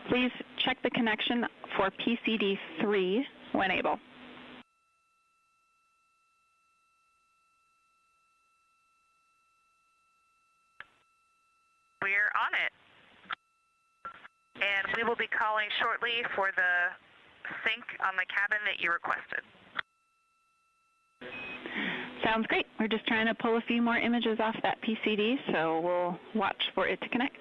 Please check the connection for PCD3 when able. We're on it. And we will be calling shortly for the sync on the cabin that you requested. Sounds great. We're just trying to pull a few more images off that PCD, so we'll watch for it to connect.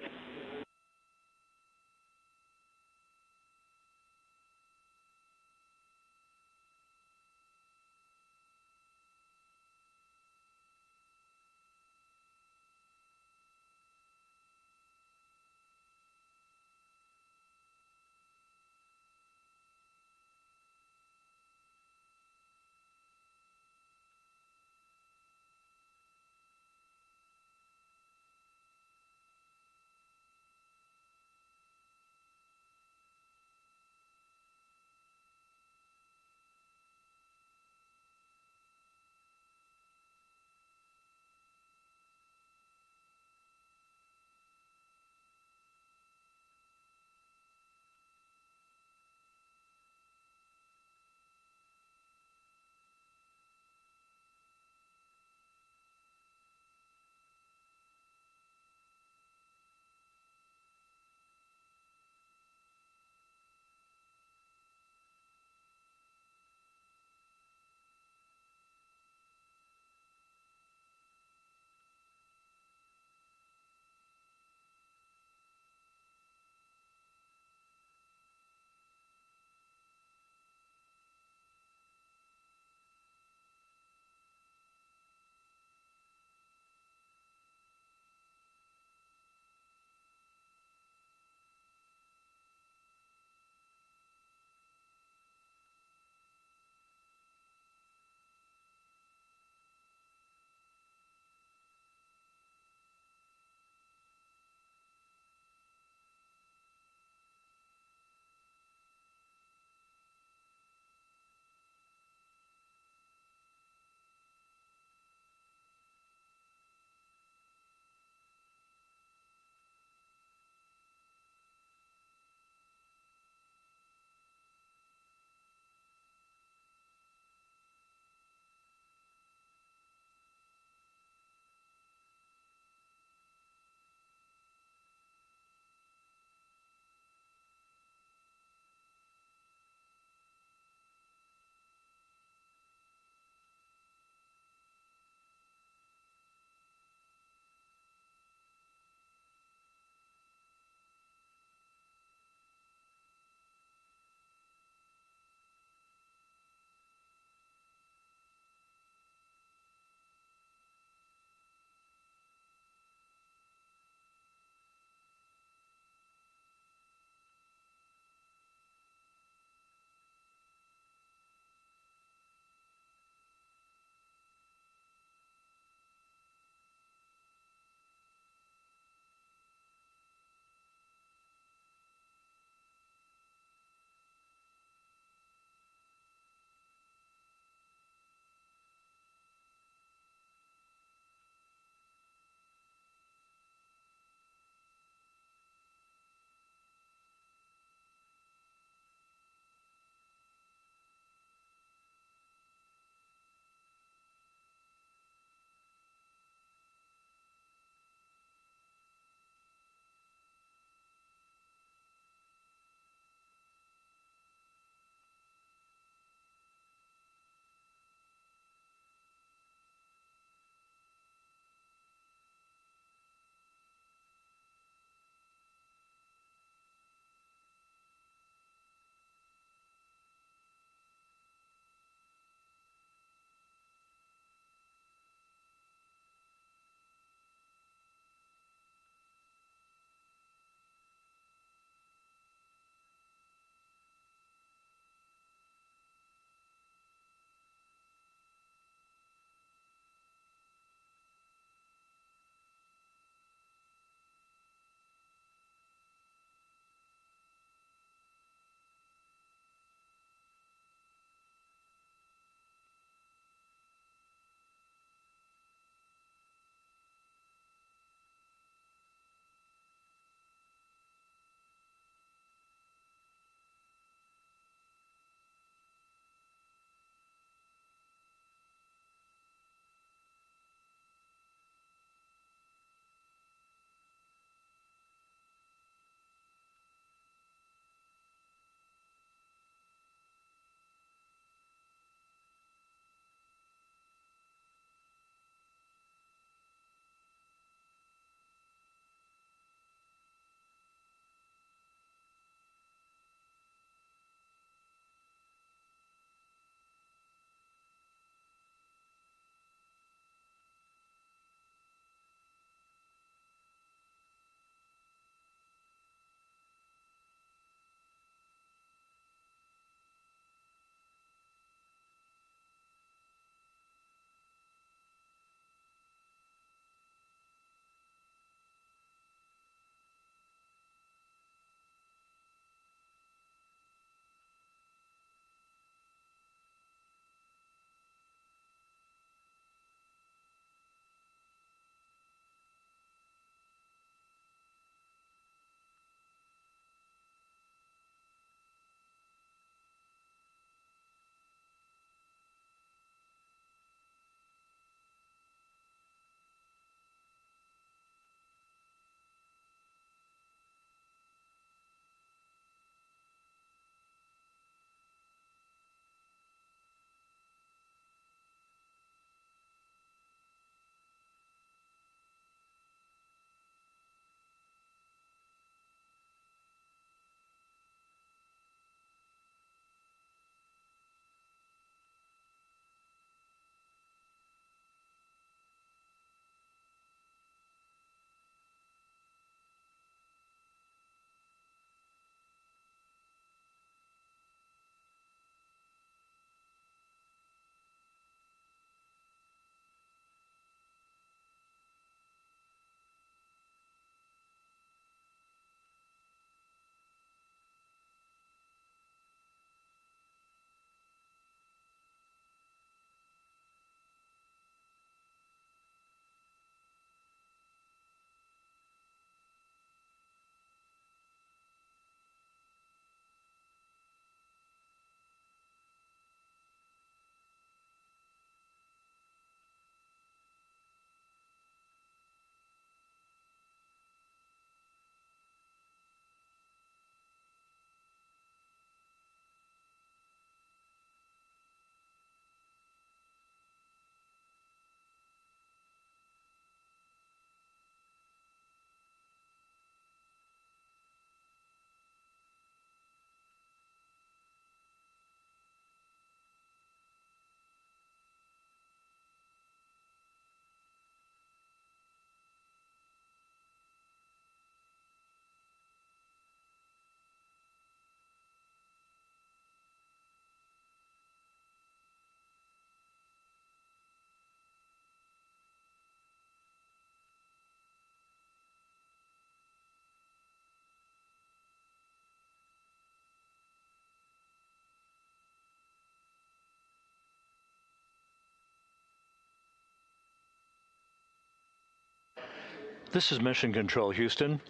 This is Mission Control, Houston.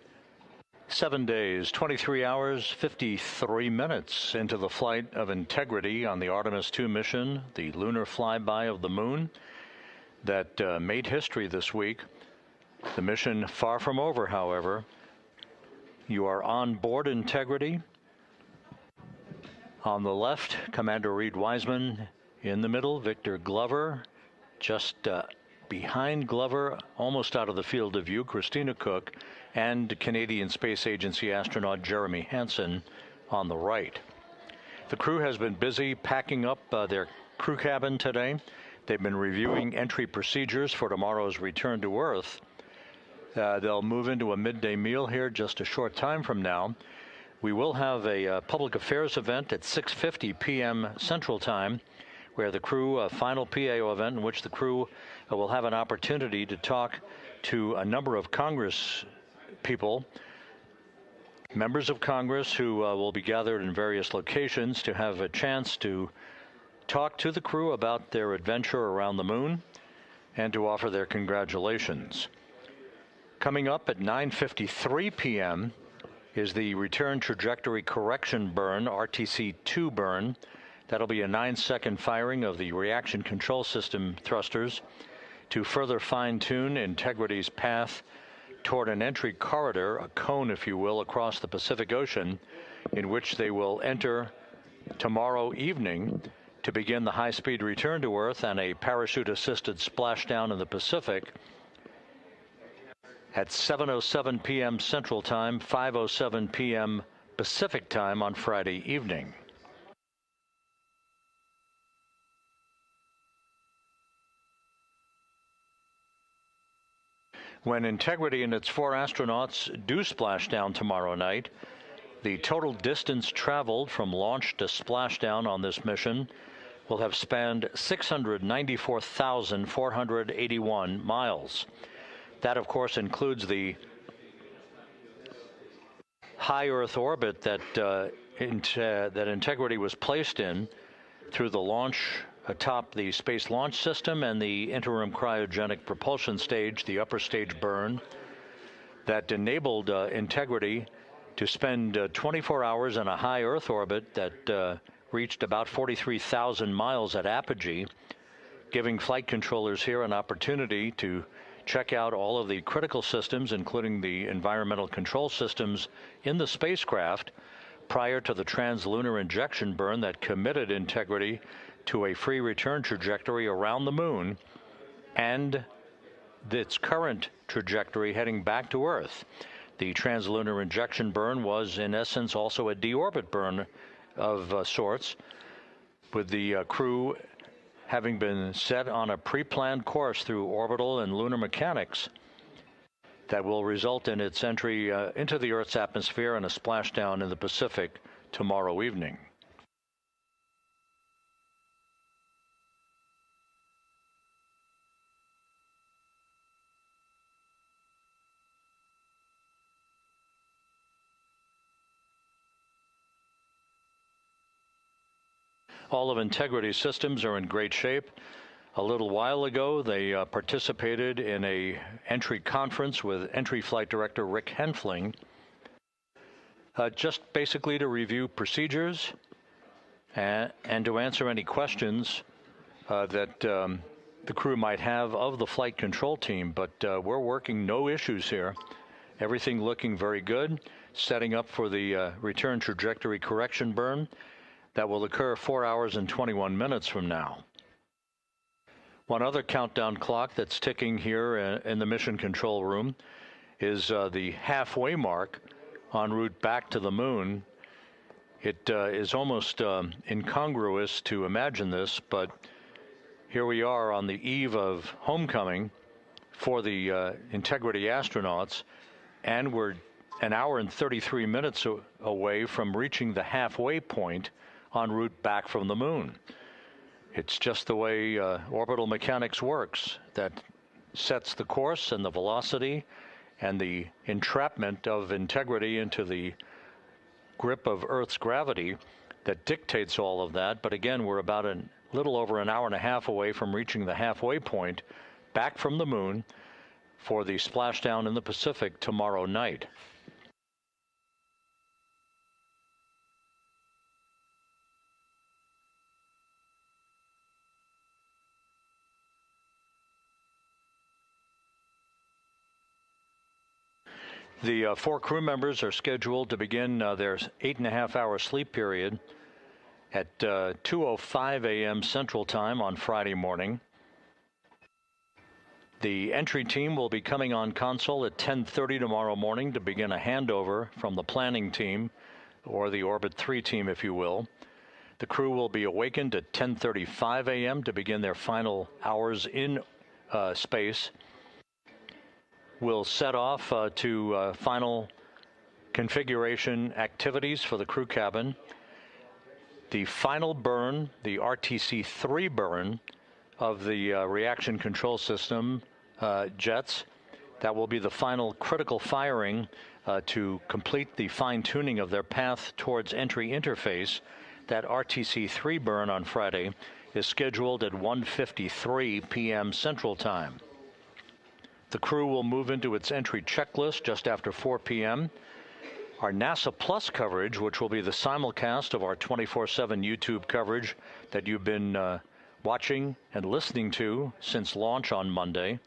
7 days, 23 hours, 53 minutes into the flight of Integrity on the Artemis II mission, the lunar flyby of the moon that made history this week. The mission far from over, however. You are on board Integrity. On the left, Commander Reed Wiseman. In the middle, Victor Glover. Just behind Glover, almost out of the field of view, Christina Cook, and Canadian Space Agency astronaut Jeremy Hansen on the right. The crew has been busy packing up their crew cabin today. They've been reviewing entry procedures for tomorrow's return to Earth. They'll move into a midday meal here just a short time from now. We will have a public affairs event at 6:50 p.m. Central Time, where the crew, a final PAO event in which the crew will have an opportunity to talk to a number of Congress people, members of Congress who will be gathered in various locations to have a chance to talk to the crew about their adventure around the moon and to offer their congratulations. Coming up at 9:53 p.m. is the return trajectory correction burn, RTC-2 burn. That'll be a 9-second firing of the reaction control system thrusters to further fine-tune Integrity's path toward an entry corridor, a cone, if you will, across the Pacific Ocean, in which they will enter tomorrow evening to begin the high-speed return to Earth and a parachute-assisted splashdown in the Pacific at 7:07 p.m. Central Time, 5:07 p.m. Pacific Time on Friday evening. When Integrity and its 4 astronauts do splash down tomorrow night, the total distance traveled from launch to splashdown on this mission will have spanned 694,481 miles. That, of course, includes the high Earth orbit that Integrity was placed in through the launch atop the Space Launch System and the interim cryogenic propulsion stage, the upper stage burn, that enabled Integrity to spend 24 hours in a high Earth orbit that reached about 43,000 miles at apogee, giving flight controllers here an opportunity to check out all of the critical systems, including the environmental control systems in the spacecraft, prior to the translunar injection burn that committed Integrity to a free return trajectory around the moon and its current trajectory heading back to Earth. The translunar injection burn was, in essence, also a deorbit burn of sorts, with the crew having been set on a pre-planned course through orbital and lunar mechanics that will result in its entry into the Earth's atmosphere and a splashdown in the Pacific tomorrow evening. All of Integrity's systems are in great shape. A little while ago, they participated in a entry conference with Entry Flight Director Rick Henfling, just basically to review procedures and to answer any questions that the crew might have of the flight control team. But we're working no issues here. Everything looking very good, setting up for the return trajectory correction burn that will occur 4 hours and 21 minutes from now. One other countdown clock that's ticking here in the mission control room is the halfway mark en route back to the moon. It is almost incongruous to imagine this, but here we are on the eve of homecoming for the Integrity astronauts, and we're an hour and 33 minutes away from reaching the halfway point en route back from the moon. It's just the way orbital mechanics works, that sets the course and the velocity and the entrapment of Integrity into the grip of Earth's gravity that dictates all of that. But again, we're about a little over an hour and a half away from reaching the halfway point back from the moon for the splashdown in the Pacific tomorrow night. The 4 crew members are scheduled to begin their 8.5-hour sleep period at 2:05 a.m. Central Time on Friday morning. The entry team will be coming on console at 10:30 tomorrow morning to begin a handover from the planning team, or the Orbit 3 team, if you will. The crew will be awakened at 10:35 a.m. to begin their final hours in space. We'll set off to final configuration activities for the crew cabin. The final burn, the RTC-3 burn of the reaction control system jets, that will be the final critical firing to complete the fine-tuning of their path towards entry interface. That RTC-3 burn on Friday is scheduled at 1:53 p.m. Central Time. The crew will move into its entry checklist just after 4 p.m. Our NASA Plus coverage, which will be the simulcast of our 24/7 YouTube coverage that you've been watching and listening to since launch on Monday.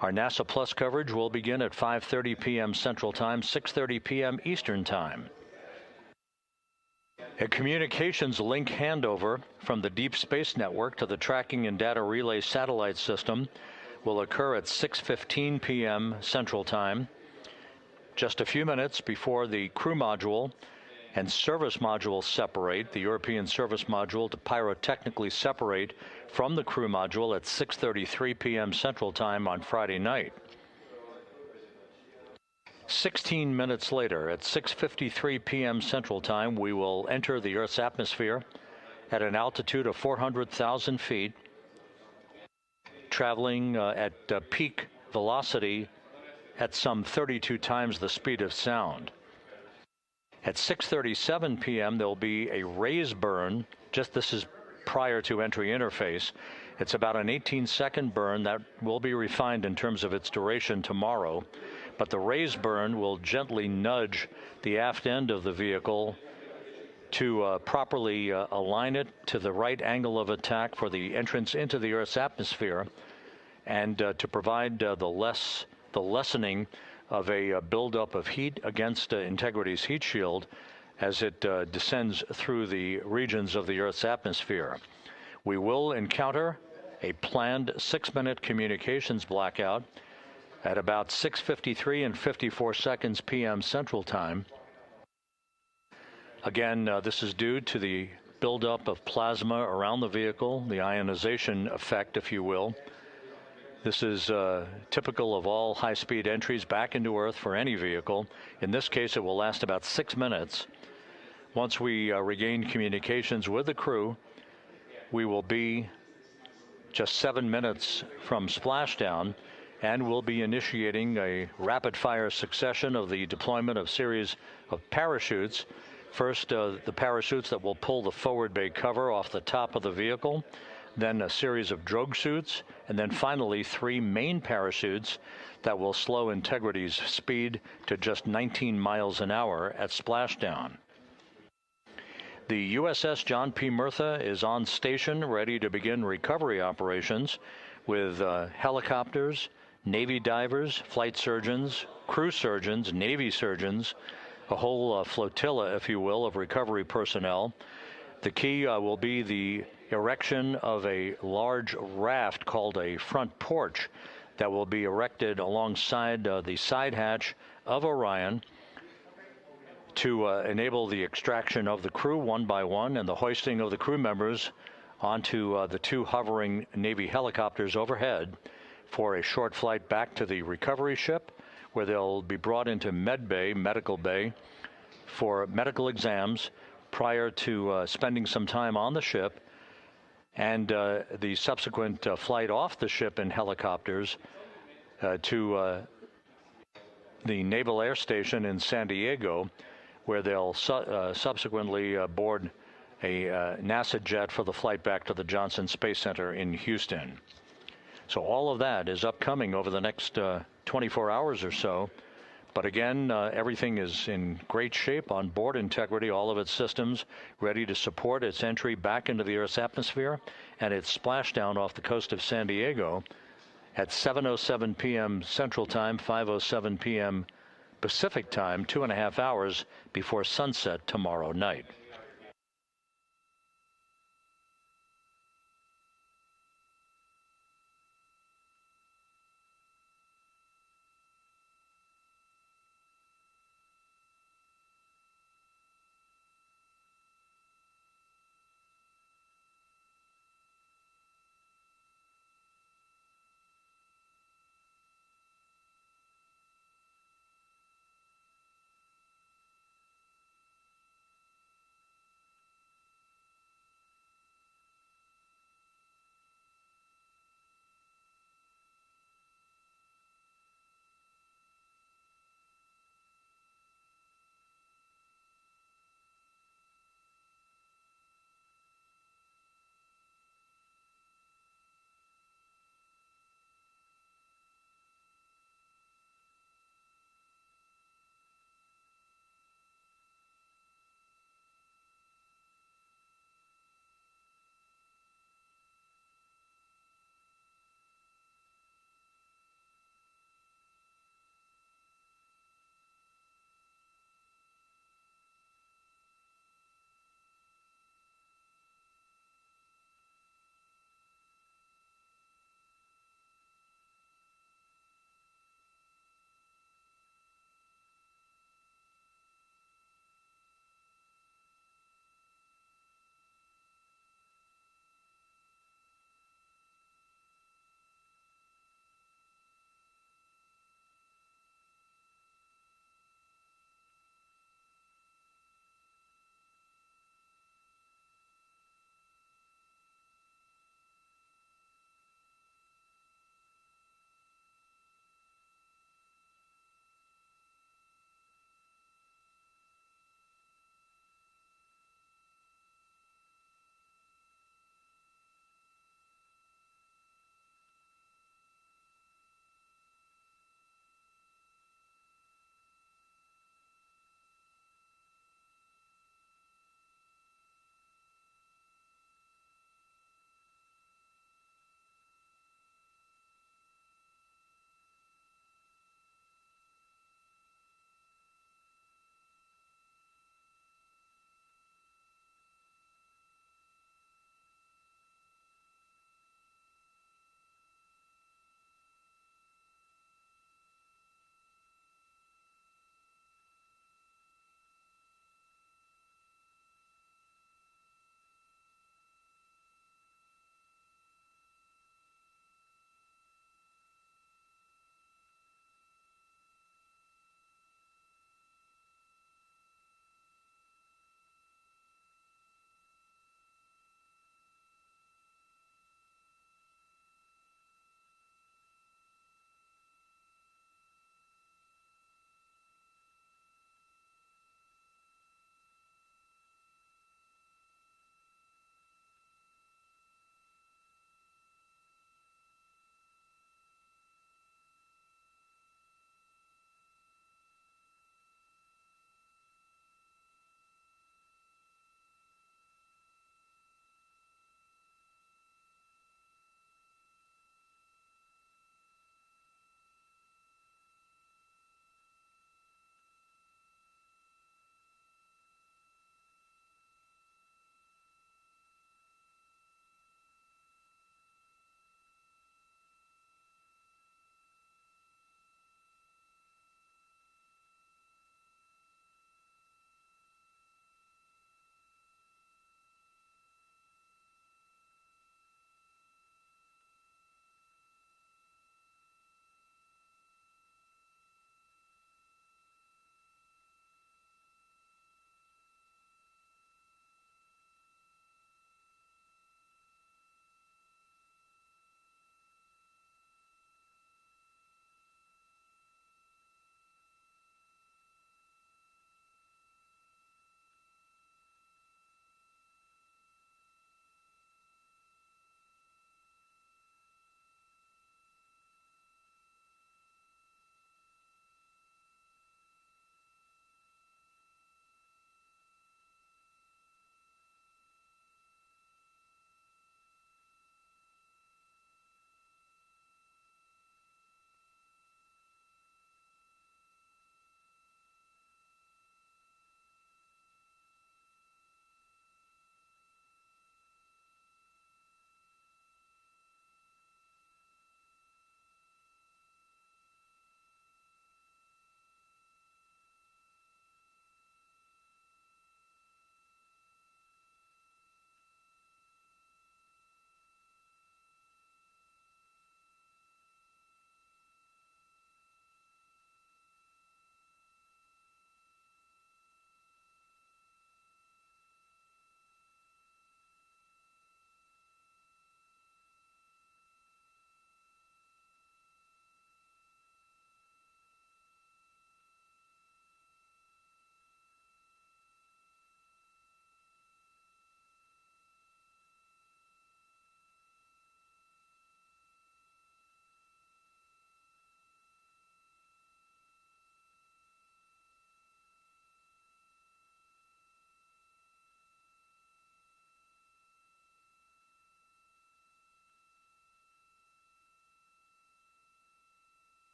Our NASA Plus coverage will begin at 5:30 p.m. Central Time, 6:30 p.m. Eastern Time. A communications link handover from the Deep Space Network to the Tracking and Data Relay Satellite System will occur at 6:15 p.m. Central Time, just a few minutes before the crew module and service module separate. The European service module to pyrotechnically separate from the crew module at 6:33 p.m. Central Time on Friday night. 16 minutes later, at 6:53 p.m. Central Time, we will enter the Earth's atmosphere at an altitude of 400,000 feet, traveling at peak velocity at some 32 times the speed of sound. At 6:37 p.m., there will be a raise burn. This is prior to entry interface. It's about an 18-second burn that will be refined in terms of its duration tomorrow. But the raise burn will gently nudge the aft end of the vehicle to properly align it to the right angle of attack for the entrance into the Earth's atmosphere, and to provide the lessening of a buildup of heat against Integrity's heat shield as it descends through the regions of the Earth's atmosphere. We will encounter a planned 6-minute communications blackout at about 6:53 and 54 seconds p.m. Central Time. Again, this is due to the buildup of plasma around the vehicle, the ionization effect, if you will. This is typical of all high-speed entries back into Earth for any vehicle. In this case, it will last about 6 minutes. Once we regain communications with the crew, we will be just 7 minutes from splashdown, and we'll be initiating a rapid-fire succession of the deployment of series of parachutes. First, the parachutes that will pull the forward bay cover off the top of the vehicle, then a series of drogue suits, and then finally 3 main parachutes that will slow Integrity's speed to just 19 miles an hour at splashdown. The USS John P. Murtha is on station, ready to begin recovery operations with helicopters, Navy divers, flight surgeons, crew surgeons, Navy surgeons, a whole flotilla, if you will, of recovery personnel. The key will be the erection of a large raft called a front porch that will be erected alongside the side hatch of Orion to enable the extraction of the crew one by one and the hoisting of the crew members onto the 2 hovering Navy helicopters overhead for a short flight back to the recovery ship, where they'll be brought into medical bay, for medical exams prior to spending some time on the ship, and the subsequent flight off the ship in helicopters to the Naval Air Station in San Diego, where they'll subsequently board a NASA jet for the flight back to the Johnson Space Center in Houston. So all of that is upcoming over the next 24 hours or so. But again, everything is in great shape on board Integrity, all of its systems ready to support its entry back into the Earth's atmosphere and its splashdown off the coast of San Diego at 7:07 p.m. Central Time, 5:07 p.m. Pacific Time, 2.5 hours before sunset tomorrow night.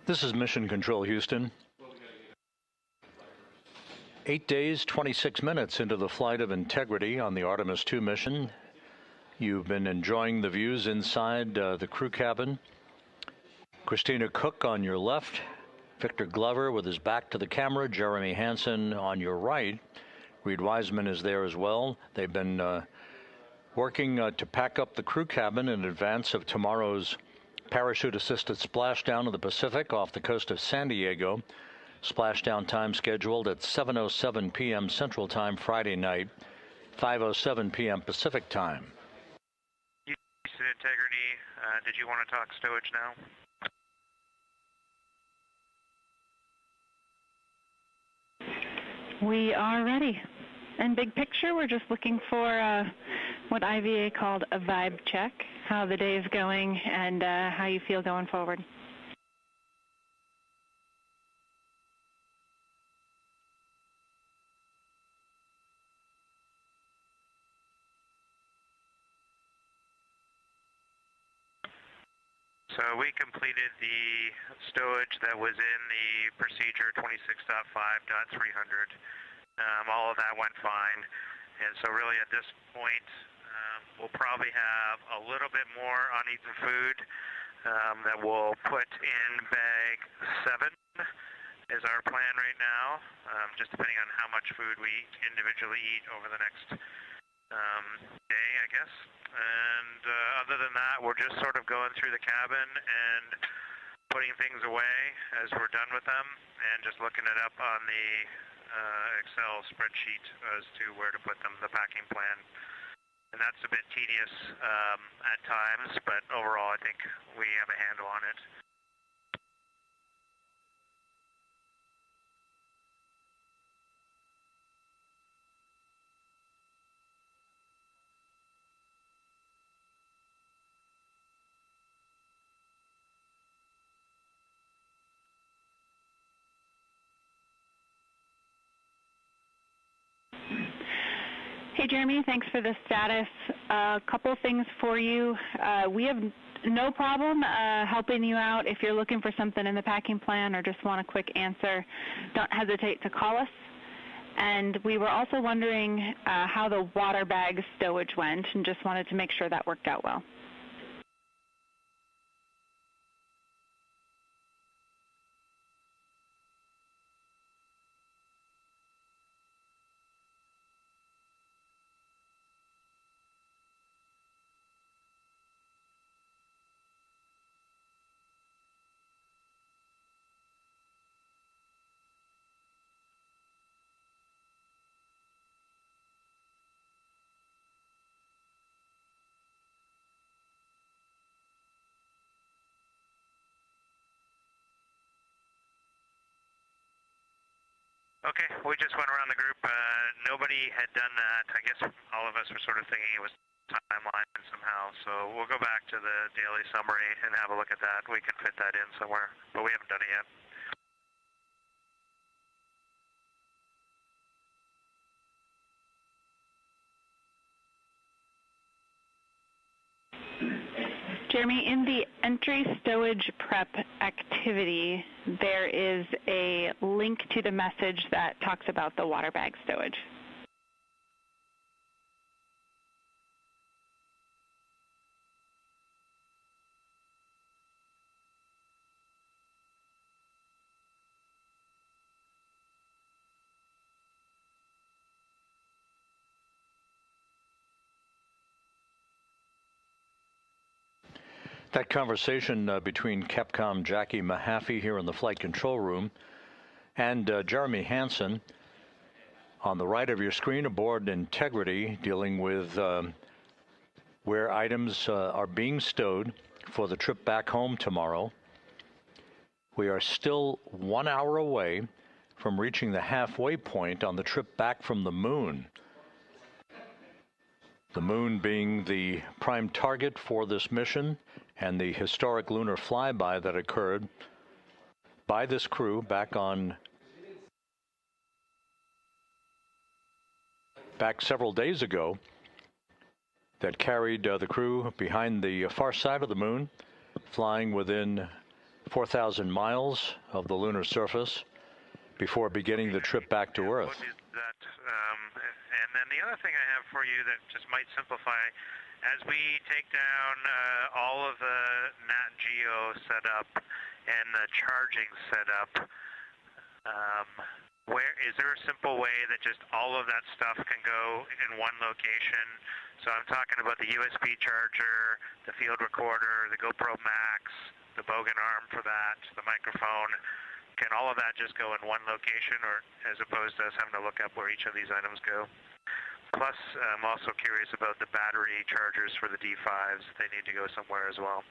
This is Mission Control, Houston. 8 days, 26 minutes into the flight of integrity on the Artemis II mission. You've been enjoying the views inside the crew cabin. Christina Cook on your left, Victor Glover with his back to the camera, Jeremy Hansen on your right. Reed Wiseman is there as well. They've been working to pack up the crew cabin in advance of tomorrow's parachute-assisted splashdown of the Pacific off the coast of San Diego. Splashdown time scheduled at 7:07 p.m. Central Time Friday night, 5:07 p.m. Pacific Time. Houston Integrity, did you want to talk stowage now? We are ready. And big picture, we're just looking for what IVA called a vibe check, how the day is going and how you feel going forward. So we completed the stowage that was in the procedure 26.5.300. All of that went fine. And so really at this point, we'll probably have a little bit more uneaten food that we'll put in bag 7 is our plan right now, just depending on how much food we individually eat over the next day, I guess. And other than that, we're just sort of going through the cabin and putting things away as we're done with them and just looking it up on the Excel spreadsheet as to where to put them, the packing plan. And that's a bit tedious at times, but overall I think we have a handle on it. Hey, Jeremy, thanks for the status. A couple things for you. We have no problem helping you out. If you're looking for something in the packing plan or just want a quick answer, don't hesitate to call us. And we were also wondering how the water bag stowage went and just wanted to make sure that worked out well. Okay, we just went around the group. Nobody had done that. I guess all of us were sort of thinking it was timeline somehow. So we'll go back to the daily summary and have a look at that. We can fit that in somewhere, but we haven't done it yet. Jeremy, in the entry stowage prep activity, there is a link to the message that talks about the water bag stowage. That conversation between Capcom Jackie Mahaffey here in the flight control room and Jeremy Hansen on the right of your screen aboard Integrity, dealing with where items are being stowed for the trip back home tomorrow. We are still 1 hour away from reaching the halfway point on the trip back from the moon. The moon being the prime target for this mission and the historic lunar flyby that occurred by this crew back several days ago that carried the crew behind the far side of the moon, flying within 4,000 miles of the lunar surface before beginning the trip back to Earth. And then the other thing I have for you that just might simplify, as we take down all of the Nat Geo setup and the charging setup, where is there a simple way that just all of that stuff can go in one location? So I'm talking about the USB charger, the field recorder, the GoPro Max, the Bogan arm for that, the microphone. Can all of that just go in one location, or as opposed to us having to look up where each of these items go? Plus, I'm also curious about the battery chargers for the D5s. They need to go somewhere as well.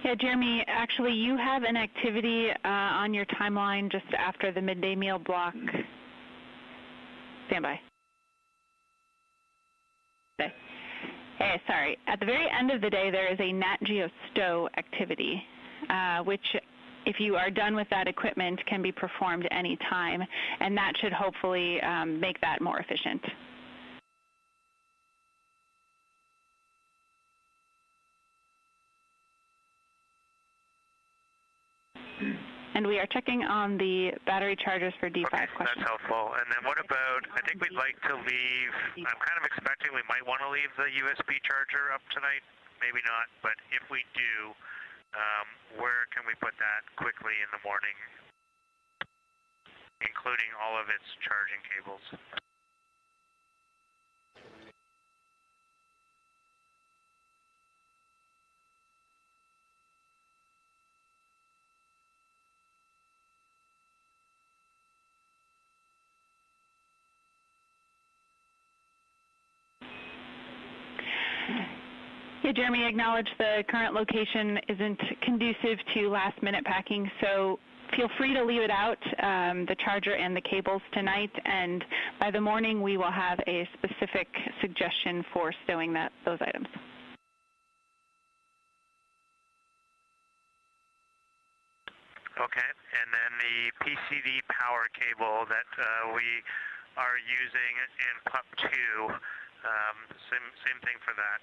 Yeah, Jeremy, actually you have an activity on your timeline just after the midday meal block. Stand by. Okay. Hey, sorry. At the very end of the day, there is a Nat Geo Stow activity, which, if you are done with that equipment, can be performed any time, and that should hopefully make that more efficient. And we are checking on the battery chargers for D5 okay, questions. That's helpful. And then what about, I think we'd like to leave, I'm kind of expecting we might want to leave the USB charger up tonight. Maybe not, but if we do, where can we put that quickly in the morning, including all of its charging cables? Yeah, Jeremy, acknowledge the current location isn't conducive to last-minute packing, so feel free to leave it out, the charger and the cables tonight, and by the morning we will have a specific suggestion for stowing those items. Okay, and then the PCD power cable that we are using in PUP 2, same thing for that.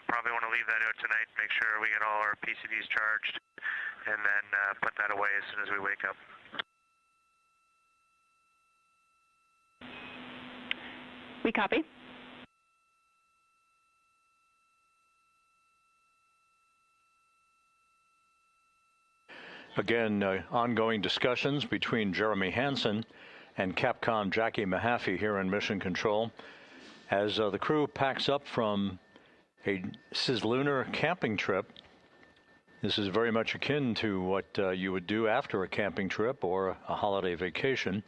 Probably want to leave that out tonight, make sure we get all our PCDs charged, and then put that away as soon as we wake up. We copy. Again, ongoing discussions between Jeremy Hansen and Capcom Jackie Mahaffey here in Mission Control as the crew packs up from a cislunar camping trip. This is very much akin to what you would do after a camping trip or a holiday vacation.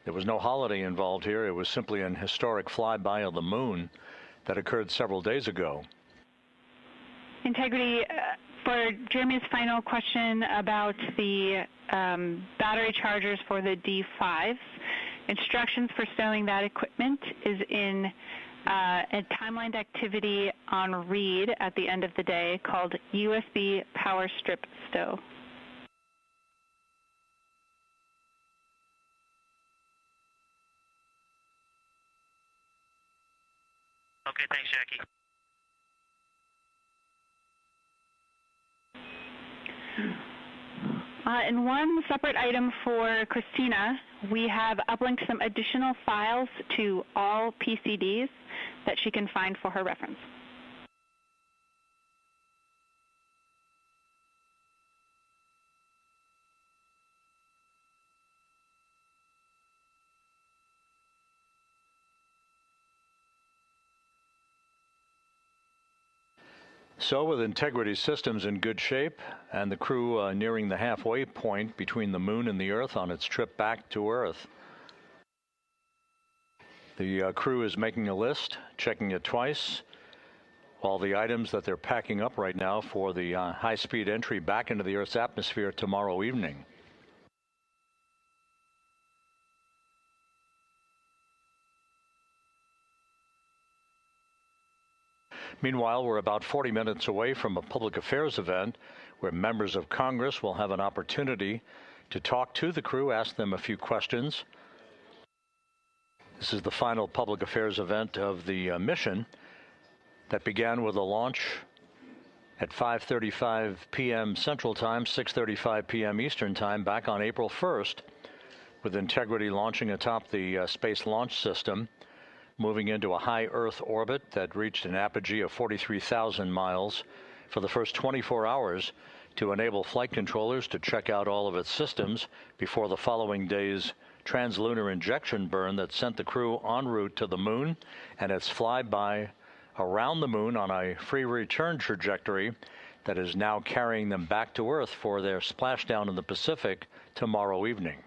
There was no holiday involved here. It was simply an historic flyby of the moon that occurred several days ago. Integrity, for Jeremy's final question about the battery chargers for the D5s, instructions for stowing that equipment is in a timelined activity on read at the end of the day called USB Power Strip Stow. Okay, thanks, Jackie. And one separate item for Christina, we have uplinked some additional files to all PCDs that she can find for her reference. So with Integrity Systems in good shape and the crew nearing the halfway point between the moon and the Earth on its trip back to Earth, the crew is making a list, checking it twice. All the items that they're packing up right now for the high-speed entry back into the Earth's atmosphere tomorrow evening. Meanwhile, we're about 40 minutes away from a public affairs event where members of Congress will have an opportunity to talk to the crew, ask them a few questions. This is the final public affairs event of the mission that began with a launch at 5:35 p.m. Central Time, 6:35 p.m. Eastern Time, back on April 1st, with Integrity launching atop the Space Launch System, moving into a high Earth orbit that reached an apogee of 43,000 miles for the first 24 hours to enable flight controllers to check out all of its systems before the following day's translunar injection burn that sent the crew en route to the moon and its flyby around the moon on a free return trajectory that is now carrying them back to Earth for their splashdown in the Pacific tomorrow evening.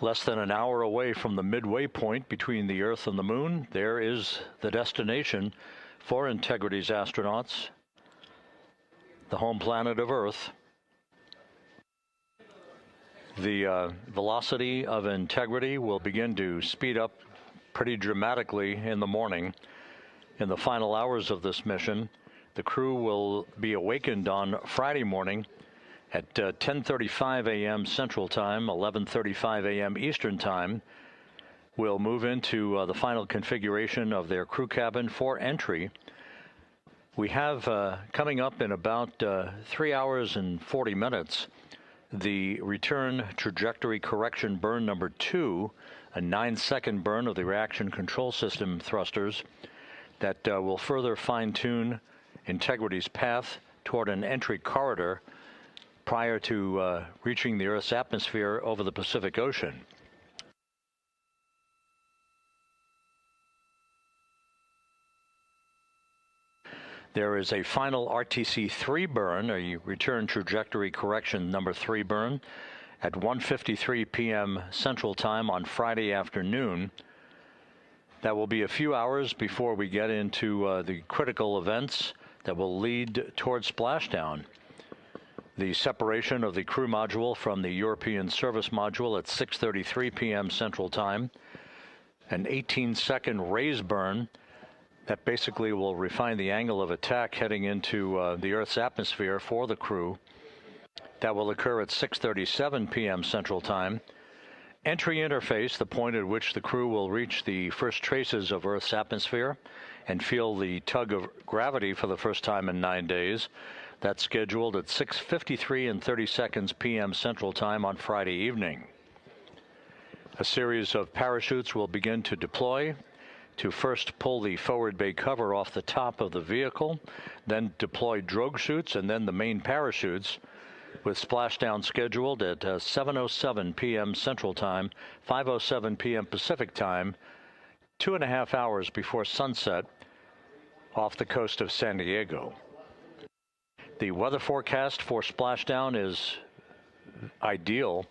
Less than an hour away from the midway point between the Earth and the Moon, there is the destination for Integrity's astronauts, the home planet of Earth. The velocity of Integrity will begin to speed up pretty dramatically in the morning. In the final hours of this mission, the crew will be awakened on Friday morning at 10:35 a.m. Central Time, 11:35 a.m. Eastern Time. We'll move into the final configuration of their crew cabin for entry. We have coming up in about 3 hours and 40 minutes the return trajectory correction burn number 2, a 9-second burn of the reaction control system thrusters that will further fine-tune Integrity's path toward an entry corridor prior to reaching the Earth's atmosphere over the Pacific Ocean. There is a final RTC-3 burn, a return trajectory correction number 3 burn, at 1:53 p.m. Central Time on Friday afternoon. That will be a few hours before we get into the critical events that will lead towards splashdown. The separation of the crew module from the European service module at 6:33 p.m. Central Time, an 18-second raise burn that basically will refine the angle of attack heading into the Earth's atmosphere for the crew. That will occur at 6:37 p.m. Central Time. Entry interface, the point at which the crew will reach the first traces of Earth's atmosphere and feel the tug of gravity for the first time in 9 days. That's scheduled at 6:53 and 30 seconds p.m. Central Time on Friday evening. A series of parachutes will begin to deploy to first pull the forward bay cover off the top of the vehicle, then deploy drogue chutes and then the main parachutes, with splashdown scheduled at 7:07 p.m. Central Time, 5:07 p.m. Pacific Time, 2.5 hours before sunset off the coast of San Diego. The weather forecast for splashdown is ideal,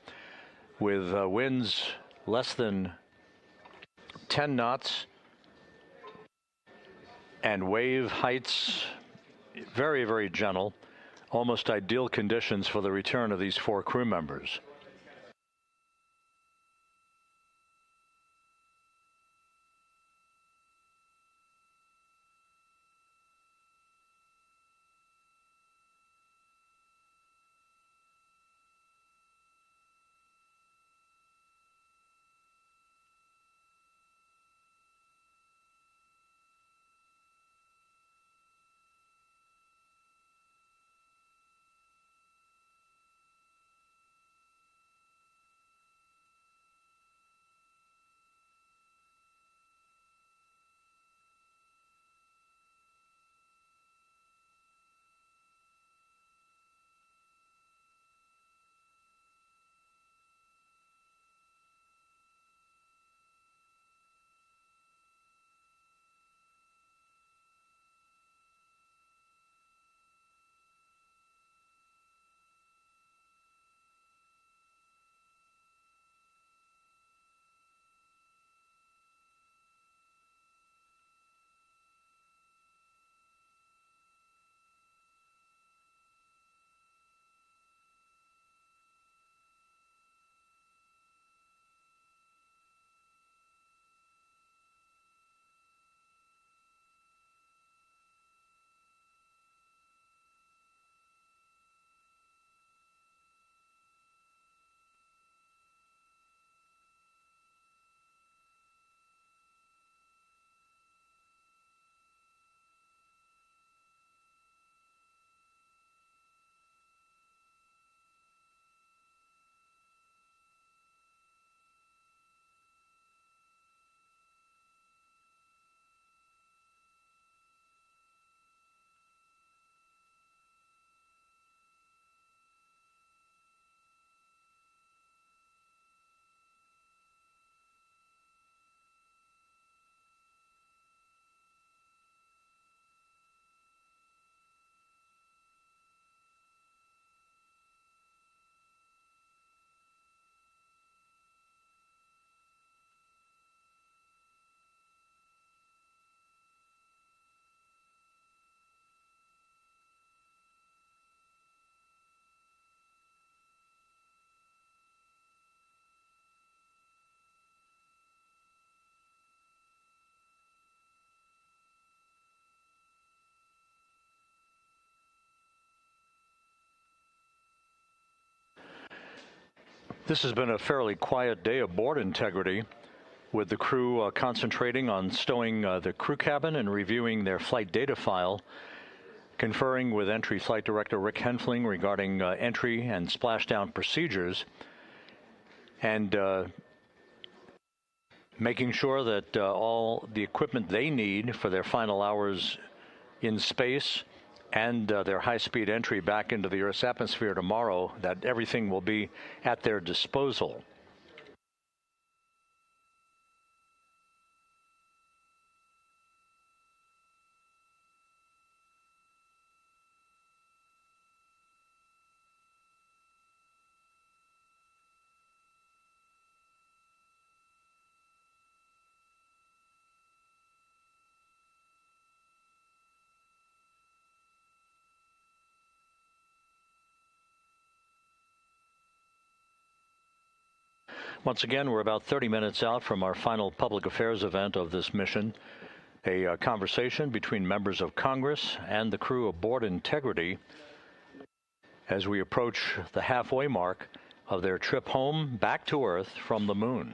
with winds less than 10 knots and wave heights very, very gentle. Almost ideal conditions for the return of these 4 crew members. This has been a fairly quiet day of board integrity, with the crew concentrating on stowing the crew cabin and reviewing their flight data file, conferring with Entry Flight Director Rick Henfling regarding entry and splashdown procedures, and making sure that all the equipment they need for their final hours in space and their high-speed entry back into the Earth's atmosphere tomorrow, that everything will be at their disposal. Once again, we're about 30 minutes out from our final public affairs event of this mission, a conversation between members of Congress and the crew of Board Integrity as we approach the halfway mark of their trip home back to Earth from the moon.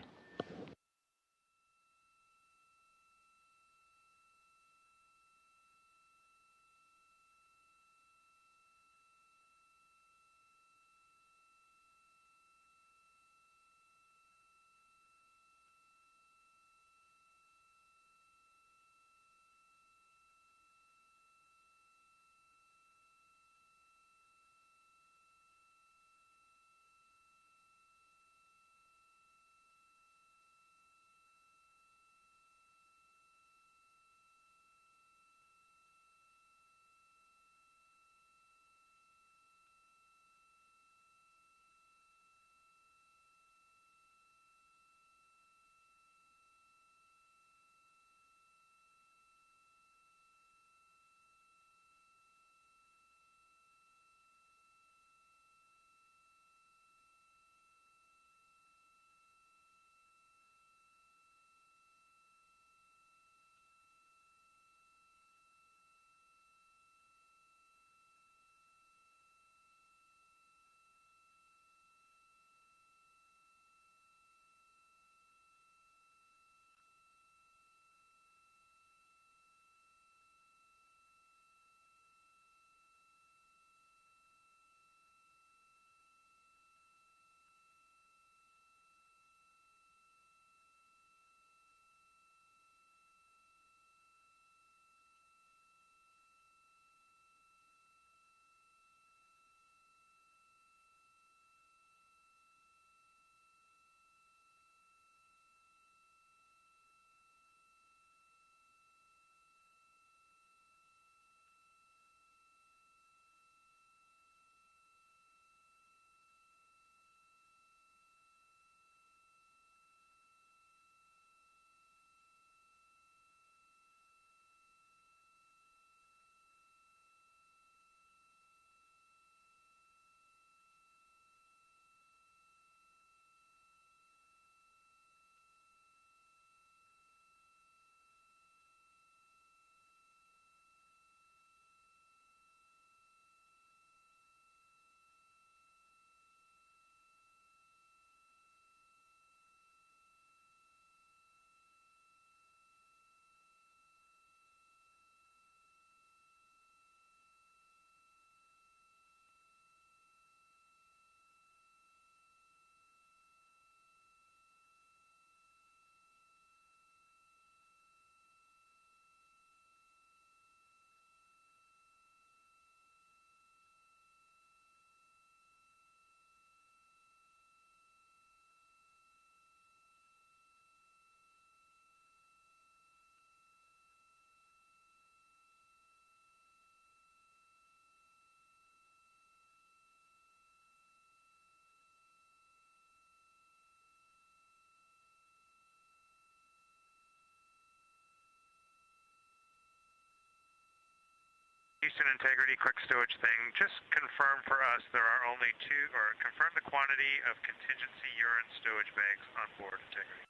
Houston Integrity, quick stowage thing. Just confirm for us there are only two, or confirm the quantity of contingency urine stowage bags on board Integrity.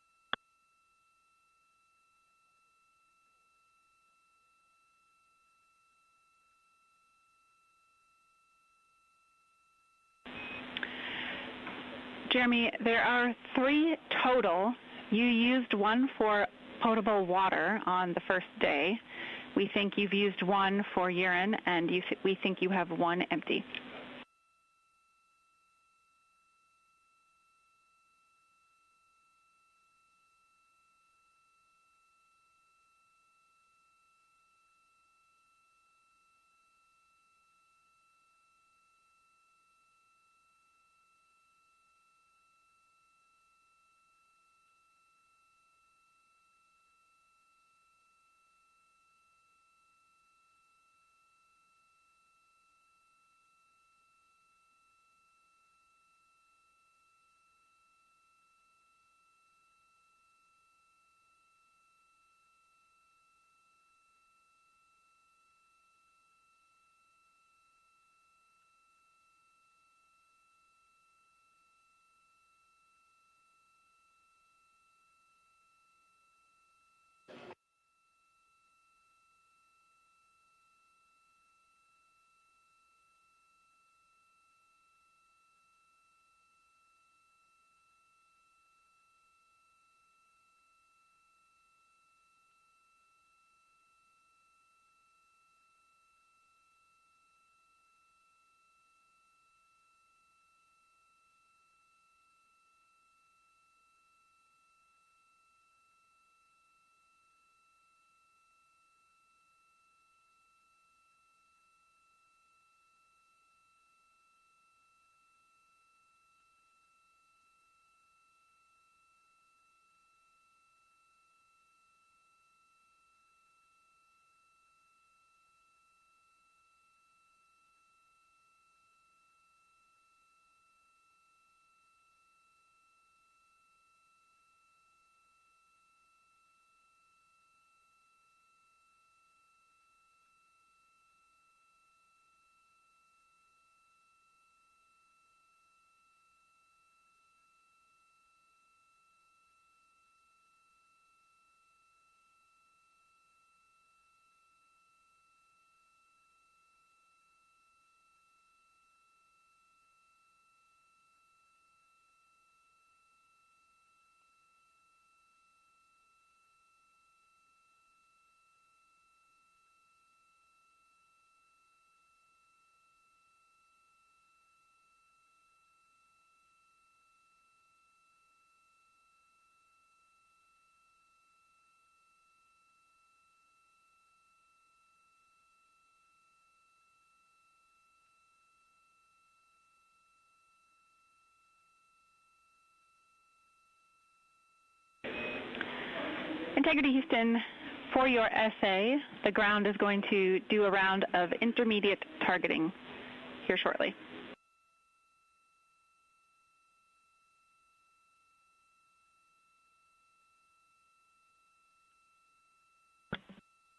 Jeremy, there are 3 total. You used 1 for potable water on the first day. We think you've used 1 for urine, and we think you have 1 empty. Integrity Houston, for your essay, the ground is going to do a round of intermediate targeting here shortly.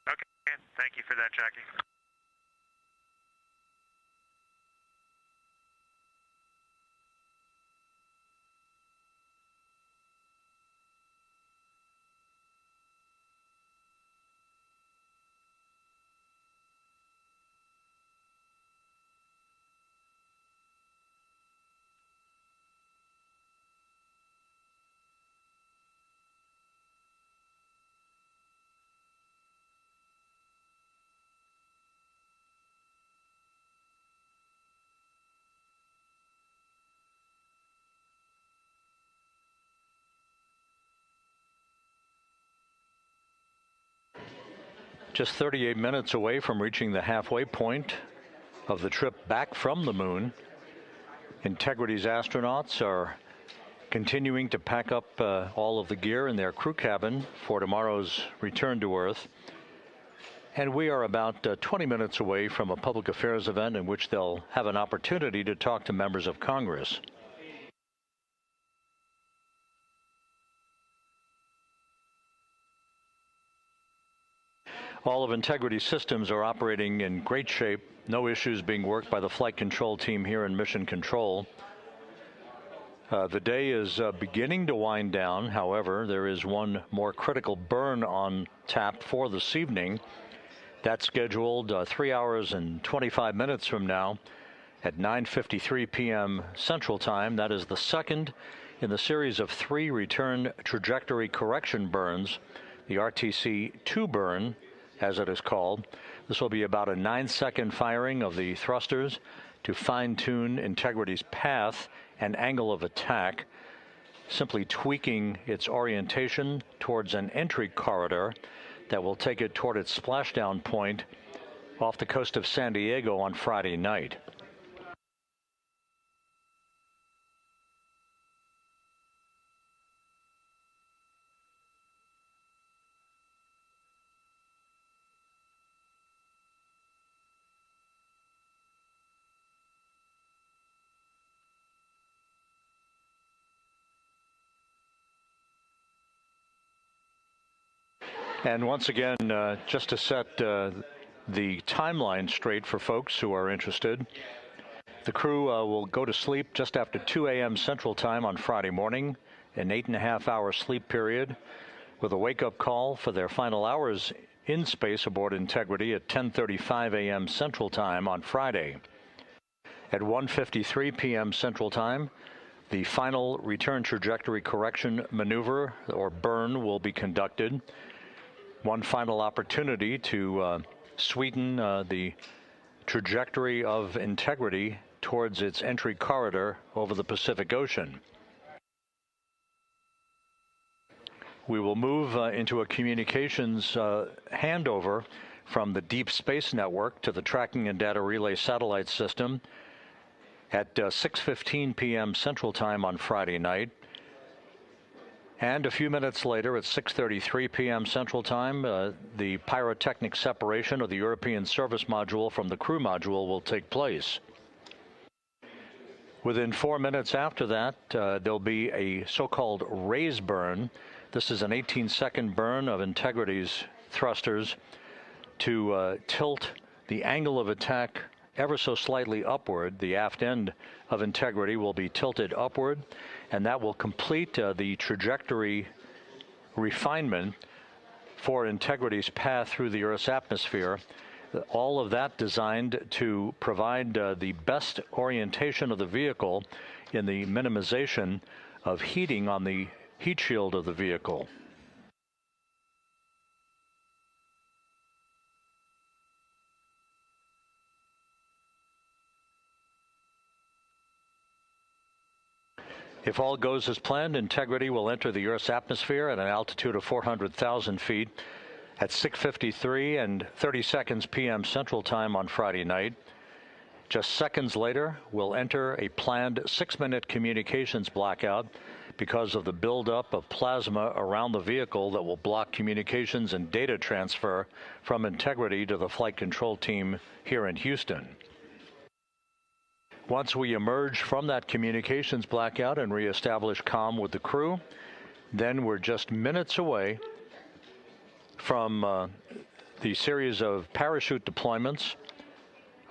Okay, thank you for that, Jackie. Just 38 minutes away from reaching the halfway point of the trip back from the moon, Integrity's astronauts are continuing to pack up all of the gear in their crew cabin for tomorrow's return to Earth. And we are about 20 minutes away from a public affairs event in which they'll have an opportunity to talk to members of Congress. All of Integrity's systems are operating in great shape. No issues being worked by the flight control team here in Mission Control. The day is beginning to wind down. However, there is one more critical burn on tap for this evening. That's scheduled 3 hours and 25 minutes from now. at 9:53 p.m. Central Time. That is the second in the series of 3 return trajectory correction burns, the RTC-2 burn, as it is called. This will be about a 9-second firing of the thrusters to fine-tune Integrity's path and angle of attack, simply tweaking its orientation towards an entry corridor that will take it toward its splashdown point off the coast of San Diego on Friday night. And once again, just to set the timeline straight for folks who are interested, the crew will go to sleep just after 2 a.m. Central Time on Friday morning, an 8.5-hour sleep period, with a wake-up call for their final hours in space aboard Integrity at 10:35 a.m. Central Time on Friday. At 1:53 p.m. Central Time, the final return trajectory correction maneuver, or burn, will be conducted. One final opportunity to sweeten the trajectory of Integrity towards its entry corridor over the Pacific Ocean. We will move into a communications handover from the Deep Space Network to the Tracking and Data Relay Satellite System at 6:15 p.m. Central Time on Friday night. And a few minutes later, at 6:33 p.m. Central Time, the pyrotechnic separation of the European service module from the crew module will take place. Within 4 minutes after that, there'll be a so-called raise burn. This is an 18-second burn of Integrity's thrusters to tilt the angle of attack ever so slightly upward. The aft end of Integrity will be tilted upward, and that will complete the trajectory refinement for Integrity's path through the Earth's atmosphere. All of that designed to provide the best orientation of the vehicle in the minimization of heating on the heat shield of the vehicle. If all goes as planned, Integrity will enter the Earth's atmosphere at an altitude of 400,000 feet at 6:53 and 30 seconds p.m. Central Time on Friday night. Just seconds later, we'll enter a planned 6-minute communications blackout because of the buildup of plasma around the vehicle that will block communications and data transfer from Integrity to the flight control team here in Houston. Once we emerge from that communications blackout and reestablish comm with the crew, then we're just minutes away from the series of parachute deployments,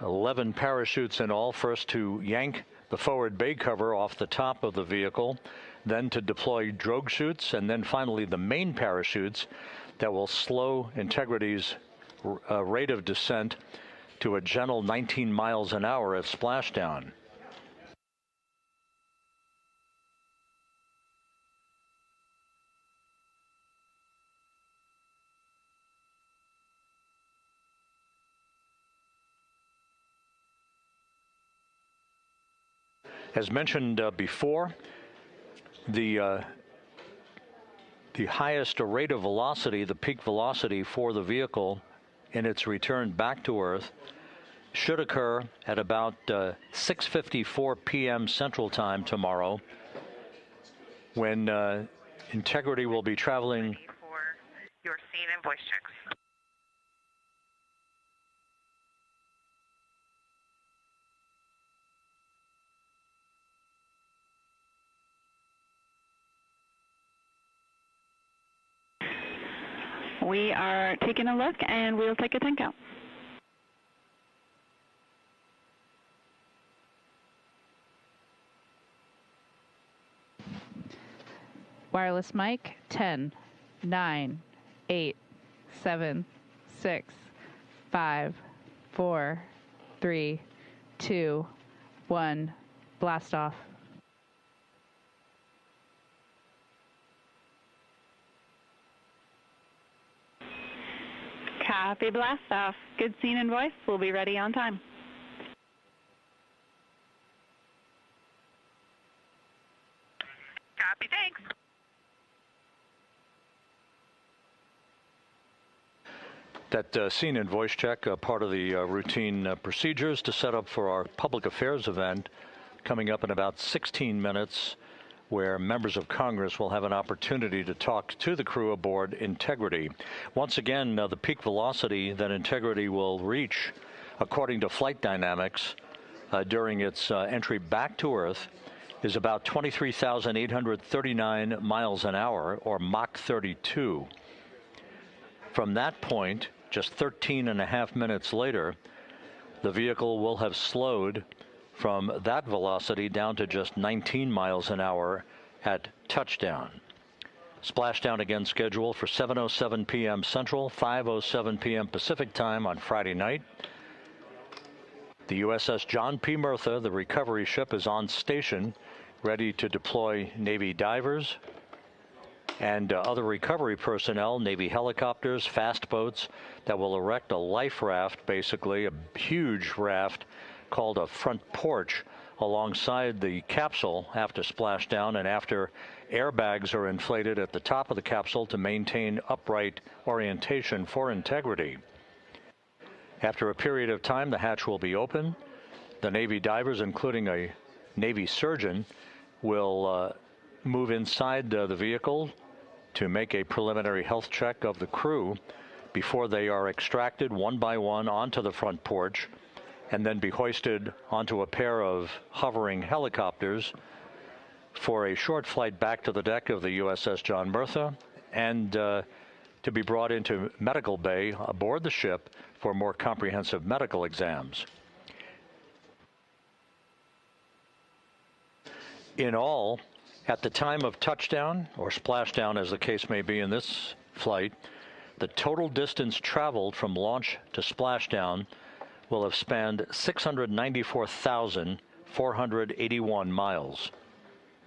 11 parachutes in all, first to yank the forward bay cover off the top of the vehicle, then to deploy drogue chutes, and then finally the main parachutes that will slow Integrity's rate of descent to a gentle 19 miles an hour at splashdown. As mentioned before, the highest rate of velocity, the peak velocity for the vehicle in its return back to Earth, should occur at about 6:54 p.m. Central Time tomorrow, when Integrity will be traveling. For your scene and voice checks. We are taking a look, and we'll take a 10 count. Wireless mic, 10, 9, 8, 7, 6, 5, 4, 3, 2, 1, blast off. Copy, blast off. Good scene and voice. We'll be ready on time. Copy, thanks. That scene and voice check, part of the routine procedures to set up for our public affairs event coming up in about 16 minutes, where members of Congress will have an opportunity to talk to the crew aboard Integrity. Once again, the peak velocity that Integrity will reach, according to flight dynamics, during its entry back to Earth is about 23,839 miles an hour, or Mach 32. From that point, just 13 and a half minutes later, the vehicle will have slowed from that velocity down to just 19 miles an hour at touchdown. Splashdown again scheduled for 7:07 p.m. Central, 5:07 p.m. Pacific time on Friday night. The USS John P. Murtha, the recovery ship, is on station, ready to deploy Navy divers and other recovery personnel, Navy helicopters, fast boats that will erect a life raft, basically a huge raft called a front porch, alongside the capsule after splashdown and after airbags are inflated at the top of the capsule to maintain upright orientation for Integrity. After a period of time, the hatch will be open. The Navy divers, including a Navy surgeon, will move inside the vehicle to make a preliminary health check of the crew before they are extracted one by one onto the front porch and then be hoisted onto a pair of hovering helicopters for a short flight back to the deck of the USS John Murtha and to be brought into medical bay aboard the ship for more comprehensive medical exams. In all, at the time of touchdown, or splashdown as the case may be in this flight, the total distance traveled from launch to splashdown will have spanned 694,481 miles.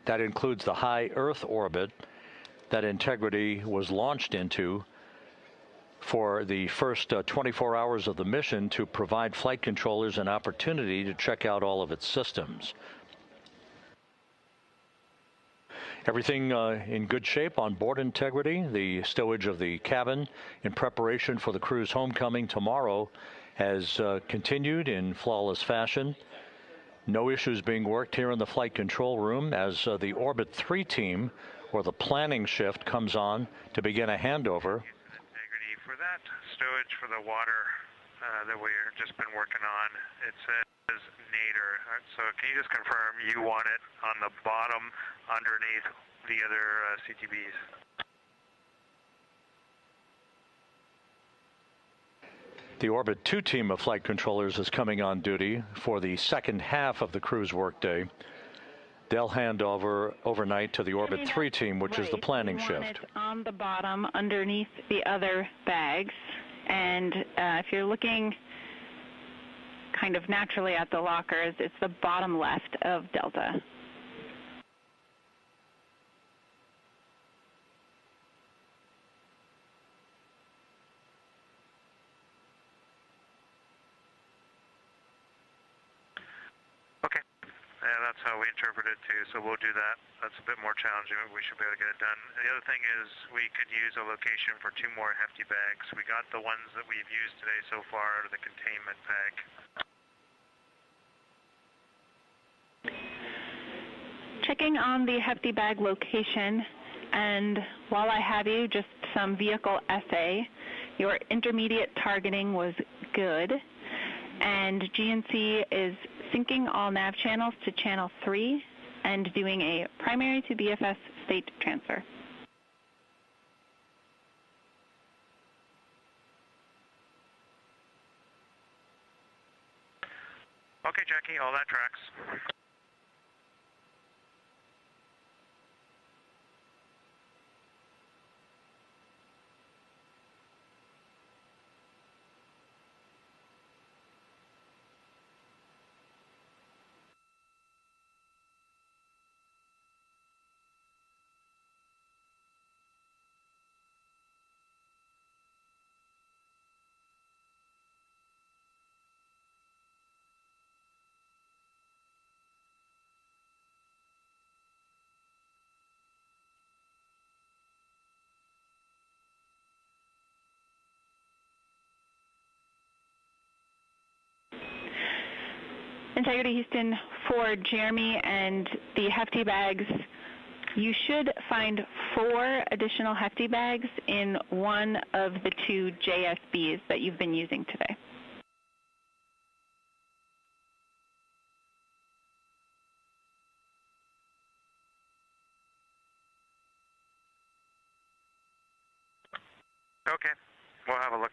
That includes the high Earth orbit that Integrity was launched into for the first 24 hours of the mission to provide flight controllers an opportunity to check out all of its systems. Everything in good shape on board Integrity. The stowage of the cabin in preparation for the crew's homecoming tomorrow has continued in flawless fashion. No issues being worked here in the flight control room as the Orbit 3 team, or the planning shift, comes on to begin a handover. Integrity for that stowage for the water that we've just been working on. It says nadir. So can you just confirm you want it on the bottom underneath the other CTBs? The Orbit 2 team of flight controllers is coming on duty for the second half of the crew's workday. They'll hand over overnight to the Orbit 3 team, which is the planning shift. It's on the bottom underneath the other bags. And if you're looking kind of naturally at the lockers, it's the bottom left of Delta. Okay. Yeah, that's how we interpret it too, so we'll do that. That's a bit more challenging, but we should be able to get it done. The other thing is we could use a location for 2 more hefty bags. We got the ones that we've used today so far out of the containment bag. Checking on the hefty bag location, and while I have you, just some vehicle essay. Your intermediate targeting was good, and GNC is syncing all nav channels to channel 3 and doing a primary to BFS state transfer. Okay, Jackie, all that tracks. Integrity Houston, for Jeremy and the Hefty bags, you should find 4 additional Hefty bags in one of the 2 JSBs that you've been using today. Okay, we'll have a look.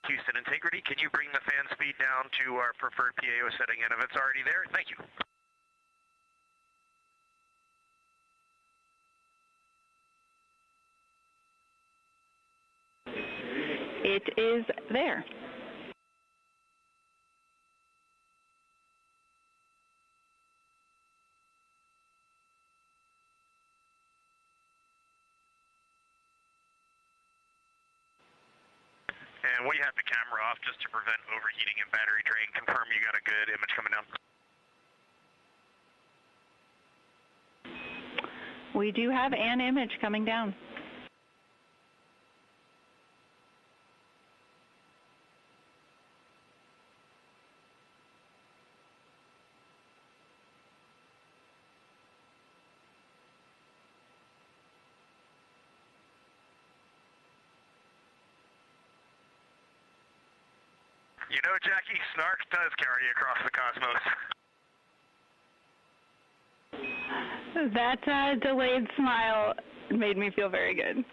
Houston Integrity, can you bring the fan speed down to our preferred PAO setting, and if it's already there, thank you. It is there. And we have the camera off just to prevent overheating and battery drain. Confirm you got a good image coming down. We do have an image coming down. You know, Jackie, snark does carry across the cosmos. That delayed smile made me feel very good.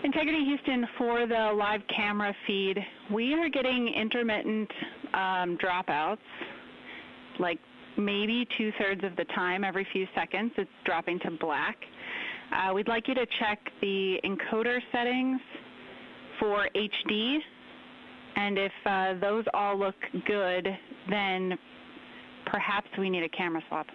Integrity Houston, for the live camera feed, we are getting intermittent dropouts, like maybe 2/3 of the time, every few seconds, it's dropping to black. We'd like you to check the encoder settings for HD, and if those all look good, then perhaps we need a camera swap.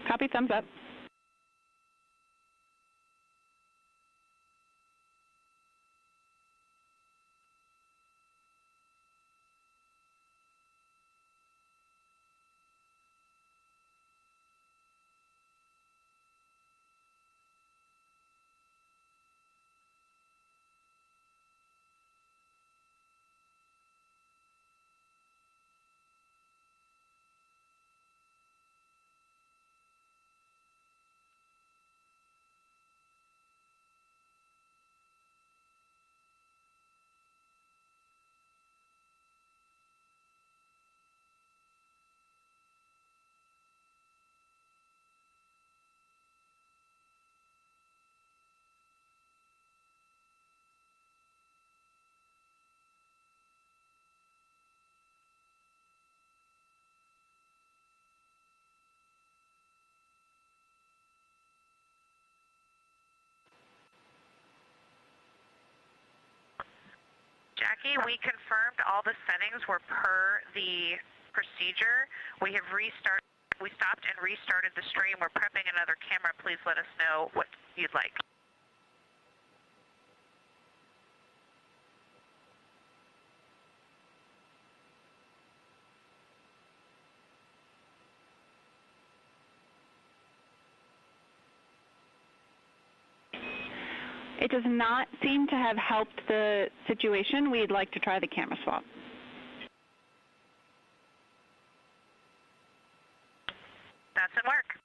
Copy, thumbs up. Jackie, we confirmed all the settings were per the procedure. We have restarted. We stopped and restarted the stream. We're prepping another camera. Please let us know what you'd like. It does not seem to have helped the situation. We'd like to try the camera swap. Doesn't work.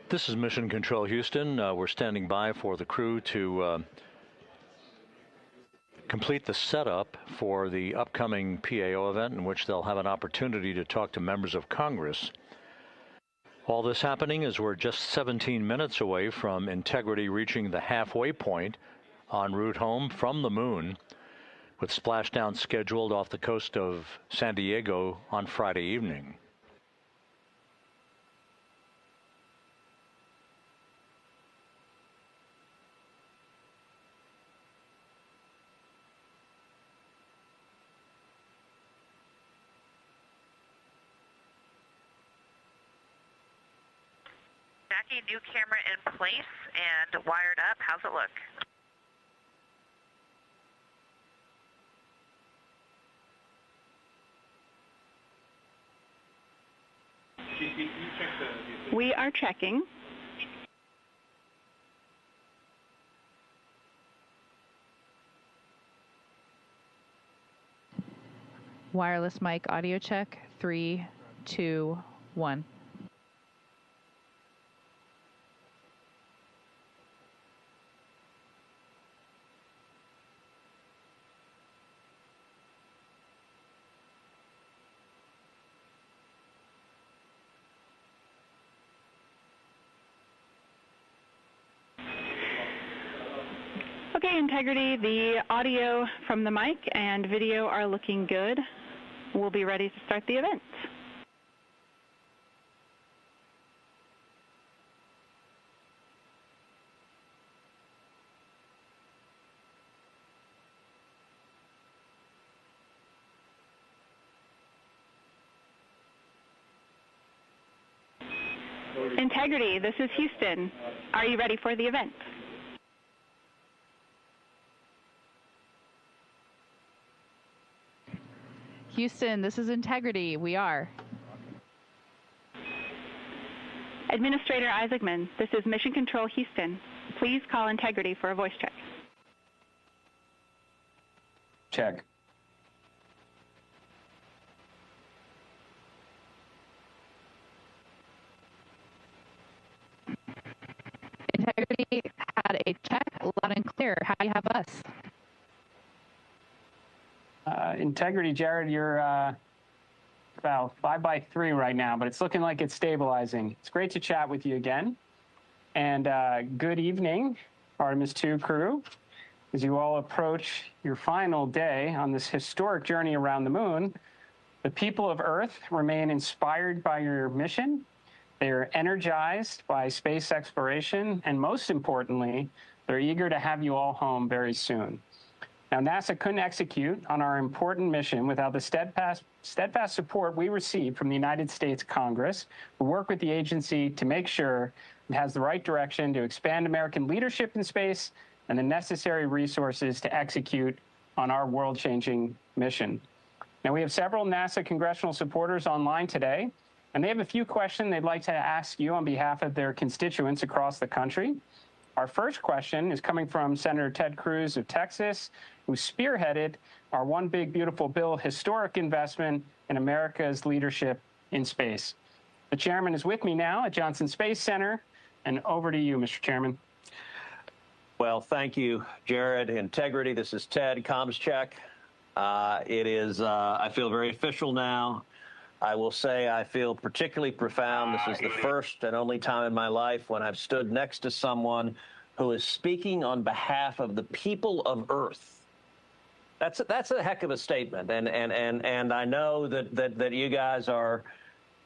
This is Mission Control Houston. We're standing by for the crew to complete the setup for the upcoming PAO event, in which they'll have an opportunity to talk to members of Congress. All this happening as we're just 17 minutes away from Integrity reaching the halfway point en route home from the moon, with splashdown scheduled off the coast of San Diego on Friday evening. Jackie, new camera in place and wired up. How's it look? We are checking. Wireless mic audio check. 3, 2, 1. Okay, Integrity, the audio from the mic and video are looking good. we'll be ready to start the event. Integrity, this is Houston. Are you ready for the event? Houston, this is Integrity. We are. Administrator Isaacman, this is Mission Control Houston. Please call Integrity for a voice check. Check. Integrity had a check, loud and clear. How do you have us? Integrity, Jared, you're about 5x3 right now, but it's looking like it's stabilizing. It's great to chat with you again. And good evening, Artemis II crew. As you all approach your final day on this historic journey around the moon, the people of Earth remain inspired by your mission. They are energized by space exploration, and most importantly, they're eager to have you all home very soon. Now, NASA couldn't execute on our important mission without the steadfast support we receive from the United States Congress, who work with the agency to make sure it has the right direction to expand American leadership in space and the necessary resources to execute on our world-changing mission. Now, we have several NASA congressional supporters online today, and they have a few questions they'd like to ask you on behalf of their constituents across the country. Our first question is coming from Senator Ted Cruz of Texas, who spearheaded our One Big Beautiful Bill historic investment in America's leadership in space. The chairman is with me now at Johnson Space Center, and over to you, Mr. Chairman. Well, thank you, Jared. Integrity, this is Ted, comms check. It is, I feel very official now. I will say I feel particularly profound. This is the first and only time in my life when I've stood next to someone who is speaking on behalf of the people of Earth. That's a heck of a statement, and I know that you guys are.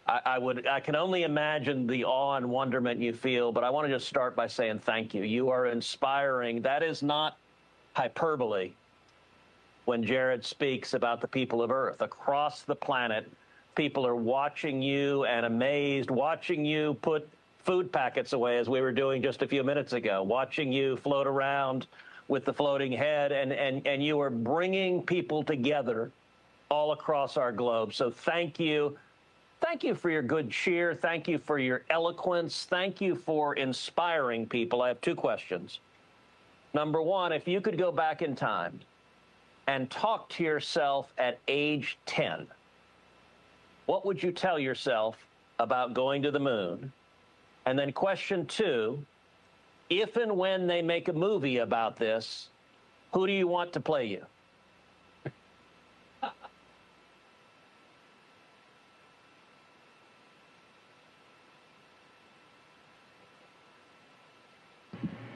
I can only imagine the awe and wonderment you feel, but I want to just start by saying thank you. You are inspiring. That is not hyperbole when Jared speaks about the people of Earth across the planet. People are watching you and amazed, watching you put food packets away, as we were doing just a few minutes ago, watching you float around with the floating head, and you are bringing people together all across our globe. So thank you. Thank you for your good cheer. Thank you for your eloquence. Thank you for inspiring people. I have two questions. Number one, if you could go back in time and talk to yourself at age 10, what would you tell yourself about going to the moon? And then question two, if and when they make a movie about this, who do you want to play you?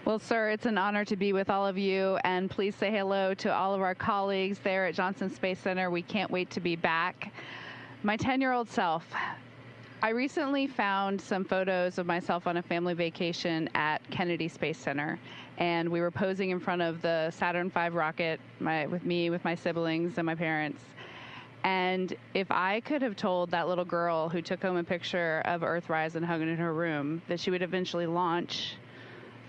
Well, sir, it's an honor to be with all of you, and please say hello to all of our colleagues there at Johnson Space Center. We can't wait to be back. My 10-year-old self, I recently found some photos of myself on a family vacation at Kennedy Space Center, and we were posing in front of the Saturn V rocket with my siblings and my parents. And if I could have told that little girl who took home a picture of Earthrise and hung it in her room that she would eventually launch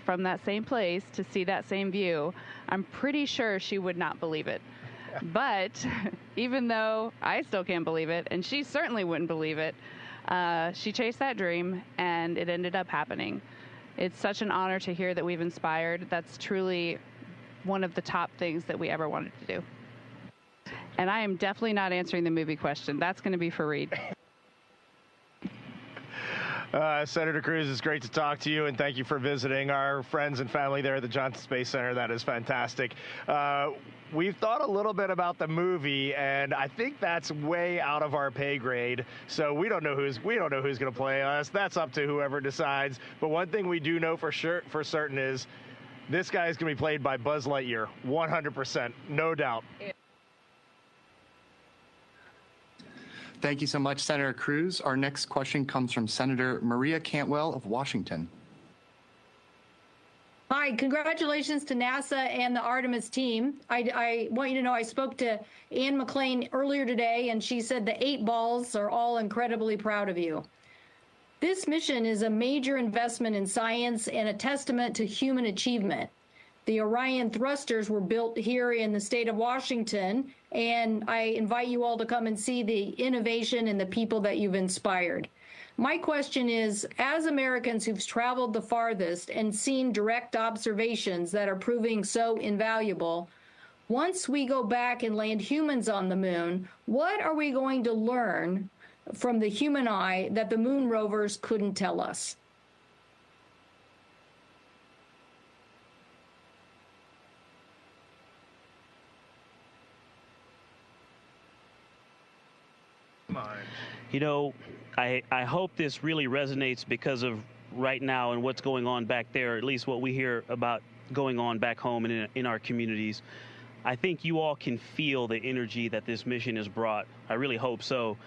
from that same place to see that same view, I'm pretty sure she would not believe it. But even though I still can't believe it, and she certainly wouldn't believe it, she chased that dream, and it ended up happening. It's such an honor to hear that we've inspired. That's truly one of the top things that we ever wanted to do. And I am definitely not answering the movie question. That's going to be for Reed. Senator Cruz, it's great to talk to you, and thank you for visiting our friends and family there at the Johnson Space Center. That is fantastic. We've thought a little bit about the movie, and I think that's way out of our pay grade. So we don't know who's going to play us. That's up to whoever decides. But one thing we do know for certain is this guy is going to be played by Buzz Lightyear, 100%, no doubt. Thank you so much, Senator Cruz. Our next question comes from Senator Maria Cantwell of Washington. Hi, congratulations to NASA and the Artemis team. I want you to know I spoke to Ann McLean earlier today, and she said the 8 balls are all incredibly proud of you. This mission is a major investment in science and a testament to human achievement. The Orion thrusters were built here in the state of Washington, and I invite you all to come and see the innovation and the people that you've inspired. My question is, as Americans who've traveled the farthest and seen direct observations that are proving so invaluable, once we go back and land humans on the moon, what are we going to learn from the human eye that the moon rovers couldn't tell us? You know, I hope this really resonates because of right now and what's going on back there, at least what we hear about going on back home and in our communities. I think you all can feel the energy that this mission has brought. I really hope so.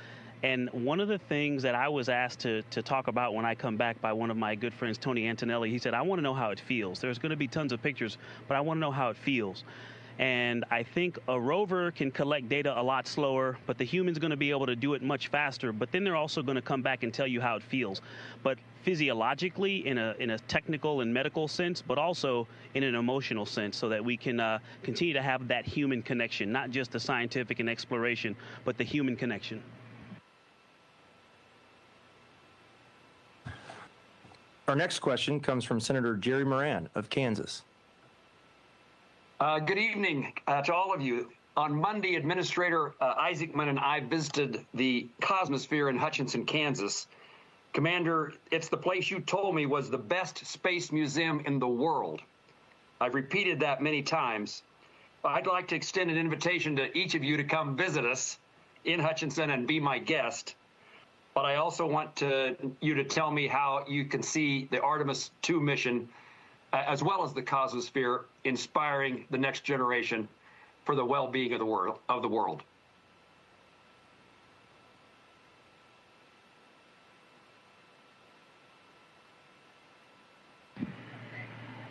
And one of the things that I was asked to talk about when I come back by one of my good friends, Tony Antonelli, he said, I want to know how it feels. There's going to be tons of pictures, but I want to know how it feels. And I think a rover can collect data a lot slower, but the human's going to be able to do it much faster. But then they're also going to come back and tell you how it feels. But physiologically, in a technical and medical sense, but also in an emotional sense, so that we can continue to have that human connection, not just the scientific and exploration, but the human connection. Our next question comes from Senator Jerry Moran of Kansas. Good evening to all of you. On Monday, Administrator Isaacman and I visited the Cosmosphere in Hutchinson, Kansas. Commander, it's the place you told me was the best space museum in the world. I've repeated that many times. I'd like to extend an invitation to each of you to come visit us in Hutchinson and be my guest. But I also want you to tell me how you can see the Artemis II mission as well as the Cosmosphere, inspiring the next generation for the well-being of the world.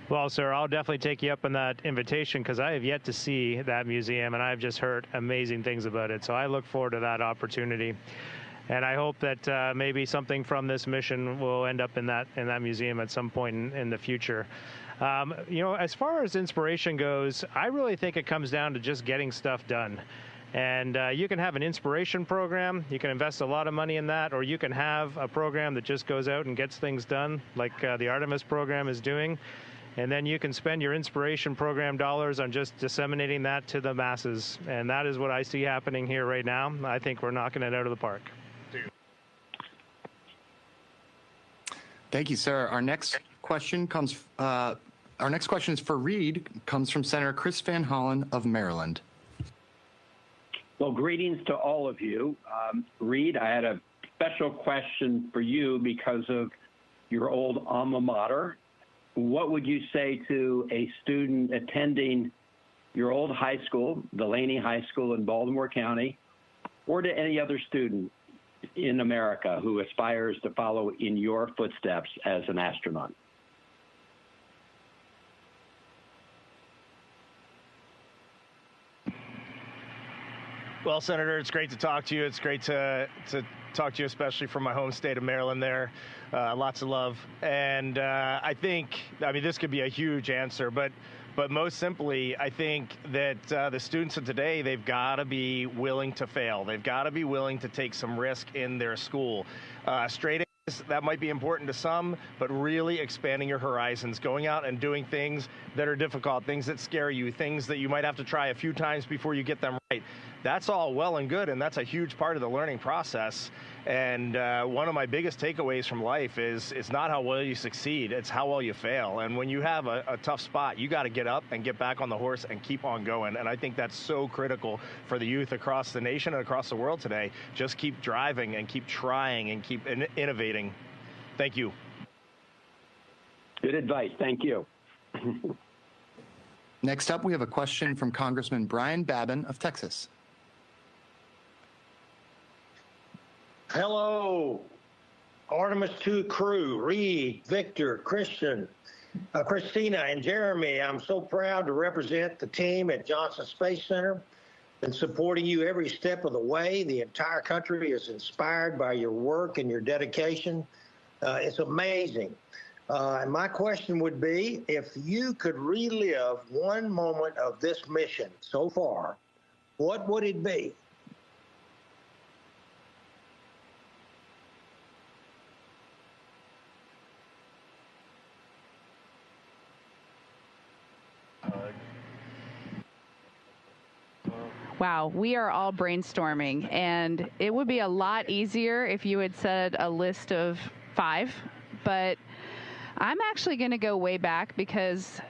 Well, sir, I'll definitely take you up on that invitation because I have yet to see that museum, and I've just heard amazing things about it. So I look forward to that opportunity. And I hope that maybe something from this mission will end up in that museum at some point in the future. You know, as far as inspiration goes, I really think it comes down to just getting stuff done. And you can have an inspiration program, you can invest a lot of money in that, or you can have a program that just goes out and gets things done, like the Artemis program is doing. And then you can spend your inspiration program dollars on just disseminating that to the masses. And that is what I see happening here right now. I think we're knocking it out of the park. Thank you, sir. Our next question is for Reed. Comes from Senator Chris Van Hollen of Maryland. Well, greetings to all of you. Reed, I had a special question for you because of your old alma mater. What would you say to a student attending your old high school, Delaney High School in Baltimore County, or to any other student in America who aspires to follow in your footsteps as an astronaut? Well, Senator, it's great to talk to you. It's great to talk to you, especially from my home state of Maryland there. Lots of love. And I mean, this could be a huge answer, but most simply, I think that the students of today, they've got to be willing to fail. They've got to be willing to take some risk in their school. Straight A's, that might be important to some, but really expanding your horizons, going out and doing things that are difficult, things that scare you, things that you might have to try a few times before you get them right. That's all well and good, and that's a huge part of the learning process. And one of my biggest takeaways from life is it's not how well you succeed, it's how well you fail. And when you have a tough spot, you got to get up and get back on the horse and keep on going. And I think that's so critical for the youth across the nation and across the world today. Just keep driving and keep trying and keep innovating. Thank you. Good advice. Thank you. Next up, we have a question from Congressman Brian Babin of Texas. Hello, Artemis II crew, Reed, Victor, Christian, Christina, and Jeremy. I'm so proud to represent the team at Johnson Space Center and supporting you every step of the way. The entire country is inspired by your work and your dedication. It's amazing. And my question would be, if you could relive one moment of this mission so far, what would it be? Wow, we are all brainstorming, and it would be a lot easier if you had said a list of 5, but I'm actually going to go way back because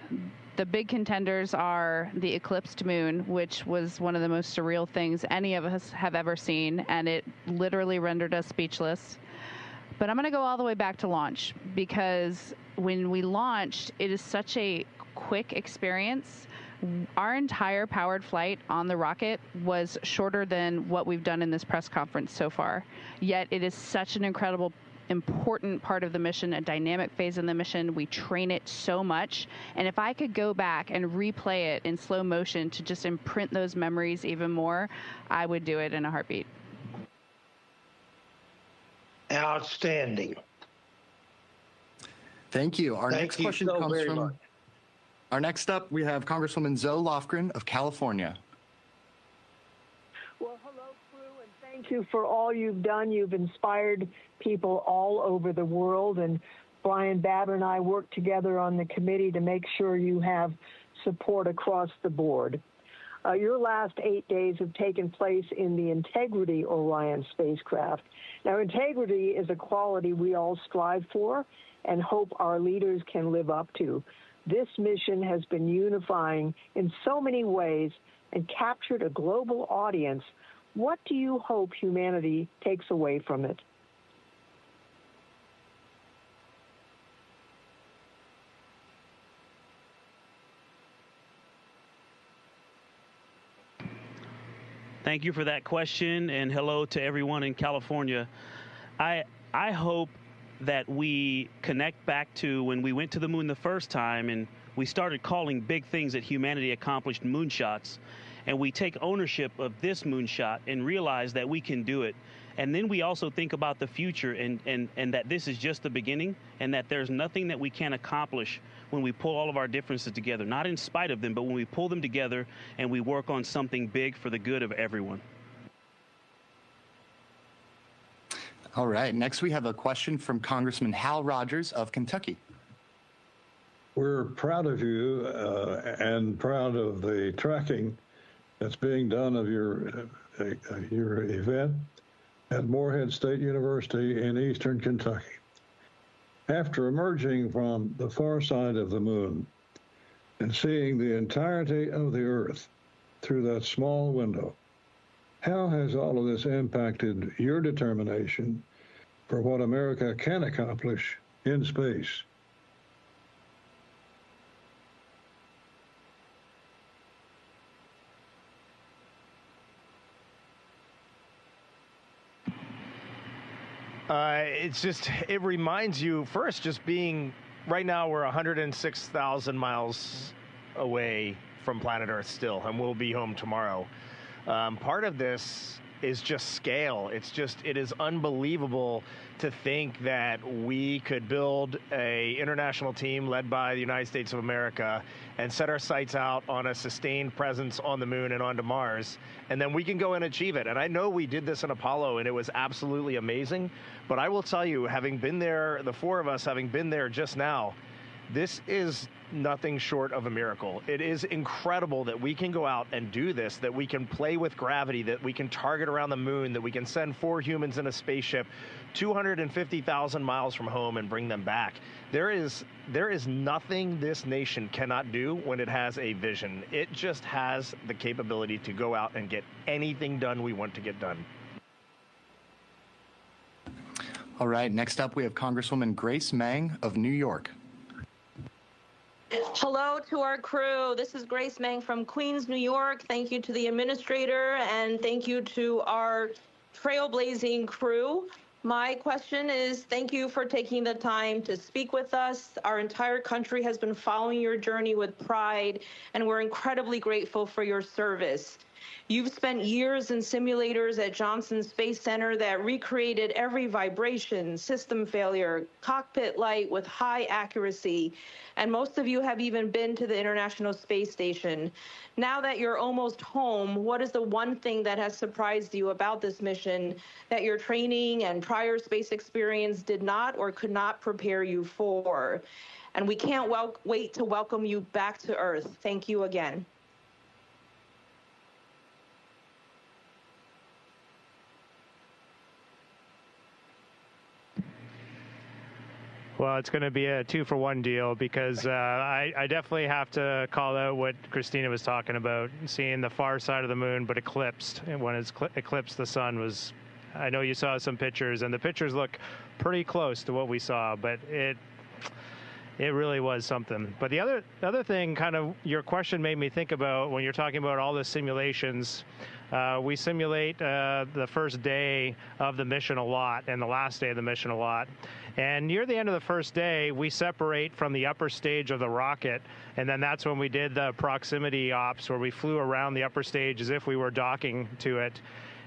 the big contenders are the eclipsed moon, which was one of the most surreal things any of us have ever seen, and it literally rendered us speechless. But I'm going to go all the way back to launch, because when we launched, it is such a quick experience. Our entire powered flight on the rocket was shorter than what we've done in this press conference so far. Yet it is such an incredible, important part of the mission, a dynamic phase in the mission. We train it so much. And if I could go back and replay it in slow motion to just imprint those memories even more, I would do it in a heartbeat. Outstanding. Thank you. Our next question comes from... Our next up, we have Congresswoman Zoe Lofgren of California. Well, hello, crew, and thank you for all you've done. You've inspired people all over the world, and Brian Babber and I work together on the committee to make sure you have support across the board. Your last 8 days have taken place in the Integrity Orion spacecraft. Now, integrity is a quality we all strive for and hope our leaders can live up to. This mission has been unifying in so many ways and captured a global audience. What do you hope humanity takes away from it? Thank you for that question, and hello to everyone in California. I hope that we connect back to when we went to the moon the first time and we started calling big things that humanity accomplished moonshots, and we take ownership of this moonshot and realize that we can do it. And then we also think about the future and that this is just the beginning, and that there's nothing that we can't accomplish when we pull all of our differences together, not in spite of them, but when we pull them together and we work on something big for the good of everyone. All right, next we have a question from Congressman Hal Rogers of Kentucky. We're proud of you and proud of the tracking that's being done of your event at Morehead State University in eastern Kentucky. After emerging from the far side of the moon and seeing the entirety of the Earth through that small window, how has all of this impacted your determination for what America can accomplish in space? It reminds you, first, just being, right now we're 106,000 miles away from planet Earth still, and we'll be home tomorrow. Part of this is just scale. It is unbelievable to think that we could build a international team led by the United States of America and set our sights out on a sustained presence on the moon and onto Mars, and then we can go and achieve it. And I know we did this in Apollo, and it was absolutely amazing, but I will tell you, having been there, the four of us having been there just now, this is nothing short of a miracle. It is incredible that we can go out and do this, that we can play with gravity, that we can target around the moon, that we can send 4 humans in a spaceship 250,000 miles from home and bring them back. There is nothing this nation cannot do when it has a vision. It just has the capability to go out and get anything done we want to get done. All right, next up we have Congresswoman Grace Meng of New York. Hello to our crew. This is Grace Meng from Queens, New York. Thank you to the administrator, and thank you to our trailblazing crew. My question is, thank you for taking the time to speak with us. Our entire country has been following your journey with pride, and we're incredibly grateful for your service. You've spent years in simulators at Johnson Space Center that recreated every vibration, system failure, cockpit light with high accuracy, and most of you have even been to the International Space Station. Now that you're almost home, what is the one thing that has surprised you about this mission that your training and prior space experience did not or could not prepare you for? And we can't wait to welcome you back to Earth. Thank you again. Well, it's going to be a 2-for-1 deal because I definitely have to call out what Christina was talking about, seeing the far side of the moon, but eclipsed. And when it's eclipsed the sun was, I know you saw some pictures, and the pictures look pretty close to what we saw, but it really was something. But the other thing, kind of your question made me think about when you're talking about all the simulations. We simulate the first day of the mission a lot and the last day of the mission a lot. And near the end of the first day, we separate from the upper stage of the rocket, and then that's when we did the proximity ops where we flew around the upper stage as if we were docking to it.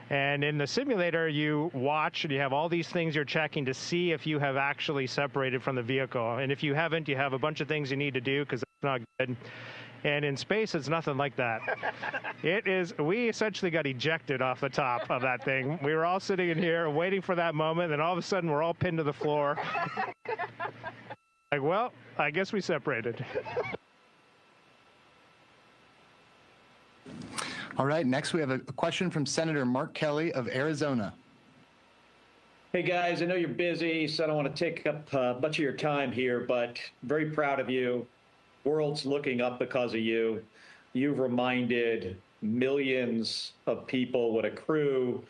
And in the simulator, you watch and you have all these things you're checking to see if you have actually separated from the vehicle. And if you haven't, you have a bunch of things you need to do because that's not good. And in space, it's nothing like that. We essentially got ejected off the top of that thing. We were all sitting in here waiting for that moment, and all of a sudden we're all pinned to the floor. Like, well, I guess we separated. All right, next we have a question from Senator Mark Kelly of Arizona. Hey guys, I know you're busy, so I don't want to take up much of your time here, but very proud of you. World's looking up because of you. You've reminded millions of people what a crew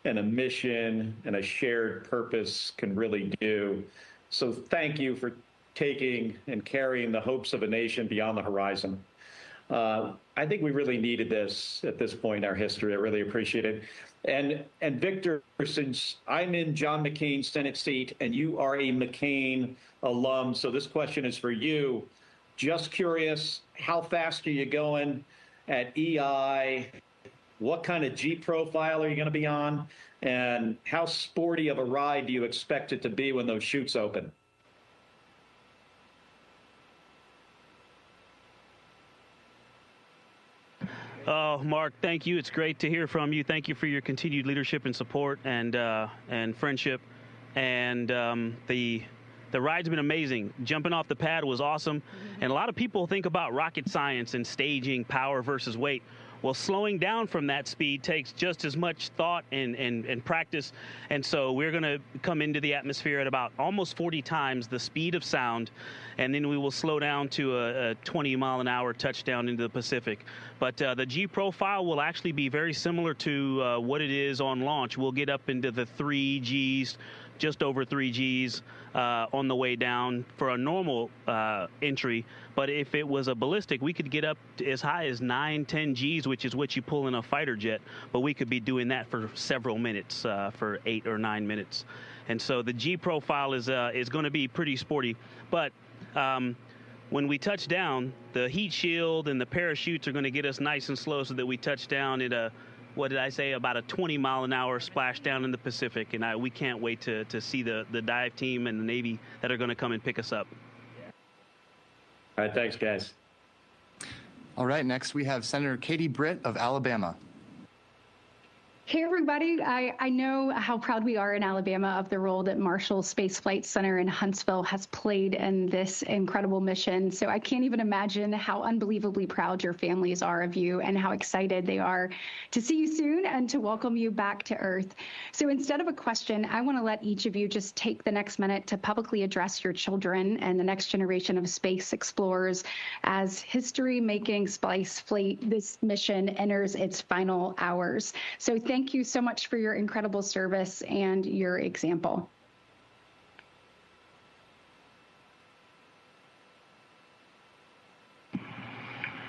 and a mission and a shared purpose can really do. So thank you for taking and carrying the hopes of a nation beyond the horizon. I think we really needed this at this point in our history. I really appreciate it. And Victor, since I'm in John McCain's Senate seat and you are a McCain alum, so this question is for you. Just curious, how fast are you going at EI? What kind of G profile are you going to be on? And how sporty of a ride do you expect it to be when those chutes open? Oh, Mark, thank you. It's great to hear from you. Thank you for your continued leadership and support and friendship. And the ride's been amazing. Jumping off the pad was awesome. And a lot of people think about rocket science and staging power versus weight. Well, slowing down from that speed takes just as much thought and practice. And so we're going to come into the atmosphere at about almost 40 times the speed of sound. And then we will slow down to a 20-mile-an-hour touchdown into the Pacific. But the G profile will actually be very similar to what it is on launch. We'll get up into the 3 Gs, just over 3 Gs on the way down for a normal entry. But if it was a ballistic, we could get up to as high as 9, 10 Gs, which is what you pull in a fighter jet. But we could be doing that for several minutes, for 8 or 9 minutes. And so the G profile is going to be pretty sporty. But when we touch down, the heat shield and the parachutes are going to get us nice and slow so that we touch down at a, what did I say, about a 20-mile-an-hour splashdown in the Pacific. And we can't wait to see the dive team and the Navy that are going to come and pick us up. All right, thanks, guys. All right, next we have Senator Katie Britt of Alabama. Hey, everybody. I know how proud we are in Alabama of the role that Marshall Space Flight Center in Huntsville has played in this incredible mission. So I can't even imagine how unbelievably proud your families are of you and how excited they are to see you soon and to welcome you back to Earth. So instead of a question, I want to let each of you just take the next minute to publicly address your children and the next generation of space explorers as history-making space flight, this mission enters its final hours. So thank you so much for your incredible service and your example.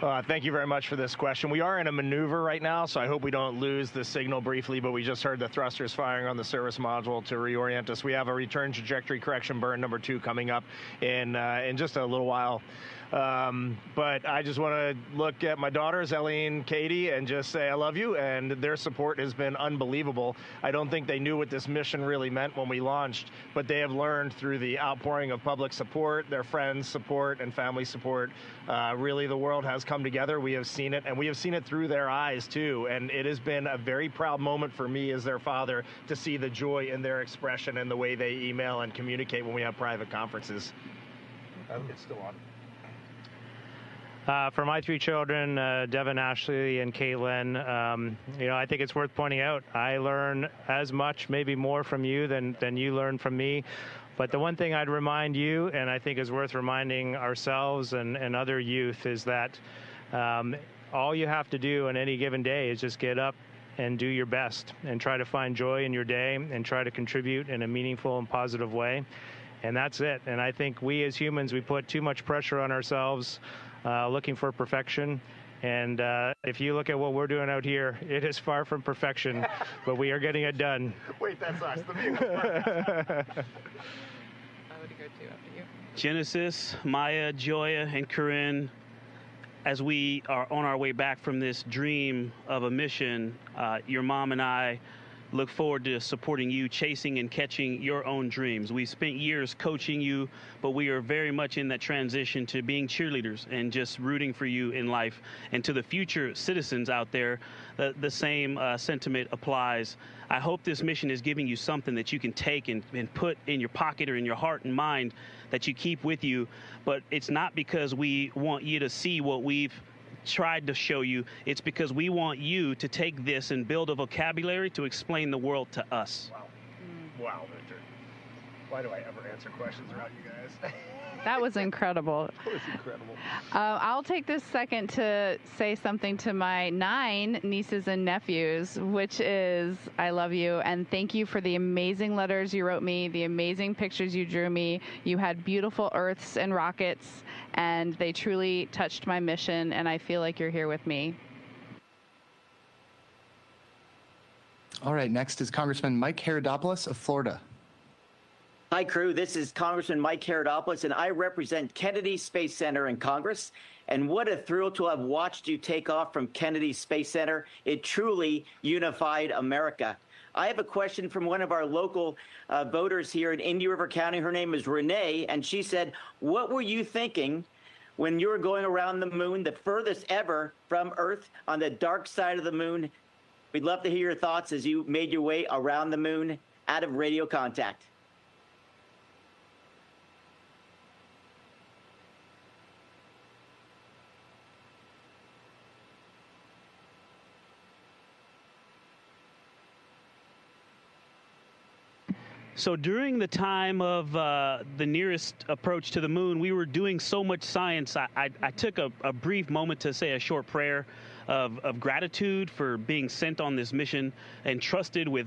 Thank you very much for this question. We are in a maneuver right now, so I hope we don't lose the signal briefly, but we just heard the thrusters firing on the service module to reorient us. We have a return trajectory correction burn number 2 coming up in just a little while. But I just want to look at my daughters, Ellie and Katie, and just say I love you, and their support has been unbelievable. I don't think they knew what this mission really meant when we launched, but they have learned through the outpouring of public support, their friends' support, and family support. Really, the world has come together. We have seen it, and we have seen it through their eyes, too. And it has been a very proud moment for me as their father to see the joy in their expression and the way they email and communicate when we have private conferences. It's still on. For my 3 children, Devin, Ashley, and Caitlin, I think it's worth pointing out, I learn as much, maybe more from you than you learn from me. But the one thing I'd remind you, and I think is worth reminding ourselves and other youth, is that all you have to do on any given day is just get up and do your best and try to find joy in your day and try to contribute in a meaningful and positive way. And that's it. And I think we as humans, we put too much pressure on ourselves looking for perfection. And if you look at what we're doing out here, it is far from perfection, but we are getting it done. Wait, that's us. The music. Genesis, Maya, Joya, and Corinne, as we are on our way back from this dream of a mission, your mom and I look forward to supporting you, chasing and catching your own dreams. We spent years coaching you, but we are very much in that transition to being cheerleaders and just rooting for you in life. And to the future citizens out there, the same sentiment applies. I hope this mission is giving you something that you can take and put in your pocket or in your heart and mind that you keep with you. But it's not because we want you to see what we've tried to show you. It's because we want you to take this and build a vocabulary to explain the world to us. Wow. Wow, Victor. Why do I ever answer questions around you guys? That was incredible. That was incredible. I'll take this second to say something to my 9 nieces and nephews, which is, I love you, and thank you for the amazing letters you wrote me, the amazing pictures you drew me. You had beautiful Earths and rockets, and they truly touched my mission, and I feel like you're here with me. All right, next is Congressman Mike Herodopoulos of Florida. Hi, crew. This is Congressman Mike Herodopoulos, and I represent Kennedy Space Center in Congress. And what a thrill to have watched you take off from Kennedy Space Center. It truly unified America. I have a question from one of our local voters here in Indian River County. Her name is Renee, and she said, what were you thinking when you were going around the moon, the furthest ever from Earth, on the dark side of the moon? We'd love to hear your thoughts as you made your way around the moon out of radio contact. So during the time of the nearest approach to the moon, we were doing so much science. I took a brief moment to say a short prayer of gratitude for being sent on this mission and trusted with,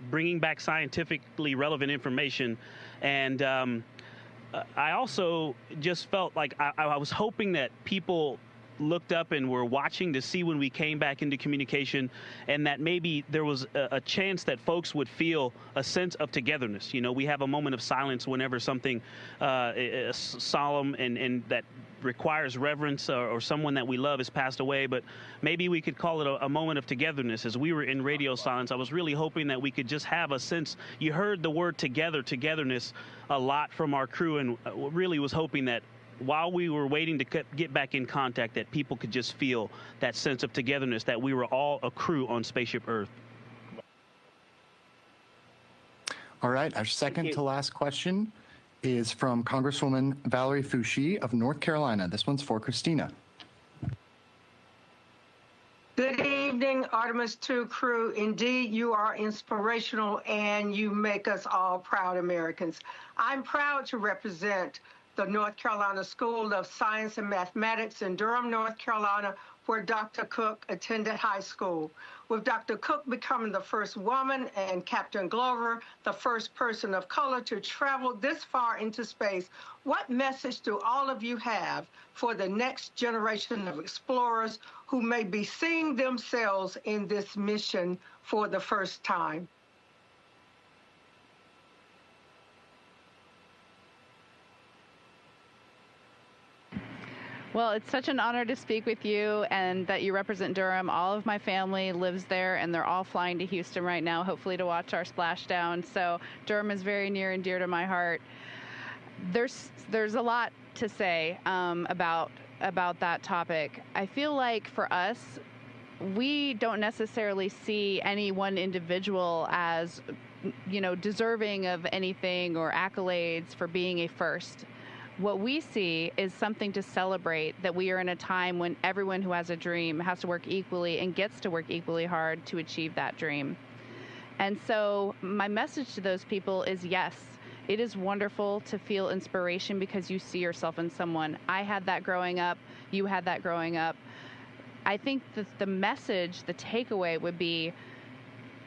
bringing back scientifically relevant information. And I also just felt like I was hoping that people looked up and were watching to see when we came back into communication, and that maybe there was a chance that folks would feel a sense of togetherness. We have a moment of silence whenever something solemn and that requires reverence or someone that we love has passed away, but maybe we could call it a moment of togetherness. As we were in radio silence, I was really hoping that we could just have a sense. You heard the word togetherness a lot from our crew, and really was hoping that while we were waiting to get back in contact, that people could just feel that sense of togetherness, that we were all a crew on Spaceship Earth. All right, our second to last question is from Congresswoman Valerie Foushee of North Carolina. This one's for Christina. Good evening, Artemis II crew. Indeed, you are inspirational and you make us all proud Americans. I'm proud to represent the North Carolina School of Science and Mathematics in Durham, North Carolina, where Dr. Cook attended high school. With Dr. Cook becoming the first woman and Captain Glover, the first person of color to travel this far into space, what message do all of you have for the next generation of explorers who may be seeing themselves in this mission for the first time? Well, it's such an honor to speak with you and that you represent Durham. All of my family lives there, and they're all flying to Houston right now, hopefully to watch our splashdown. So Durham is very near and dear to my heart. There's a lot to say about that topic. I feel like for us, we don't necessarily see any one individual as, deserving of anything or accolades for being a first. What we see is something to celebrate, that we are in a time when everyone who has a dream has to work equally and gets to work equally hard to achieve that dream. And so my message to those people is, yes, it is wonderful to feel inspiration because you see yourself in someone. I had that growing up. You had that growing up. I think that the message, the takeaway would be,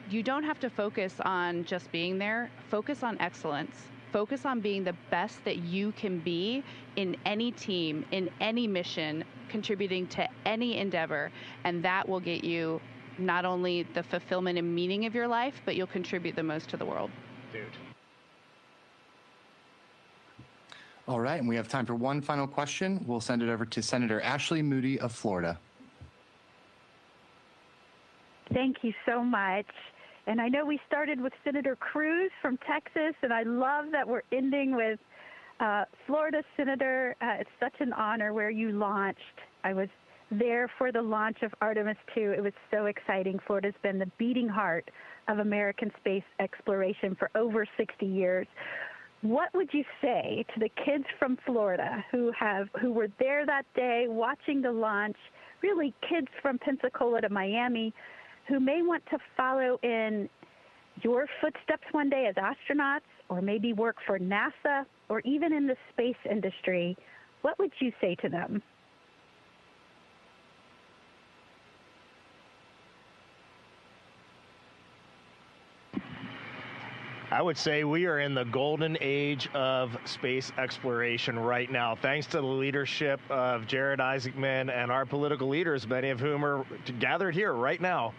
you don't have to focus on just being there. Focus on excellence. Focus on being the best that you can be in any team, in any mission, contributing to any endeavor, and that will get you not only the fulfillment and meaning of your life, but you'll contribute the most to the world. Dude. All right, and we have time for one final question. We'll send it over to Senator Ashley Moody of Florida. Thank you so much. And I know we started with Senator Cruz from Texas, and I love that we're ending with Florida Senator. It's such an honor where you launched. I was there for the launch of Artemis II. It was so exciting. Florida's been the beating heart of American space exploration for over 60 years. What would you say to the kids from Florida who were there that day watching the launch, really kids from Pensacola to Miami, who may want to follow in your footsteps one day as astronauts, or maybe work for NASA, or even in the space industry? What would you say to them? I would say we are in the golden age of space exploration right now, thanks to the leadership of Jared Isaacman and our political leaders, many of whom are gathered here right now.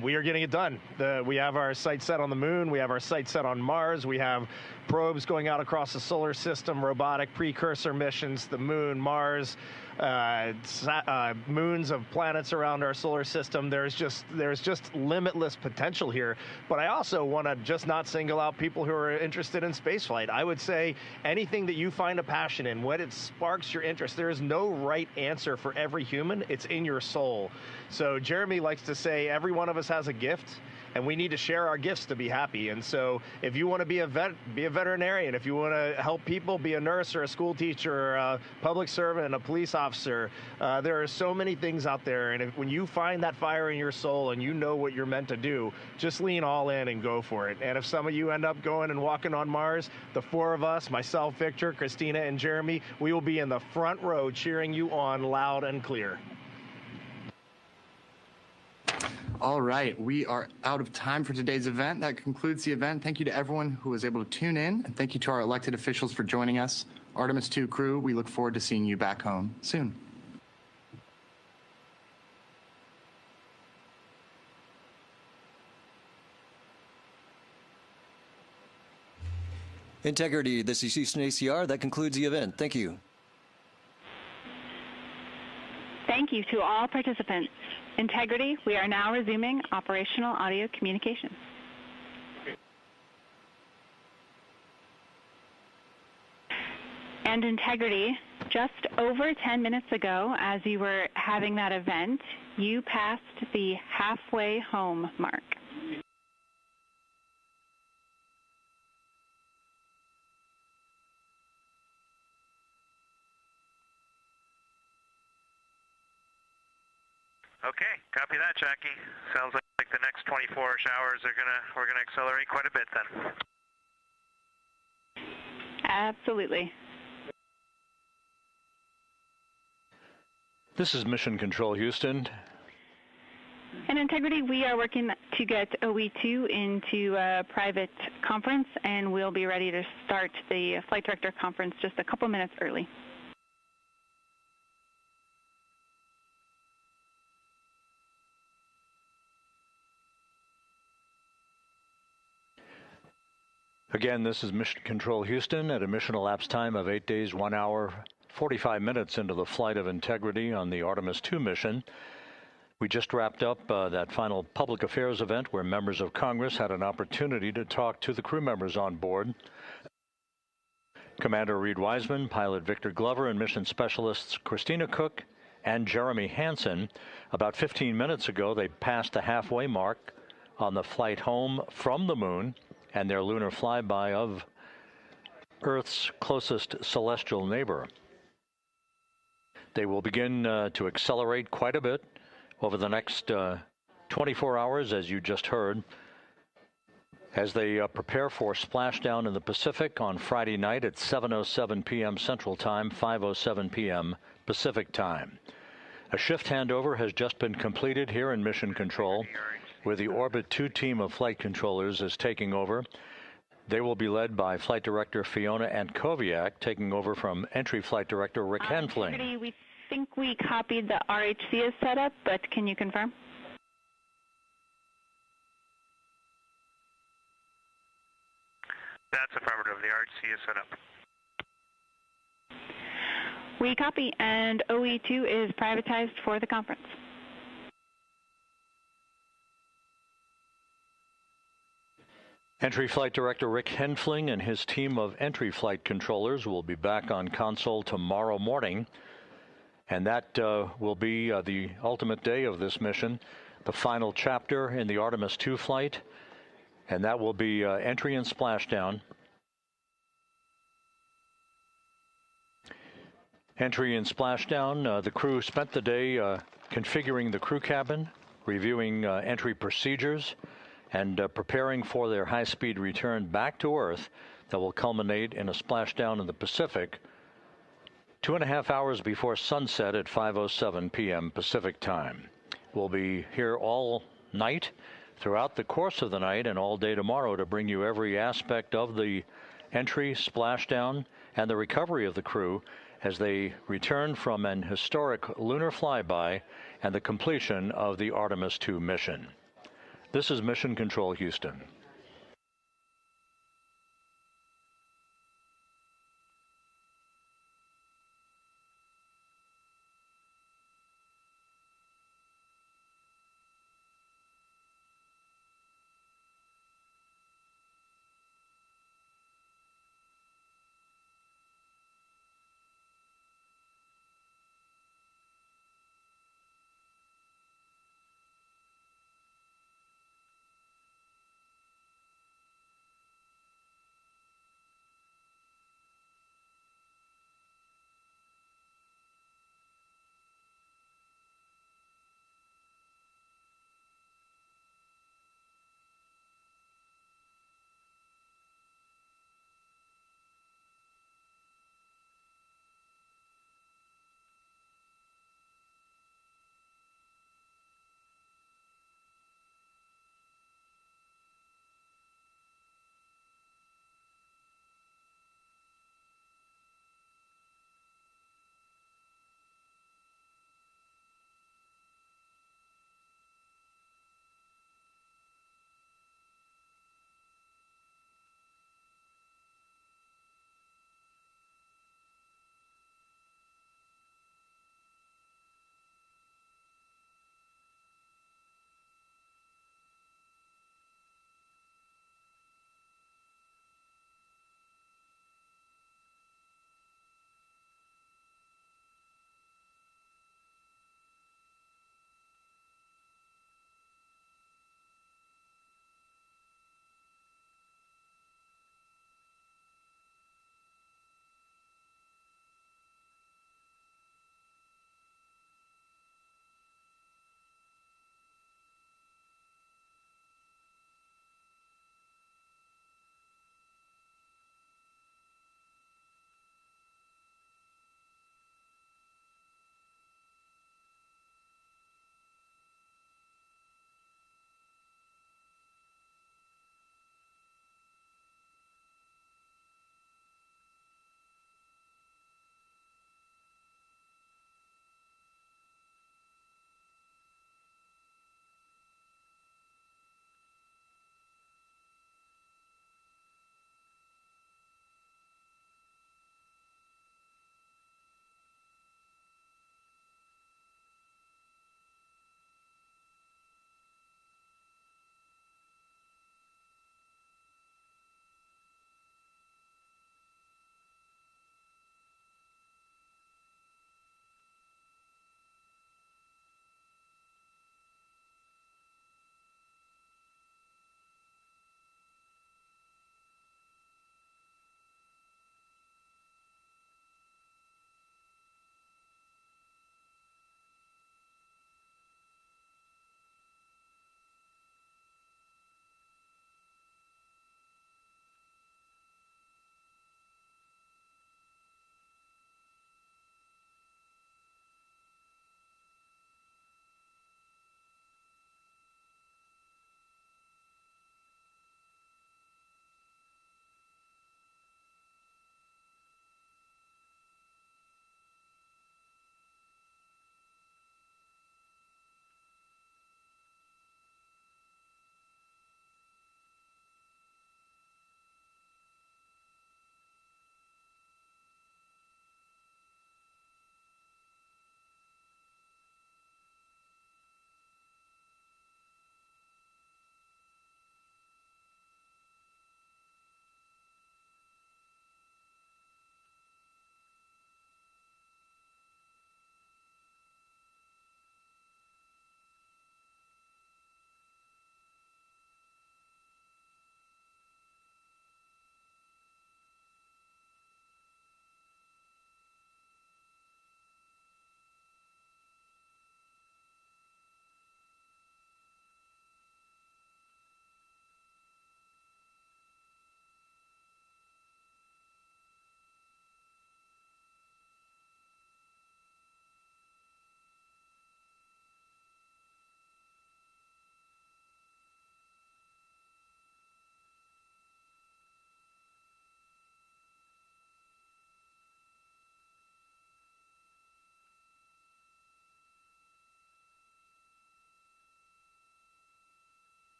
We are getting it done. We have our sights set on the moon. We have our sights set on Mars. We have probes going out across the solar system, robotic precursor missions, the moon, Mars, moons of planets around our solar system. There's just limitless potential here. But I also want to just not single out people who are interested in spaceflight. I would say anything that you find a passion in, when it sparks your interest, there is no right answer for every human. It's in your soul. So Jeremy likes to say every one of us has a gift, and we need to share our gifts to be happy. And so if you want to be a veterinarian. If you want to help people, be a nurse or a school teacher or a public servant, a police officer. There are so many things out there. And when you find that fire in your soul and you know what you're meant to do, just lean all in and go for it. And if some of you end up going and walking on Mars, the four of us, myself, Victor, Christina, and Jeremy, we will be in the front row cheering you on loud and clear. All right, we are out of time for today's event. That concludes the event. Thank you to everyone who was able to tune in, and thank you to our elected officials for joining us. Artemis II crew, we look forward to seeing you back home soon. Integrity, this is Houston ACR. That concludes the event. Thank you. Thank you to all participants. Integrity, we are now resuming operational audio communications. And Integrity, just over 10 minutes ago, as you were having that event, you passed the halfway home mark. Okay, copy that, Jackie. Sounds like the next 24 hours we're gonna accelerate quite a bit then. Absolutely. This is Mission Control Houston. In Integrity, we are working to get OE2 into a private conference, and we'll be ready to start the flight director conference just a couple minutes early. Again, this is Mission Control Houston at a mission elapsed time of 8 days, 1 hour, 45 minutes into the flight of Integrity on the Artemis II mission. We just wrapped up that final public affairs event where members of Congress had an opportunity to talk to the crew members on board. Commander Reed Wiseman, pilot Victor Glover, and mission specialists Christina Cook and Jeremy Hansen. About 15 minutes ago, they passed the halfway mark on the flight home from the moon and their lunar flyby of Earth's closest celestial neighbor. They will begin to accelerate quite a bit over the next 24 hours, as you just heard, as they prepare for splashdown in the Pacific on Friday night at 7:07 p.m. Central Time, 5:07 p.m. Pacific Time. A shift handover has just been completed here in Mission Control, where the Orbit 2 team of flight controllers is taking over. They will be led by Flight Director Fiona Antkowiak, taking over from Entry Flight Director Rick Henfling. Integrity, we think we copied the RHC as set up, but can you confirm? That's affirmative. The RHC is set up. We copy, and OE2 is privatized for the conference. Entry Flight Director Rick Henfling and his team of entry flight controllers will be back on console tomorrow morning, and that will be the ultimate day of this mission, the final chapter in the Artemis II flight, and that will be entry and splashdown. Entry and splashdown, the crew spent the day configuring the crew cabin, reviewing entry procedures, and preparing for their high-speed return back to Earth that will culminate in a splashdown in the Pacific 2.5 hours before sunset at 5:07 p.m. Pacific Time. We'll be here all night, throughout the course of the night, and all day tomorrow to bring you every aspect of the entry, splashdown, and the recovery of the crew as they return from an historic lunar flyby and the completion of the Artemis II mission. This is Mission Control Houston.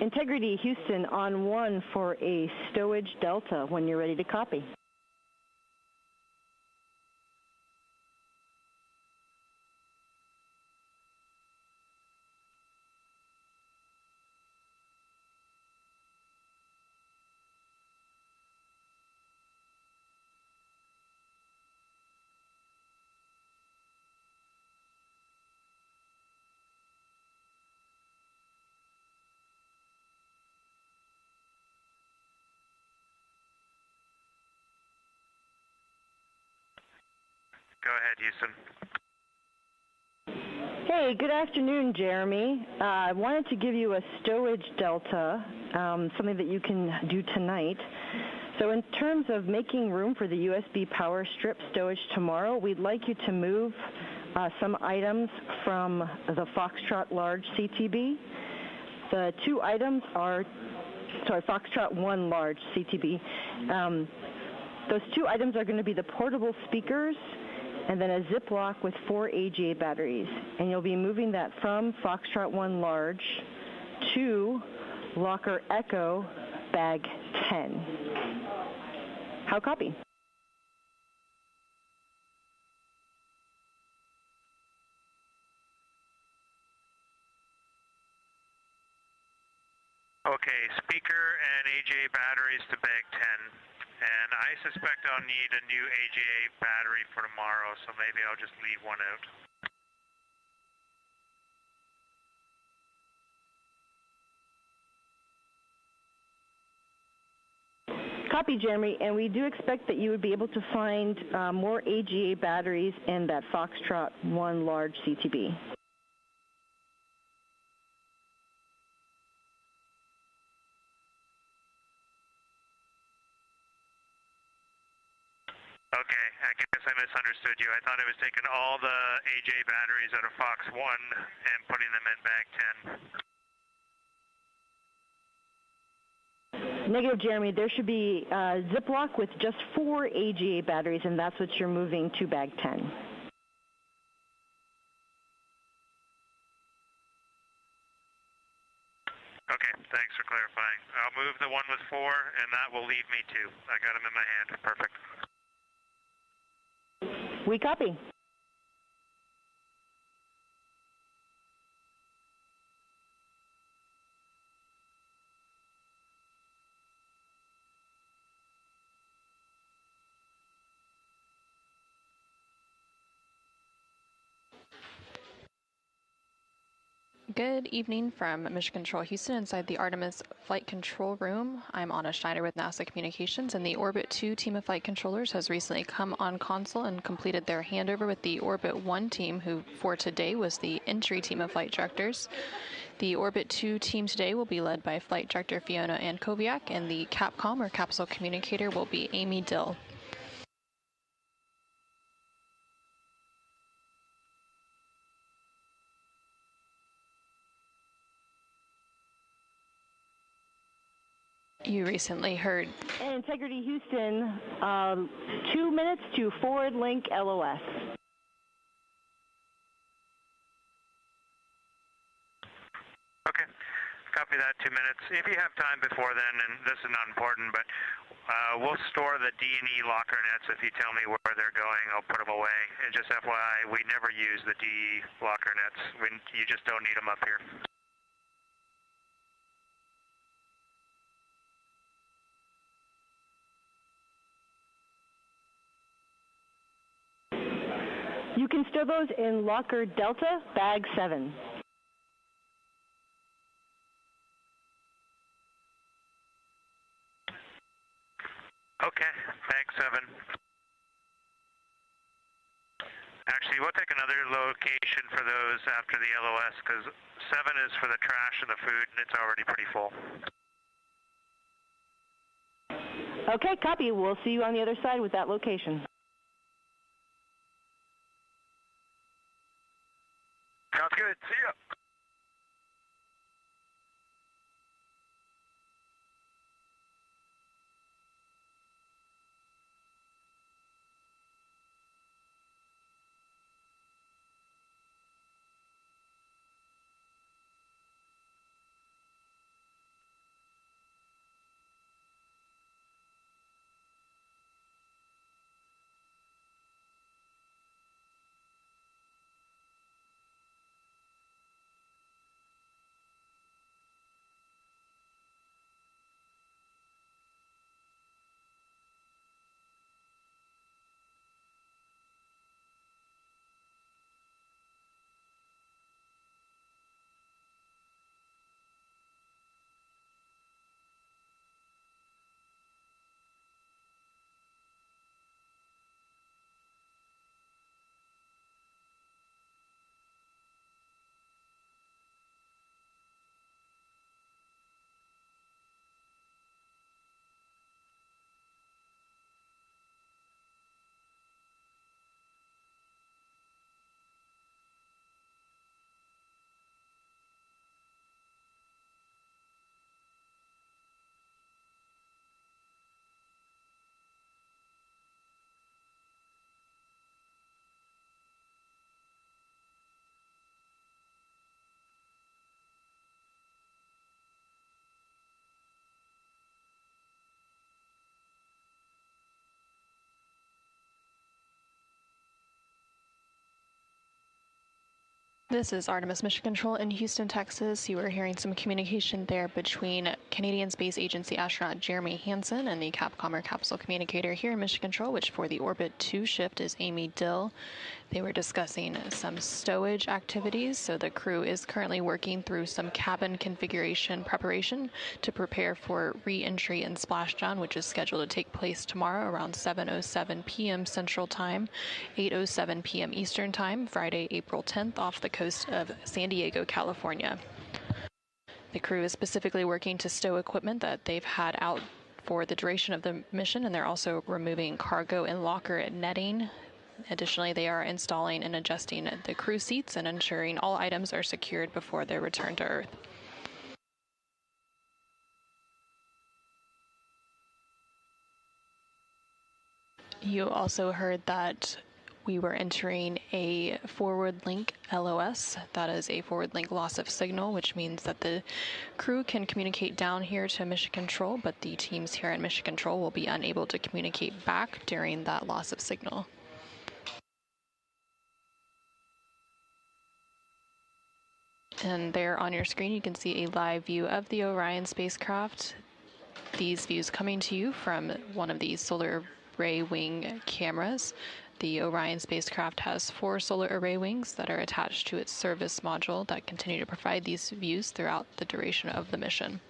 Integrity Houston on 1 for a Stowage Delta when you're ready to copy. Go ahead, Houston. Hey, good afternoon, Jeremy. I wanted to give you a Stowage Delta, something that you can do tonight. So in terms of making room for the USB power strip stowage tomorrow, we'd like you to move some items from the Foxtrot Large CTB. The two items are, Foxtrot 1 Large CTB. Those two items are going to be the portable speakers and then a Ziploc with 4 AGA batteries. And you'll be moving that from Foxtrot 1 Large to Locker Echo Bag 10. How copy? Okay, speaker and AGA batteries to bag 10. And I suspect I'll need a new AGA battery for tomorrow, so maybe I'll just leave one out. Copy, Jeremy, and we do expect that you would be able to find more AGA batteries in that Foxtrot 1 Large CTB. Okay, I guess I misunderstood you. I thought I was taking all the AJ batteries out of Fox 1 and putting them in bag 10. Negative, Jeremy. There should be a Ziploc with just 4 AGA batteries, and that's what you're moving to bag 10. Okay, thanks for clarifying. I'll move the one with 4, and that will leave me 2. I got them in my hand. Perfect. We copy. Good evening from Mission Control Houston inside the Artemis Flight Control Room. I'm Anna Schneider with NASA Communications, and the Orbit 2 team of flight controllers has recently come on console and completed their handover with the Orbit 1 team, who for today was the entry team of flight directors. The Orbit 2 team today will be led by Flight Director Fiona Ankoviak, and the Capcom, or Capsule Communicator, will be Amy Dill. You recently heard. And Integrity Houston, 2 minutes to forward link LOS. Okay, copy that, 2 minutes. If you have time before then, and this is not important, but we'll store the D&E locker nets. If you tell me where they're going, I'll put them away. And just FYI, we never use the DE locker nets. You just don't need them up here. You can store those in Locker Delta, bag 7. Okay, bag 7. Actually, we'll take another location for those after the LOS, because 7 is for the trash and the food, and it's already pretty full. Okay, copy. We'll see you on the other side with that location. Sounds good. See ya. This is Artemis Mission Control in Houston, Texas. You are hearing some communication there between Canadian Space Agency astronaut Jeremy Hansen and the Capcomer capsule communicator here in Mission Control, which for the Orbit 2 shift is Amy Dill. They were discussing some stowage activities, so the crew is currently working through some cabin configuration preparation to prepare for re-entry and splashdown, which is scheduled to take place tomorrow around 7:07 p.m. Central Time, 8:07 p.m. Eastern Time, Friday, April 10th, off the coast of San Diego, California. The crew is specifically working to stow equipment that they've had out for the duration of the mission, and they're also removing cargo and locker netting. Additionally, they are installing and adjusting the crew seats and ensuring all items are secured before their return to Earth. You also heard that we were entering a forward link LOS. That is a forward link loss of signal, which means that the crew can communicate down here to Mission Control, but the teams here at Mission Control will be unable to communicate back during that loss of signal. And there on your screen, you can see a live view of the Orion spacecraft. These views coming to you from one of the solar array wing cameras. The Orion spacecraft has 4 solar array wings that are attached to its service module that continue to provide these views throughout the duration of the mission.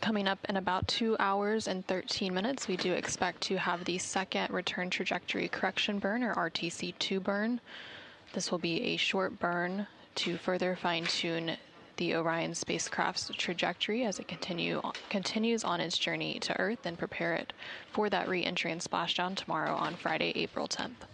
Coming up in about 2 hours and 13 minutes, we do expect to have the second return trajectory correction burn, or RTC2 burn. This will be a short burn to further fine-tune the Orion spacecraft's trajectory as it continues on its journey to Earth and prepare it for that re-entry and splashdown tomorrow on Friday, April 10th.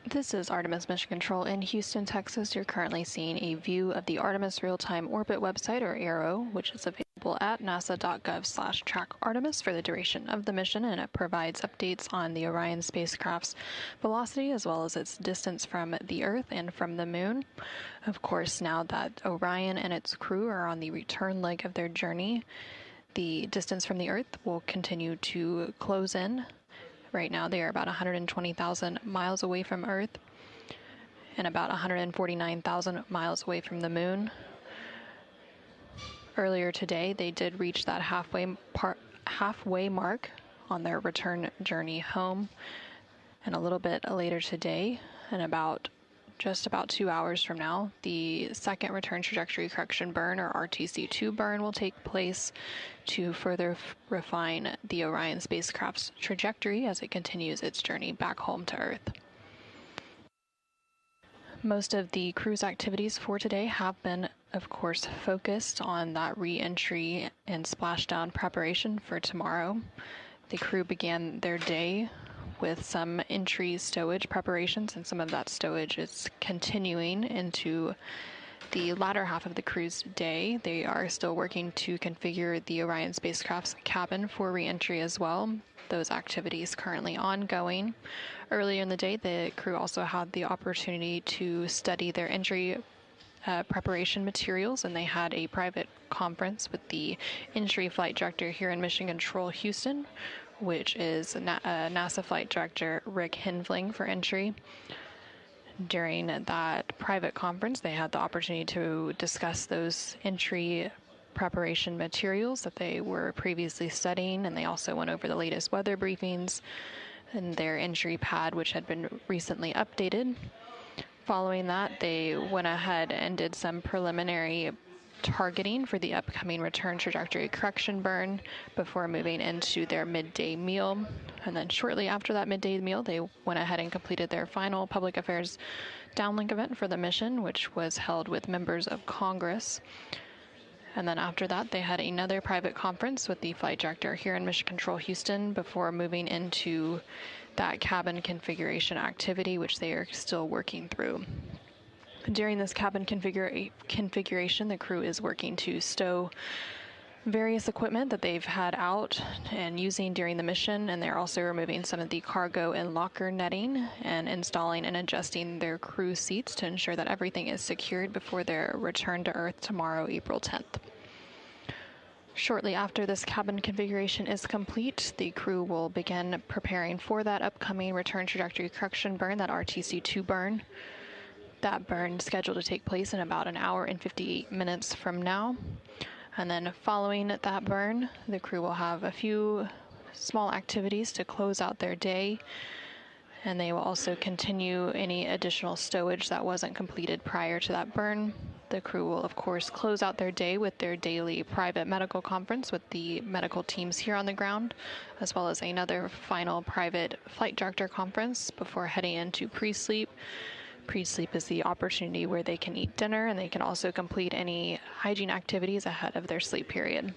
This is Artemis Mission Control in Houston, Texas. You're currently seeing a view of the Artemis Real-Time Orbit website, or ARO, which is available at nasa.gov/track-Artemis for the duration of the mission, and it provides updates on the Orion spacecraft's velocity as well as its distance from the Earth and from the Moon. Of course, now that Orion and its crew are on the return leg of their journey, the distance from the Earth will continue to close in. Right now, they are about 120,000 miles away from Earth and about 149,000 miles away from the Moon. Earlier today, they did reach that halfway mark on their return journey home. And a little bit later today, and just about 2 hours from now, the second return trajectory correction burn, or RTC-2 burn, will take place to further refine the Orion spacecraft's trajectory as it continues its journey back home to Earth. Most of the crew's activities for today have been, of course, focused on that re-entry and splashdown preparation for tomorrow. The crew began their day with some entry stowage preparations, and some of that stowage is continuing into the latter half of the crew's day. They are still working to configure the Orion spacecraft's cabin for re-entry as well. Those activities currently ongoing. Earlier in the day, the crew also had the opportunity to study their entry preparation materials, and they had a private conference with the entry flight director here in Mission Control Houston, which is NASA Flight Director Rick Hinfling for entry. During that private conference, they had the opportunity to discuss those entry preparation materials that they were previously studying, and they also went over the latest weather briefings and their entry pad, which had been recently updated. Following that, they went ahead and did some preliminary targeting for the upcoming return trajectory correction burn before moving into their midday meal. And then shortly after that midday meal, they went ahead and completed their final public affairs downlink event for the mission, which was held with members of Congress. And then after that, they had another private conference with the flight director here in Mission Control Houston before moving into that cabin configuration activity, which they are still working through. During this cabin configuration, the crew is working to stow various equipment that they've had out and using during the mission, and they're also removing some of the cargo and locker netting and installing and adjusting their crew seats to ensure that everything is secured before their return to Earth tomorrow, April 10th. Shortly after this cabin configuration is complete, the crew will begin preparing for that upcoming return trajectory correction burn, that RTC-2 burn. That burn is scheduled to take place in about an hour and 58 minutes from now. And then following that burn, the crew will have a few small activities to close out their day. And they will also continue any additional stowage that wasn't completed prior to that burn. The crew will, of course, close out their day with their daily private medical conference with the medical teams here on the ground, as well as another final private flight director conference before heading into pre-sleep. Pre-sleep is the opportunity where they can eat dinner, and they can also complete any hygiene activities ahead of their sleep period.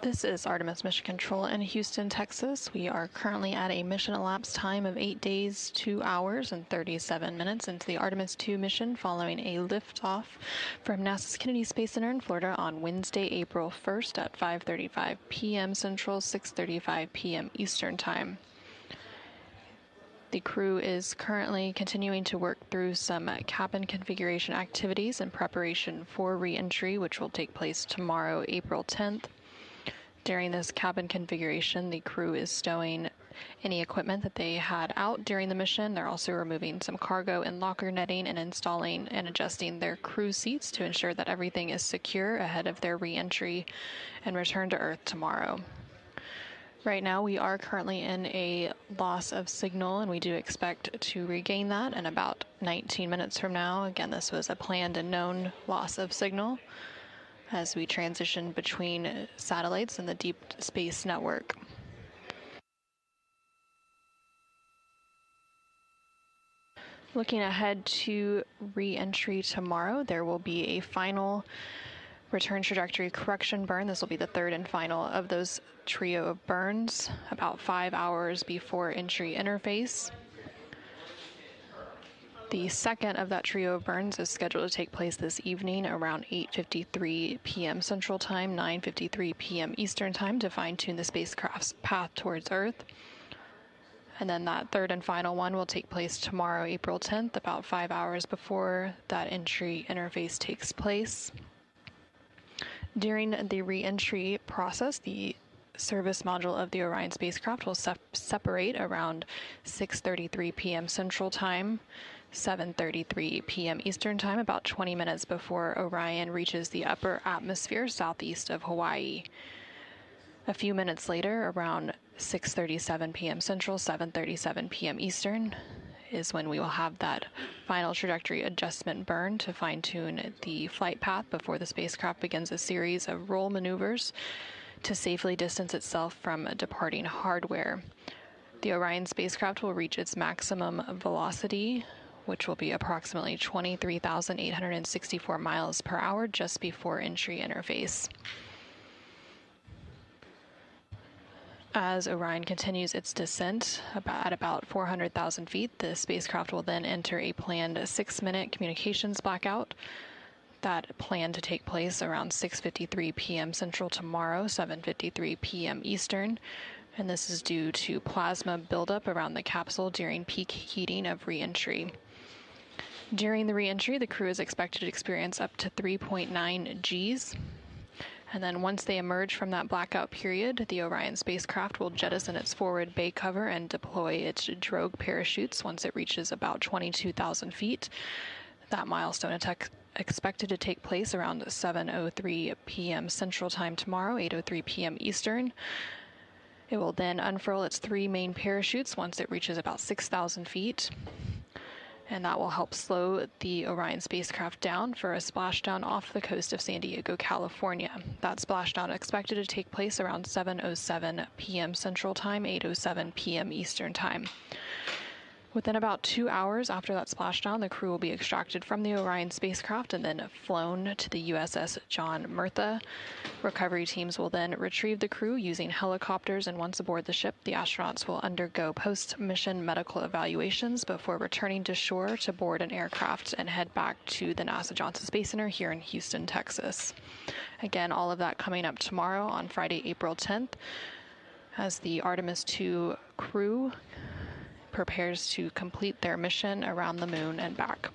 This is Artemis Mission Control in Houston, Texas. We are currently at a mission elapsed time of 8 days, 2 hours, and 37 minutes into the Artemis II mission following a liftoff from NASA's Kennedy Space Center in Florida on Wednesday, April 1st at 5:35 p.m. Central, 6:35 p.m. Eastern Time. The crew is currently continuing to work through some cabin configuration activities in preparation for re-entry, which will take place tomorrow, April 10th. During this cabin configuration, the crew is stowing any equipment that they had out during the mission. They're also removing some cargo and locker netting and installing and adjusting their crew seats to ensure that everything is secure ahead of their re-entry and return to Earth tomorrow. Right now, we are currently in a loss of signal, and we do expect to regain that in about 19 minutes from now. Again, this was a planned and known loss of signal as we transition between satellites and the deep space network. Looking ahead to re-entry tomorrow, there will be a final return trajectory correction burn. This will be the third and final of those trio of burns, about 5 hours before entry interface. The second of that trio of burns is scheduled to take place this evening around 8:53 p.m. Central Time, 9:53 p.m. Eastern Time to fine-tune the spacecraft's path towards Earth. And then that third and final one will take place tomorrow, April 10th, about 5 hours before that entry interface takes place. During the re-entry process, the service module of the Orion spacecraft will separate around 6:33 p.m. Central Time, 7:33 p.m. Eastern Time, about 20 minutes before Orion reaches the upper atmosphere southeast of Hawaii. A few minutes later, around 6:37 p.m. Central, 7:37 p.m. Eastern, is when we will have that final trajectory adjustment burn to fine-tune the flight path before the spacecraft begins a series of roll maneuvers to safely distance itself from departing hardware. The Orion spacecraft will reach its maximum velocity, which will be approximately 23,864 miles per hour just before entry interface. As Orion continues its descent at about 400,000 feet, the spacecraft will then enter a planned 6-minute communications blackout that planned to take place around 6:53 p.m. Central tomorrow, 7:53 p.m. Eastern. And this is due to plasma buildup around the capsule during peak heating of re-entry. During the re-entry, the crew is expected to experience up to 3.9 Gs. And then once they emerge from that blackout period, the Orion spacecraft will jettison its forward bay cover and deploy its drogue parachutes once it reaches about 22,000 feet. That milestone attack expected to take place around 7:03 p.m. Central Time tomorrow, 8:03 p.m. Eastern. It will then unfurl its 3 main parachutes once it reaches about 6,000 feet. And that will help slow the Orion spacecraft down for a splashdown off the coast of San Diego, California. That splashdown expected to take place around 7:07 p.m. Central Time, 8:07 p.m. Eastern Time. Within about 2 hours after that splashdown, the crew will be extracted from the Orion spacecraft and then flown to the USS John Murtha. Recovery teams will then retrieve the crew using helicopters, and once aboard the ship, the astronauts will undergo post-mission medical evaluations before returning to shore to board an aircraft and head back to the NASA Johnson Space Center here in Houston, Texas. Again, all of that coming up tomorrow on Friday, April 10th, as the Artemis II crew prepares to complete their mission around the moon and back.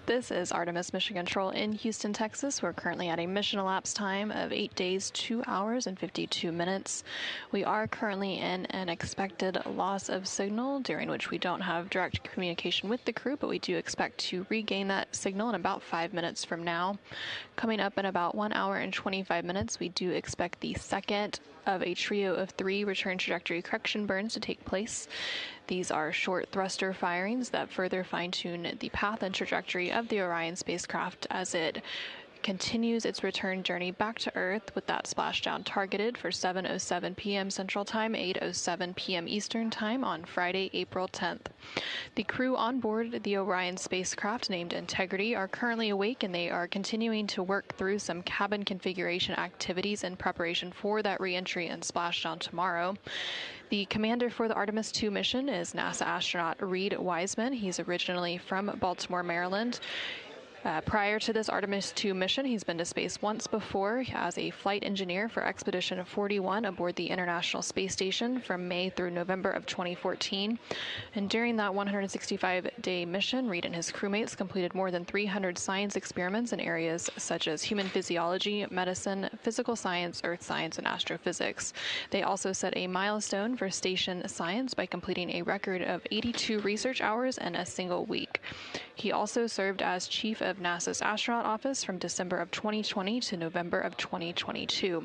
This is Artemis Mission Control in Houston, Texas. We're currently at a mission elapsed time of 8 days, 2 hours, and 52 minutes. We are currently in an expected loss of signal, during which we don't have direct communication with the crew, but we do expect to regain that signal in about 5 minutes from now. Coming up in about 1 hour and 25 minutes, we do expect the second of a trio of 3 return trajectory correction burns to take place. These are short thruster firings that further fine-tune the path and trajectory of the Orion spacecraft as it continues its return journey back to Earth, with that splashdown targeted for 7:07 p.m. Central Time, 8:07 p.m. Eastern Time on Friday, April 10th. The crew on board the Orion spacecraft, named Integrity, are currently awake, and they are continuing to work through some cabin configuration activities in preparation for that reentry and splashdown tomorrow. The commander for the Artemis II mission is NASA astronaut Reed Wiseman. He's originally from Baltimore, Maryland. Prior to this Artemis II mission, he's been to space once before as a flight engineer for Expedition 41 aboard the International Space Station from May through November of 2014. And during that 165-day mission, Reed and his crewmates completed more than 300 science experiments in areas such as human physiology, medicine, physical science, earth science, and astrophysics. They also set a milestone for station science by completing a record of 82 research hours in a single week. He also served as chief of NASA's astronaut office from December of 2020 to November of 2022.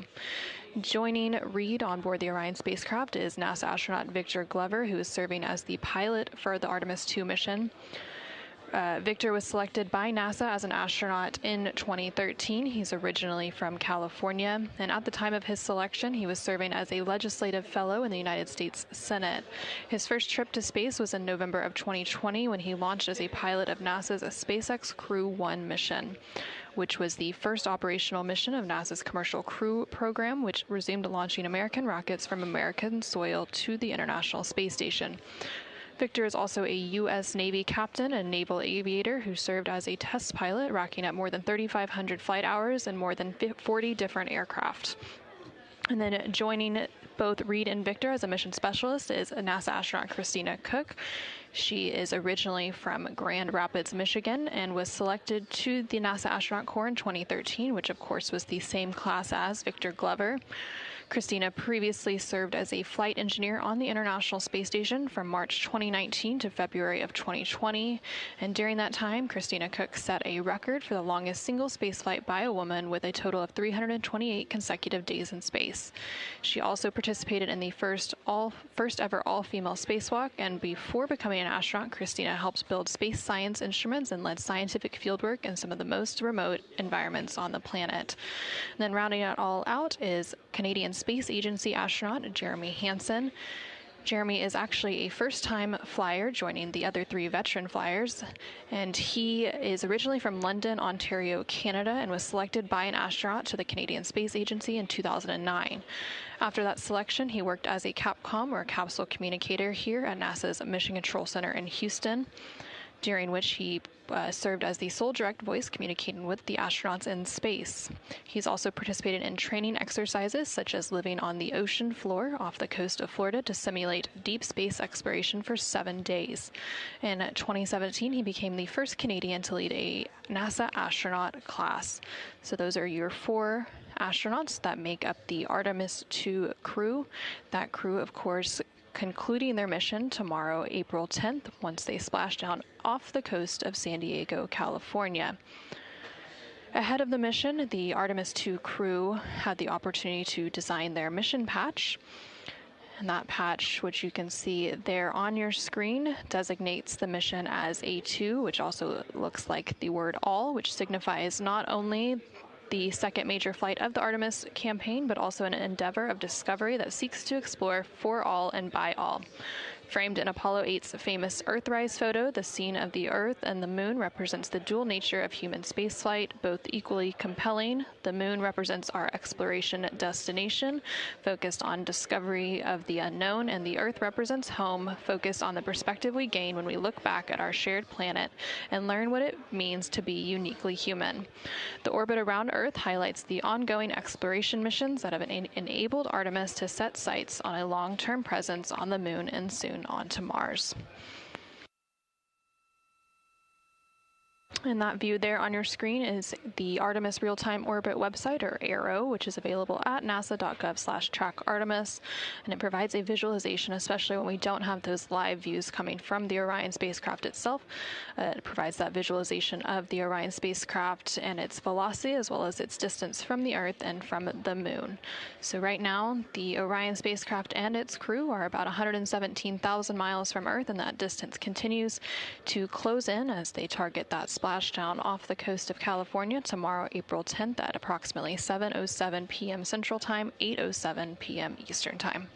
Joining Reed on board the Orion spacecraft is NASA astronaut Victor Glover, who is serving as the pilot for the Artemis II mission. Victor was selected by NASA as an astronaut in 2013. He's originally from California, and at the time of his selection, he was serving as a legislative fellow in the United States Senate. His first trip to space was in November of 2020 when he launched as a pilot of NASA's SpaceX Crew 1 mission, which was the first operational mission of NASA's Commercial Crew program, which resumed launching American rockets from American soil to the International Space Station. Victor is also a U.S. Navy captain and naval aviator who served as a test pilot, racking up more than 3,500 flight hours and more than 40 different aircraft. And then joining both Reed and Victor as a mission specialist is NASA astronaut Christina Cook. She is originally from Grand Rapids, Michigan, and was selected to the NASA Astronaut Corps in 2013, which of course was the same class as Victor Glover. Christina previously served as a flight engineer on the International Space Station from March 2019 to February of 2020. And during that time, Christina Cook set a record for the longest single spaceflight by a woman with a total of 328 consecutive days in space. She also participated in the first ever all-female spacewalk, and before becoming an astronaut, Christina helped build space science instruments and led scientific fieldwork in some of the most remote environments on the planet. And then rounding it all out is Canadian Space Agency astronaut Jeremy Hansen. Jeremy is actually a first-time flyer, joining the other 3 veteran flyers, and he is originally from London, Ontario, Canada, and was selected by an astronaut to the Canadian Space Agency in 2009. After that selection, he worked as a CAPCOM, or capsule communicator, here at NASA's Mission Control Center in Houston, during which he served as the sole direct voice communicating with the astronauts in space. He's also participated in training exercises such as living on the ocean floor off the coast of Florida to simulate deep space exploration for 7 days. In 2017, he became the first Canadian to lead a NASA astronaut class. So those are your 4 astronauts that make up the Artemis II crew. That crew, of course, concluding their mission tomorrow, April 10th, once they splash down off the coast of San Diego, California. Ahead of the mission, the Artemis II crew had the opportunity to design their mission patch. And that patch, which you can see there on your screen, designates the mission as A2, which also looks like the word all, which signifies not only the second major flight of the Artemis campaign, but also an endeavor of discovery that seeks to explore for all and by all. Framed in Apollo 8's famous Earthrise photo, the scene of the Earth and the Moon represents the dual nature of human spaceflight, both equally compelling. The Moon represents our exploration destination, focused on discovery of the unknown, and the Earth represents home, focused on the perspective we gain when we look back at our shared planet and learn what it means to be uniquely human. The orbit around Earth highlights the ongoing exploration missions that have enabled Artemis to set sights on a long-term presence on the Moon and soon onto Mars. And that view there on your screen is the Artemis Real-Time Orbit website, or ARO, which is available at nasa.gov/trackartemis. And it provides a visualization, especially when we don't have those live views coming from the Orion spacecraft itself. It provides that visualization of the Orion spacecraft and its velocity, as well as its distance from the Earth and from the Moon. So right now, the Orion spacecraft and its crew are about 117,000 miles from Earth, and that distance continues to close in as they target that splashdown off the coast of California tomorrow, April 10th at approximately 7:07 p.m. Central Time, 8:07 p.m. Eastern Time.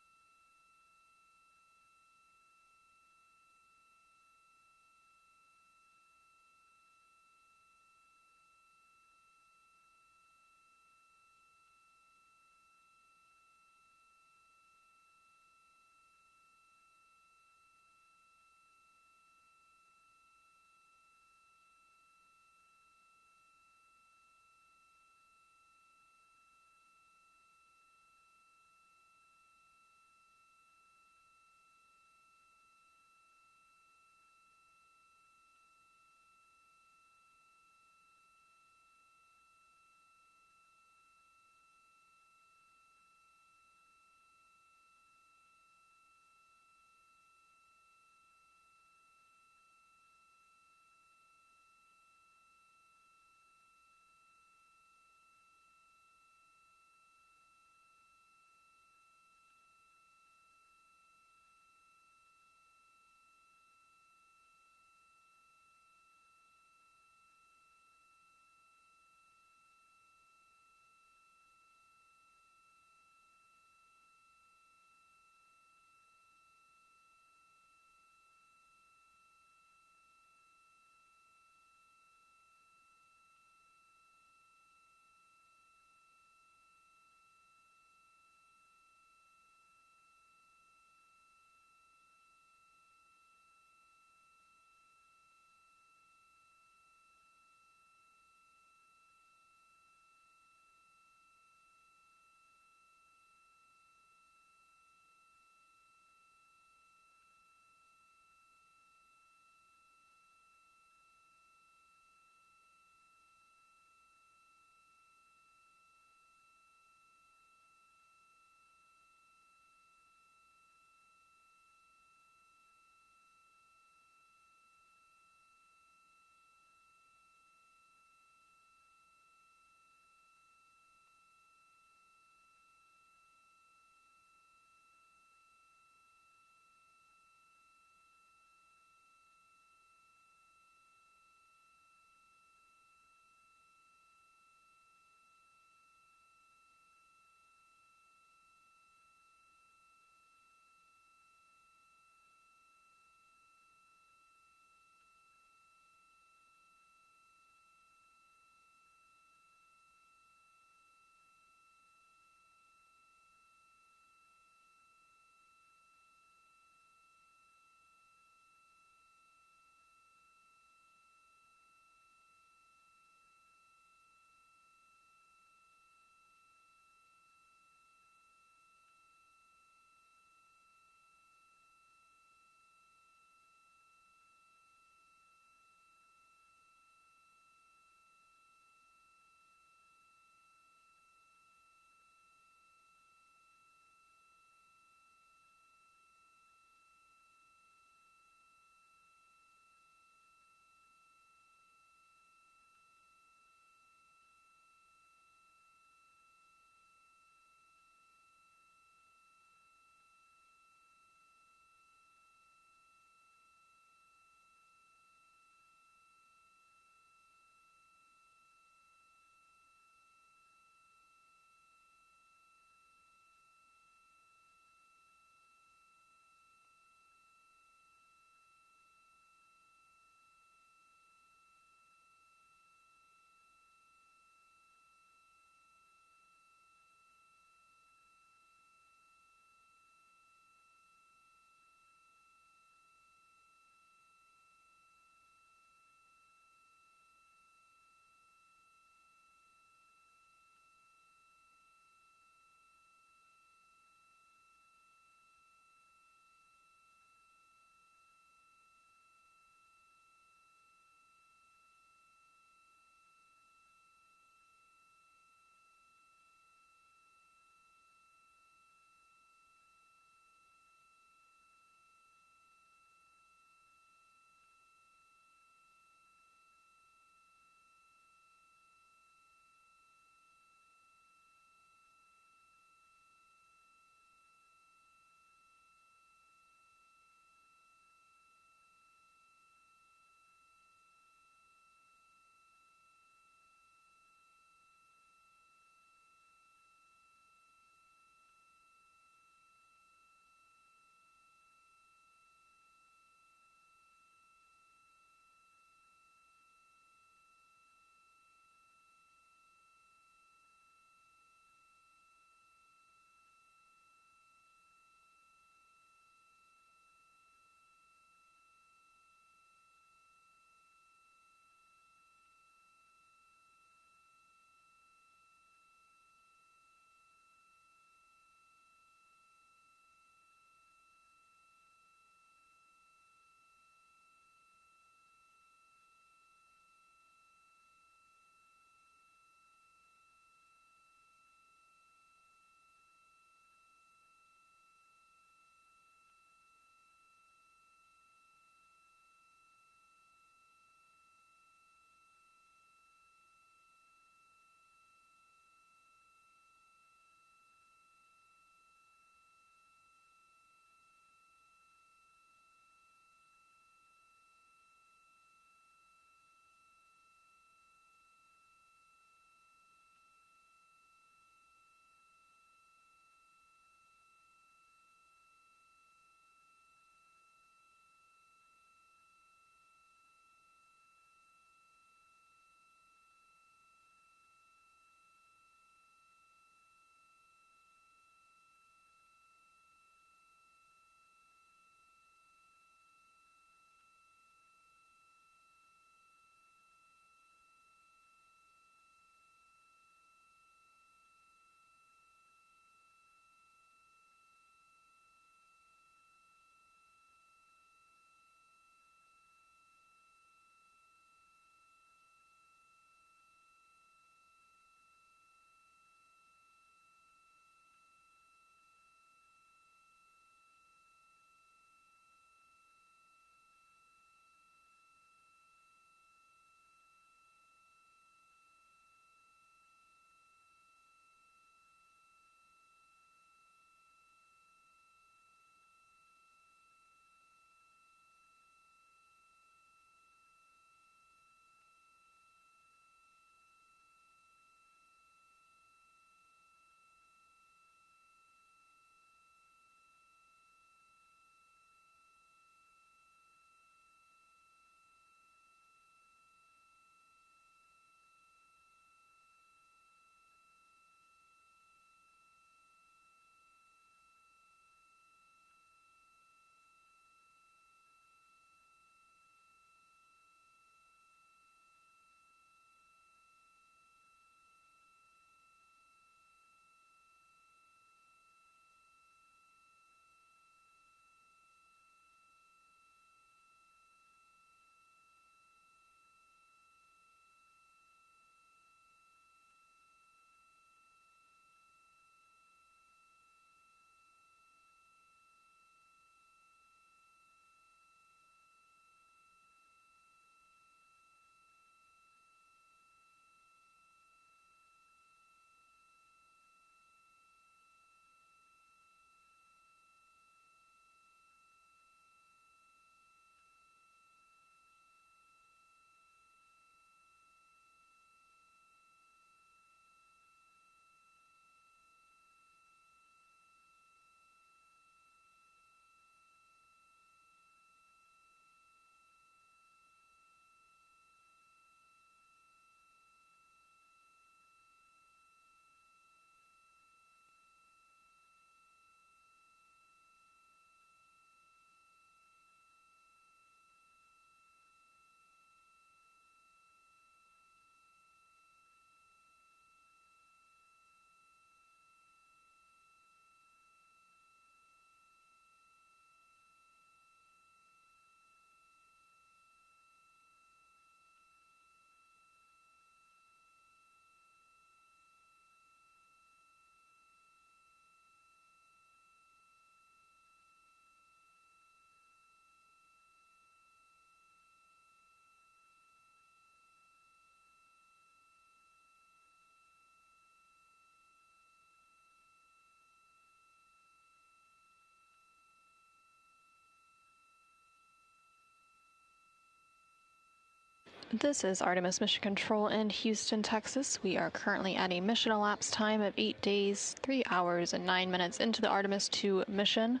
This is Artemis Mission Control in Houston, Texas. We are currently at a mission elapsed time of 8 days, 3 hours, and 9 minutes into the Artemis II mission.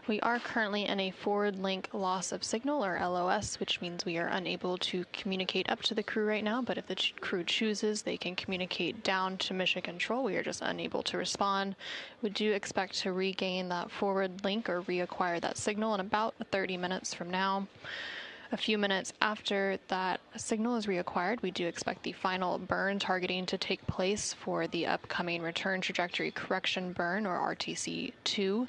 We are currently in a forward link loss of signal, or LOS, which means we are unable to communicate up to the crew right now, but if the crew chooses, they can communicate down to Mission Control. We are just unable to respond. We do expect to regain that forward link or reacquire that signal in about 30 minutes from now. A few minutes after that signal is reacquired, we do expect the final burn targeting to take place for the upcoming Return Trajectory Correction burn, or RTC-2.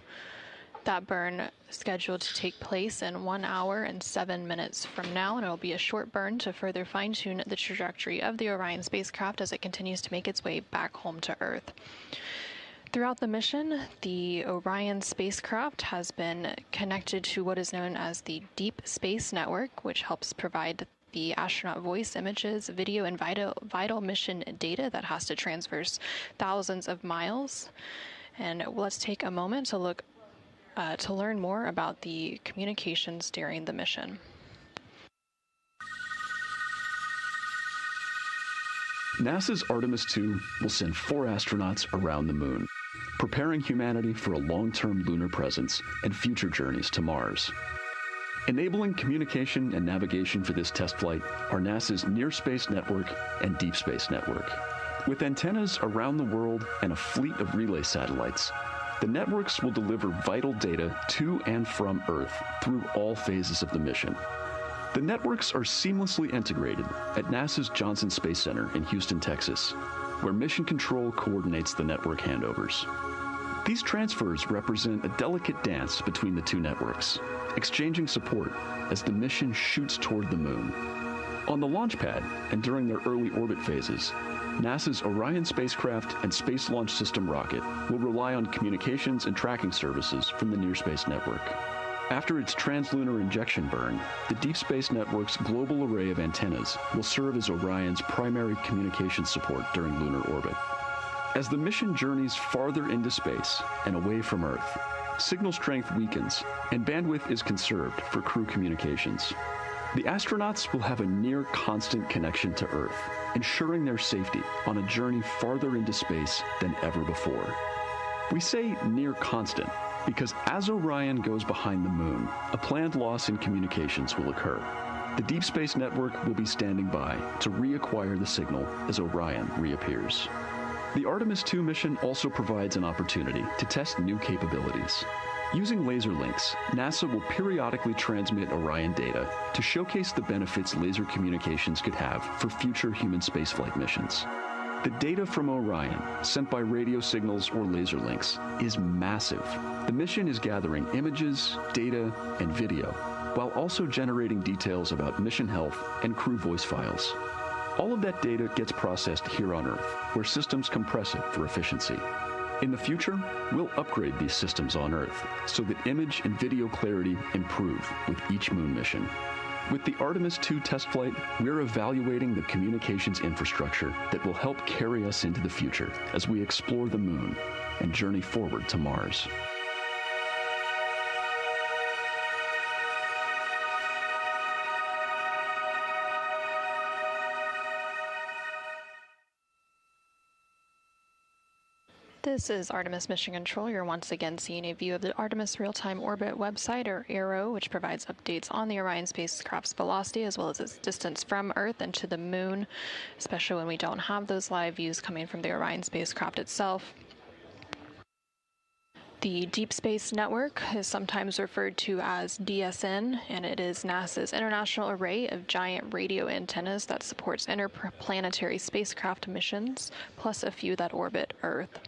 That burn scheduled to take place in 1 hour and 7 minutes from now, and it will be a short burn to further fine-tune the trajectory of the Orion spacecraft as it continues to make its way back home to Earth. Throughout the mission, the Orion spacecraft has been connected to what is known as the Deep Space Network, which helps provide the astronaut voice, images, video, and vital mission data that has to traverse thousands of miles. And let's take a moment to learn more about the communications during the mission. NASA's Artemis II will send 4 astronauts around the moon, preparing humanity for a long-term lunar presence and future journeys to Mars. Enabling communication and navigation for this test flight are NASA's Near Space Network and Deep Space Network. With antennas around the world and a fleet of relay satellites, the networks will deliver vital data to and from Earth through all phases of the mission. The networks are seamlessly integrated at NASA's Johnson Space Center in Houston, Texas, where Mission Control coordinates the network handovers. These transfers represent a delicate dance between the two networks, exchanging support as the mission shoots toward the moon. On the launch pad and during their early orbit phases, NASA's Orion spacecraft and Space Launch System rocket will rely on communications and tracking services from the Near Space Network. After its translunar injection burn, the Deep Space Network's global array of antennas will serve as Orion's primary communication support during lunar orbit. As the mission journeys farther into space and away from Earth, signal strength weakens and bandwidth is conserved for crew communications. The astronauts will have a near constant connection to Earth, ensuring their safety on a journey farther into space than ever before. We say near constant because as Orion goes behind the moon, a planned loss in communications will occur. The Deep Space Network will be standing by to reacquire the signal as Orion reappears. The Artemis II mission also provides an opportunity to test new capabilities. Using laser links, NASA will periodically transmit Orion data to showcase the benefits laser communications could have for future human spaceflight missions. The data from Orion, sent by radio signals or laser links, is massive. The mission is gathering images, data, and video, while also generating details about mission health and crew voice files. All of that data gets processed here on Earth, where systems compress it for efficiency. In the future, we'll upgrade these systems on Earth so that image and video clarity improve with each moon mission. With the Artemis II test flight, we're evaluating the communications infrastructure that will help carry us into the future as we explore the moon and journey forward to Mars. This is Artemis Mission Control. You're once again seeing a view of the Artemis Real-Time Orbit website, or ARO, which provides updates on the Orion spacecraft's velocity as well as its distance from Earth and to the moon, especially when we don't have those live views coming from the Orion spacecraft itself. The Deep Space Network is sometimes referred to as DSN, and it is NASA's international array of giant radio antennas that supports interplanetary spacecraft missions, plus a few that orbit Earth.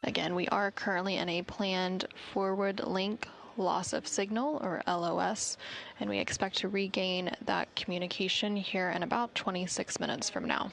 Again, we are currently in a planned forward link loss of signal, or LOS, and we expect to regain that communication here in about 26 minutes from now.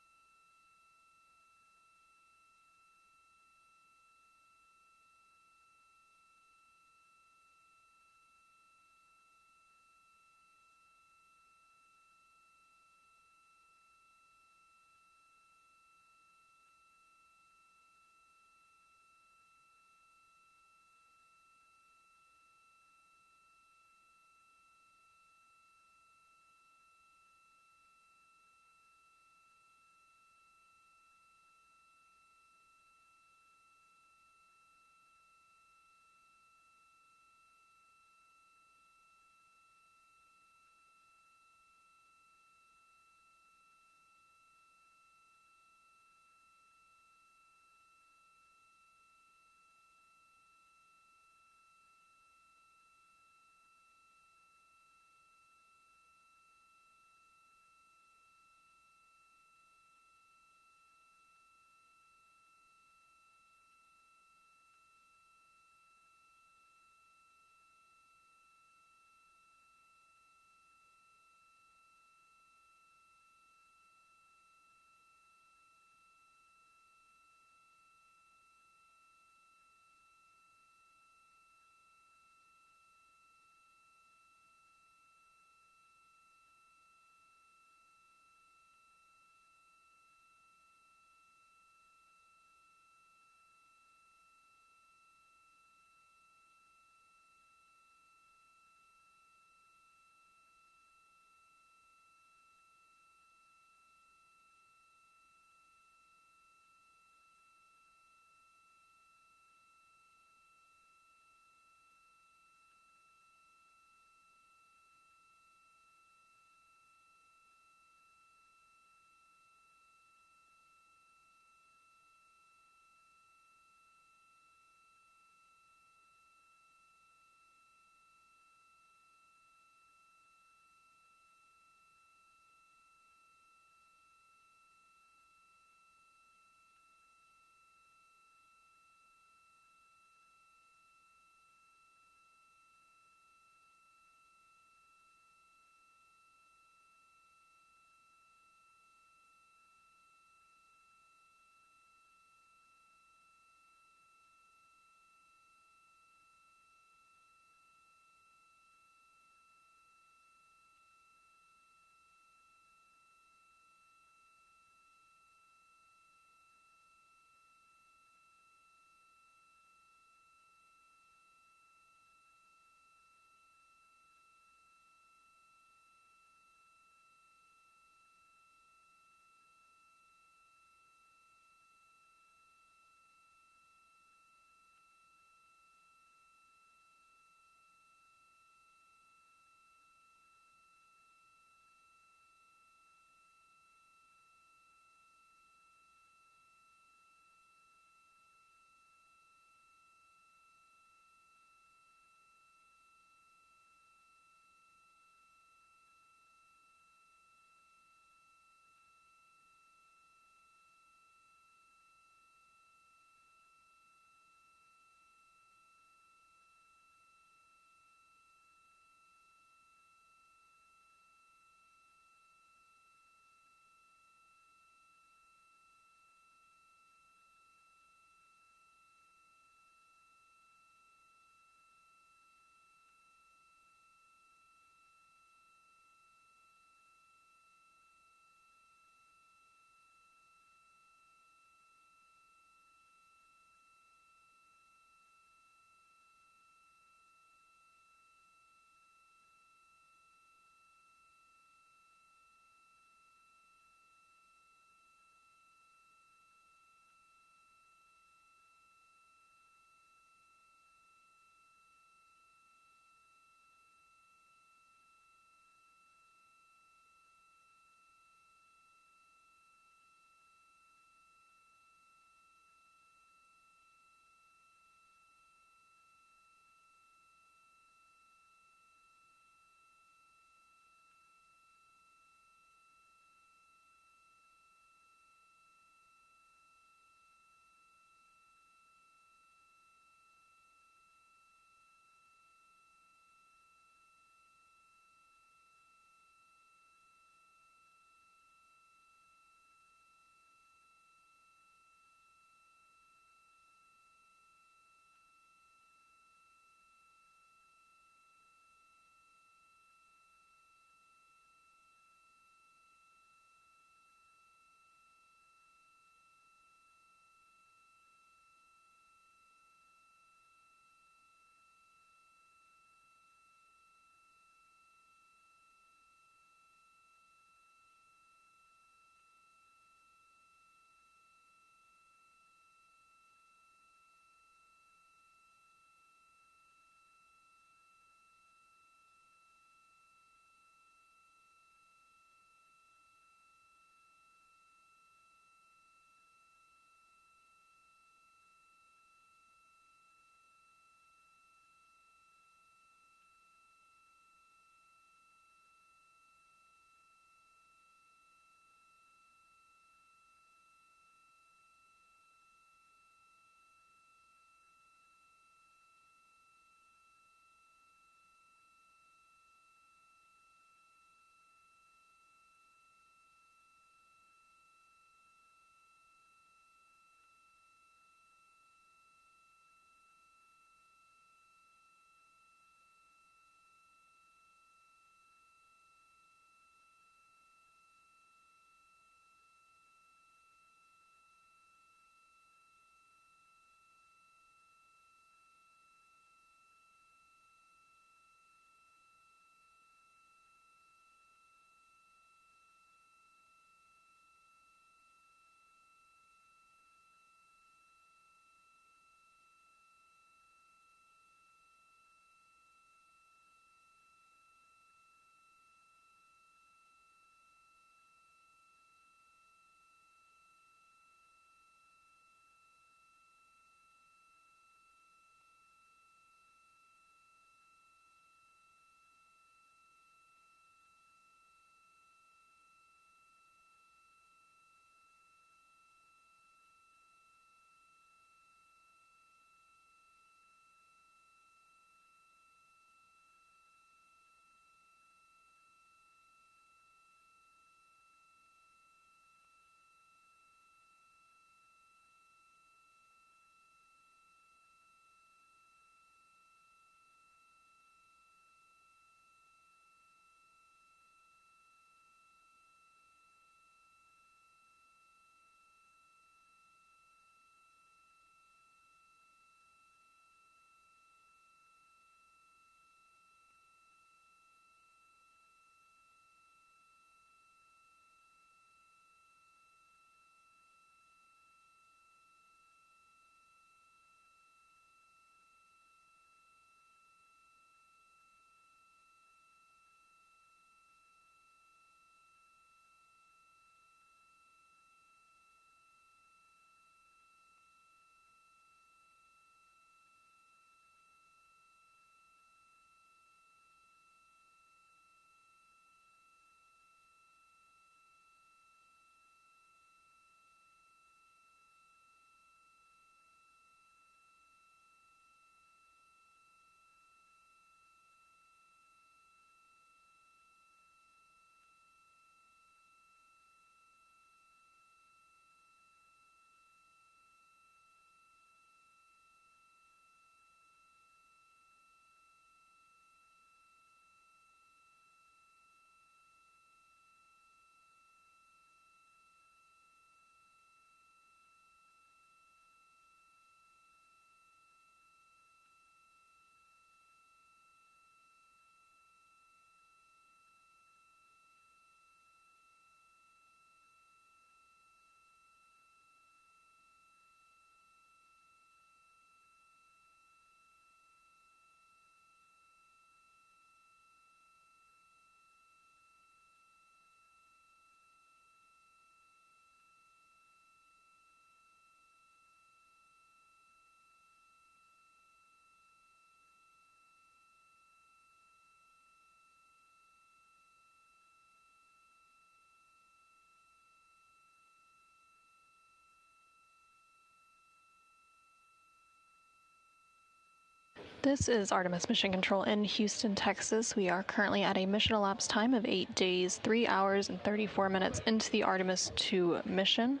This is Artemis Mission Control in Houston, Texas. We are currently at a mission elapsed time of 8 days, 3 hours, and 34 minutes into the Artemis II mission.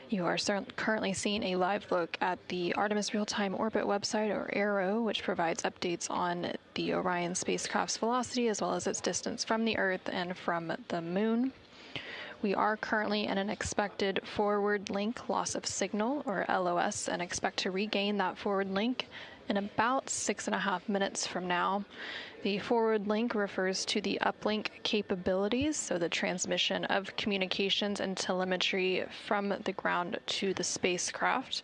You are currently seeing a live look at the Artemis Real-Time Orbit website, or ARO, which provides updates on the Orion spacecraft's velocity as well as its distance from the Earth and from the Moon. We are currently in an expected forward link loss of signal, or LOS, and expect to regain that forward link in about 6.5 minutes from now. The forward link refers to the uplink capabilities, so the transmission of communications and telemetry from the ground to the spacecraft.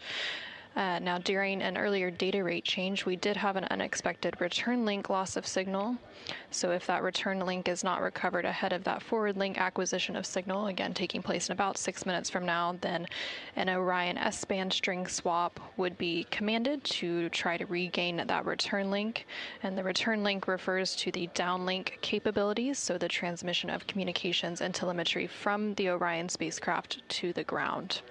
Now, during an earlier data rate change, we did have an unexpected return link loss of signal. So if that return link is not recovered ahead of that forward link acquisition of signal, again taking place in about 6 minutes from now, then an Orion S-band string swap would be commanded to try to regain that return link. And the return link refers to the downlink capabilities, so the transmission of communications and telemetry from the Orion spacecraft to the ground.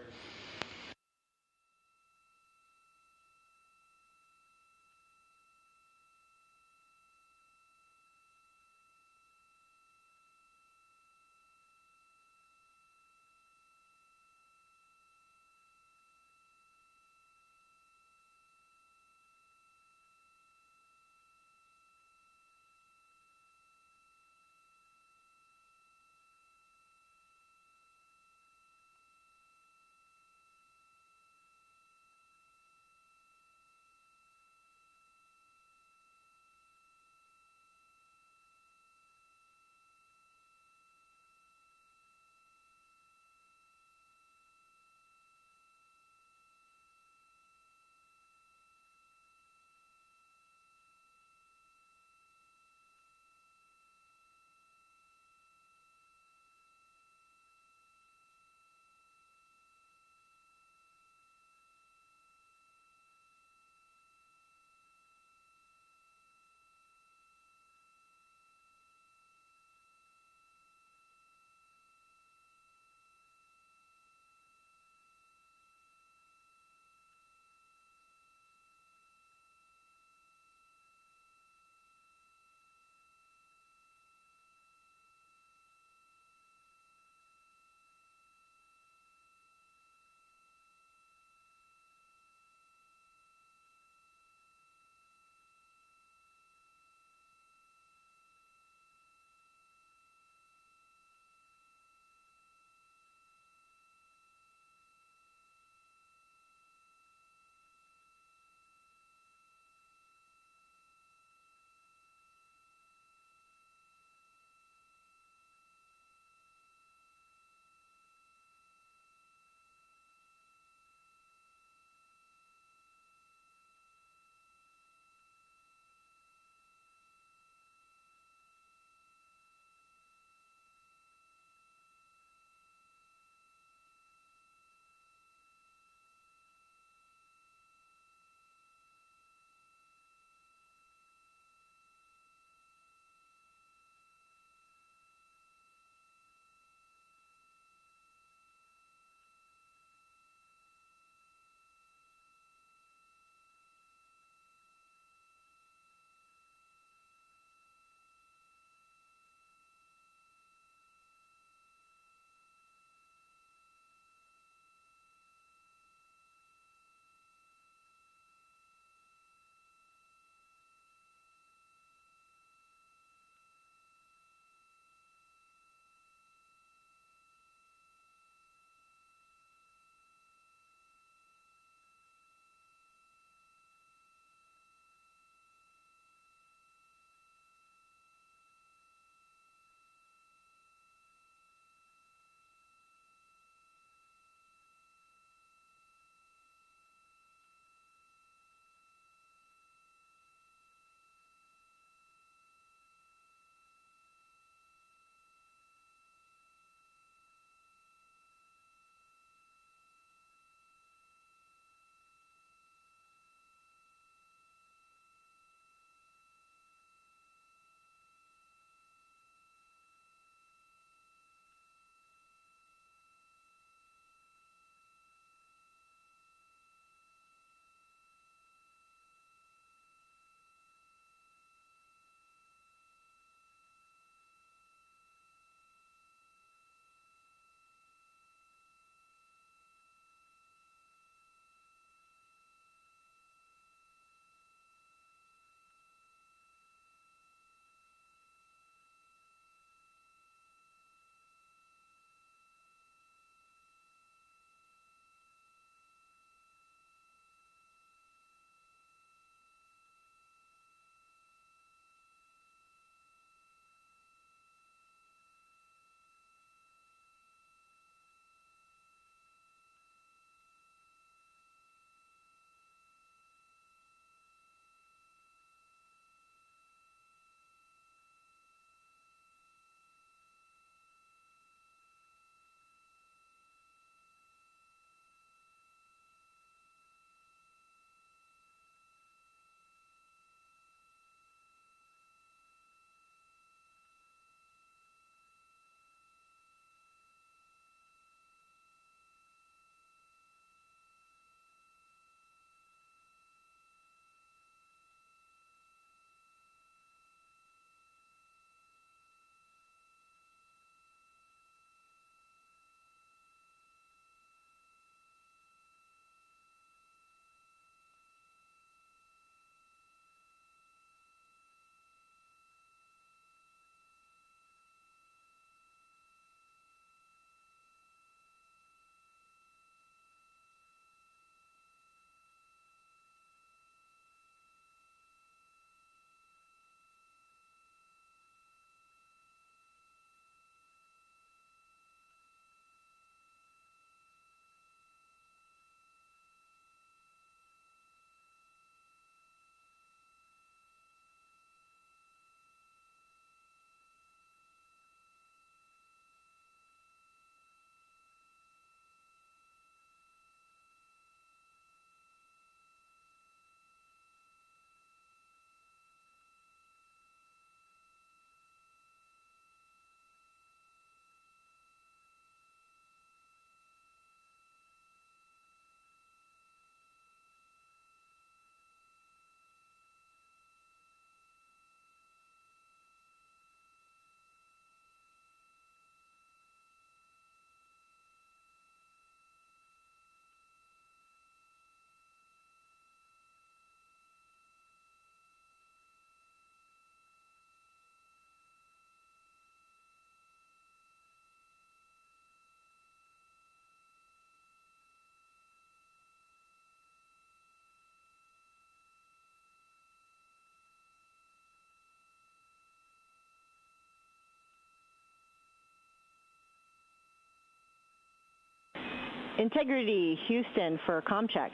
Integrity, Houston for ComCheck.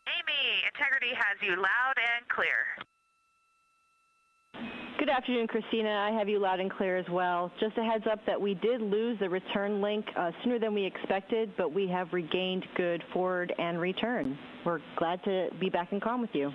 Amy, Integrity has you loud and clear. Good afternoon, Christina. I have you loud and clear as well. Just a heads up that we did lose the return link sooner than we expected, but we have regained good forward and return. We're glad to be back in comm with you.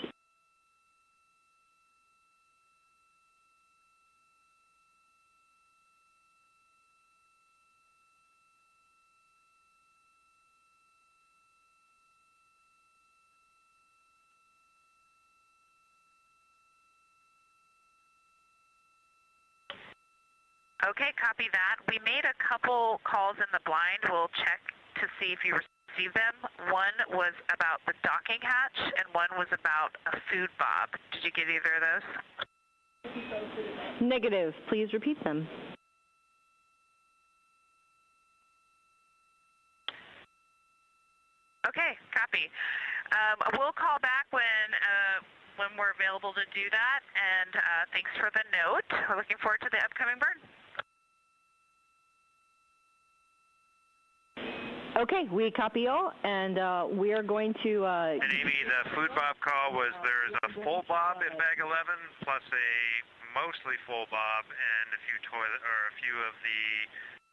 Okay, copy that. We made a couple calls in the blind. We'll check to see if you received them. One was about the docking hatch, and one was about a food bob. Did you get either of those? Negative. Please repeat them. Okay, copy. We'll call back when we're available to do that, and thanks for the note. We're looking forward to the upcoming burn. Okay, we copy all, and we are going to... And Amy, the food bob call was there's a full bob in bag 11 plus a mostly full bob and a few of the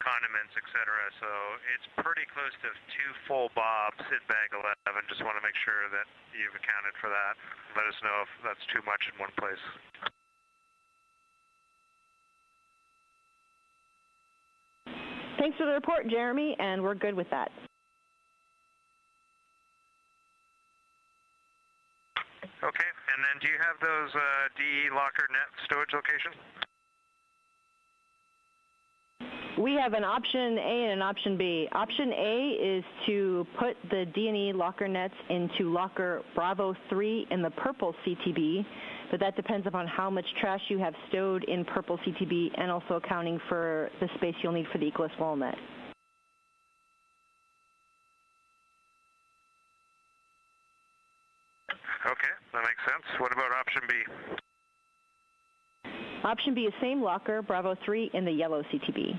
condiments, etc. So it's pretty close to 2 full bobs in bag 11. Just want to make sure that you've accounted for that. Let us know if that's too much in one place. Thanks for the report, Jeremy, and we're good with that. Okay, and then do you have those DE locker net stowage locations? We have an option A and an option B. Option A is to put the D&E locker nets into locker Bravo 3 in the purple CTB, but that depends upon how much trash you have stowed in purple CTB and also accounting for the space you'll need for the Ecoless wall net. Okay, that makes sense. What about option B? Option B is same locker, Bravo 3 in the yellow CTB.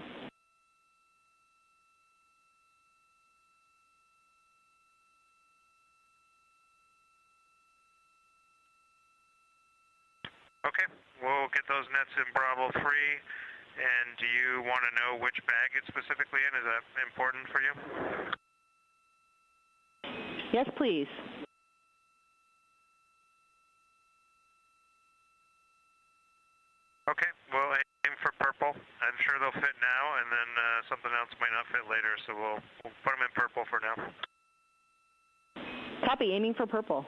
Okay, we'll get those nets in Bravo 3. And do you want to know which bag it's specifically in? Is that important for you? Yes, please. Okay, we'll aim for purple. I'm sure they'll fit now, and then something else might not fit later, so we'll put them in purple for now. Copy, aiming for purple.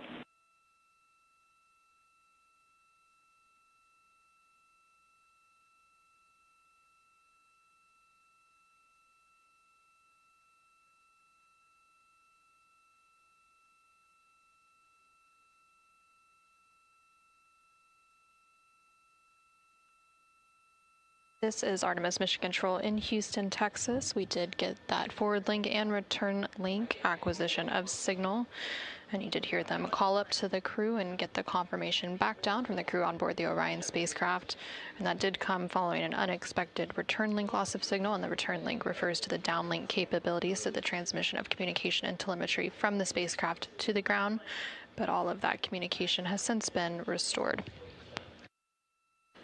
This is Artemis Mission Control in Houston, Texas. We did get that forward link and return link acquisition of signal. And you did hear them call up to the crew and get the confirmation back down from the crew on board the Orion spacecraft. And that did come following an unexpected return link loss of signal. And the return link refers to the downlink capabilities, so the transmission of communication and telemetry from the spacecraft to the ground. But all of that communication has since been restored.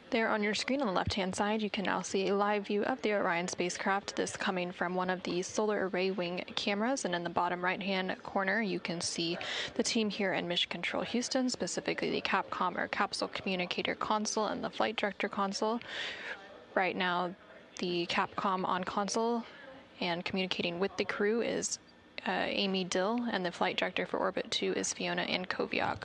There on your screen on the left-hand side, you can now see a live view of the Orion spacecraft, this coming from one of the solar array wing cameras. And in the bottom right-hand corner, you can see the team here in Mission Control Houston, specifically the Capcom or Capsule Communicator console and the Flight Director console. Right now, the Capcom on console and communicating with the crew is Amy Dill, and the Flight Director for Orbit 2 is Fiona Ankoviak.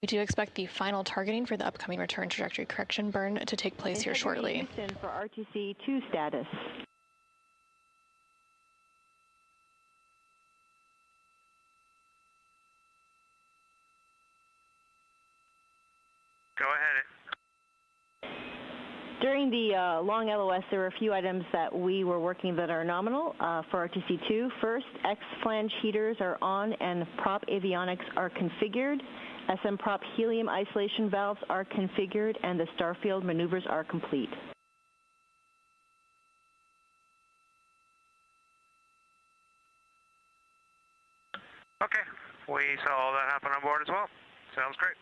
We do expect the final targeting for the upcoming return trajectory correction burn to take place here shortly. Houston for RTC 2 status. Go ahead. During the long LOS, there were a few items that we were working that are nominal for RTC2. First, X-flange heaters are on and prop avionics are configured. SM prop helium isolation valves are configured and the starfield maneuvers are complete. Okay, we saw all that happen on board as well. Sounds great.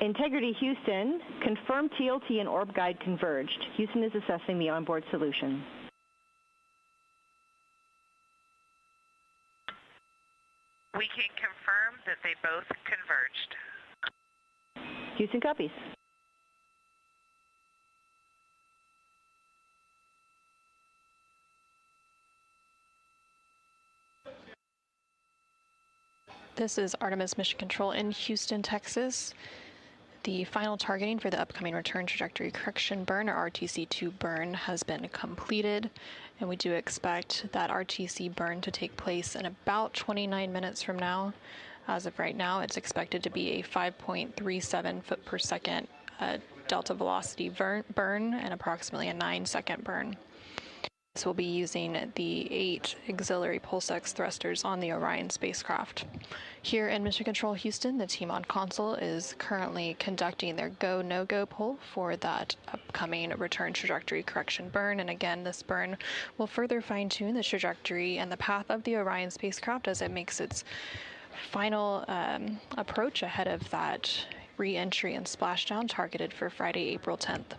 Integrity Houston, confirmed TLT and orb guide converged. Houston is assessing the onboard solution. We can confirm that they both converged. Houston copies. This is Artemis Mission Control in Houston, Texas. The final targeting for the upcoming return trajectory correction burn, or RTC2 burn, has been completed, and we do expect that RTC burn to take place in about 29 minutes from now. As of right now, it's expected to be a 5.37 foot per second delta velocity burn and approximately a 9-second burn. This will be using the 8 auxiliary PulseX thrusters on the Orion spacecraft. Here in Mission Control Houston, the team on console is currently conducting their go, no-go poll for that upcoming return trajectory correction burn. And again, this burn will further fine-tune the trajectory and the path of the Orion spacecraft as it makes its final approach ahead of that re-entry and splashdown targeted for Friday, April 10th.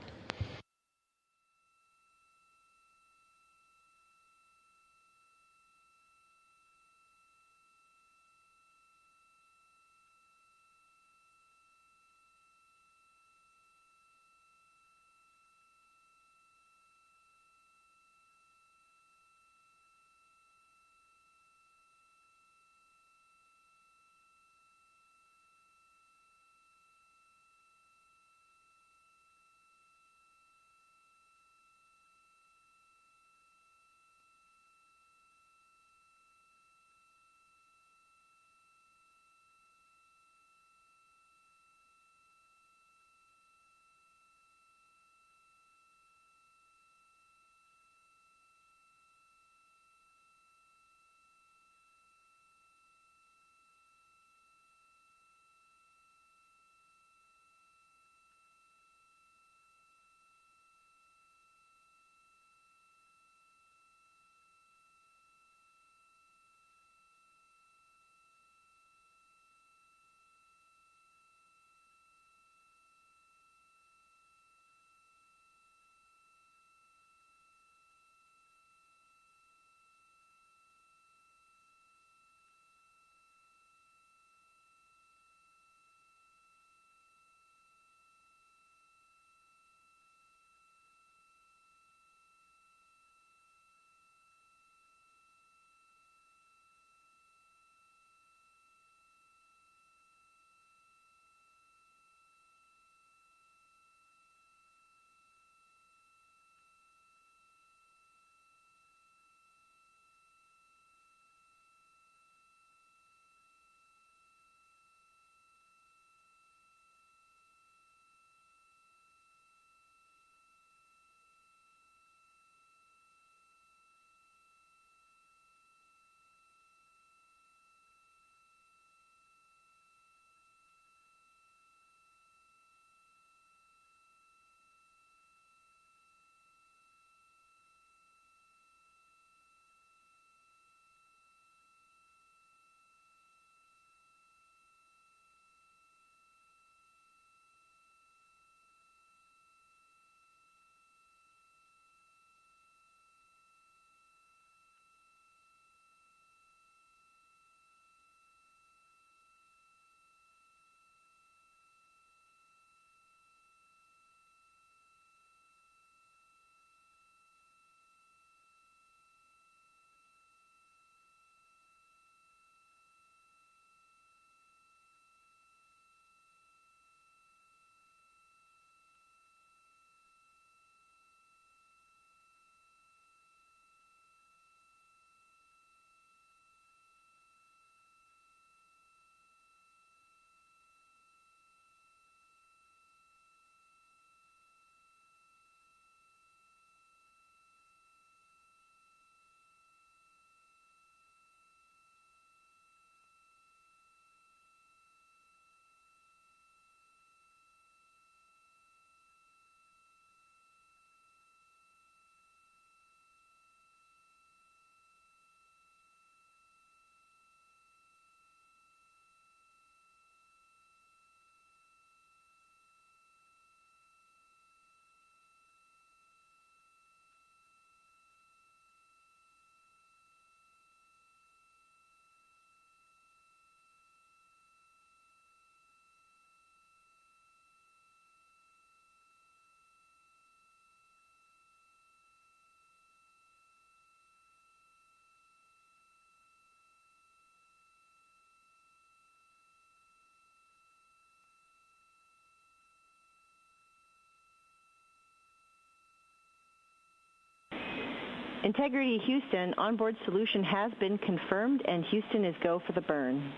Integrity Houston, onboard solution has been confirmed, and Houston is go for the burn.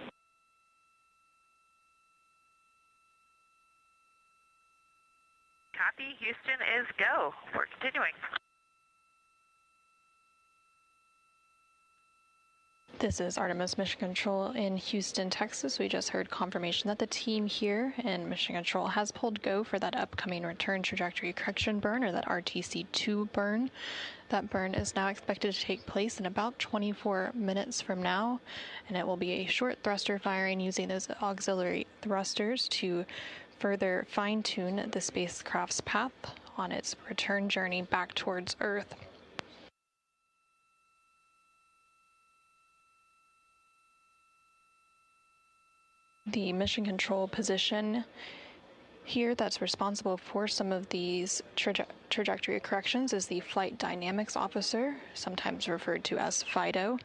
Copy, Houston is go. We're continuing. This is Artemis Mission Control in Houston, Texas. We just heard confirmation that the team here in Mission Control has pulled go for that upcoming return trajectory correction burn, or that RTC-2 burn. That burn is now expected to take place in about 24 minutes from now, and it will be a short thruster firing using those auxiliary thrusters to further fine-tune the spacecraft's path on its return journey back towards Earth. The mission control position here that's responsible for some of these trajectory corrections is the Flight Dynamics Officer, sometimes referred to as FIDO.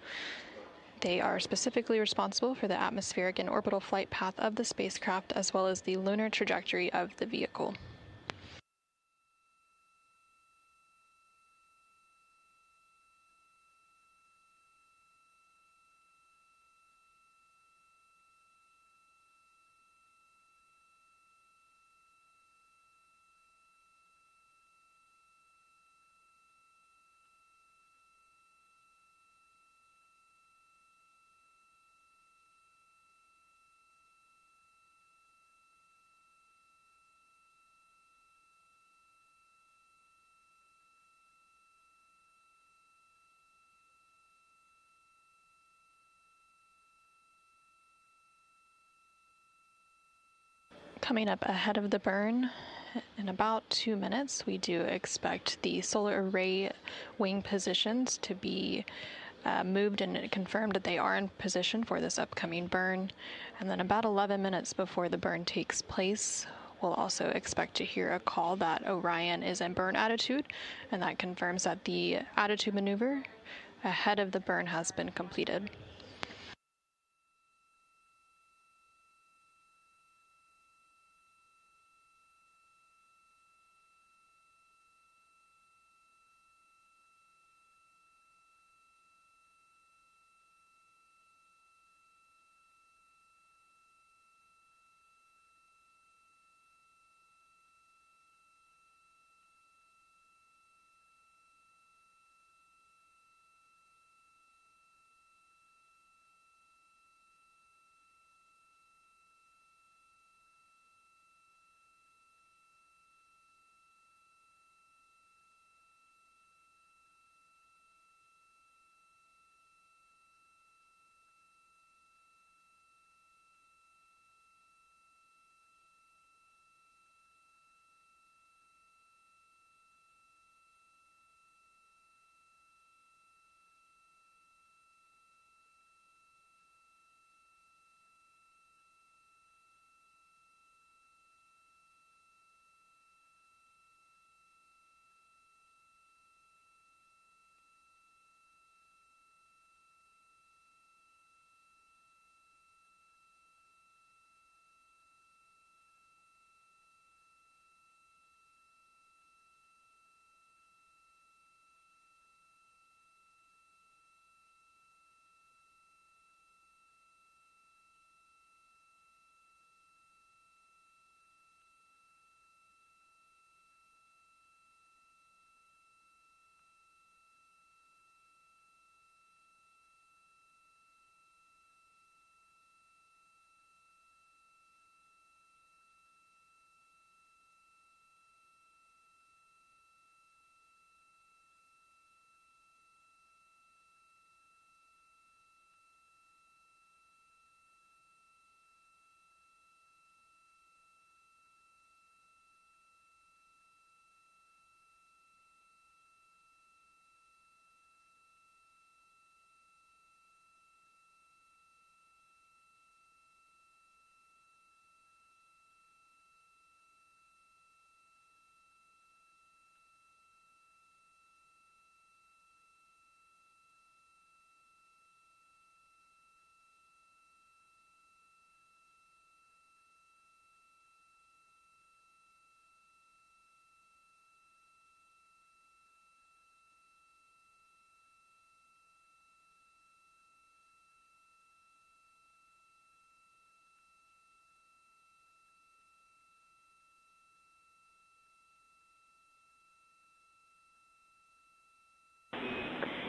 They are specifically responsible for the atmospheric and orbital flight path of the spacecraft, as well as the lunar trajectory of the vehicle. Coming up ahead of the burn, in about 2 minutes, we do expect the solar array wing positions to be moved and confirmed that they are in position for this upcoming burn. And then about 11 minutes before the burn takes place, we'll also expect to hear a call that Orion is in burn attitude, and that confirms that the attitude maneuver ahead of the burn has been completed.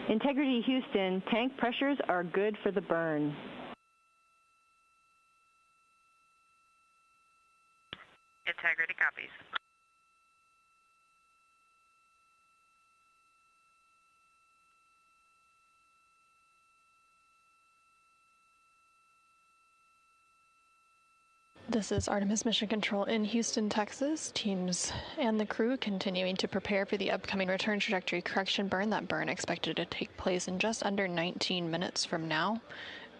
Integrity Houston, tank pressures are good for the burn. Integrity copies. This is Artemis Mission Control in Houston, Texas. Teams and the crew continuing to prepare for the upcoming return trajectory correction burn. That burn expected to take place in just under 19 minutes from now.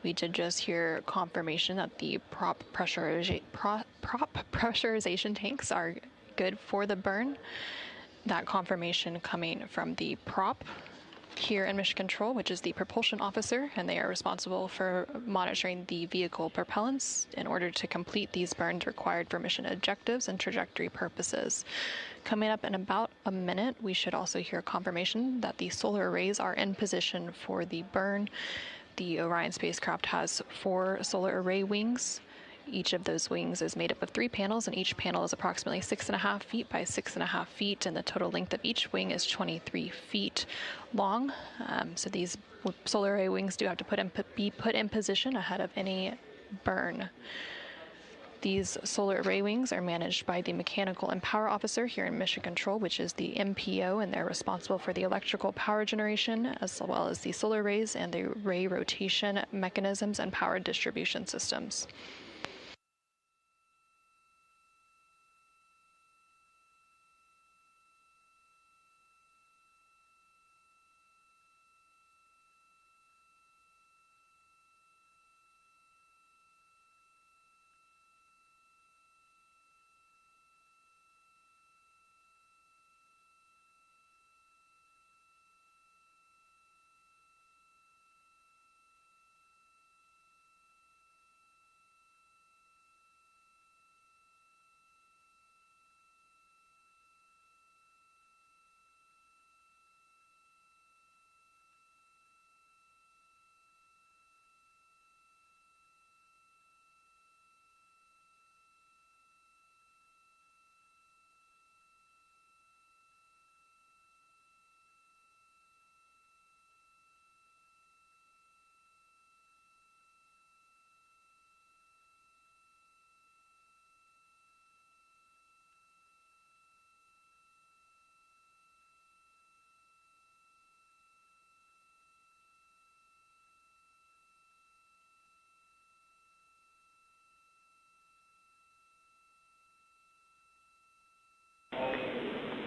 We did just hear confirmation that the prop pressurization tanks are good for the burn. That confirmation coming from the prop here in Mission Control, which is the propulsion officer, and they are responsible for monitoring the vehicle propellants in order to complete these burns required for mission objectives and trajectory purposes. Coming up in about a minute, we should also hear confirmation that the solar arrays are in position for the burn. The Orion spacecraft has 4 solar array wings. Each of those wings is made up of 3 panels, and each panel is approximately 6.5 feet by 6.5 feet, and the total length of each wing is 23 feet long. So these solar array wings do have to be put in position ahead of any burn. These solar array wings are managed by the Mechanical and Power Officer here in Mission Control, which is the MPO, and they're responsible for the electrical power generation, as well as the solar arrays and the ray rotation mechanisms and power distribution systems.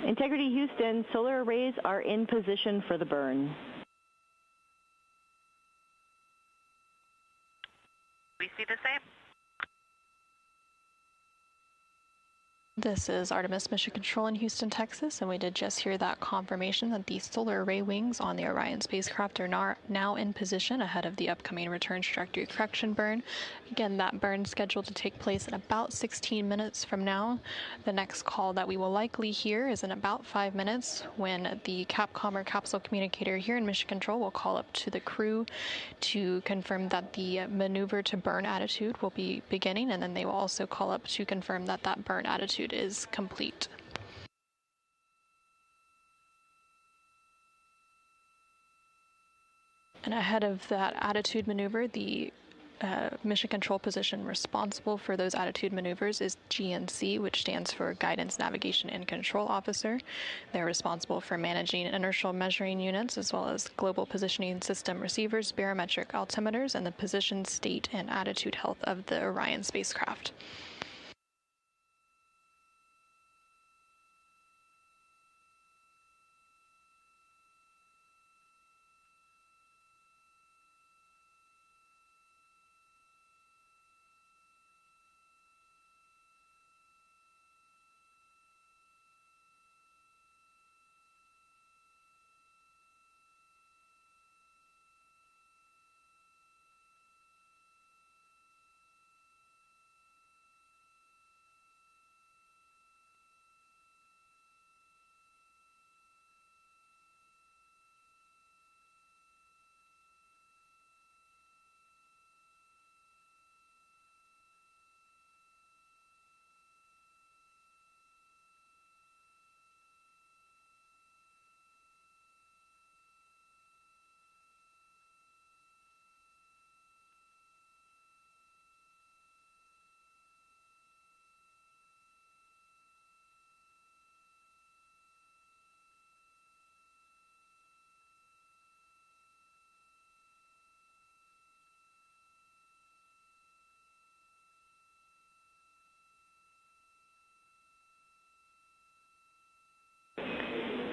Integrity Houston, solar arrays are in position for the burn. We see the same. This is Artemis Mission Control in Houston, Texas, and we did just hear that confirmation that the solar array wings on the Orion spacecraft are now in position ahead of the upcoming return trajectory correction burn. Again, that burn is scheduled to take place in about 16 minutes from now. The next call that we will likely hear is in about 5 minutes, when the Capcom or capsule communicator here in Mission Control will call up to the crew to confirm that the maneuver to burn attitude will be beginning, and then they will also call up to confirm that that burn attitude is complete. And ahead of that attitude maneuver, the mission control position responsible for those attitude maneuvers is GNC, which stands for Guidance, Navigation, and Control Officer. They're responsible for managing inertial measuring units, as well as global positioning system receivers, barometric altimeters, and the position, state, and attitude health of the Orion spacecraft.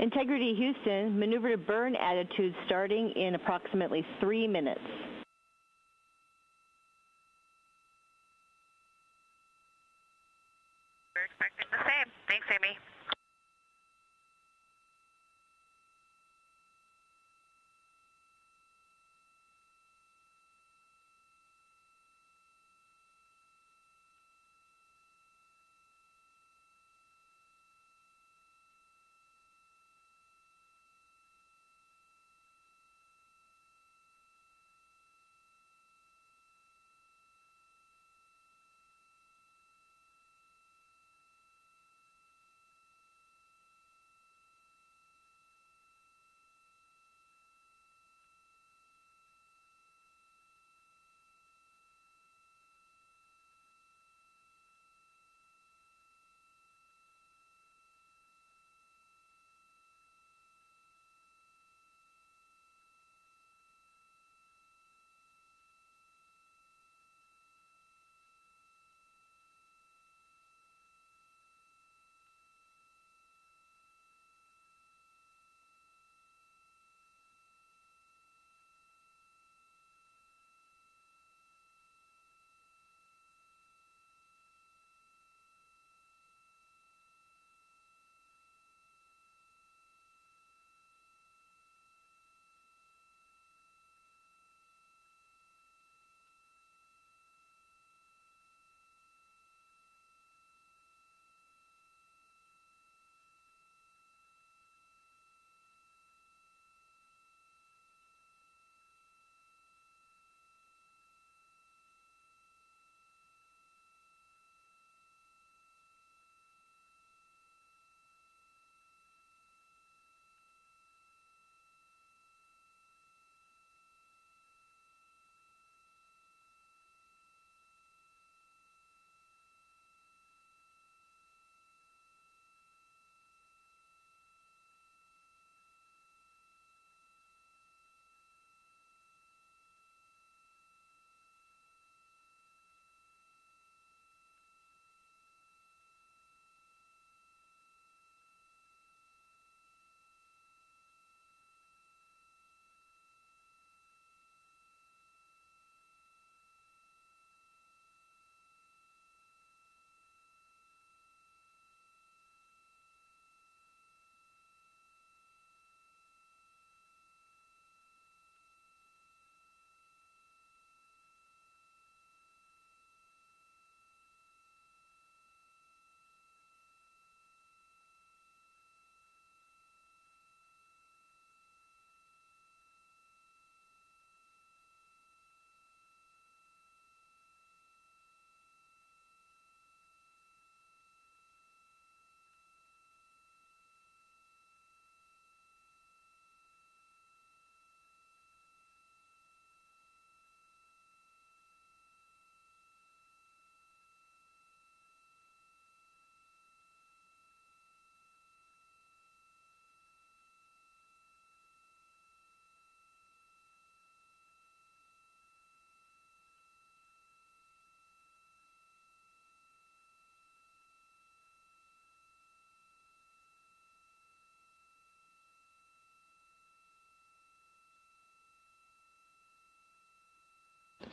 Integrity Houston, maneuver to burn attitude starting in approximately 3 minutes. We're expecting the same. Thanks, Amy.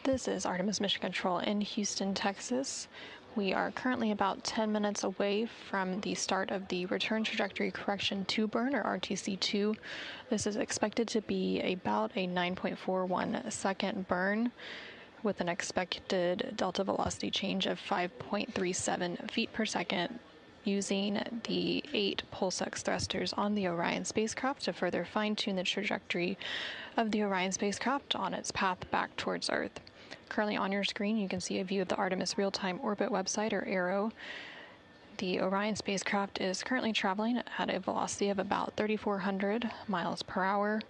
This is Artemis Mission Control in Houston, Texas. We are currently about 10 minutes away from the start of the Return Trajectory Correction 2 burn, or RTC2. This is expected to be about a 9.41 second burn with an expected delta velocity change of 5.37 feet per second, using the 8 pulse-x thrusters on the Orion spacecraft to further fine-tune the trajectory of the Orion spacecraft on its path back towards Earth. Currently on your screen, you can see a view of the Artemis Real-Time Orbit website, or ARO. The Orion spacecraft is currently traveling at a velocity of about 3,400 miles per hour,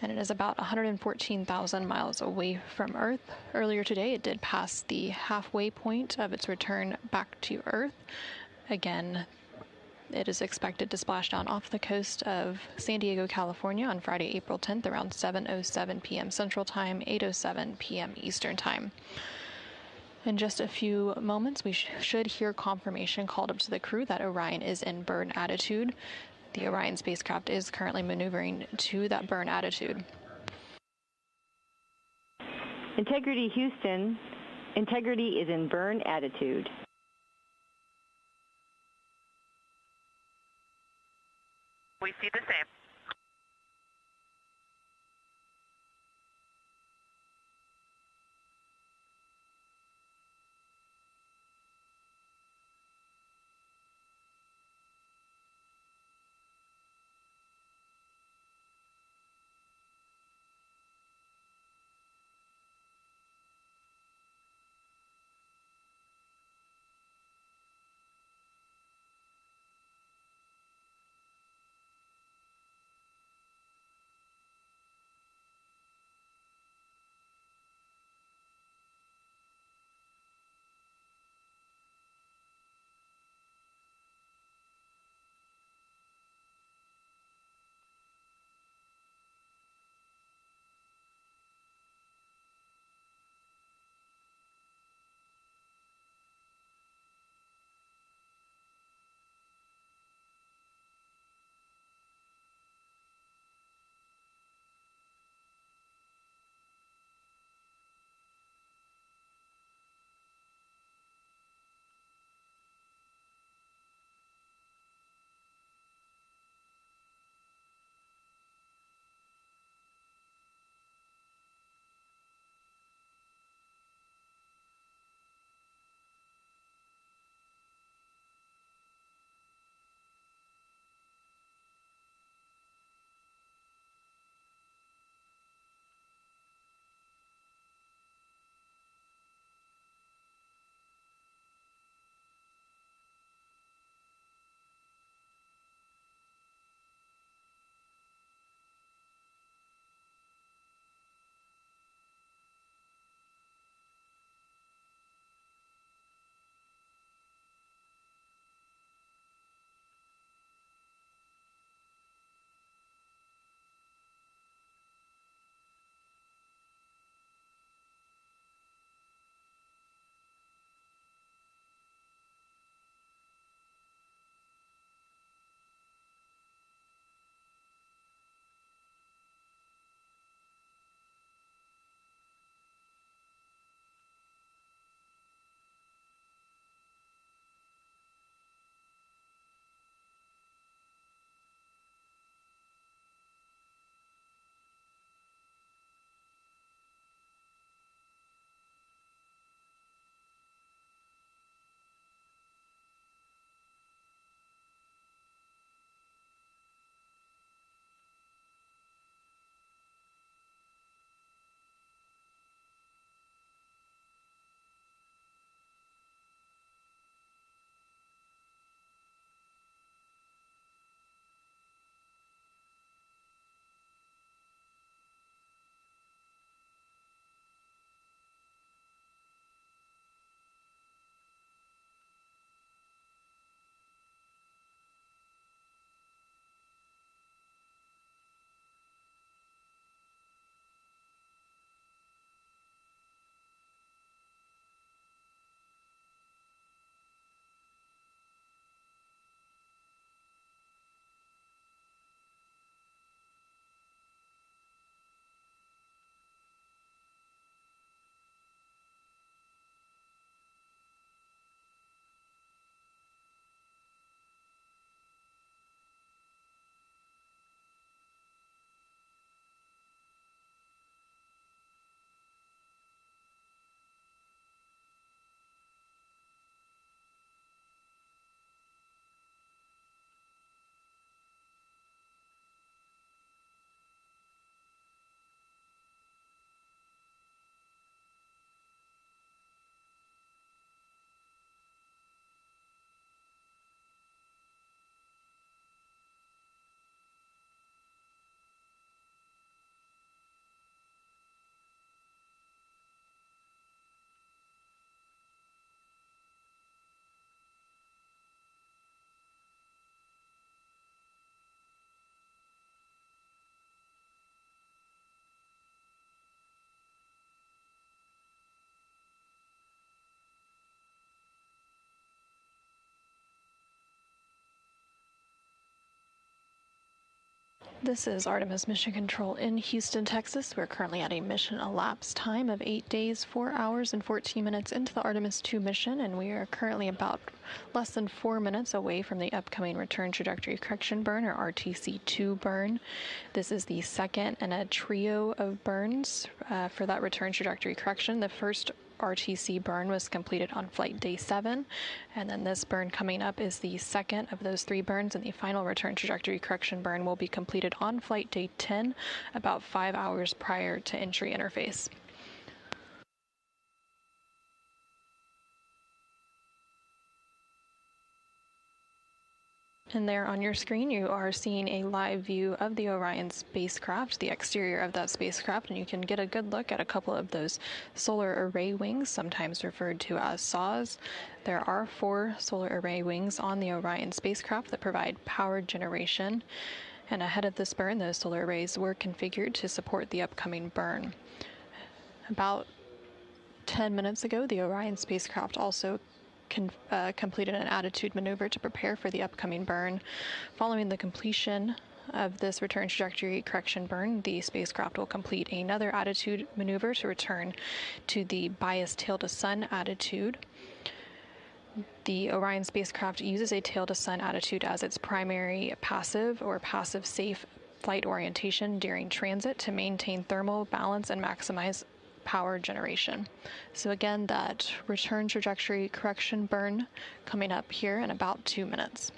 and it is about 114,000 miles away from Earth. Earlier today, it did pass the halfway point of its return back to Earth. Again, it is expected to splash down off the coast of San Diego, California on Friday, April 10th around 7:07 p.m. Central Time, 8:07 p.m. Eastern Time. In just a few moments, we should hear confirmation called up to the crew that Orion is in burn attitude. The Orion spacecraft is currently maneuvering to that burn attitude. Integrity Houston, integrity is in burn attitude. We see the same. This is Artemis Mission Control in Houston, Texas. We're currently at a mission elapsed time of 8 days, 4 hours, and 14 minutes into the Artemis II mission, and we are currently about less than 4 minutes away from the upcoming Return Trajectory Correction burn, or RTC-2 burn. This is the second in a trio of burns for that Return Trajectory Correction. The first RTC burn was completed on flight day 7, and then this burn coming up is the second of those 3 burns, and the final Return Trajectory Correction burn will be completed on flight day 10, about 5 hours prior to entry interface. And there on your screen, you are seeing a live view of the Orion spacecraft, the exterior of that spacecraft, and you can get a good look at a couple of those solar array wings, sometimes referred to as SAW. There are 4 solar array wings on the Orion spacecraft that provide power generation. And ahead of this burn, those solar arrays were configured to support the upcoming burn. About 10 minutes ago, the Orion spacecraft also completed an attitude maneuver to prepare for the upcoming burn. Following the completion of this Return Trajectory Correction burn, the spacecraft will complete another attitude maneuver to return to the bias tail to sun attitude. The Orion spacecraft uses a tail to sun attitude as its primary passive or passive safe flight orientation during transit to maintain thermal balance and maximize power generation. So again, that Return Trajectory Correction burn coming up here in about 2 minutes.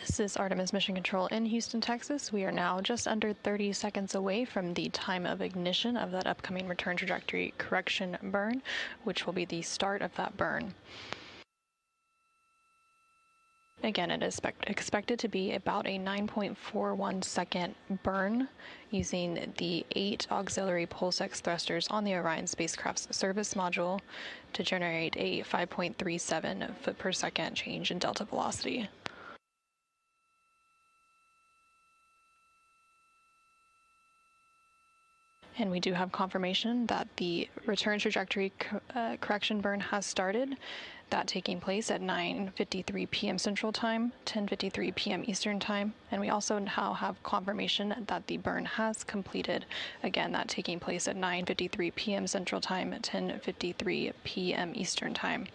This is Artemis Mission Control in Houston, Texas. We are now just under 30 seconds away from the time of ignition of that upcoming Return Trajectory Correction burn, which will be the start of that burn. Again, it is expected to be about a 9.41 second burn using the 8 auxiliary pulse-X thrusters on the Orion spacecraft's service module to generate a 5.37 foot per second change in delta velocity. And we do have confirmation that the Return Trajectory Correction burn has started, that taking place at 9:53 p.m. Central Time, 10:53 p.m. Eastern Time. And we also now have confirmation that the burn has completed, again, that taking place at 9:53 p.m. Central Time, 10:53 p.m. Eastern Time.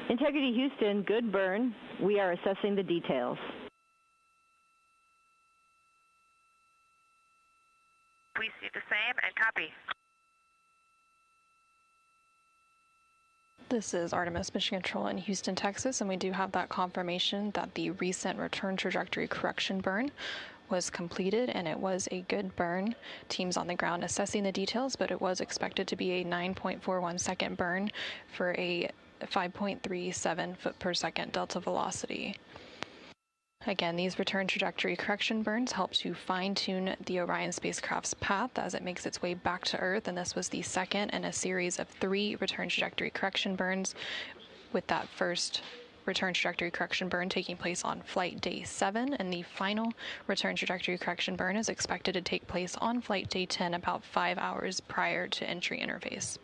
Integrity Houston, good burn. We are assessing the details. We see the same and copy. This is Artemis Mission Control in Houston, Texas, and we do have that confirmation that the recent return trajectory correction burn was completed, and it was a good burn. Teams on the ground assessing the details, but it was expected to be a 9.41 second burn for a 5.37 foot per second delta velocity. Again, these return trajectory correction burns help to fine-tune the Orion spacecraft's path as it makes its way back to Earth, and this was the second in a series of 3 return trajectory correction burns, with that first return trajectory correction burn taking place on flight day 7, and the final return trajectory correction burn is expected to take place on flight day 10, about 5 hours prior to entry interface.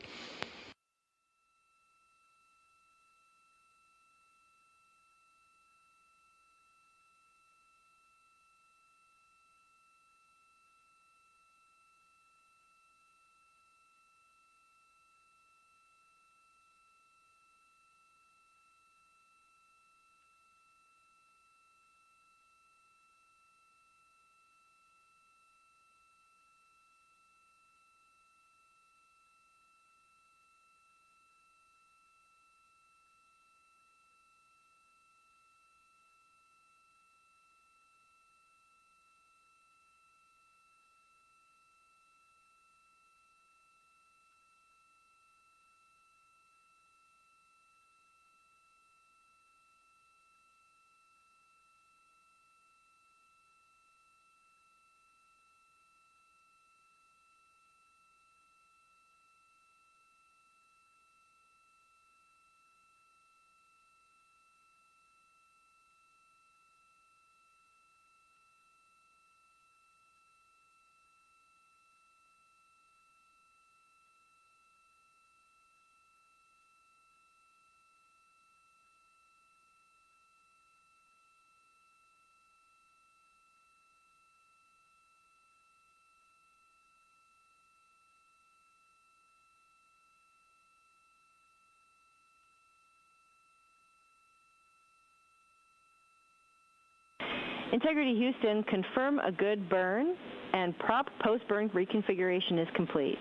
Integrity Houston, confirm a good burn, and prop post-burn reconfiguration is complete.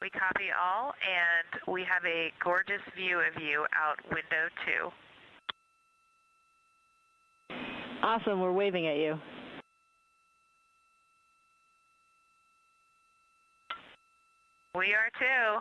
We copy all, and we have a gorgeous view of you out window 2. Awesome, we're waving at you. We are too.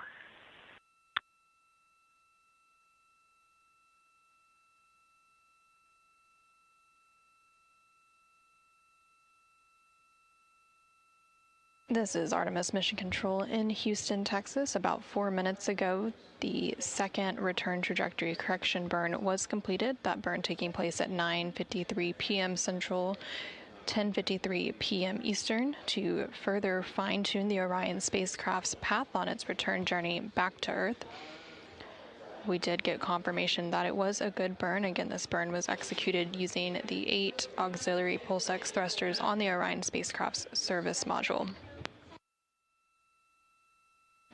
This is Artemis Mission Control in Houston, Texas. About 4 minutes ago, the second return trajectory correction burn was completed. That burn taking place at 9:53 p.m. Central, 10:53 p.m. Eastern, to further fine-tune the Orion spacecraft's path on its return journey back to Earth. We did get confirmation that it was a good burn. Again, this burn was executed using the 8 auxiliary pulse-X thrusters on the Orion spacecraft's service module.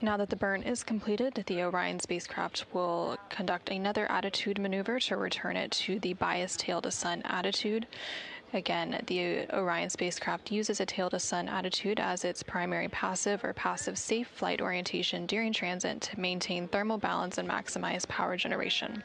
Now that the burn is completed, the Orion spacecraft will conduct another attitude maneuver to return it to the bias tail-to-sun attitude. Again, the Orion spacecraft uses a tail-to-sun attitude as its primary passive or passive safe flight orientation during transit to maintain thermal balance and maximize power generation.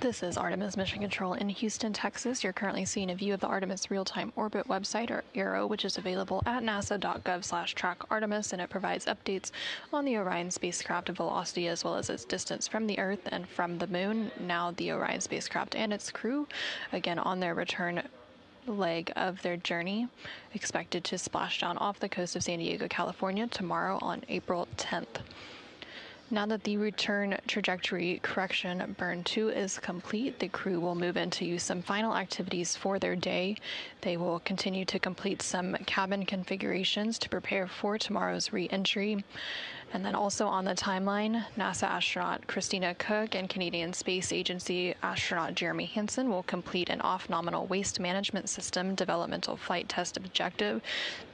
This is Artemis Mission Control in Houston, Texas. You're currently seeing a view of the Artemis Real-Time Orbit website, or ARO, which is available at nasa.gov/track-Artemis, and it provides updates on the Orion spacecraft velocity as well as its distance from the Earth and from the Moon. Now the Orion spacecraft and its crew, again on their return leg of their journey, expected to splash down off the coast of San Diego, California tomorrow on April 10th. Now that the return trajectory correction burn 2 is complete, the crew will move into some final activities for their day. They will continue to complete some cabin configurations to prepare for tomorrow's re-entry. And then also on the timeline, NASA astronaut Christina Koch and Canadian Space Agency astronaut Jeremy Hansen will complete an off-nominal waste management system developmental flight test objective,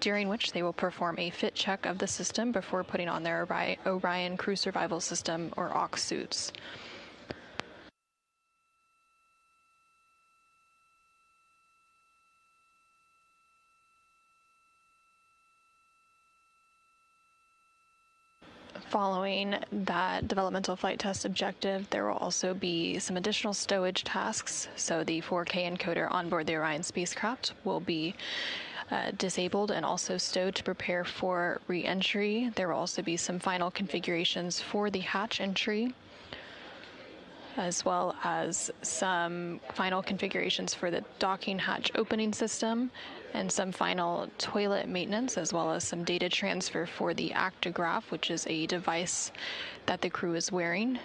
during which they will perform a fit check of the system before putting on their Orion Crew Survival System, or OCS suits. Following that developmental flight test objective, there will also be some additional stowage tasks. So the 4K encoder on board the Orion spacecraft will be disabled and also stowed to prepare for re-entry. There will also be some final configurations for the hatch entry, as well as some final configurations for the docking hatch opening system, and some final toilet maintenance, as well as some data transfer for the actigraph, which is a device that the crew is wearing.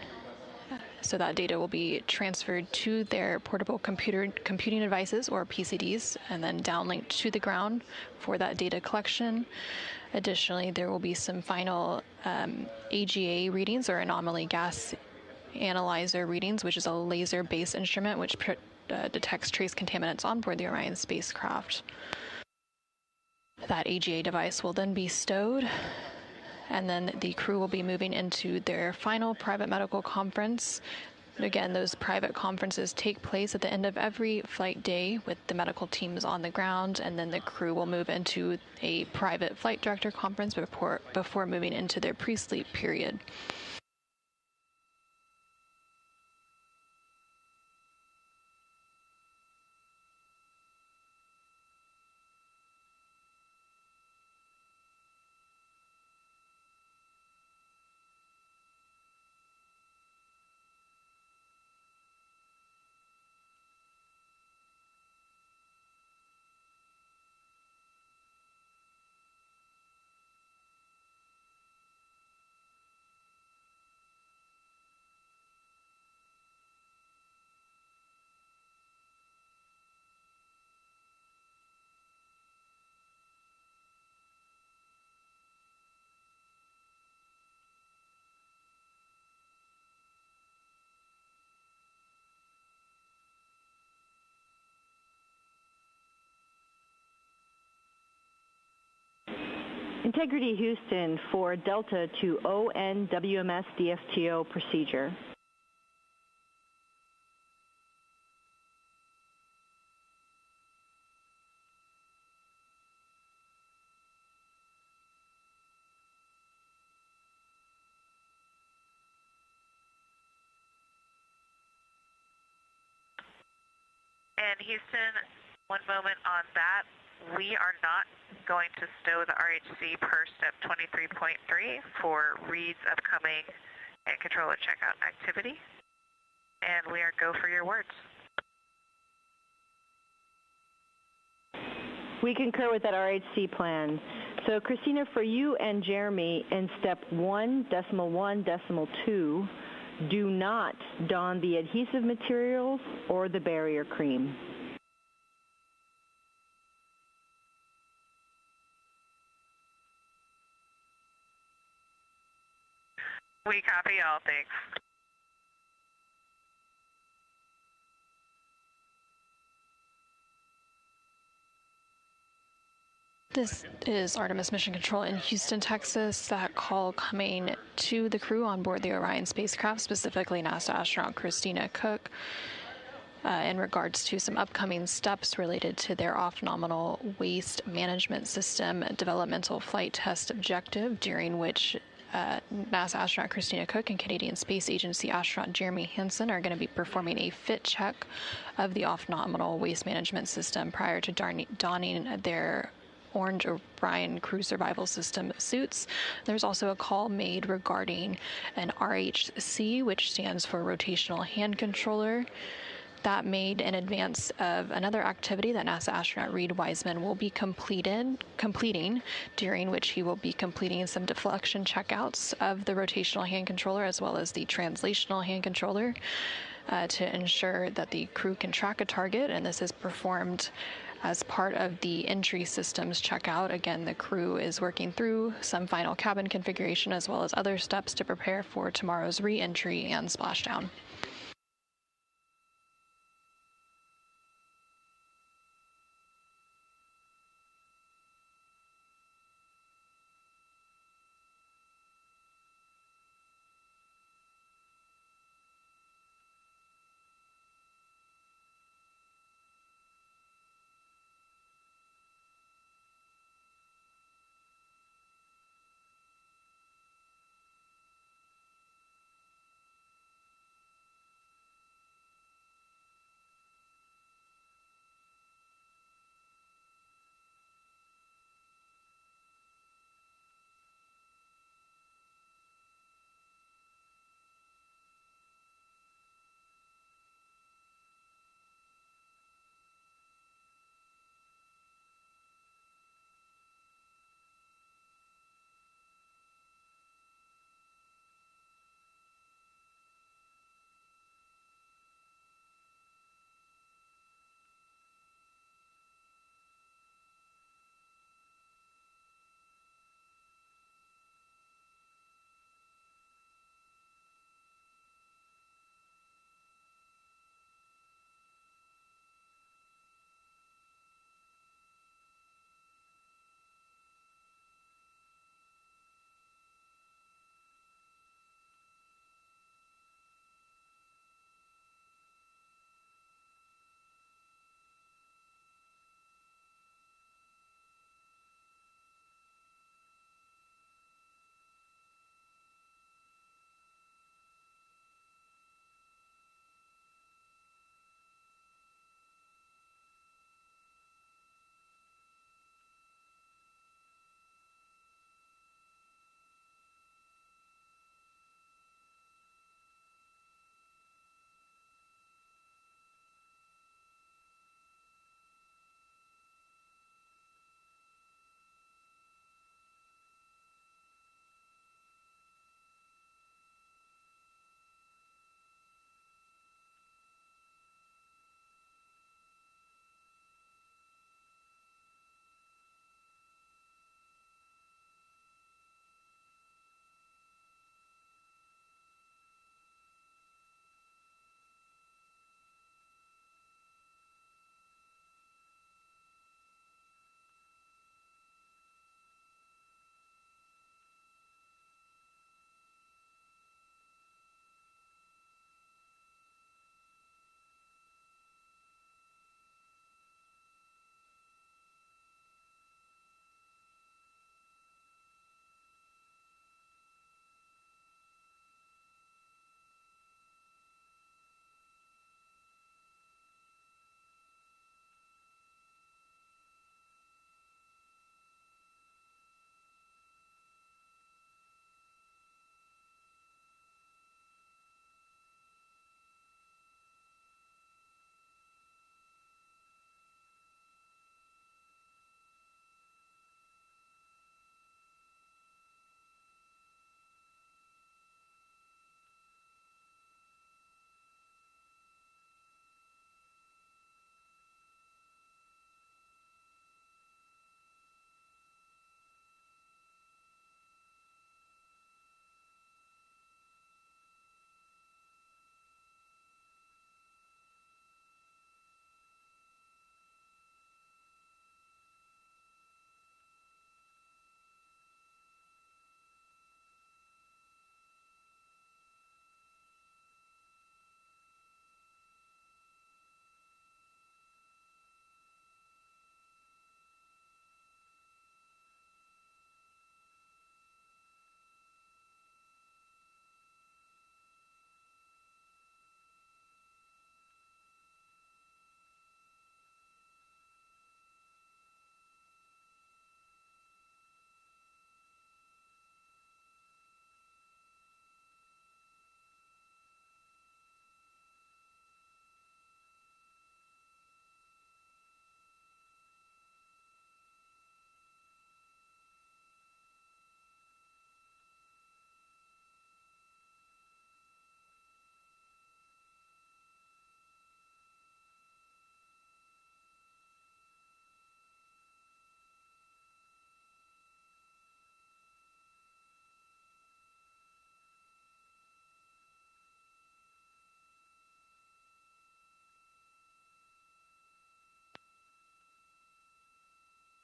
So that data will be transferred to their portable computing devices, or PCDs, and then downlinked to the ground for that data collection. Additionally, there will be some final AGA readings, or anomaly gas analyzer readings, which is a laser-based instrument which detects trace contaminants on board the Orion spacecraft. That AGA device will then be stowed, and then the crew will be moving into their final private medical conference. Again, those private conferences take place at the end of every flight day with the medical teams on the ground, and then the crew will move into a private flight director conference before moving into their pre-sleep period. Integrity Houston for Delta to ONWMS DFTO procedure. And Houston, one moment on that. We are not going to stow the RHC per step 23.3 for Reed's upcoming and controller checkout activity. And we are go for your words. We concur with that RHC plan. So Christina, for you and Jeremy, in step 1.1.2, do not don the adhesive materials or the barrier cream. We copy all, thanks. This is Artemis Mission Control in Houston, Texas. That call coming to the crew on board the Orion spacecraft, specifically NASA astronaut Christina Koch, in regards to some upcoming steps related to their off-nominal waste management system developmental flight test objective, during which NASA astronaut Christina Cook and Canadian Space Agency astronaut Jeremy Hansen are going to be performing a fit check of the off-nominal waste management system prior to donning their Orange Orion crew survival system suits. There's also a call made regarding an RHC, which stands for rotational hand controller. That made in advance of another activity that NASA astronaut Reed Wiseman will be completing, during which he will be completing some deflection checkouts of the rotational hand controller as well as the translational hand controller to ensure that the crew can track a target, and this is performed as part of the entry systems checkout. Again, the crew is working through some final cabin configuration as well as other steps to prepare for tomorrow's re-entry and splashdown.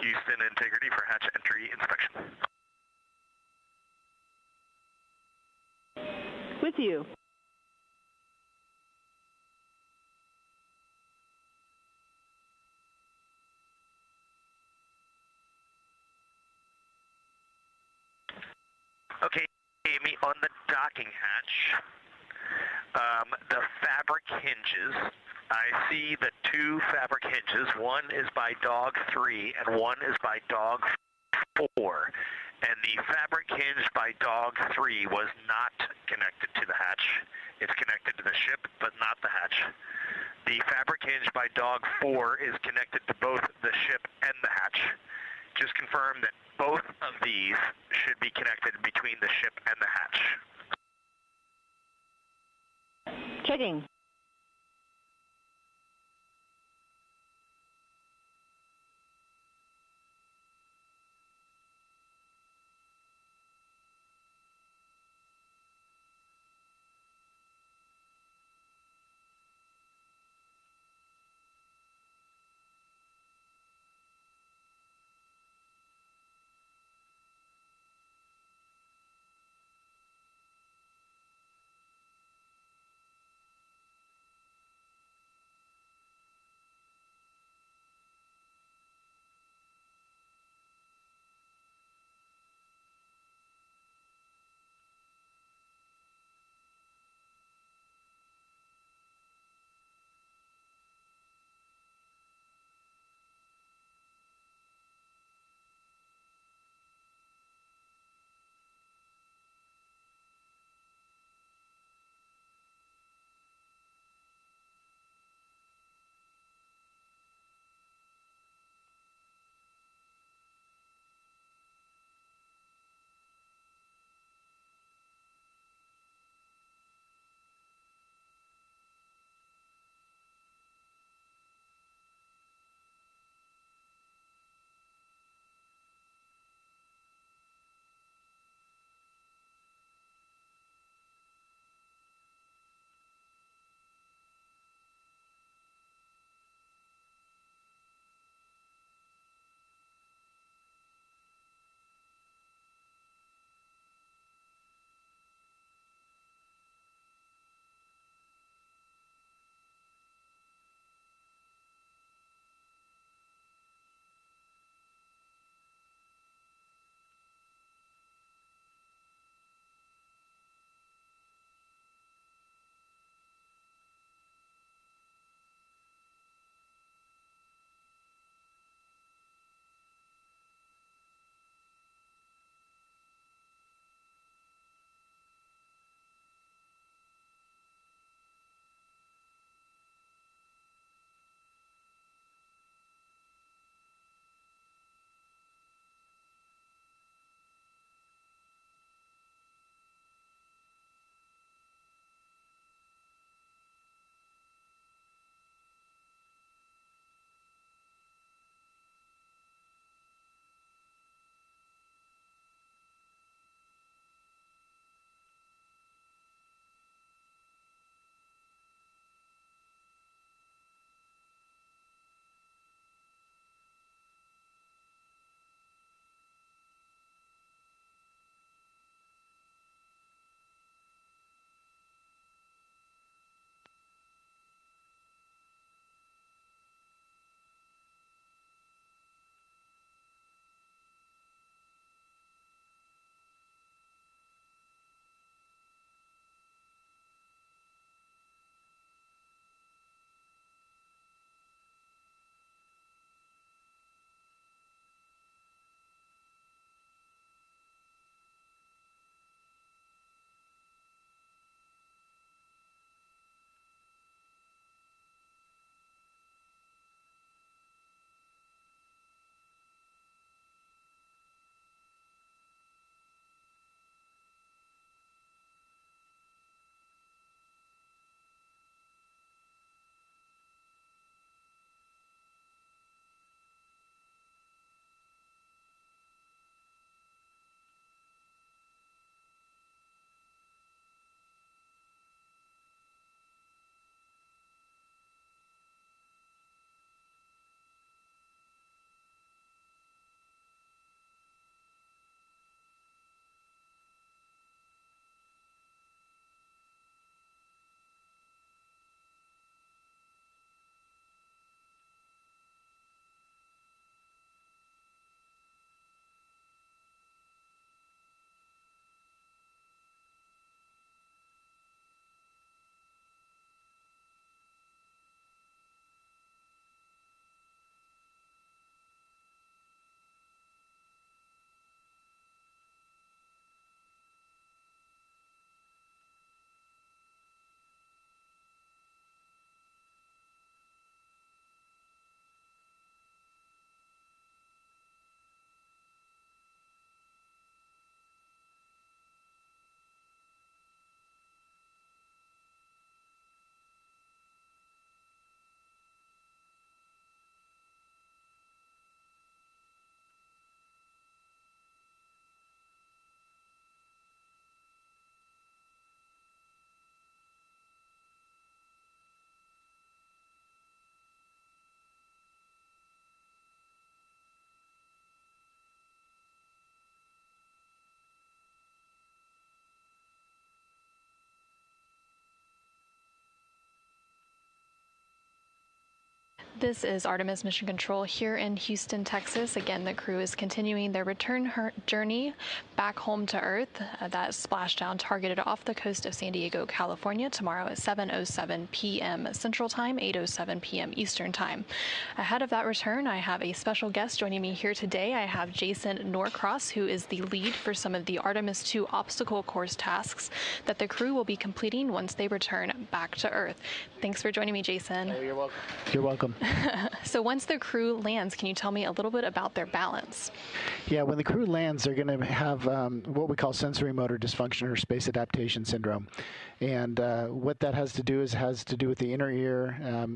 Houston Integrity for hatch entry inspection. With you. Okay, Amy, on the docking hatch, the fabric hinges, I see the two fabric hinges. One is by dog 3 and one is by dog 4. And the fabric hinge by dog 3 was not connected to the hatch. It's connected to the ship, but not the hatch. The fabric hinge by dog 4 is connected to both the ship and the hatch. Just confirm that both of these should be connected between the ship and the hatch. Checking. This is Artemis Mission Control here in Houston, Texas. Again, the crew is continuing their return journey back home to Earth. That splashdown targeted off the coast of San Diego, California tomorrow at 7:07 p.m. Central Time, 8:07 p.m. Eastern Time. Ahead of that return, I have a special guest joining me here today. I have Jason Norcross, who is the lead for some of the Artemis II obstacle course tasks that the crew will be completing once they return back to Earth. Thanks for joining me, Jason. Oh, you're welcome. You're welcome. So once the crew lands, can you tell me a little bit about their balance? Yeah, when the crew lands, they're going to have what we call sensory motor dysfunction or space adaptation syndrome. And what that has to do with the inner ear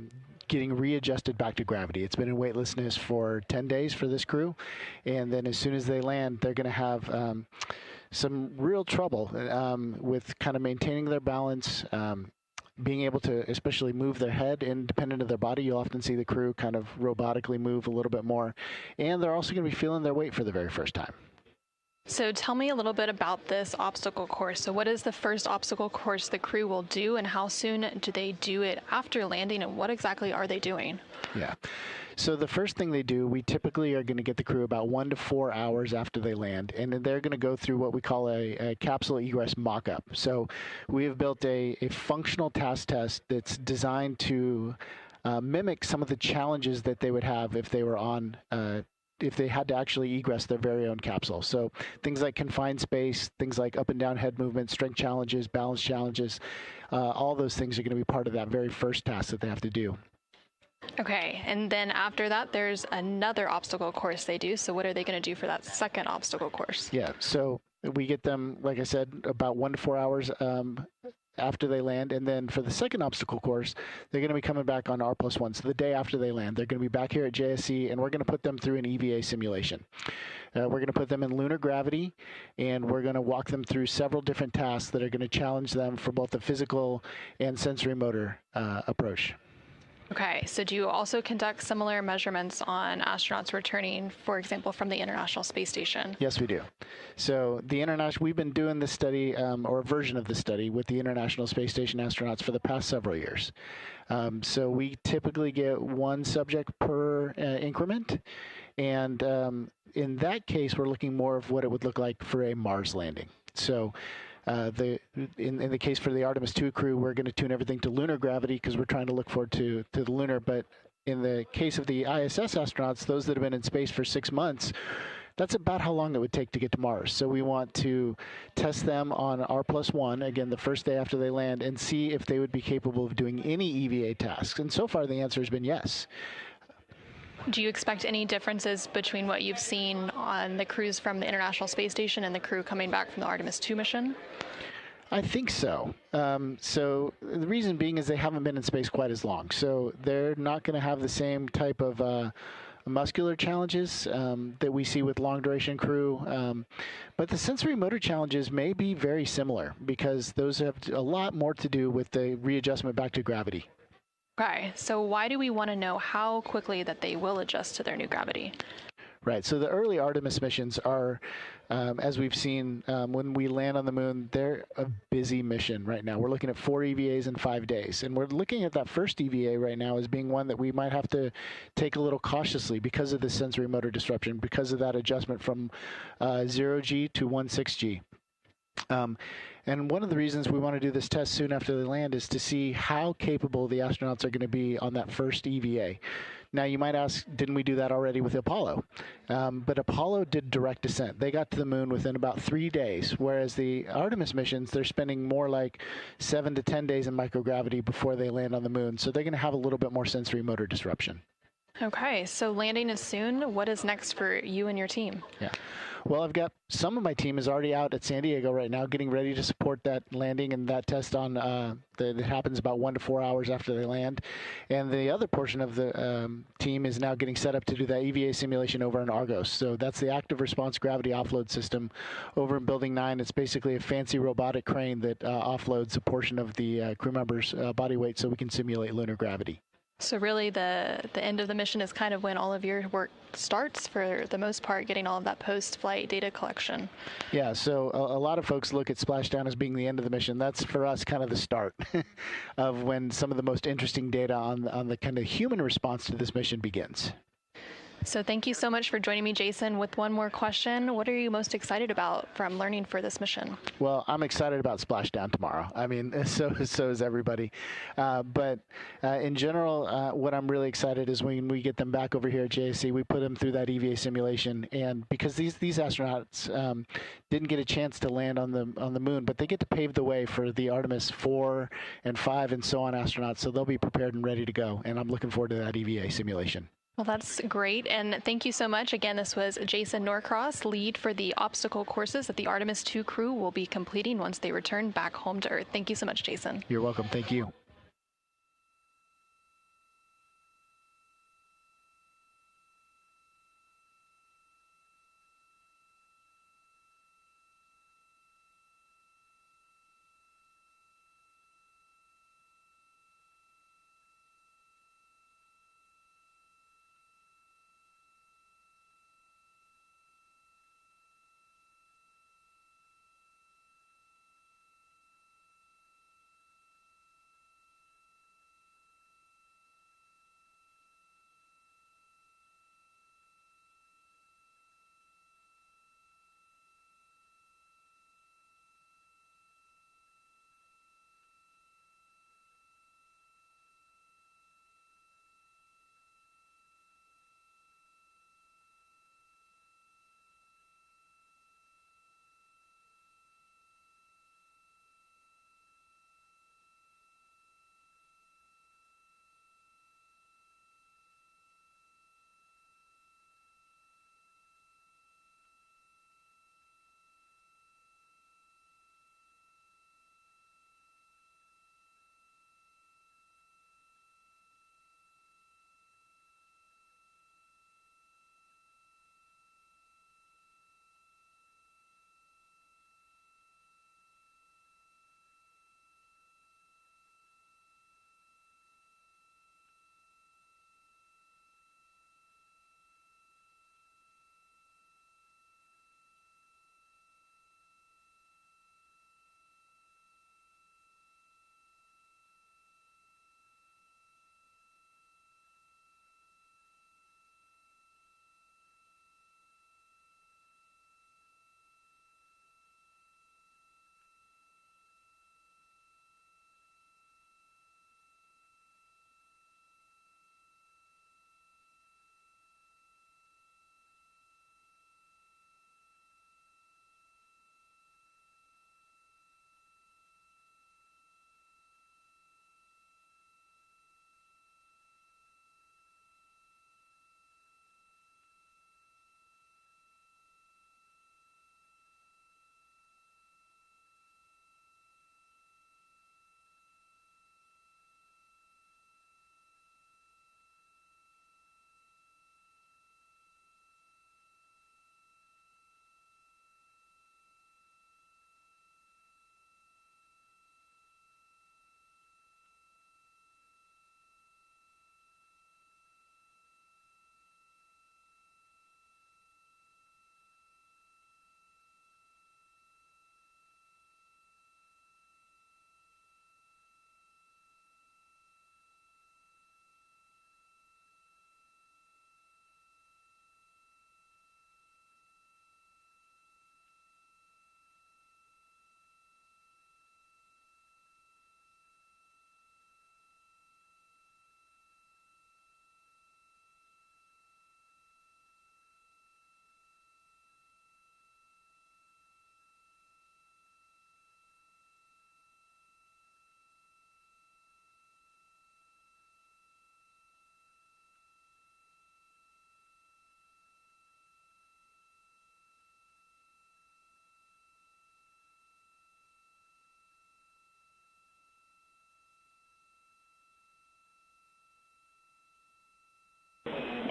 getting readjusted back to gravity. It's been in weightlessness for 10 days for this crew. And then as soon as they land, they're going to have some real trouble with kind of maintaining their balance, being able to especially move their head independent of their body. You'll often see the crew kind of robotically move a little bit more. And they're also going to be feeling their weight for the very first time. So tell me a little bit about this obstacle course. So what is the first obstacle course the crew will do, and how soon do they do it after landing, and what exactly are they doing? Yeah. So the first thing they do, we typically are going to get the crew about 1 to 4 hours after they land, and then they're going to go through what we call a capsule egress mock-up. So we have built a functional task test that's designed to mimic some of the challenges that they would have if they were on if they had to actually egress their very own capsule. So things like confined space, things like up and down head movement, strength challenges, balance challenges, all those things are going to be part of that very first task that they have to do. Okay, and then after that, there's another obstacle course they do. So what are they going to do for that second obstacle course? Yeah, so we get them, like I said, about 1 to 4 hours after they land. And then for the second obstacle course, they're going to be coming back on R+1. So the day after they land, they're going to be back here at JSC, and we're going to put them through an EVA simulation. We're going to put them in lunar gravity, and we're going to walk them through several different tasks that are going to challenge them for both the physical and sensory motor approach. Okay, so do you also conduct similar measurements on astronauts returning, for example, from the International Space Station? Yes, we do. So we've been doing this study, or a version of the study, with the International Space Station astronauts for the past several years. So we typically get one subject per increment, and in that case, we're looking more of what it would look like for a Mars landing. So in the case for the Artemis II crew, we're going to tune everything to lunar gravity because we're trying to look forward to the lunar. But in the case of the ISS astronauts, those that have been in space for 6 months, that's about how long it would take to get to Mars. So we want to test them on R+1, again, the first day after they land, and see if they would be capable of doing any EVA tasks. And so far, the answer has been yes. Do you expect any differences between what you've seen on the crews from the International Space Station and the crew coming back from the Artemis II mission? I think so. So the reason being is they haven't been in space quite as long. So they're not going to have the same type of muscular challenges that we see with long-duration crew. But the sensory motor challenges may be very similar because those have a lot more to do with the readjustment back to gravity. Okay, so why do we want to know how quickly that they will adjust to their new gravity? Right, so the early Artemis missions are, as we've seen, when we land on the moon, they're a busy mission right now. We're looking at 4 EVAs in 5 days, and we're looking at that first EVA right now as being one that we might have to take a little cautiously because of the sensory motor disruption, because of that adjustment from 0G to 16G. And one of the reasons we want to do this test soon after they land is to see how capable the astronauts are going to be on that first EVA. Now, you might ask, didn't we do that already with Apollo? But Apollo did direct descent. They got to the moon within about 3 days, whereas the Artemis missions, they're spending more like 7 to 10 days in microgravity before they land on the moon. So they're going to have a little bit more sensory motor disruption. Okay, so landing is soon. What is next for you and your team? Yeah. Well, I've got some of my team is already out at San Diego right now, getting ready to support that landing and that test on that happens about 1 to 4 hours after they land. And the other portion of the team is now getting set up to do that EVA simulation over in Argos. So that's the active response gravity offload system over in Building 9. It's basically a fancy robotic crane that offloads a portion of the crew member's body weight so we can simulate lunar gravity. So really the end of the mission is kind of when all of your work starts, for the most part, getting all of that post-flight data collection. Yeah, so a lot of folks look at splashdown as being the end of the mission. That's, for us, kind of the start of when some of the most interesting data on the kind of human response to this mission begins. So thank you so much for joining me, Jason. With one more question, what are you most excited about from learning for this mission? Well, I'm excited about splashdown tomorrow. I mean, so is everybody. But in general, what I'm really excited is when we get them back over here at JSC, we put them through that EVA simulation. And because these astronauts didn't get a chance to land on the moon, but they get to pave the way for the Artemis 4 and 5 and so on astronauts. So they'll be prepared and ready to go. And I'm looking forward to that EVA simulation. Well, that's great. And thank you so much. Again, this was Jason Norcross, lead for the obstacle courses that the Artemis II crew will be completing once they return back home to Earth. Thank you so much, Jason. You're welcome. Thank you.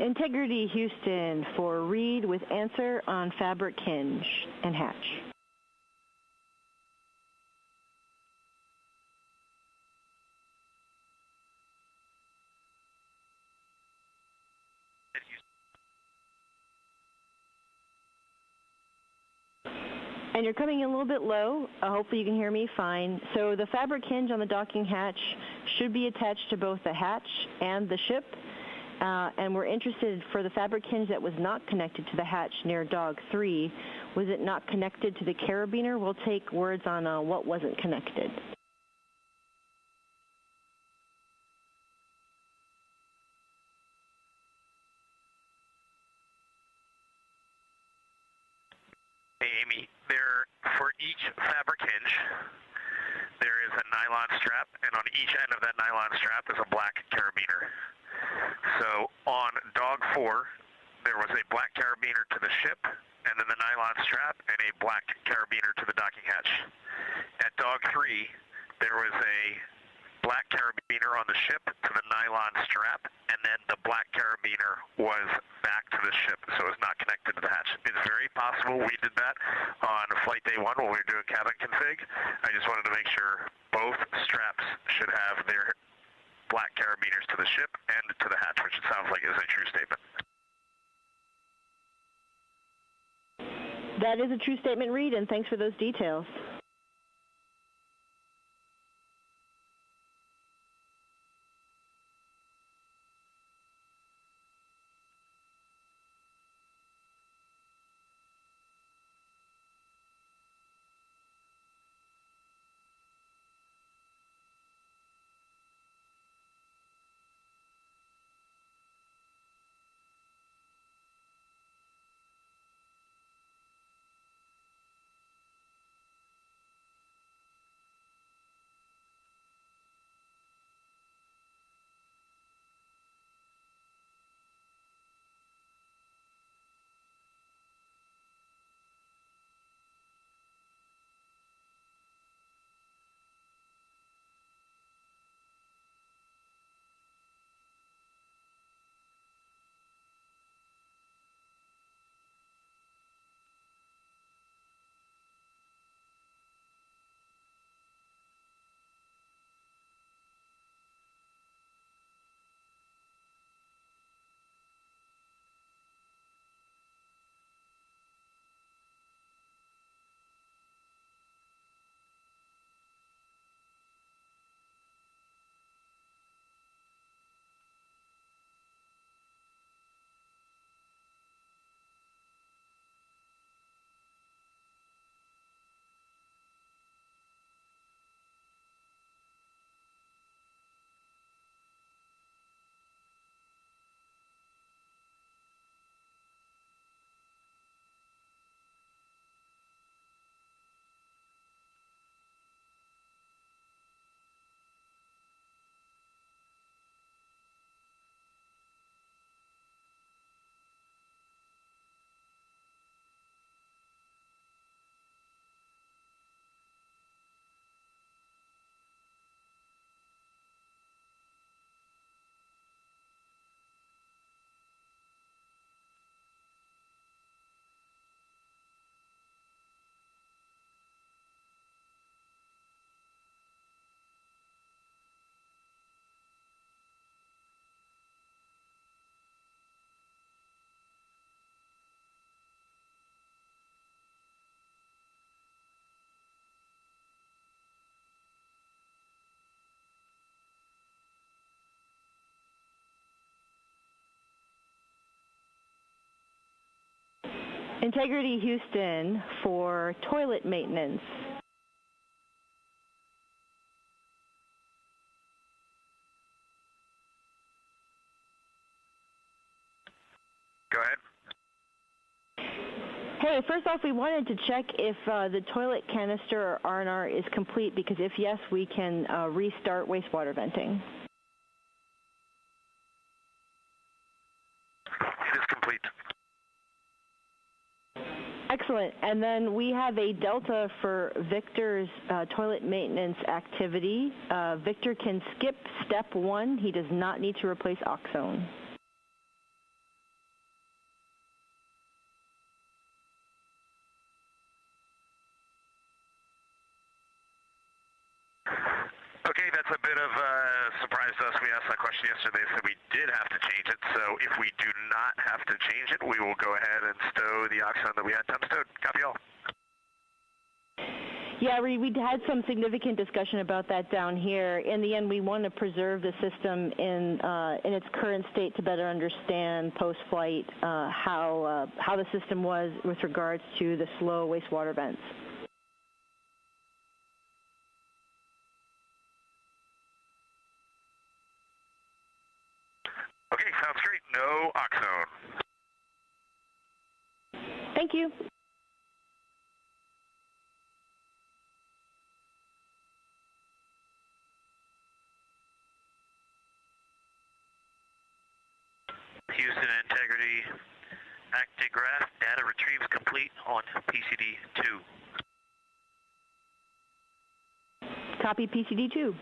Integrity Houston for read with answer on fabric hinge and hatch. And you're coming in a little bit low. Hopefully you can hear me fine. So the fabric hinge on the docking hatch should be attached to both the hatch and the ship. And we're interested for the fabric hinge that was not connected to the hatch near Dog 3. Was it not connected to the carabiner? We'll take words on what wasn't connected. Hey, Amy, for each fabric hinge, there is a nylon strap, and on each end of that nylon strap is a black carabiner. So on Dog 4, there was a black carabiner to the ship, and then the nylon strap, and a black carabiner to the docking hatch. At Dog 3, there was a black carabiner on the ship to the nylon strap, and then the black carabiner was back to the ship, so it was not connected to the hatch. It's very possible we did that on flight day 1 when we were doing cabin config. I just wanted to make sure both straps should have their black carabiners to the ship and to the hatch, which it sounds like is a true statement. That is a true statement, Reed, and thanks for those details. Integrity Houston for toilet maintenance. Go ahead. Hey, first off, we wanted to check if the toilet canister or R&R is complete, because if yes, we can restart wastewater venting. It is complete. Excellent. And then we have a delta for Victor's toilet maintenance activity. Victor can skip step 1. He does not need to replace Oxone. Okay, that's a bit of a surprise to us. We asked that question yesterday, so we did have to change it. So if we do not have to change it, we will go ahead and stow the oxone that we had time stowed. Copy all. Yeah, we'd had some significant discussion about that down here. In the end, we want to preserve the system in its current state to better understand post-flight how the system was with regards to the slow wastewater vents. Okay, sounds great. No oxone. Thank you. Houston Integrity Actigraph data retrieves complete on PCD 2. Copy PCD 2.